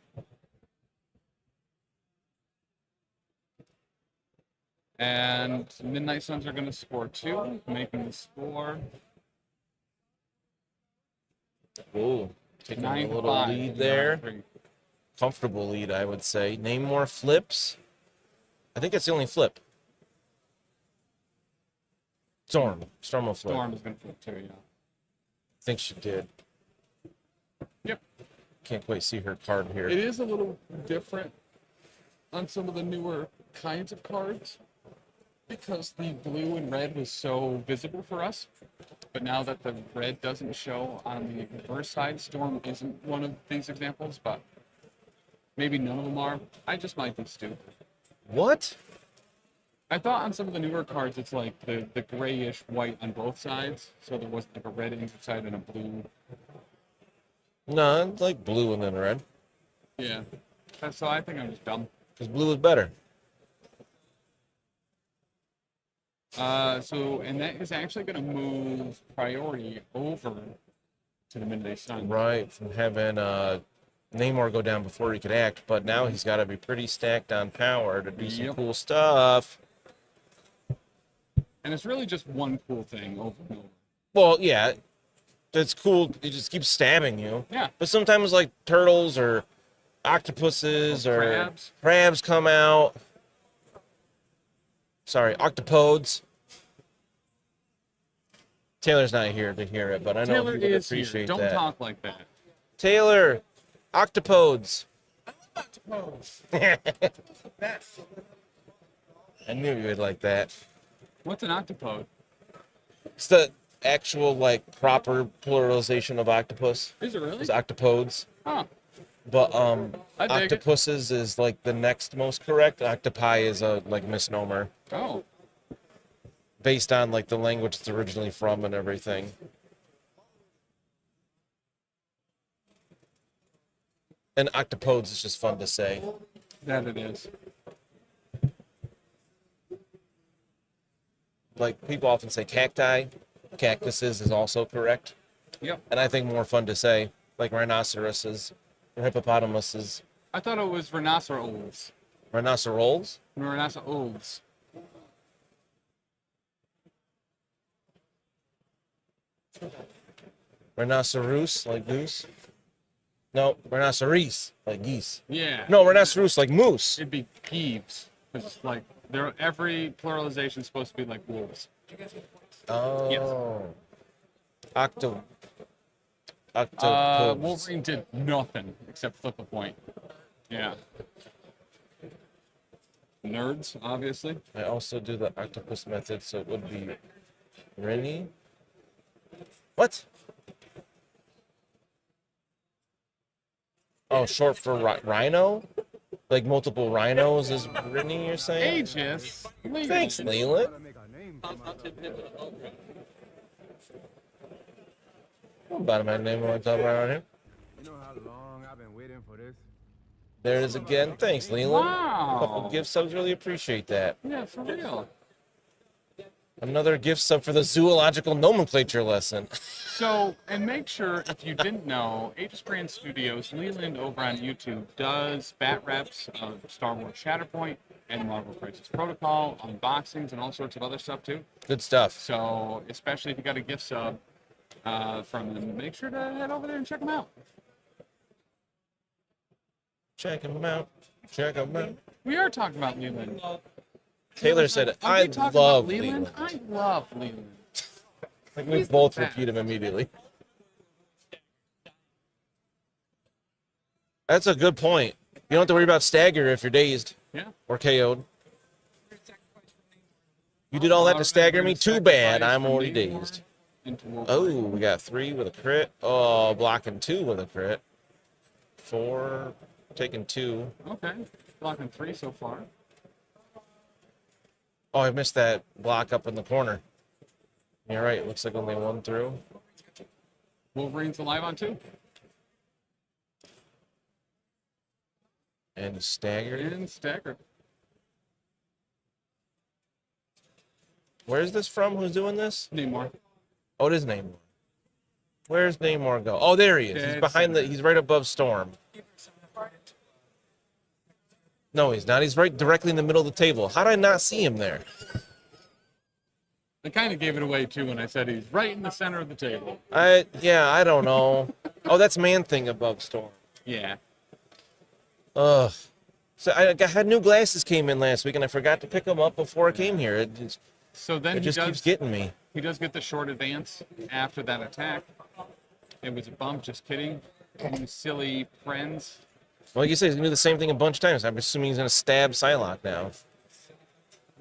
And Midnight Suns are going to score 2, making the score Ooh, taking a 9-5 little lead there. 9-3. Comfortable lead, I would say. Name more flips. I think that's the only flip. Storm. Storm will flip. Storm is going to flip too, yeah. I think she did. Yep. Can't quite see her card here. It is a little different on some of the newer kinds of cards because the blue and red was so visible for us. But now that the red doesn't show on the reverse side, Storm isn't one of these examples, but maybe none of them are. I just might be stupid. What? I thought on some of the newer cards, it's like the grayish white on both sides, so there wasn't like a red inside and a blue. No, it's like blue and then red. Yeah. So I think I'm just dumb. Because blue is better. And that is actually going to move priority over to the Midday Sun. Right, from having Namor go down before he could act, but now he's got to be pretty stacked on power to do some cool stuff. And it's really just one cool thing over and over. Well, yeah, that's cool. It just keeps stabbing you. Yeah. But sometimes, like, turtles or octopuses or crabs come out. Sorry, octopodes. Taylor's not here to hear it, but I know Taylor he would is appreciate here. Don't that. talk like that. Taylor, octopodes. I knew you would like that. What's an octopode? It's the actual, like, proper pluralization of octopus. Is it really? It's octopodes. Huh. But I dig it. octopuses is like the next most correct. Octopi is a like misnomer. Oh. Based on like the language it's originally from and everything. And octopodes is just fun to say. That it is. Like people often say cacti. Cactuses is also correct. Yep. And I think more fun to say, like rhinoceroses. hippopotamuses. I thought it was rhinoceros. Rhinoceros? Rhinoceros. Rhinoceros, like goose? No, rhinoceros, like geese. Yeah. No, rhinoceros, like moose. It'd be geeves. It's like every pluralization is supposed to be like wolves. Oh. Octopus. Wolverine did nothing except flip a point. Yeah. Nerds, obviously. I also do the octopus method, so it would be Rennie. What? Oh, short for rhino? Like multiple rhinos is Rennie, you're saying? Aegis. Thanks, Leland. What about my name want to talk about around here? You know how long I've been waiting for this? There it is again. Thanks, Leland. Wow. Couple gift subs, really appreciate that. Yeah, for real. Another gift sub for the zoological nomenclature lesson. So, and make sure, if you didn't know, Aegis Brand Studios, Leland over on YouTube, does bat reps of Star Wars Shatterpoint and Marvel Crisis Protocol, unboxings, and all sorts of other stuff, too. Good stuff. So, especially if you got a gift sub from them, make sure to head over there and check them out. Check them out. Check them out. We are talking about Leland. Taylor said, I love Leland. I love Leland. Like we both repeat him immediately. That's a good point. You don't have to worry about stagger if you're dazed. Yeah. Or KO'd. You did all that to stagger me? Too bad. I'm already dazed. Oh, we got 3 with a crit. Oh, blocking 2 with a crit. 4, taking 2. Okay. Blocking 3 so far. Oh, I missed that block up in the corner. You're right. Looks like only 1 through. Wolverine's alive on 2. And staggered. And staggered. Where's this from? Who's doing this? Namor. Oh, it is Namor. Where's Namor go? Oh, there he is. He's behind the. He's right above Storm. No, he's not. He's right directly in the middle of the table. How did I not see him there? I kind of gave it away too when I said he's right in the center of the table. Yeah, I don't know. Oh, that's Man-Thing above Storm. Yeah. Ugh. So I had new glasses came in last week, and I forgot to pick them up before I came here. It just keeps getting me. He does get the short advance after that attack. It was a bump. Just kidding. You silly friends. Well, like you said, he's going to do the same thing a bunch of times. I'm assuming he's going to stab Psylocke now.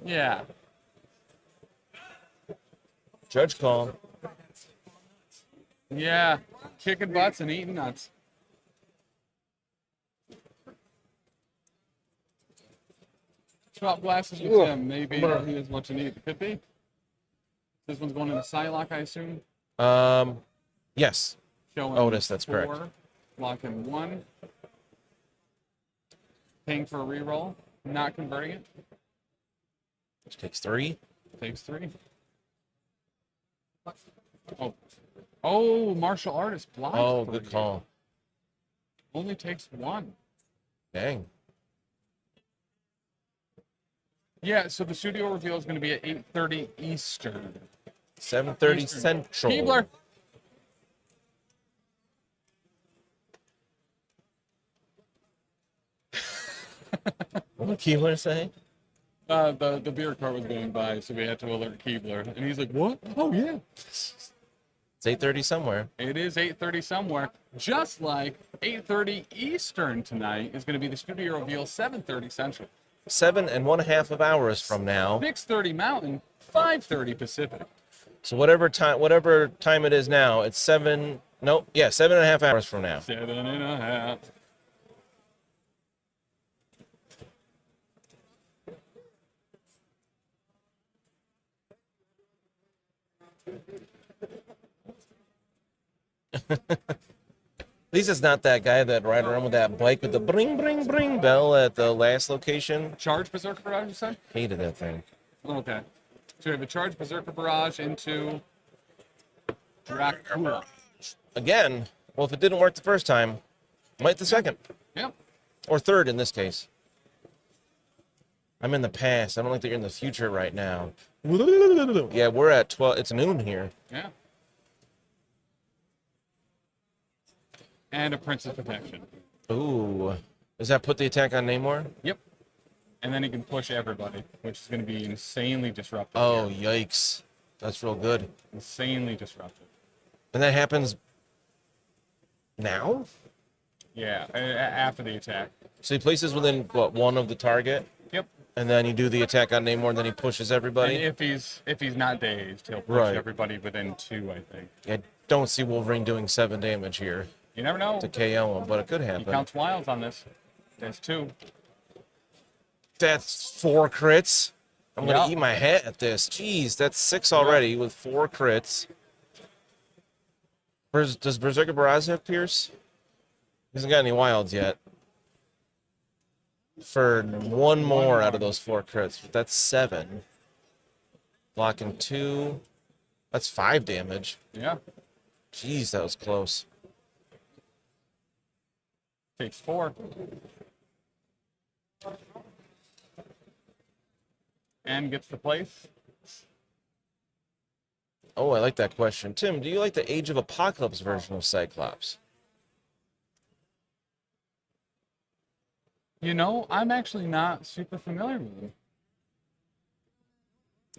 Yeah. Judge call. Yeah. Kicking butts and eating nuts. Swap glasses with him. Maybe he doesn't want to need. Could be. This one's going into Psylocke, I assume. Yes. Showing Otis, that's 4, correct. Locking 1. Paying for a reroll. Not converting it. Which takes 3. Takes 3. Oh, martial artist blocked. Oh, good call. Only takes 1. Dang. Yeah, so the studio reveal is going to be at 8:30 Eastern. 7:30 Central. Keebler. What did Keebler say? The beer cart was going by, so we had to alert Keebler. And he's like, what? Oh, yeah. It's 8:30 somewhere. It is 8:30 somewhere. Just like 8:30 Eastern tonight is going to be the studio reveal, 7:30 Central. 7.5 hours from now. 6:30 Mountain, 5:30 Pacific. So whatever time it is now, it's 7.5 hours from now. 7.5. At least it's not that guy that ride around with that bike with the bring, bring, bring bell at the last location. Charge Berserker Barrage, you said? Hated that thing. Okay. So we have a Charge Berserker Barrage into Dracula. Again, well, if it didn't work the first time, Might the second. Yep. Or third in this case. I'm in the past. I don't like that you're in the future right now. Yeah, we're at 12. It's noon here. Yeah. And a Prince's Protection. Ooh. Does that put the attack on Namor? Yep. And then he can push everybody, which is going to be insanely disruptive. Oh, here. yikes. That's real good. Insanely disruptive. And that happens now? Yeah, after the attack. So he places within, what, one of the target? Yep. And then you do the attack on Namor, and then he pushes everybody? And if he's not dazed, he'll push Right. everybody within 2, I think. I don't see Wolverine doing 7 damage here. You never know. To KO him, but it could happen. He counts wilds on this. There's 2. That's 4 crits. I'm going Yep. to eat my hat at this. Jeez, that's 6 already with 4 crits. Does Berserker Baraz have Pierce? He hasn't got any wilds yet. For 1 more out of those 4 crits. But that's 7. Blocking 2. That's 5 damage. Yeah. Jeez, that was close. Takes 4. And gets the place. Oh, I like that question. Tim, do you like the Age of Apocalypse version of Cyclops? You know, I'm actually not super familiar with them.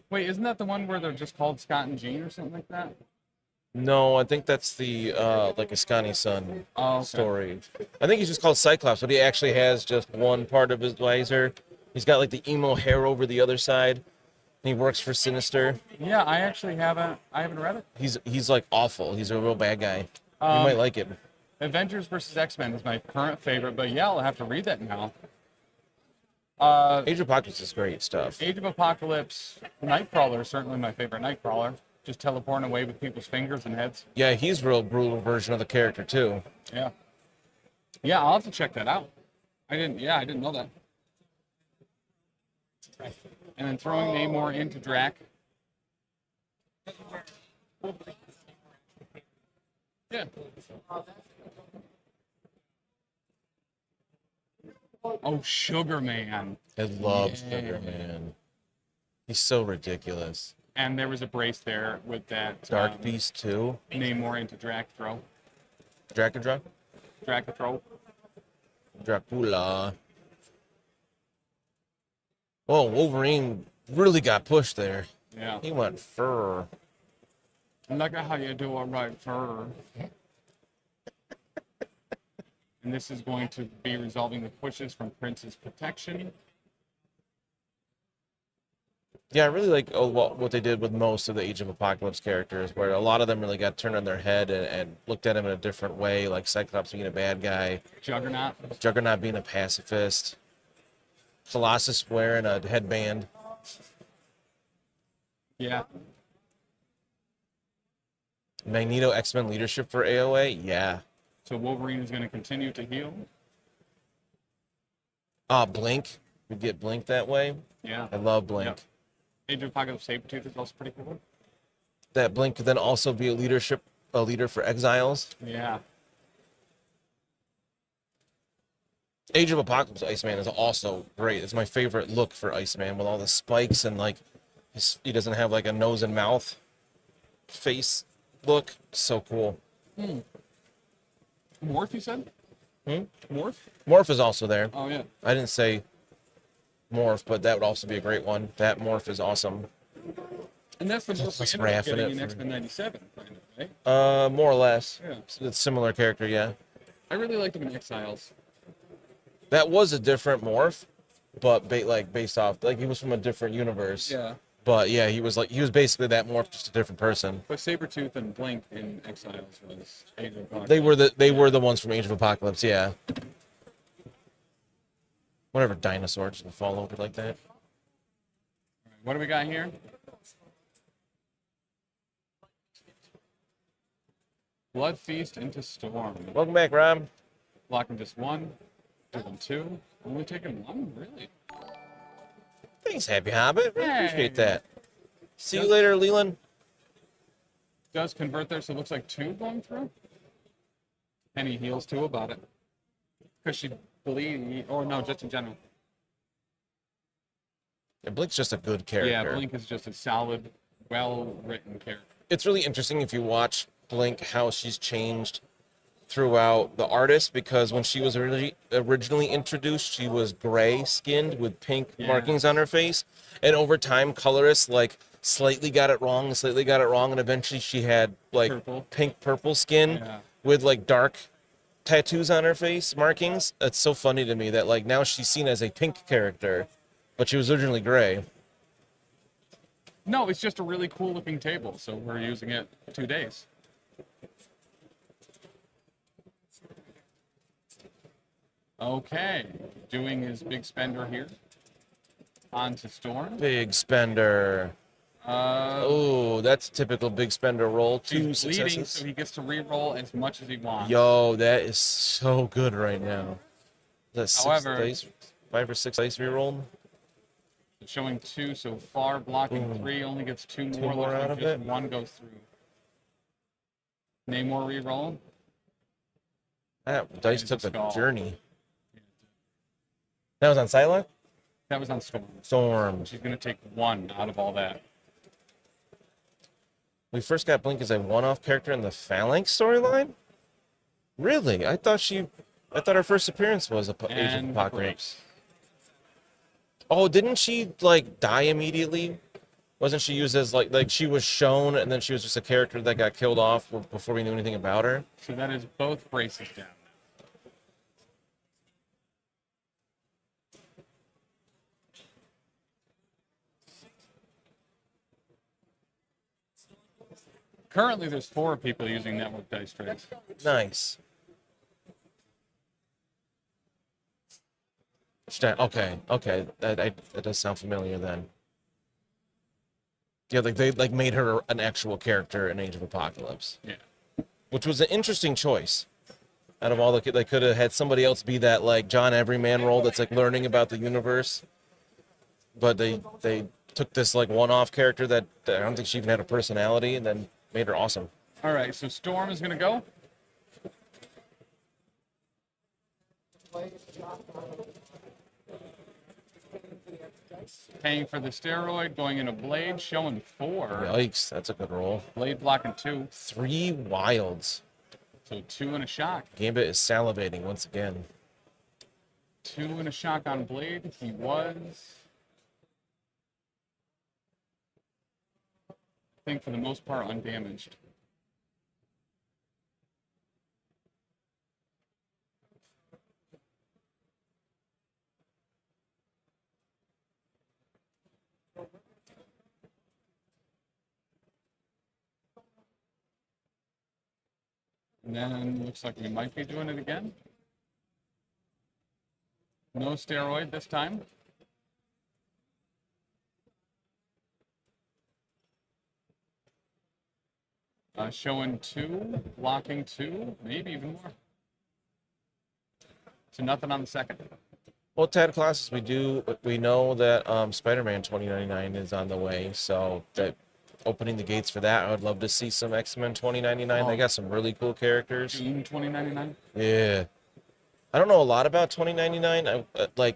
Wait, isn't that the one where they're just called Scott and Jean or something like that? No, I think that's the like Ascani's son okay. story. I think he's just called Cyclops, but he actually has just one part of his visor. He's got like the emo hair over the other side. And he works for Sinister. Yeah, I actually haven't read it. He's like awful. He's a real bad guy. You might like it. Avengers vs. X-Men is my current favorite, but yeah, I'll have to read that now. Age of Apocalypse is great stuff. Age of Apocalypse, Nightcrawler is certainly my favorite Nightcrawler. Just teleporting away with people's fingers and heads. Yeah, he's a real brutal version of the character too. Yeah. Yeah, I'll have to check that out. I didn't know that. And then throwing Namor into Drac. Yeah. Oh, Sugar Man. I love Sugar Man. He's so ridiculous. And there was a brace there with that Dark Beast too. Namor into Drac throw. Dracadra? Dracathrow. Dracula. Oh, Wolverine really got pushed there. Yeah. He went fur. Look at how you do it right fur. And this is going to be resolving the pushes from Prince's Protection. Yeah, I really like what they did with most of the Age of Apocalypse characters, where a lot of them really got turned on their head and looked at him in a different way, like Cyclops being a bad guy. Juggernaut being a pacifist. Colossus wearing a headband. Yeah. Magneto X-Men leadership for AOA? Yeah. So Wolverine is going to continue to heal? Blink. We get Blink that way. Yeah. I love Blink. Yep. Age of Apocalypse Sabretooth is also pretty cool. That Blink could then also be a leader for Exiles. Yeah. Age of Apocalypse Iceman is also great. It's my favorite look for Iceman with all the spikes and like he doesn't have like a nose and mouth face look. So cool. Morph, you said? Morph? Morph is also there. Oh, yeah. I didn't say Morph, but that would also be a great one. That Morph is awesome. And that's the Morph Just we ended up raffing getting it in for- X-Men 97, kind of, right? More or less. Yeah. It's a similar character, yeah. I really liked him in Exiles. That was a different Morph, but based off, like he was from a different universe. Yeah. But yeah, he was basically that Morph, just a different person. But Sabretooth and Blink in Exiles was Age of Apocalypse. They were the ones from Age of Apocalypse, yeah. Whatever dinosaur just fall over like that. What do we got here? Blood Feast into Storm. Welcome back, Rob. Blocking just 1, doing 2. Only taking 1, really? Thanks, Happy Hobbit. Really Hey. appreciate that. See you later, Leland. Does convert there, so it looks like 2 going through. And he heals 2 about it. Because she bleed, or no, just in general. Yeah, Blink's just a good character. Yeah, Blink is just a solid, well-written character. It's really interesting if you watch Blink how she's changed throughout the artist, because when she was originally introduced, she was gray skinned with pink markings on her face, and over time colorists like slightly got it wrong, and eventually she had like pink purple skin with like dark tattoos on her face markings. It's so funny to me that like now she's seen as a pink character, but she was originally gray. No, it's just a really cool looking table, so we're using it 2 days. Okay, doing his big spender here. On to Storm. Big spender. Oh, that's a typical big spender roll. 2 successes. Bleeding, so he gets to re-roll as much as he wants. Yo, that is so good right now. That's However, 5 or 6 dice re-rolled. Showing 2 so far, blocking 3, only gets 2 more. more out of just it. 1 goes through. Namor re-roll. That dice took a skull. journey. That was on Psylocke? That was on Storm. Storm. She's going to take 1 out of all that. We first got Blink as a one-off character in the Phalanx storyline? Really? I thought her first appearance was Age of Apocalypse. Oh, didn't she like die immediately? Wasn't she used as like she was shown and then she was just a character that got killed off before we knew anything about her? So that is both braces down. Currently, there's 4 people using network dice trays. Nice. Okay. That does sound familiar then. Yeah, like they like made her an actual character in Age of Apocalypse. Yeah. Which was an interesting choice. Out of all the, they could have had somebody else be that like John Everyman role that's like learning about the universe. But they took this like one-off character that I don't think she even had a personality, and then made her awesome. All right, so Storm is going to go. Paying for the steroid, going in a blade, showing 4. Yikes, that's a good roll. Blade blocking 2. 3 wilds. So 2 and a shock. Gambit is salivating once again. 2 and a shock on blade. He was, I think, for the most part, undamaged. And then looks like we might be doing it again. No steroid this time. Showing 2, blocking 2, maybe even more. So nothing on the second. Well, Tad classes, we know that Spider-Man 2099 is on the way, so that opening the gates for that, I would love to see some X-Men 2099. They got some really cool characters. June 2099? Yeah. I don't know a lot about 2099. I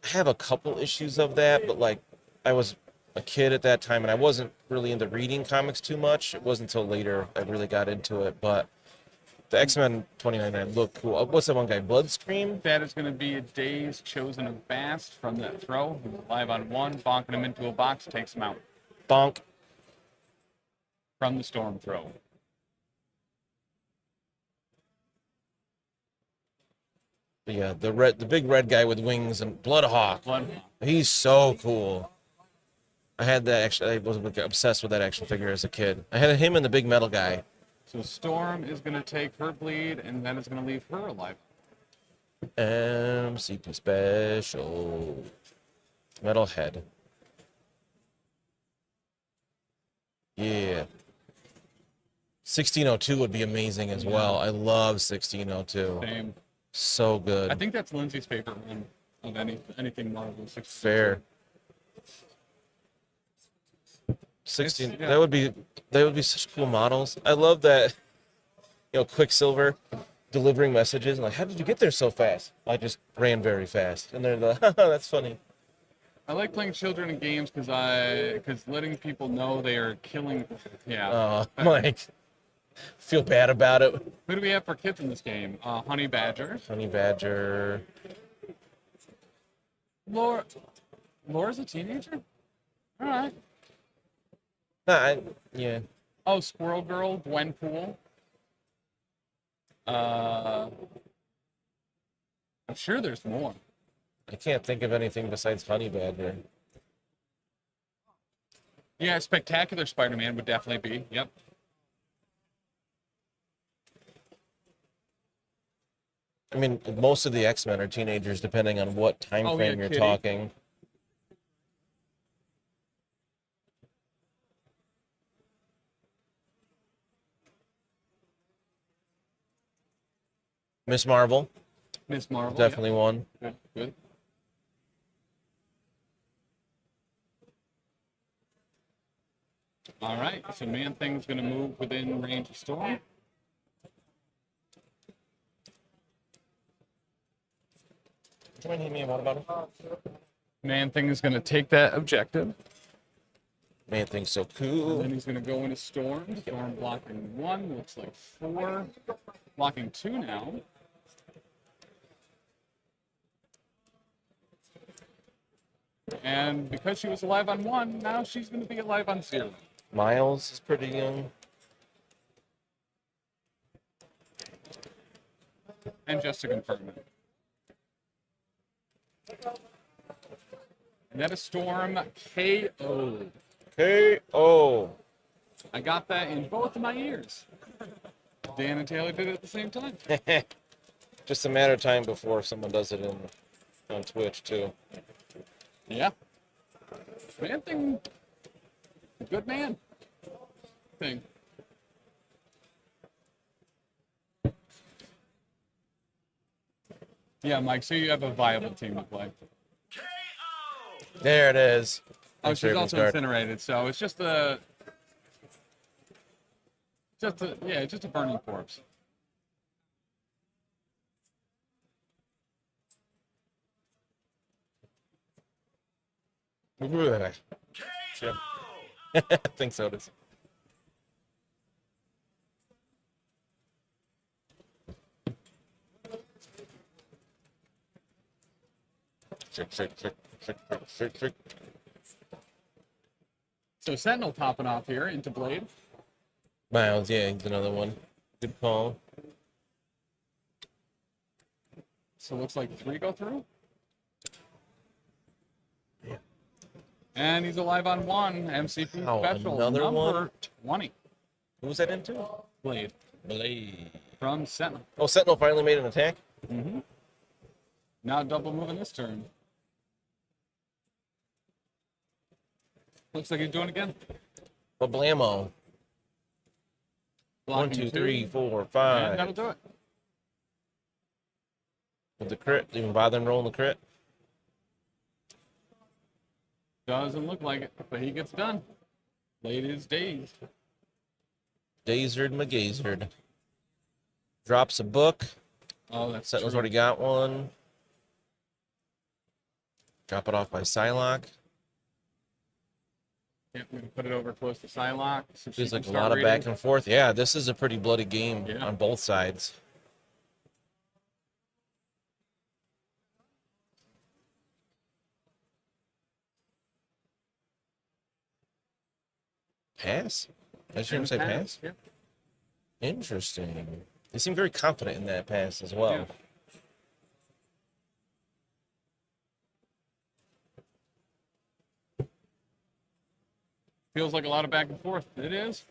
have a couple issues of that, but like I was a kid at that time and I wasn't really into reading comics too much. It wasn't until later I really got into it, but the X-Men 2099 look cool. What's that one guy? Bloodscream? That is going to be a Day's Chosen of Bast from that throw. He's alive on 1, bonking him into a box, takes him out. Bonk. From the storm throw. Yeah, the big red guy with wings and Bloodhawk. He's so cool. I had that actually. I was obsessed with that action figure as a kid. I had him and the big metal guy. So Storm is going to take her bleed, and then it's going to leave her alive. MCP special. Metalhead. Yeah. 1602 would be amazing as well. I love 1602. Same. So good. I think that's Lindsay's favorite one of anything Marvel. 1602. Fair. 16. That would be such cool models. I love that. Quicksilver delivering messages and like, how did you get there so fast? I just ran very fast. And they're like, that's funny. I like playing children in games because letting people know they are killing. Yeah. Like, feel bad about it. Who do we have for kids in this game? Honey Badger. Honey Badger. Laura's a teenager? All right. Yeah. Oh, Squirrel Girl, Gwenpool. I'm sure there's more. I can't think of anything besides Honey Badger. Yeah, Spectacular Spider-Man would definitely be. Yep. I mean, most of the X-Men are teenagers, depending on what time frame you're Kitty. talking. Miss Marvel. Miss Marvel. Definitely one. Good. All right, so Man-Thing's going to move within range of Storm. Would you mind hitting me a water bottle? Man-Thing is going to take that objective. Man-Thing's so cool. And then he's going to go into Storm. Storm blocking 1, looks like 4. Blocking 2 now. And because she was alive on 1, now she's going to be alive on 0. Miles is pretty young. And just to confirm it. And that is Storm KO. KO. I got that in both of my ears. Dan and Taylor did it at the same time. Just a matter of time before someone does it on Twitch, too. Yeah. Man-Thing, good man. Thing. Yeah, Mike, so you have a viable team to play. There it is. Oh, she's also incinerated, so it's just a burning corpse. I think so. It is. Shake. So Sentinel popping off here into Blade. Miles, yeah, he's another one. Good call. So it looks like 3 go through. Yeah. And he's alive on 1. MCP special. Another number one? 20. Who was that into? Blade. From Sentinel. Oh, Sentinel finally made an attack? Mm-hmm. Now double moving this turn. Looks like he's doing it again. Bablamo. 1, 2, 3, 4, 5. And that'll do it. With the crit, even bother him rolling the crit? Doesn't look like it, but he gets done. Blade is dazed. Dazered McGazered. Drops a book. Oh, that's Sentinel's true. already got one. Drop it off by Psylocke. Yep, we can put it over close to Psylocke. So There's like a lot of back and forth. Yeah, this is a pretty bloody game Yeah. on both sides. Pass? I just hear him say pass? Yeah. Interesting. They seem very confident in that pass as well. Yeah. Feels like a lot of back and forth. It is.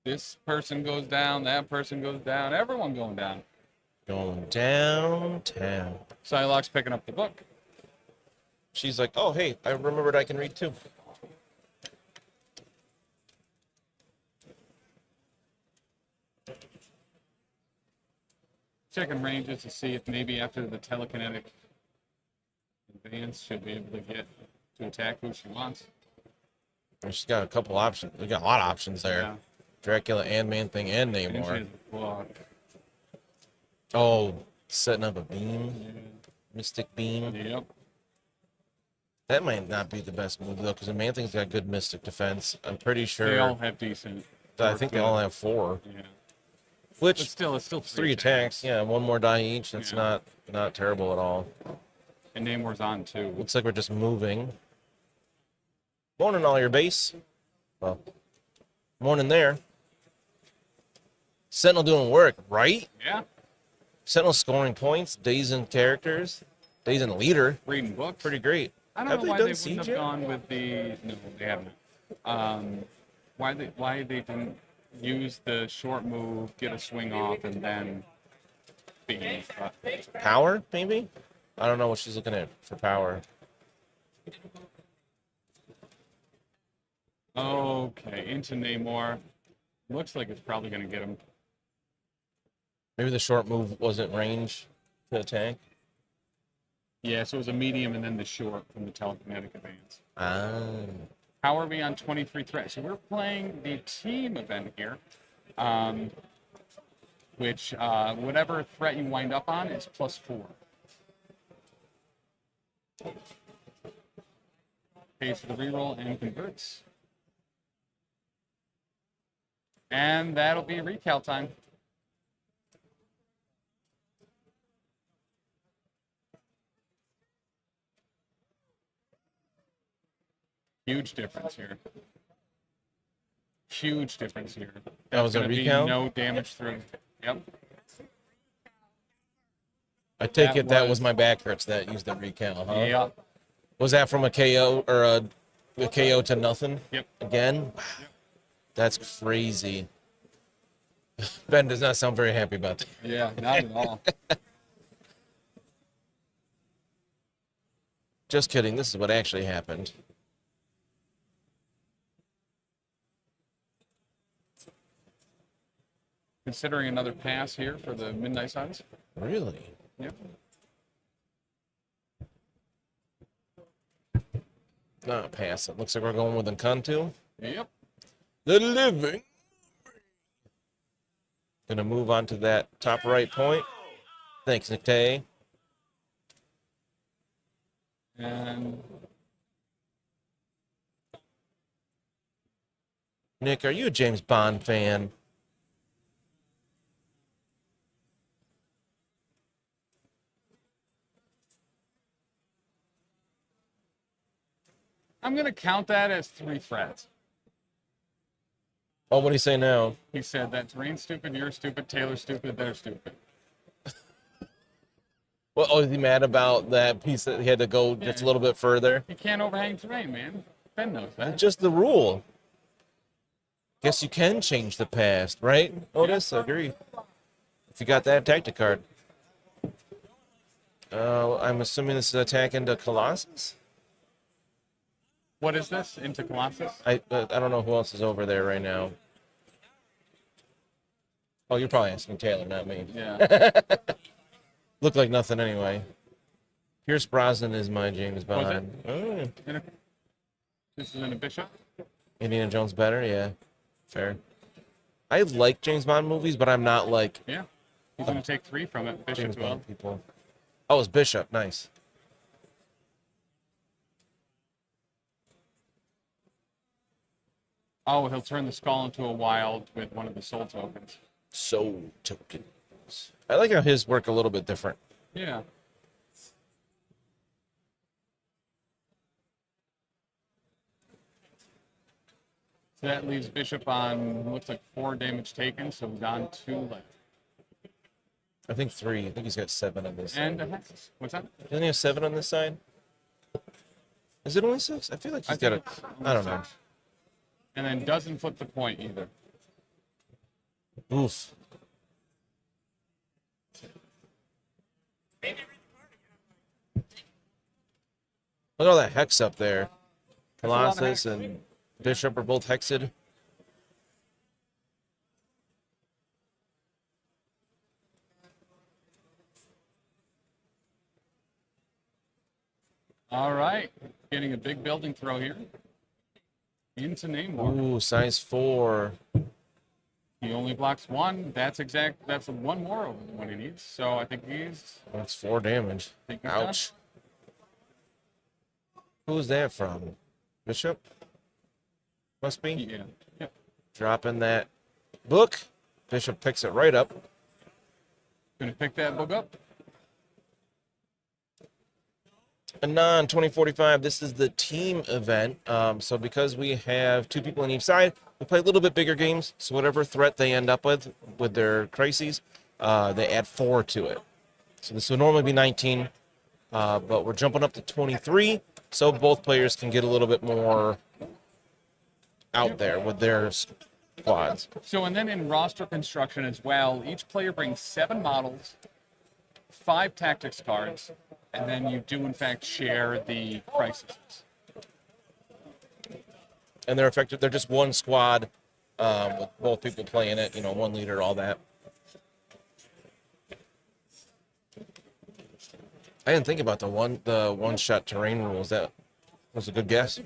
This person goes down, that person goes down, everyone going down. Going downtown. Psylocke's picking up the book. She's like, oh, hey, I remembered I can read too. Checking ranges to see if maybe after the telekinetic advance she'll be able to get to attack who she wants. She's got a couple options. We got a lot of options there. Yeah. Dracula and Man-Thing and And she Namor. has block. Oh, setting up a beam. Mystic beam. Yep. That might not be the best move, though, because the Man-Thing's got good Mystic defense. I'm pretty sure. They all have decent. I think they all have 4. Yeah. Which, But still, it's still 3 attacks. Yeah, 1 more die each. That's not terrible at all. And Namor's on, too. Looks like we're just moving. Morning, all your base. Well, morning there. Sentinel doing work, right? Yeah. Sentinel scoring points, days in characters, days in leader. Reading books. Pretty great. I don't know why they wouldn't have gone with the. No, they haven't. Why they didn't use the short move, get a swing off, and then beam. Power, maybe? I don't know what she's looking at for power. Okay, into Namor. Looks like it's probably going to get him. Maybe the short move wasn't range to attack. Yeah, so it was a medium and then the short from the telekinetic advance. Ah. How are we on 23 threats? So we're playing the team event here, which whatever threat you wind up on is +4. Pays for the reroll and converts. And that'll be recal time. Huge difference here. Huge difference here. That was a gonna be recal? no damage through. Yep. I take it that was my backers that used the recal, huh? Yeah. Was that from a KO or a KO to nothing? Yep. Again? Wow. That's crazy. Ben does not sound very happy about that. Yeah, not at all. Just kidding. This is what actually happened. Considering another pass here for the Midnight Suns. Really? Yep. Not pass. It looks like we're going with Encanto. Yep. The living. Gonna move on to that top right point. Thanks, Nick Tay. And Nick, are you a James Bond fan? I'm going to count that as 3 threats. Oh, what do you say now? He said that's Rain's stupid, you're stupid, Taylor's stupid, they're stupid. Well, oh, is he mad about that piece that he had to go just a little bit further? You can't overhang terrain, man. Ben knows that. That's just the rule. Guess you can change the past, right? Otis, I agree. If you got that tactic card. I'm assuming this is attack into Colossus? What is this? Into Colossus? I don't know who else is over there right now. Oh, you're probably asking Taylor, not me. Yeah. Looked like nothing anyway. Pierce Brosnan is my James Bond. Oh. This is in a bishop? Indiana Jones better? Yeah. Fair. I like James Bond movies, but I'm not like... Yeah. He's going to take 3 from it. Bishop James well. Bond people. Oh, it's Bishop. Nice. Oh, he'll turn the skull into a wild with one of the soul tokens. Soul tokens. I like how his work a little bit different. Yeah. So that leaves Bishop on, looks like 4 damage taken, so he's on 2 left. I think 3. I think he's got 7 on this And side. a hex. What's that? Doesn't he have 7 on this side? Is it only 6? I feel like he's got a... I don't know. And then doesn't flip the point either. Oof. Look at all that hex up there. That's a lot of Colossus hex. and Bishop are both hexed. All right. Getting a big building throw here. Into Namor. Ooh, size 4. He only blocks one. That's one more than what he needs. So I think he's. That's 4 damage. Think he's Ouch. Who's that from? Bishop? Must be? Yeah. Yep. Dropping that book. Bishop picks it right up. Gonna pick that book up. Anon 2045, this is the team event. So because we have 2 people on each side, we play a little bit bigger games. So whatever threat they end up with their crises, they add 4 to it. So this would normally be 19, but we're jumping up to 23, so both players can get a little bit more out there with their squads. So, and then in roster construction as well, each player brings 7 models, 5 tactics cards, and then you do in fact share the crises. And they're effective. They're just one squad with both people playing it. You know, 1 leader, all that. I didn't think about the one-shot terrain rules. That was a good guess.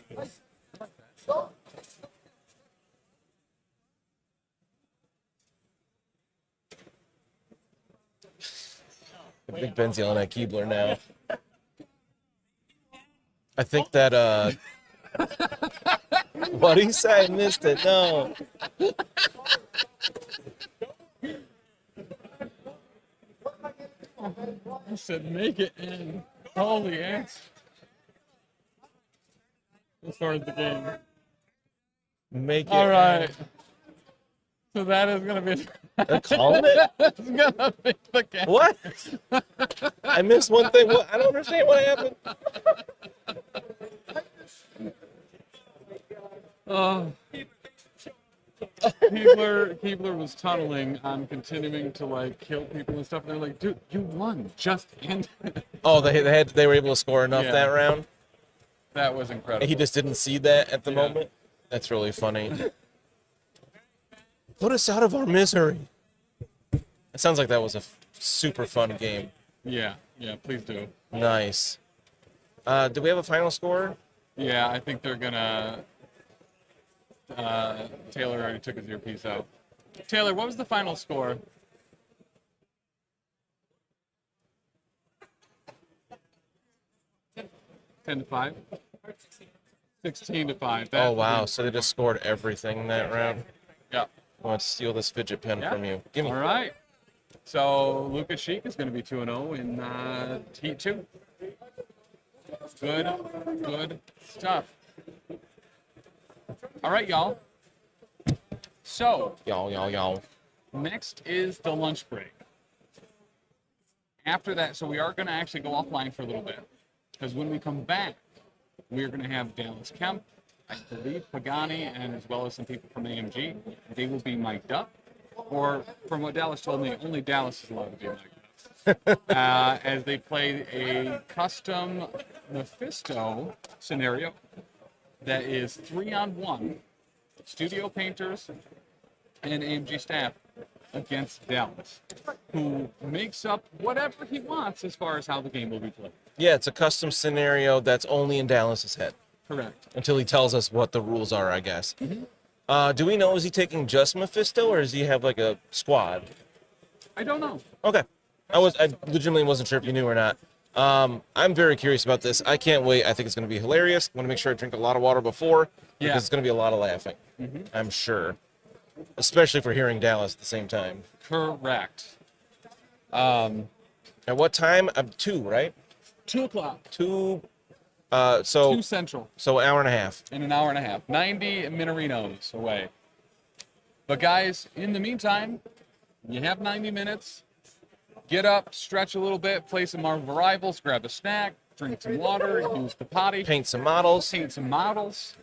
Big Ben's yelling at Keebler now. I think that, what he said, I missed it. No. I said, make it in. Holy ass. As far as the game. Make it. All right. So that is going to be. They're calling it? It's going to be the game. What? I missed one thing. What? I don't understand what happened. Keebler was tunneling on continuing to like kill people and stuff. And they're like, dude, you won. Just end it. Oh, they were able to score enough that round? That was incredible. He just didn't see that at the moment? That's really funny. Put us out of our misery. It sounds like that was a super fun game. Yeah, please do. Nice. Do we have a final score? Yeah, I think they're gonna. Taylor already took his earpiece out. Taylor, what was the final score? $10 to 5. 16-5. Oh wow! So they just scored everything that round. Yeah. I want to steal this fidget pen from you. Give me. All right. So Lucas Sheik is going to be 2-0 in Heat 2. Good stuff. All right, y'all. So. Y'all. Next is the lunch break. After that, so we are going to actually go offline for a little bit. Because when we come back, we're going to have Dallas Kemp, I believe Pagani, and as well as some people from AMG. They will be mic'd up. Or, from what Dallas told me, only Dallas is allowed to be mic'd up. As they play a custom Mephisto scenario that is 3-on-1, studio painters and AMG staff against Dallas, who makes up whatever he wants as far as how the game will be played. Yeah, it's a custom scenario that's only in Dallas's head. Correct. Until he tells us what the rules are, I guess. Do we know, is he taking just Mephisto, or does he have like a squad? I don't know. Okay. I legitimately wasn't sure if you knew or not. I'm very curious about this. I can't wait. I think it's going to be hilarious. I'm going to make sure I drink a lot of water before, because it's going to be a lot of laughing. I'm sure. Especially for hearing Dallas at the same time. Correct. At what time? 2, right? 2 o'clock. 2. 2 Central. So an hour and a half. In an hour and a half. 90 Minorinos away. But guys, in the meantime, you have 90 minutes. Get up, stretch a little bit, play some Marvel Rivals, grab a snack, drink some water, use the potty. Paint some models.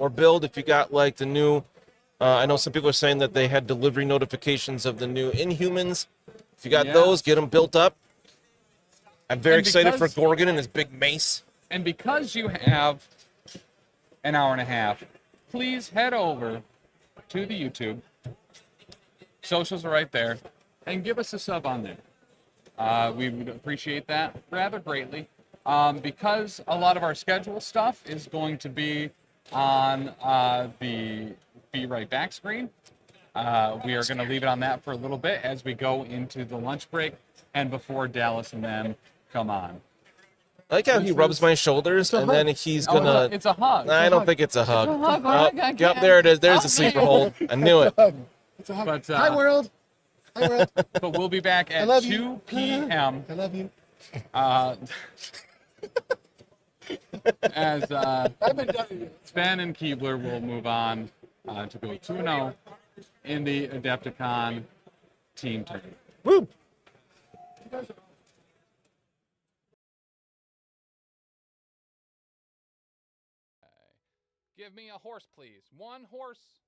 Or build if you got like the new... I know some people are saying that they had delivery notifications of the new Inhumans. If you got those, get them built up. I'm very excited for Gorgon and his big mace. And because you have an hour and a half, please head over to the YouTube. Socials are right there. And give us a sub on there. We would appreciate that rather greatly. Because a lot of our schedule stuff is going to be on the Be Right Back screen. We are going to leave it on that for a little bit as we go into the lunch break and before Dallas and them come on. I like how he rubs my shoulders and then he's gonna. It's a hug. I don't think it's a hug. It's a hug. Oh, yep, there it is. There's the sleeper hold. I knew it. It's a hug. But, Hi, world. Hi, world. But we'll be back at love 2 you. p.m. I love you. As Sven and Keebler will move on to go 2-0 in the Adepticon team tournament. Woo! Give me a horse, please. One horse.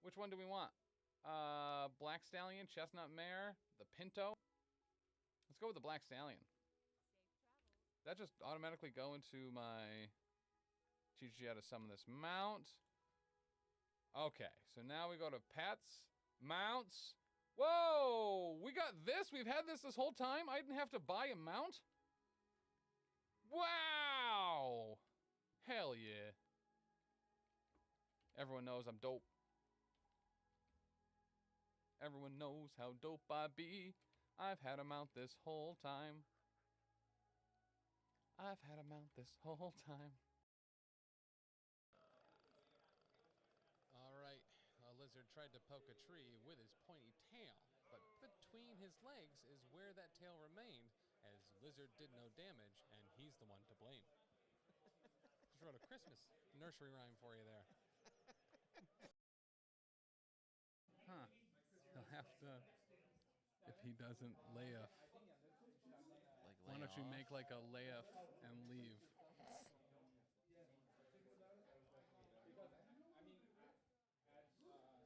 Which one do we want? Black Stallion, Chestnut Mare, the Pinto. Let's go with the Black Stallion. That just automatically go into my teach you how to summon this mount. Okay, so now we go to pets, mounts. Whoa, we got this. We've had this whole time. I didn't have to buy a mount. Wow. Hell yeah. Everyone knows I'm dope. Everyone knows how dope I be. I've had a mount this whole time. I've had a mount this whole time. Alright, a lizard tried to poke a tree with his pointy tail, but between his legs is where that tail remained, as lizard did no damage, and he's the one to blame. Just wrote a Christmas nursery rhyme for you there. Huh. He'll have to, if he doesn't lay a... Why don't you make like a layup and leave?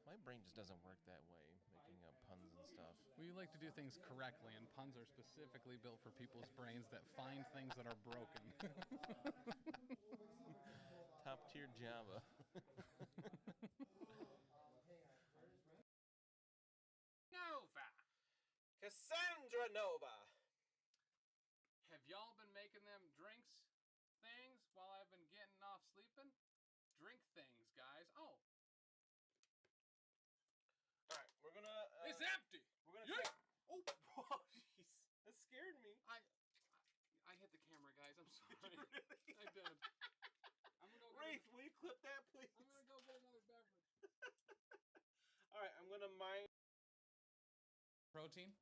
My brain just doesn't work that way, making up puns and stuff. We like to do things correctly, and puns are specifically built for people's brains that find things that are broken. Top tier Java. Nova! Cassandra Nova! Have y'all been making them drinks things while I've been getting off sleeping? Drink things, guys. Oh. Alright, we're gonna... It's empty! We're gonna take... Oh, jeez. That scared me. I hit the camera, guys. I'm sorry. I did. I'm gonna go Wraith, will you clip that, please? I'm gonna go get another beverage. Alright, I'm gonna mine... Protein?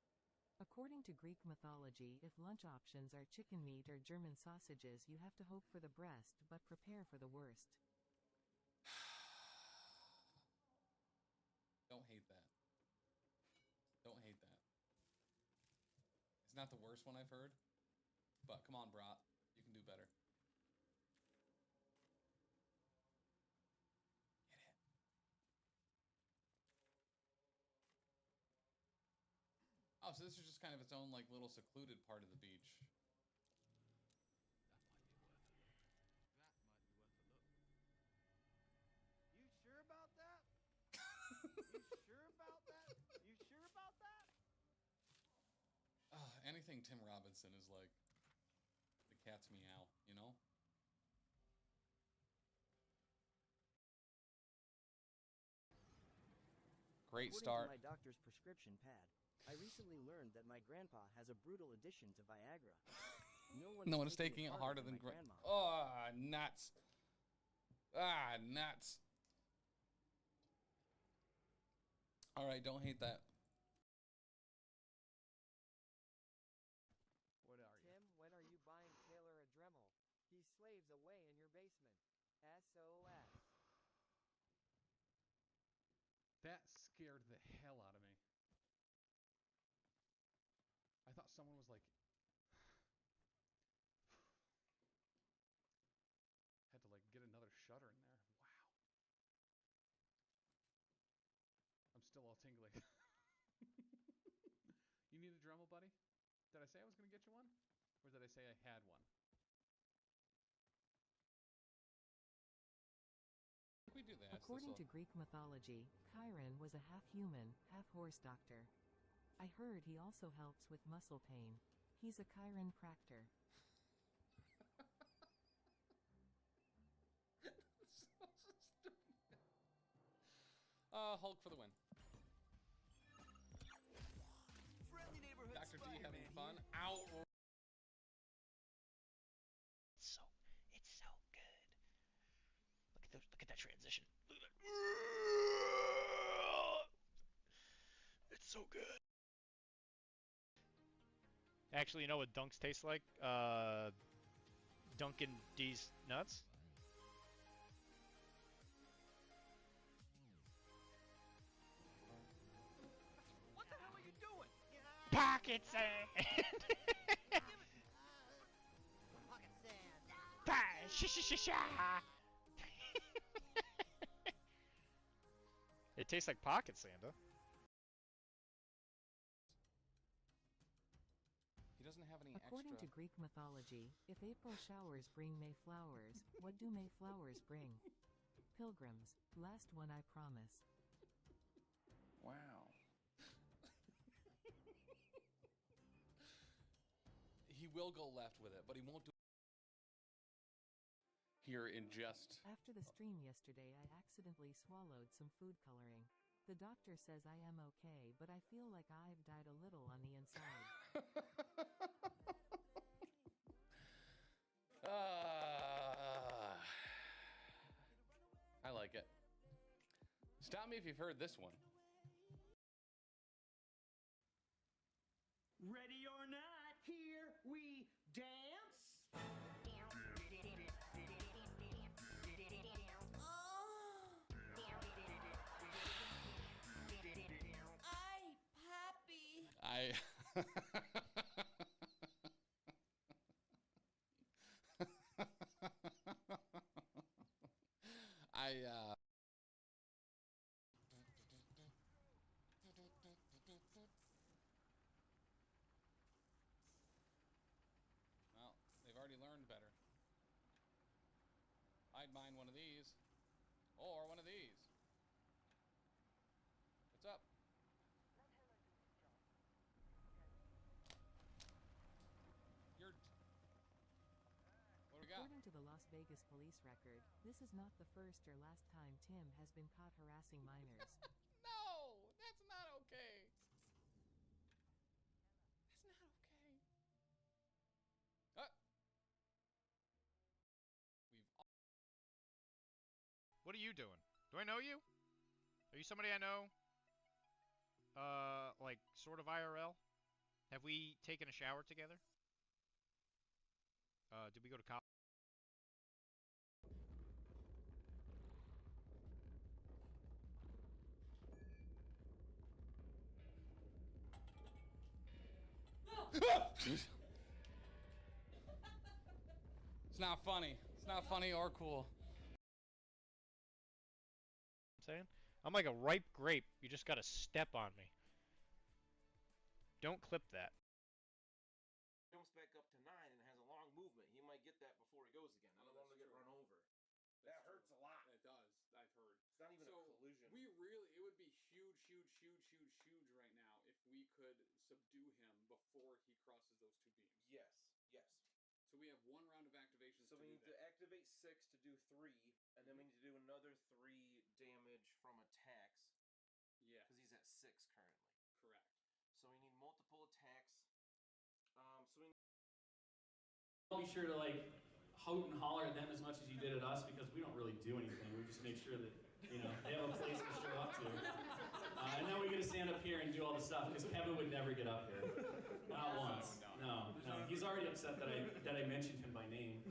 According to Greek mythology, if lunch options are chicken meat or German sausages, you have to hope for the best, but prepare for the worst. Don't hate that. Don't hate that. It's not the worst one I've heard, but come on, Brat. You can do better. Get it. Oh, so this is just kind of its own, like, little secluded part of the beach. You sure about that? You sure about that? You sure about that? Anything Tim Robinson is like the cat's meow, you know? Great start. According to my doctor's prescription pad, I recently learned that my grandpa has a brutal addiction to Viagra. No one is taking it harder than grandma. Oh, nuts. Ah, nuts. All right, don't hate that. What are you? Tim, when are you buying Taylor a Dremel? He slaves away in your basement. SOS. That scared the hell out of me. I thought someone was like... had to like get another shutter in there. Wow. I'm still all tingly. You need a Dremel, buddy? Did I say I was going to get you one? Or did I say I had one? We do that. According to Greek mythology, Chiron was a half-human, half-horse doctor. I heard he also helps with muscle pain. He's a chiropractor. So stupid. Hulk for the win. Dr. D having fun. Ow. It's so good. Look at that transition. Look at that. It's so good. Actually, you know what dunks taste like? Dunkin' D's nuts. What the hell are you doing? Pocket sand. Pocket sand. It tastes like pocket sand, huh? He doesn't have any According extra. to Greek mythology, if April showers bring May flowers, what do May flowers bring? Pilgrims. Last one I promise. Wow. He will go left with it, but he won't do here in just. After the stream yesterday, I accidentally swallowed some food coloring. The doctor says I am okay, but I feel like I've died a little on the inside. I like it. Stop me if you've heard this one. Ready or not, here we dance. I. Well, they've already learned better. I'd mind one of these. Or one of these. What's up? You're. What do we got? According to the Las Vegas police record, this is not the first or last time Tim has been caught harassing minors. No! That's not okay. That's not okay. What are you doing? Do I know you? Are you somebody I know? Like, sort of IRL? Have we taken a shower together? Did we go to college? It's not funny. It's not funny or cool. I'm saying? I'm like a ripe grape. You just gotta step on me. Don't clip that. Jumps back up to 9 and has a long movement. He might get that before he goes again. I don't want him to get run over. That hurts a lot. It does. I've heard. It's not even a collision. We really, it would be huge right now if we could subdue him before he crosses those two beams. Yes. So we have one round of activations So to we do need that. to activate 6 to do 3, and then we need to do another 3 damage from attacks. Yes. Because he's at 6 currently. Correct. So we need multiple attacks. I'll be sure to like hoot and holler at them as much as you did at us because we don't really do anything. We just make sure that, you know, they have a place to show up to. And then we get to stand up here and do all the stuff because Kevin would never get up here. Not once. No. He's already upset that I mentioned him by name.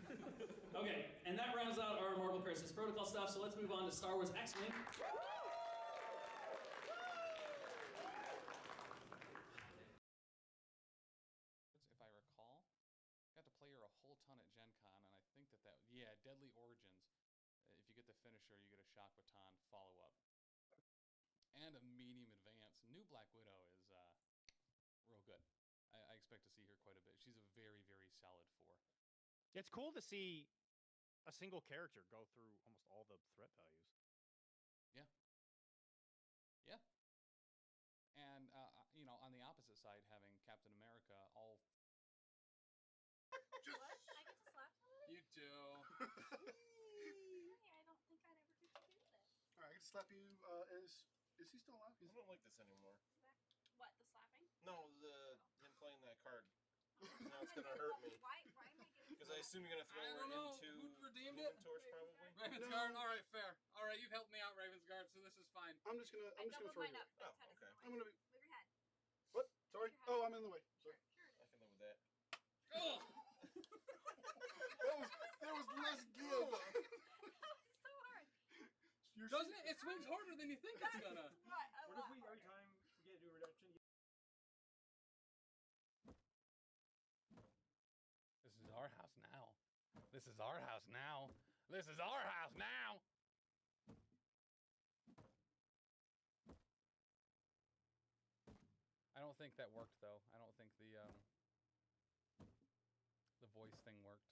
Okay, and that rounds out our Marvel Crisis Protocol stuff, so let's move on to Star Wars X-Wing. If I recall, got to play her a whole ton at Gen Con, and I think that yeah, Deadly Origins. If you get the finisher, you get a Shock Baton follow-up. And a medium advance. New Black Widow is real good. I expect to see her quite a bit. She's a very, very solid 4. It's cool to see a single character go through almost all the threat values. Yeah. And, you know, on the opposite side, having Captain America all... What? I get to slap somebody? You do. Hey, I don't think I'd ever get to do this. Alright, I can slap you as Is he still alive? I don't like this anymore. What, the slapping? No, him playing that card. Now it's gonna hurt me. Why am I getting... Because I assume you're gonna throw I her don't know. into Who redeemed Human it? Torch, probably. Ravensguard. All right, fair. All right, you've helped me out, Ravensguard, so this is fine. I'm just gonna I throw doubled mine you. up. Oh, Its head is okay. in the way. I'm gonna be. Move your head. What? Sorry. Oh, I'm in the way. Sorry. I can live with that. Oh! There was less give. So hard. Doesn't it? It swings harder than you think it's gonna. What? What if we, every time we get a new redemption, This is our house now. This is our house now. This is our house now. I don't think that worked though. I don't think the voice thing worked.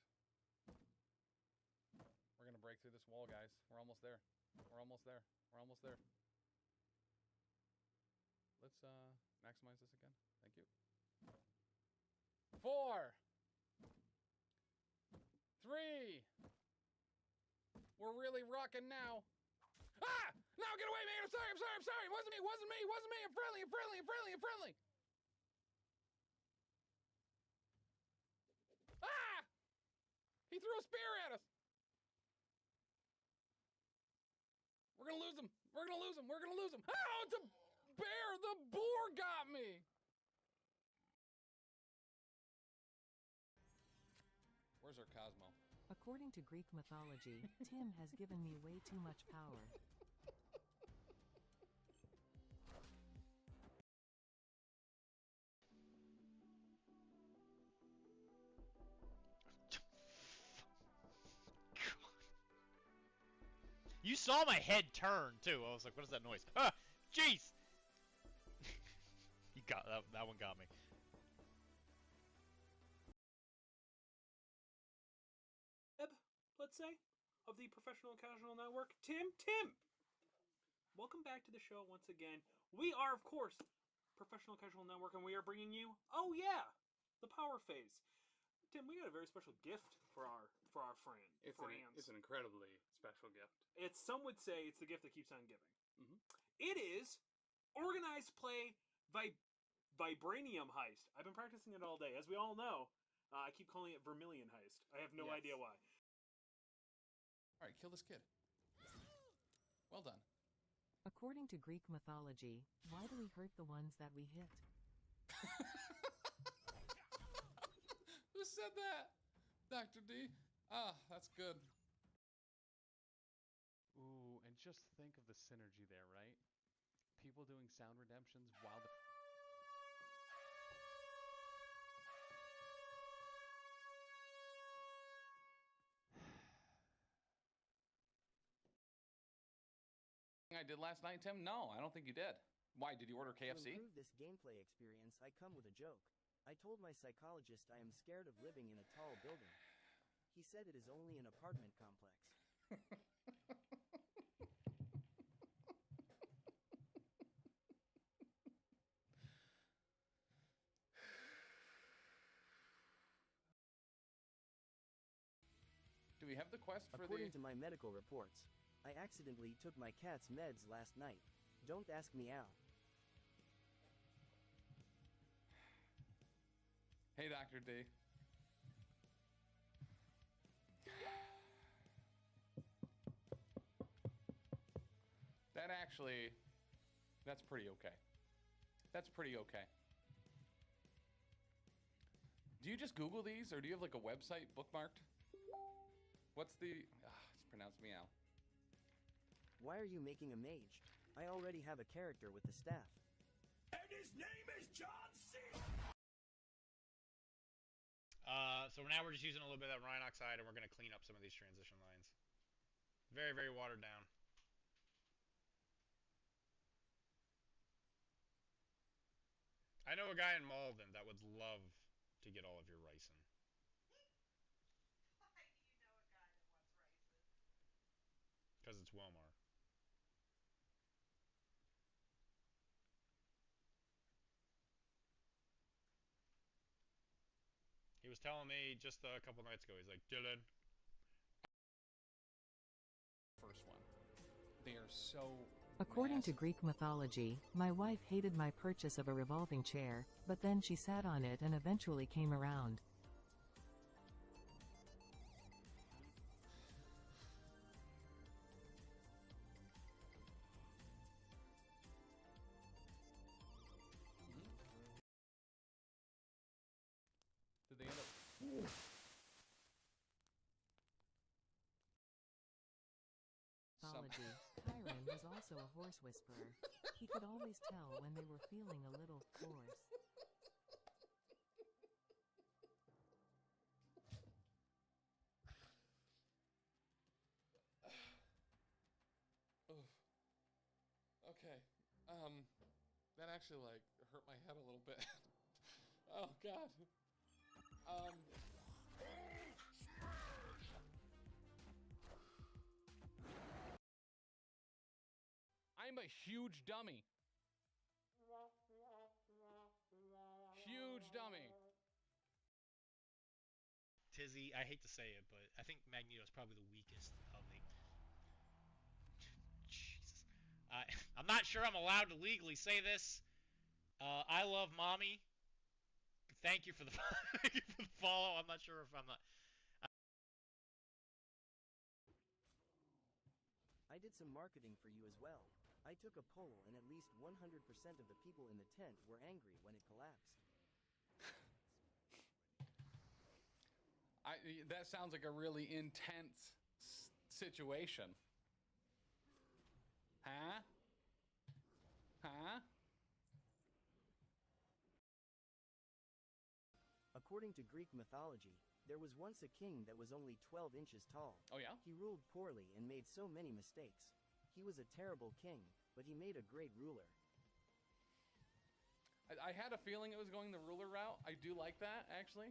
We're gonna break through this wall, guys. We're almost there. We're almost there. We're almost there. Let's maximize this again. Thank you. 4, 3. We're really rocking now. Ah! No, get away, man! I'm sorry, I'm sorry, I'm sorry! It wasn't me, wasn't me, wasn't me! I'm friendly, I'm friendly, I'm friendly, I'm friendly! Ah! He threw a spear at us! We're gonna lose him! We're gonna lose him! We're gonna lose him! Oh, it's a bear! The boar got me! Where's our Cosmo? According to Greek mythology, Tim has given me way too much power. You saw my head turn too. I was like, "What is that noise?" Ah, jeez. You got that one. Got me. Let's say, of the Professional and Casual Network, Tim. Welcome back to the show once again. We are, of course, Professional Casual Network, and we are bringing you, oh yeah, the Power Phase. Tim, we got a very special gift for our friend. it's an incredibly special gift. It's, some would say, it's the gift that keeps on giving. It is Organized Play Vibranium Heist. I've been practicing it all day. As we all know, I keep calling it Vermilion Heist. I have no idea why. Alright, kill this kid. Well done. According to Greek mythology, why do we hurt the ones that we hit? Who said that? Dr. D? Ah, that's good. Ooh, and just think of the synergy there, right? People doing sound redemptions while the... I did last night, Tim? No, I don't think you did. Why, did you order KFC? To improve this gameplay experience, I come with a joke. I told my psychologist I am scared of living in a tall building. He said it is only an apartment complex. Do we have the quest for According to my medical reports, I accidentally took my cat's meds last night. Don't ask me how. Hey, Dr. D. That actually, that's pretty okay. That's pretty okay. Do you just Google these, or do you have like a website bookmarked? What's the, it's pronounced meow. Why are you making a mage? I already have a character with the staff. And his name is John C. So now we're just using a little bit of that Rhine oxide, and we're going to clean up some of these transition lines. Very, very watered down. I know a guy in Malden that would love to get all of your ricin. Because it's Wilmar. He was telling me just a couple nights ago, he's like, Dylan. First one. They are so According to Greek mythology, my wife hated my purchase of a revolving chair, but then she sat on it and eventually came around. Did they end up? Mythology. Chiron was also a horse whisperer. He could always tell when they were feeling a little hoarse. Okay. That actually like hurt my head a little bit. Oh God. I'm a huge dummy. Huge dummy. Tizzy, I hate to say it, but I think Magneto is probably the weakest of the. Jesus. I'm not sure I'm allowed to legally say this. I love mommy. Thank you for the thank you for the follow. I'm not sure if I'm not. I did some marketing for you as well. I took a poll and at least 100% of the people in the tent were angry when it collapsed. That sounds like a really intense situation. Huh? Huh? According to Greek mythology, there was once a king that was only 12 inches tall. Oh yeah? He ruled poorly and made so many mistakes. He was a terrible king, but he made a great ruler. I had a feeling it was going the ruler route. I do like that, actually.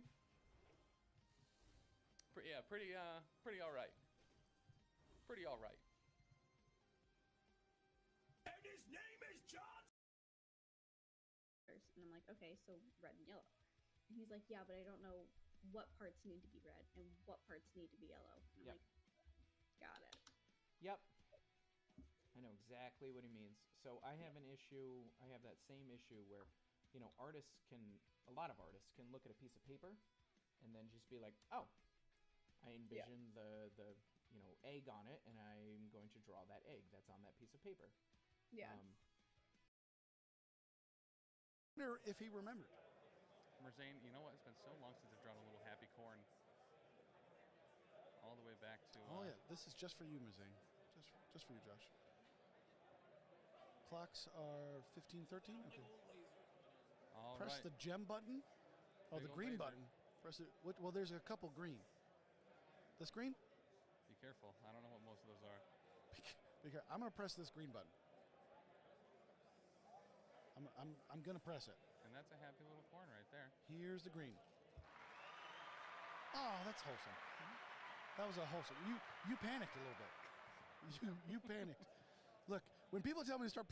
Yeah, pretty all right. Pretty all right. And his name is John. And I'm like, okay, so red and yellow. And he's like, yeah, but I don't know what parts need to be red and what parts need to be yellow. And I'm like, got it. Yep. I know exactly what he means. So I have an issue, I have that same issue where, you know, a lot of artists can look at a piece of paper and then just be like, oh, I envision the you know, egg on it, and I'm going to draw that egg that's on that piece of paper. Yeah. Wonder if he remembered. Merzane, you know what? It's been so long since I've drawn a little happy corn. All the way back to. Oh yeah, this is just for you, Merzane. Just for you, Josh. Clocks are 15:13. Okay. Press the gem button. Oh, the green button. Press it. Well, there's a couple green. This green? Be careful. I don't know what most of those are. I'm gonna press this green button. I'm gonna press it. And that's a happy little corn right there. Here's the green. Oh, that's wholesome. That was a wholesome. You panicked a little bit. You panicked. Look, when people tell me to start.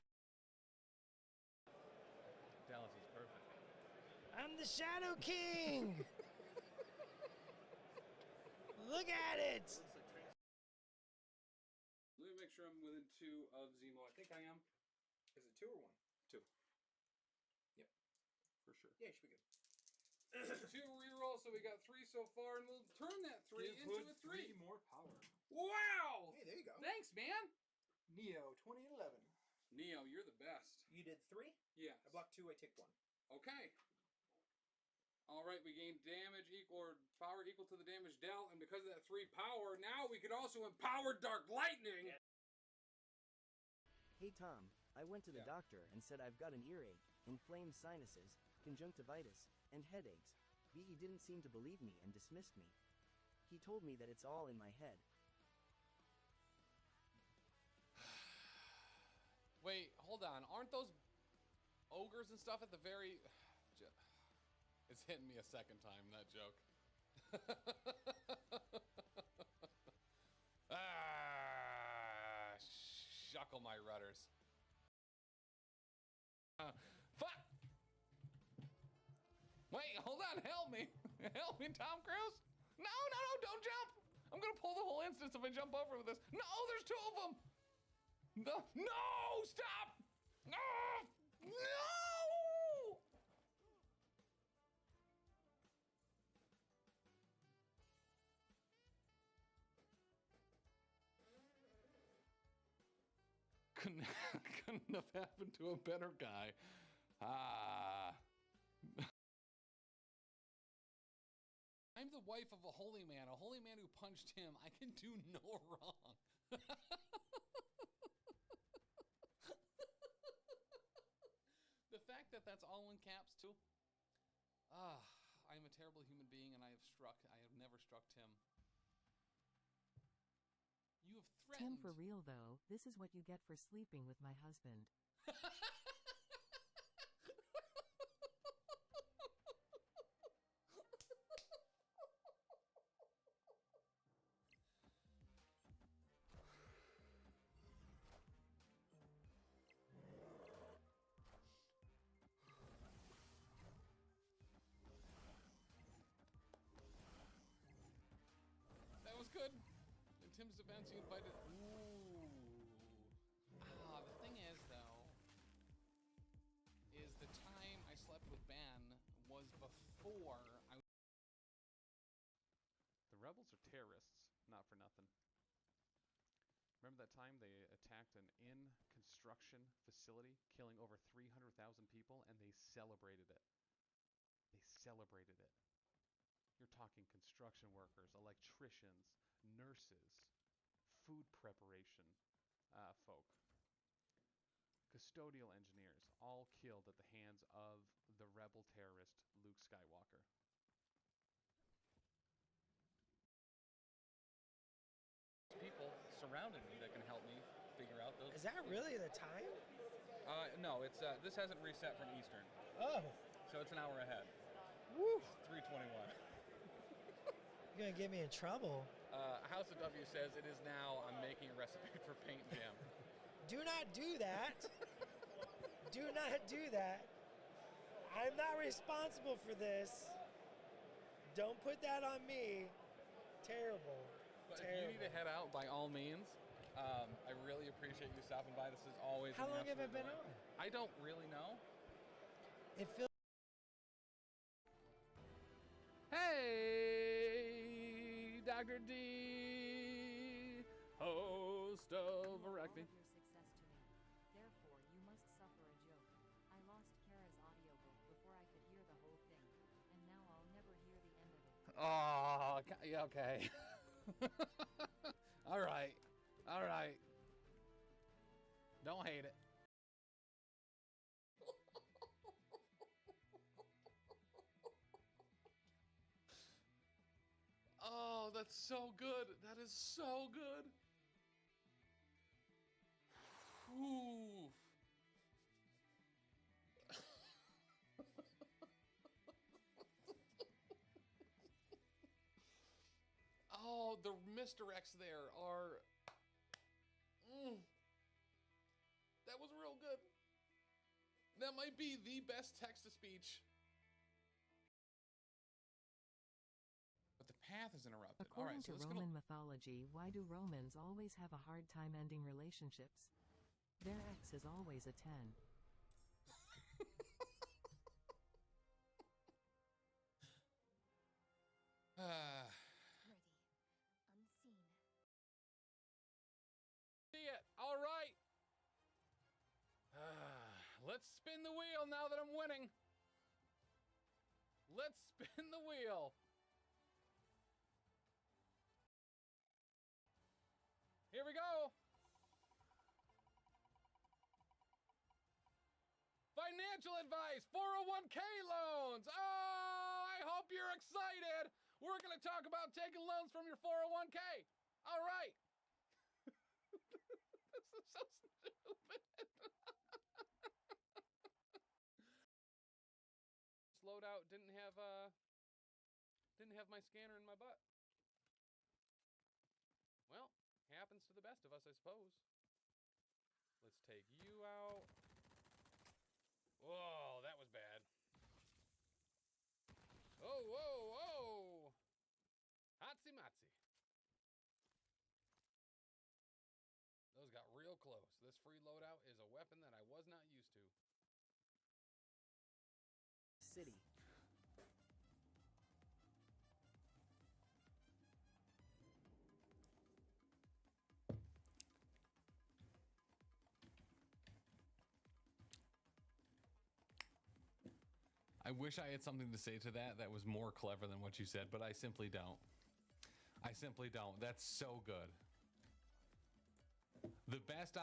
Dallas is perfect. I'm the Shadow King. Look at it. Let me make sure I'm within 2 of Zemo. I think I am. Is it 2 or 1? 2. Yep. For sure. Yeah, you should be good. 2 reroll, so we got 3 so far, and we'll turn that 3 into a 3. 3 more power. Wow! Hey, there you go. Thanks, man. Neo 2011. Neo, you're the best. You did 3? Yes. I blocked 2. I take 1. Okay. All right, we gain damage equal or power equal to the damage dealt, and because of that 3 power, now we can also empower Dark Lightning. Hey Tom, I went to the doctor and said I've got an earache, inflamed sinuses, conjunctivitis, and headaches. But he didn't seem to believe me and dismissed me. He told me that it's all in my head. Wait, hold on. Aren't those ogres and stuff at the very... It's hitting me a second time, that joke. Shuckle my rudders. Fuck! Wait, hold on, help me! Help me, Tom Cruise! No, don't jump! I'm gonna pull the whole instance if I jump over with this. No, there's 2 of them! No! No! Stop! No! No! Couldn't have happened to a better guy. Ah. I'm the wife of a holy man who punched him. I can do no wrong. The fact that that's all in caps too. I'm a terrible human being, and I have never struck Tim. You have threatened. Tim, for real though, this is what you get for sleeping with my husband. That was good. In Tim's defense, he invited. Ooh. The thing is, though, is the time I slept with Ben was before I. The rebels are terrorists, not for nothing. Remember that time they attacked an in-construction facility, killing over 300,000 people, and they celebrated it. They celebrated it. You're talking construction workers, electricians, nurses, food preparation folk, custodial engineers, all killed at the hands of the rebel terrorist Luke Skywalker. People surrounding me that can help me figure out those. Is that really the time? No, it's this hasn't reset from Eastern. Oh. So it's an hour ahead. Woo. 3:21. You're gonna get me in trouble. House of W says it is now. I'm making a recipe for paint jam. Do not do that. Do not do that. I'm not responsible for this. Don't put that on me. Terrible. But Terrible. if you need to head out, by all means. I really appreciate you stopping by. This is always. How long have I been on? I don't really know. It feels. Hey, Dr. D, host of Erecting. Your success to me. Therefore, you must suffer a joke. I lost Kara's audiobook before I could hear the whole thing, and now I'll never hear the end of it. Oh, yeah, okay. All right. All right. Don't hate it. Oh, that's so good. That is so good. Whew. Oh, the misdirects there are. That was real good. That might be the best text-to-speech. But the path is interrupted. According All right, so to Roman mythology, why do Romans always have a hard time ending relationships? Their ex is always a 10. Ready. Unseen. See it. All right. Let's spin the wheel now that I'm winning. Let's spin the wheel. Here we go. Financial advice, 401k loans. Oh, I hope you're excited. We're going to talk about taking loans from your 401k. All right. This is so stupid. Loadout didn't have my scanner in my butt. Well, happens to the best of us, I suppose. Let's take you out. Whoa, that was bad. Oh, whoa, whoa. Hotsy motsy. Those got real close. Carlos. This free loadout is a weapon that I was not used to. City. I wish I had something to say to that that was more clever than what you said, but I simply don't. I simply don't. That's so good. The best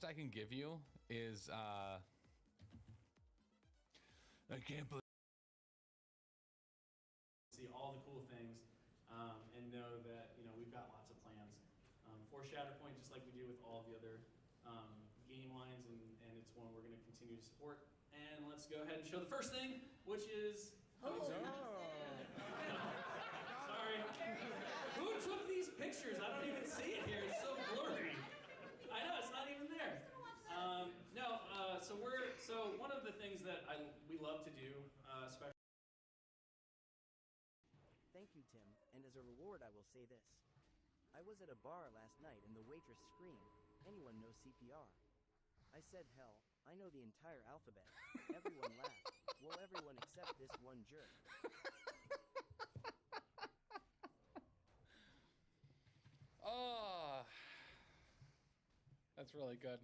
I can give you is I can't believe see all the cool things, and know that we've got lots of plans for Shatterpoint, just like we do with all the other game lines, and it's one we're going to continue to support. And let's go ahead and show the first thing, which is coming soon. Sorry. Who took these pictures? I don't even see it here. It's so blurry. I know it's not even there. So one of the things that we love to do, especially. Thank you, Tim, and as a reward I will say this. I was at a bar last night and the waitress screamed, "Anyone know CPR?" I said, "Hell, I know the entire alphabet." Everyone laughed. Well, everyone except this one jerk. Oh, that's really good.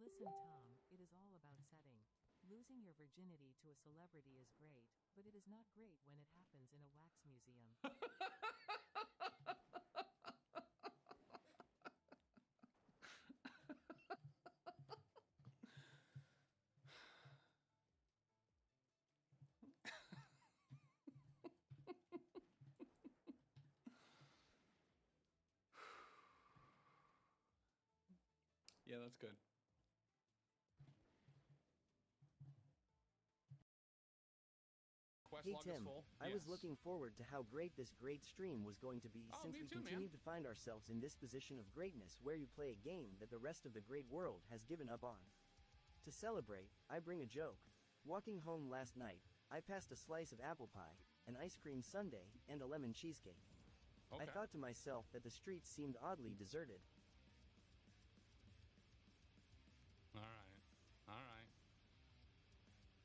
Listen, Tom, it is all about setting. Losing your virginity to a celebrity is great, but it is not great when it happens in a wax museum. Yeah, that's good. Hey Tim, I was looking forward to how great this great stream was going to be since we continue to find ourselves in this position of greatness where you play a game that the rest of the great world has given up on. To celebrate, I bring a joke. Walking home last night, I passed a slice of apple pie, an ice cream sundae, and a lemon cheesecake. I thought to myself that the streets seemed oddly deserted.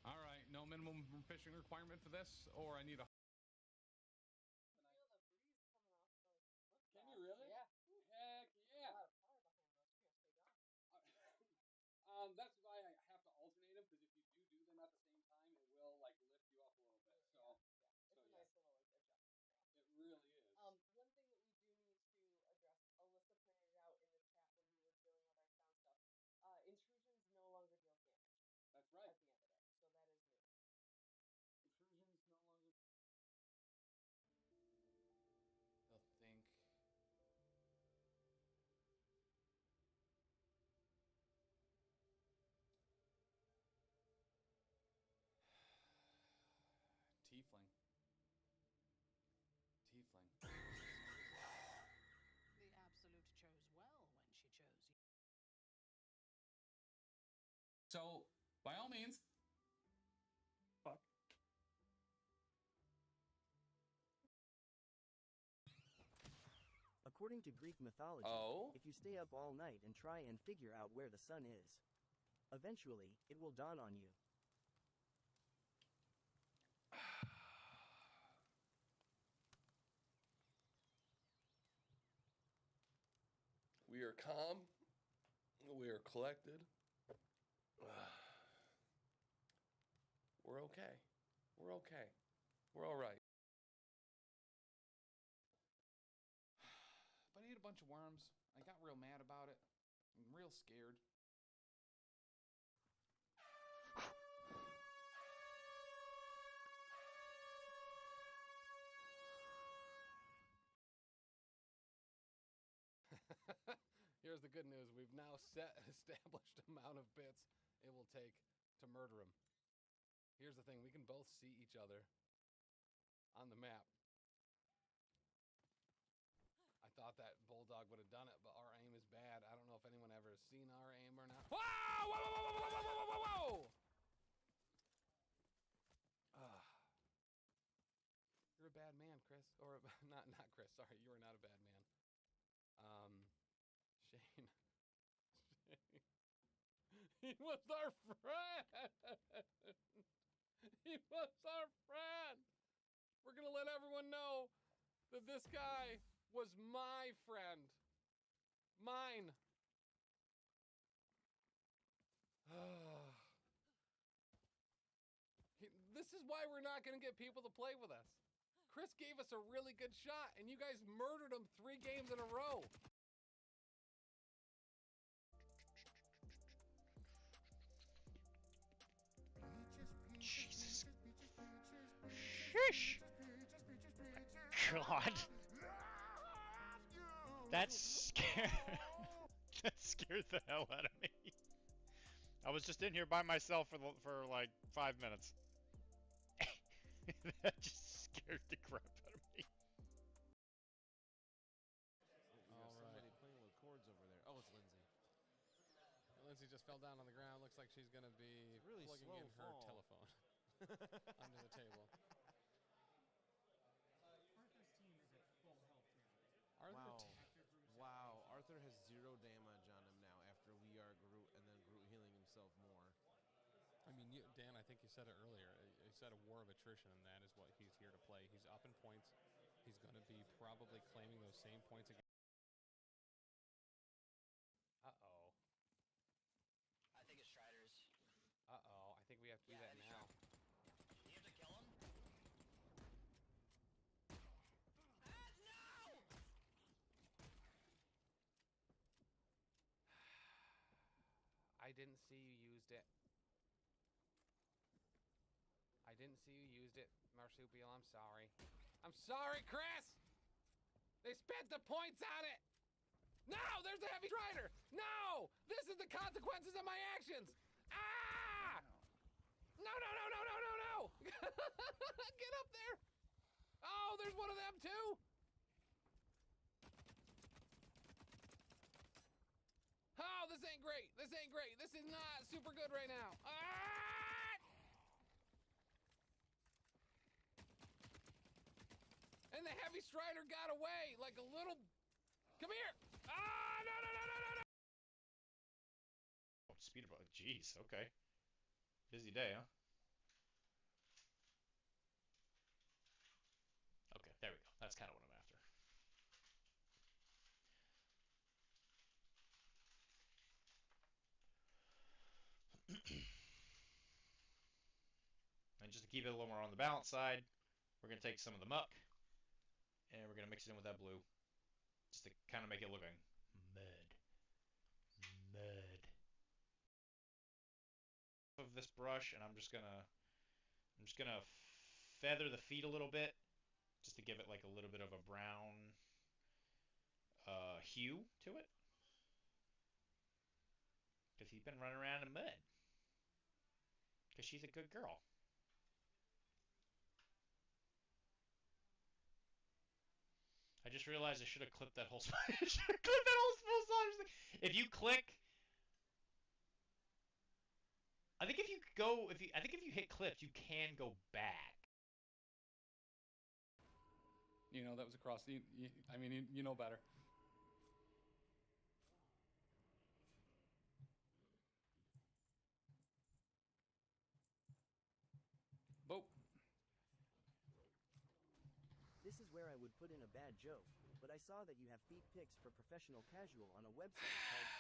All right. No minimum fishing requirement for this, or I need a. Can you really? Yeah. Heck yeah. That's why I have to alternate them, because if you do them at the same time, it will lift you up a little bit. It's a nice little adjustment trail. It really is. One thing that we do need to address, Alyssa pointed it out in the chat when we were dealing with our sound stuff. Intrusions no longer deals damage. That's right. At the end of it, so that is new. Intrusions no longer. They'll think. Tiefling. The Absolute chose well when she chose you. So, by all means. Fuck. According to Greek mythology, if you stay up all night and try and figure out where the sun is, eventually, it will dawn on you. We are calm. We are collected. We're okay. We're okay. We're all right. But I ate a bunch of worms. I got real mad about it. I'm real scared. Here's the good news. We've now established amount of bits it will take to murder him. Here's the thing, we can both see each other on the map. I thought that Bulldog would have done it, but our aim is bad. I don't know if anyone ever has seen our aim or not. Whoa! Whoa, whoa, whoa, whoa, whoa, whoa, whoa, whoa! You're a bad man, Chris. Or not Chris. Sorry, you are not a bad man. Shane. He was our friend. He was our friend. We're gonna let everyone know that this guy was my friend. Mine. This is why we're not gonna get people to play with us. Chris gave us a really good shot, and you guys murdered him 3 games in a row. Jesus. Sheesh. God. That scared the hell out of me. I was just in here by myself for like 5 minutes. That just scared the crap out of me. All right. Somebody playing with cords over there. Oh, it's Lindsay. Lindsay just fell down on the ground. Looks like she's going to be Really plugging slow in her fall. telephone under the table. Arthur's team is at full health damage. Wow. Arthur has 0 damage on him now after we are Groot and then Groot healing himself more. I mean, Dan, I think you said it earlier. You said a war of attrition, and that is what he's here to play. He's up in points. He's going to be probably claiming those same points again. Uh-oh. I think it's Striders. Uh-oh. I think we have to do that now. Do you have to kill him? I didn't see you used it. I didn't see you used it, Marsupial. I'm sorry. I'm sorry, Chris! They spent the points on it! No! There's a heavy strider! No! This is the consequences of my actions! Ah! No, no, no, no, no, no, no! Get up there! Oh, there's one of them too! Oh, this ain't great! This ain't great! This is not super good right now! Ah! And the heavy strider got away like a little... Come here! Ah, no, no, no, no, no, no! Oh, speeder bug. Jeez, okay. Busy day, huh? Okay, there we go. That's kind of what I'm after. And just to keep it a little more on the balance side, we're going to take some of the muck, and we're going to mix it in with that blue, just to kind of make it look like mud. Mud. Of this brush, and I'm just gonna feather the feet a little bit, just to give it like a little bit of a brown hue to it, because he's been running around in mud. Because she's a good girl. I just realized I should have clipped that whole spot. I should have clipped that whole spot. If you click, I think if you hit clips, you can go back. You know, that was across the... I mean, you know better. Boop. This is where I would put in a bad joke, but I saw that you have feet pics for professional casual on a website called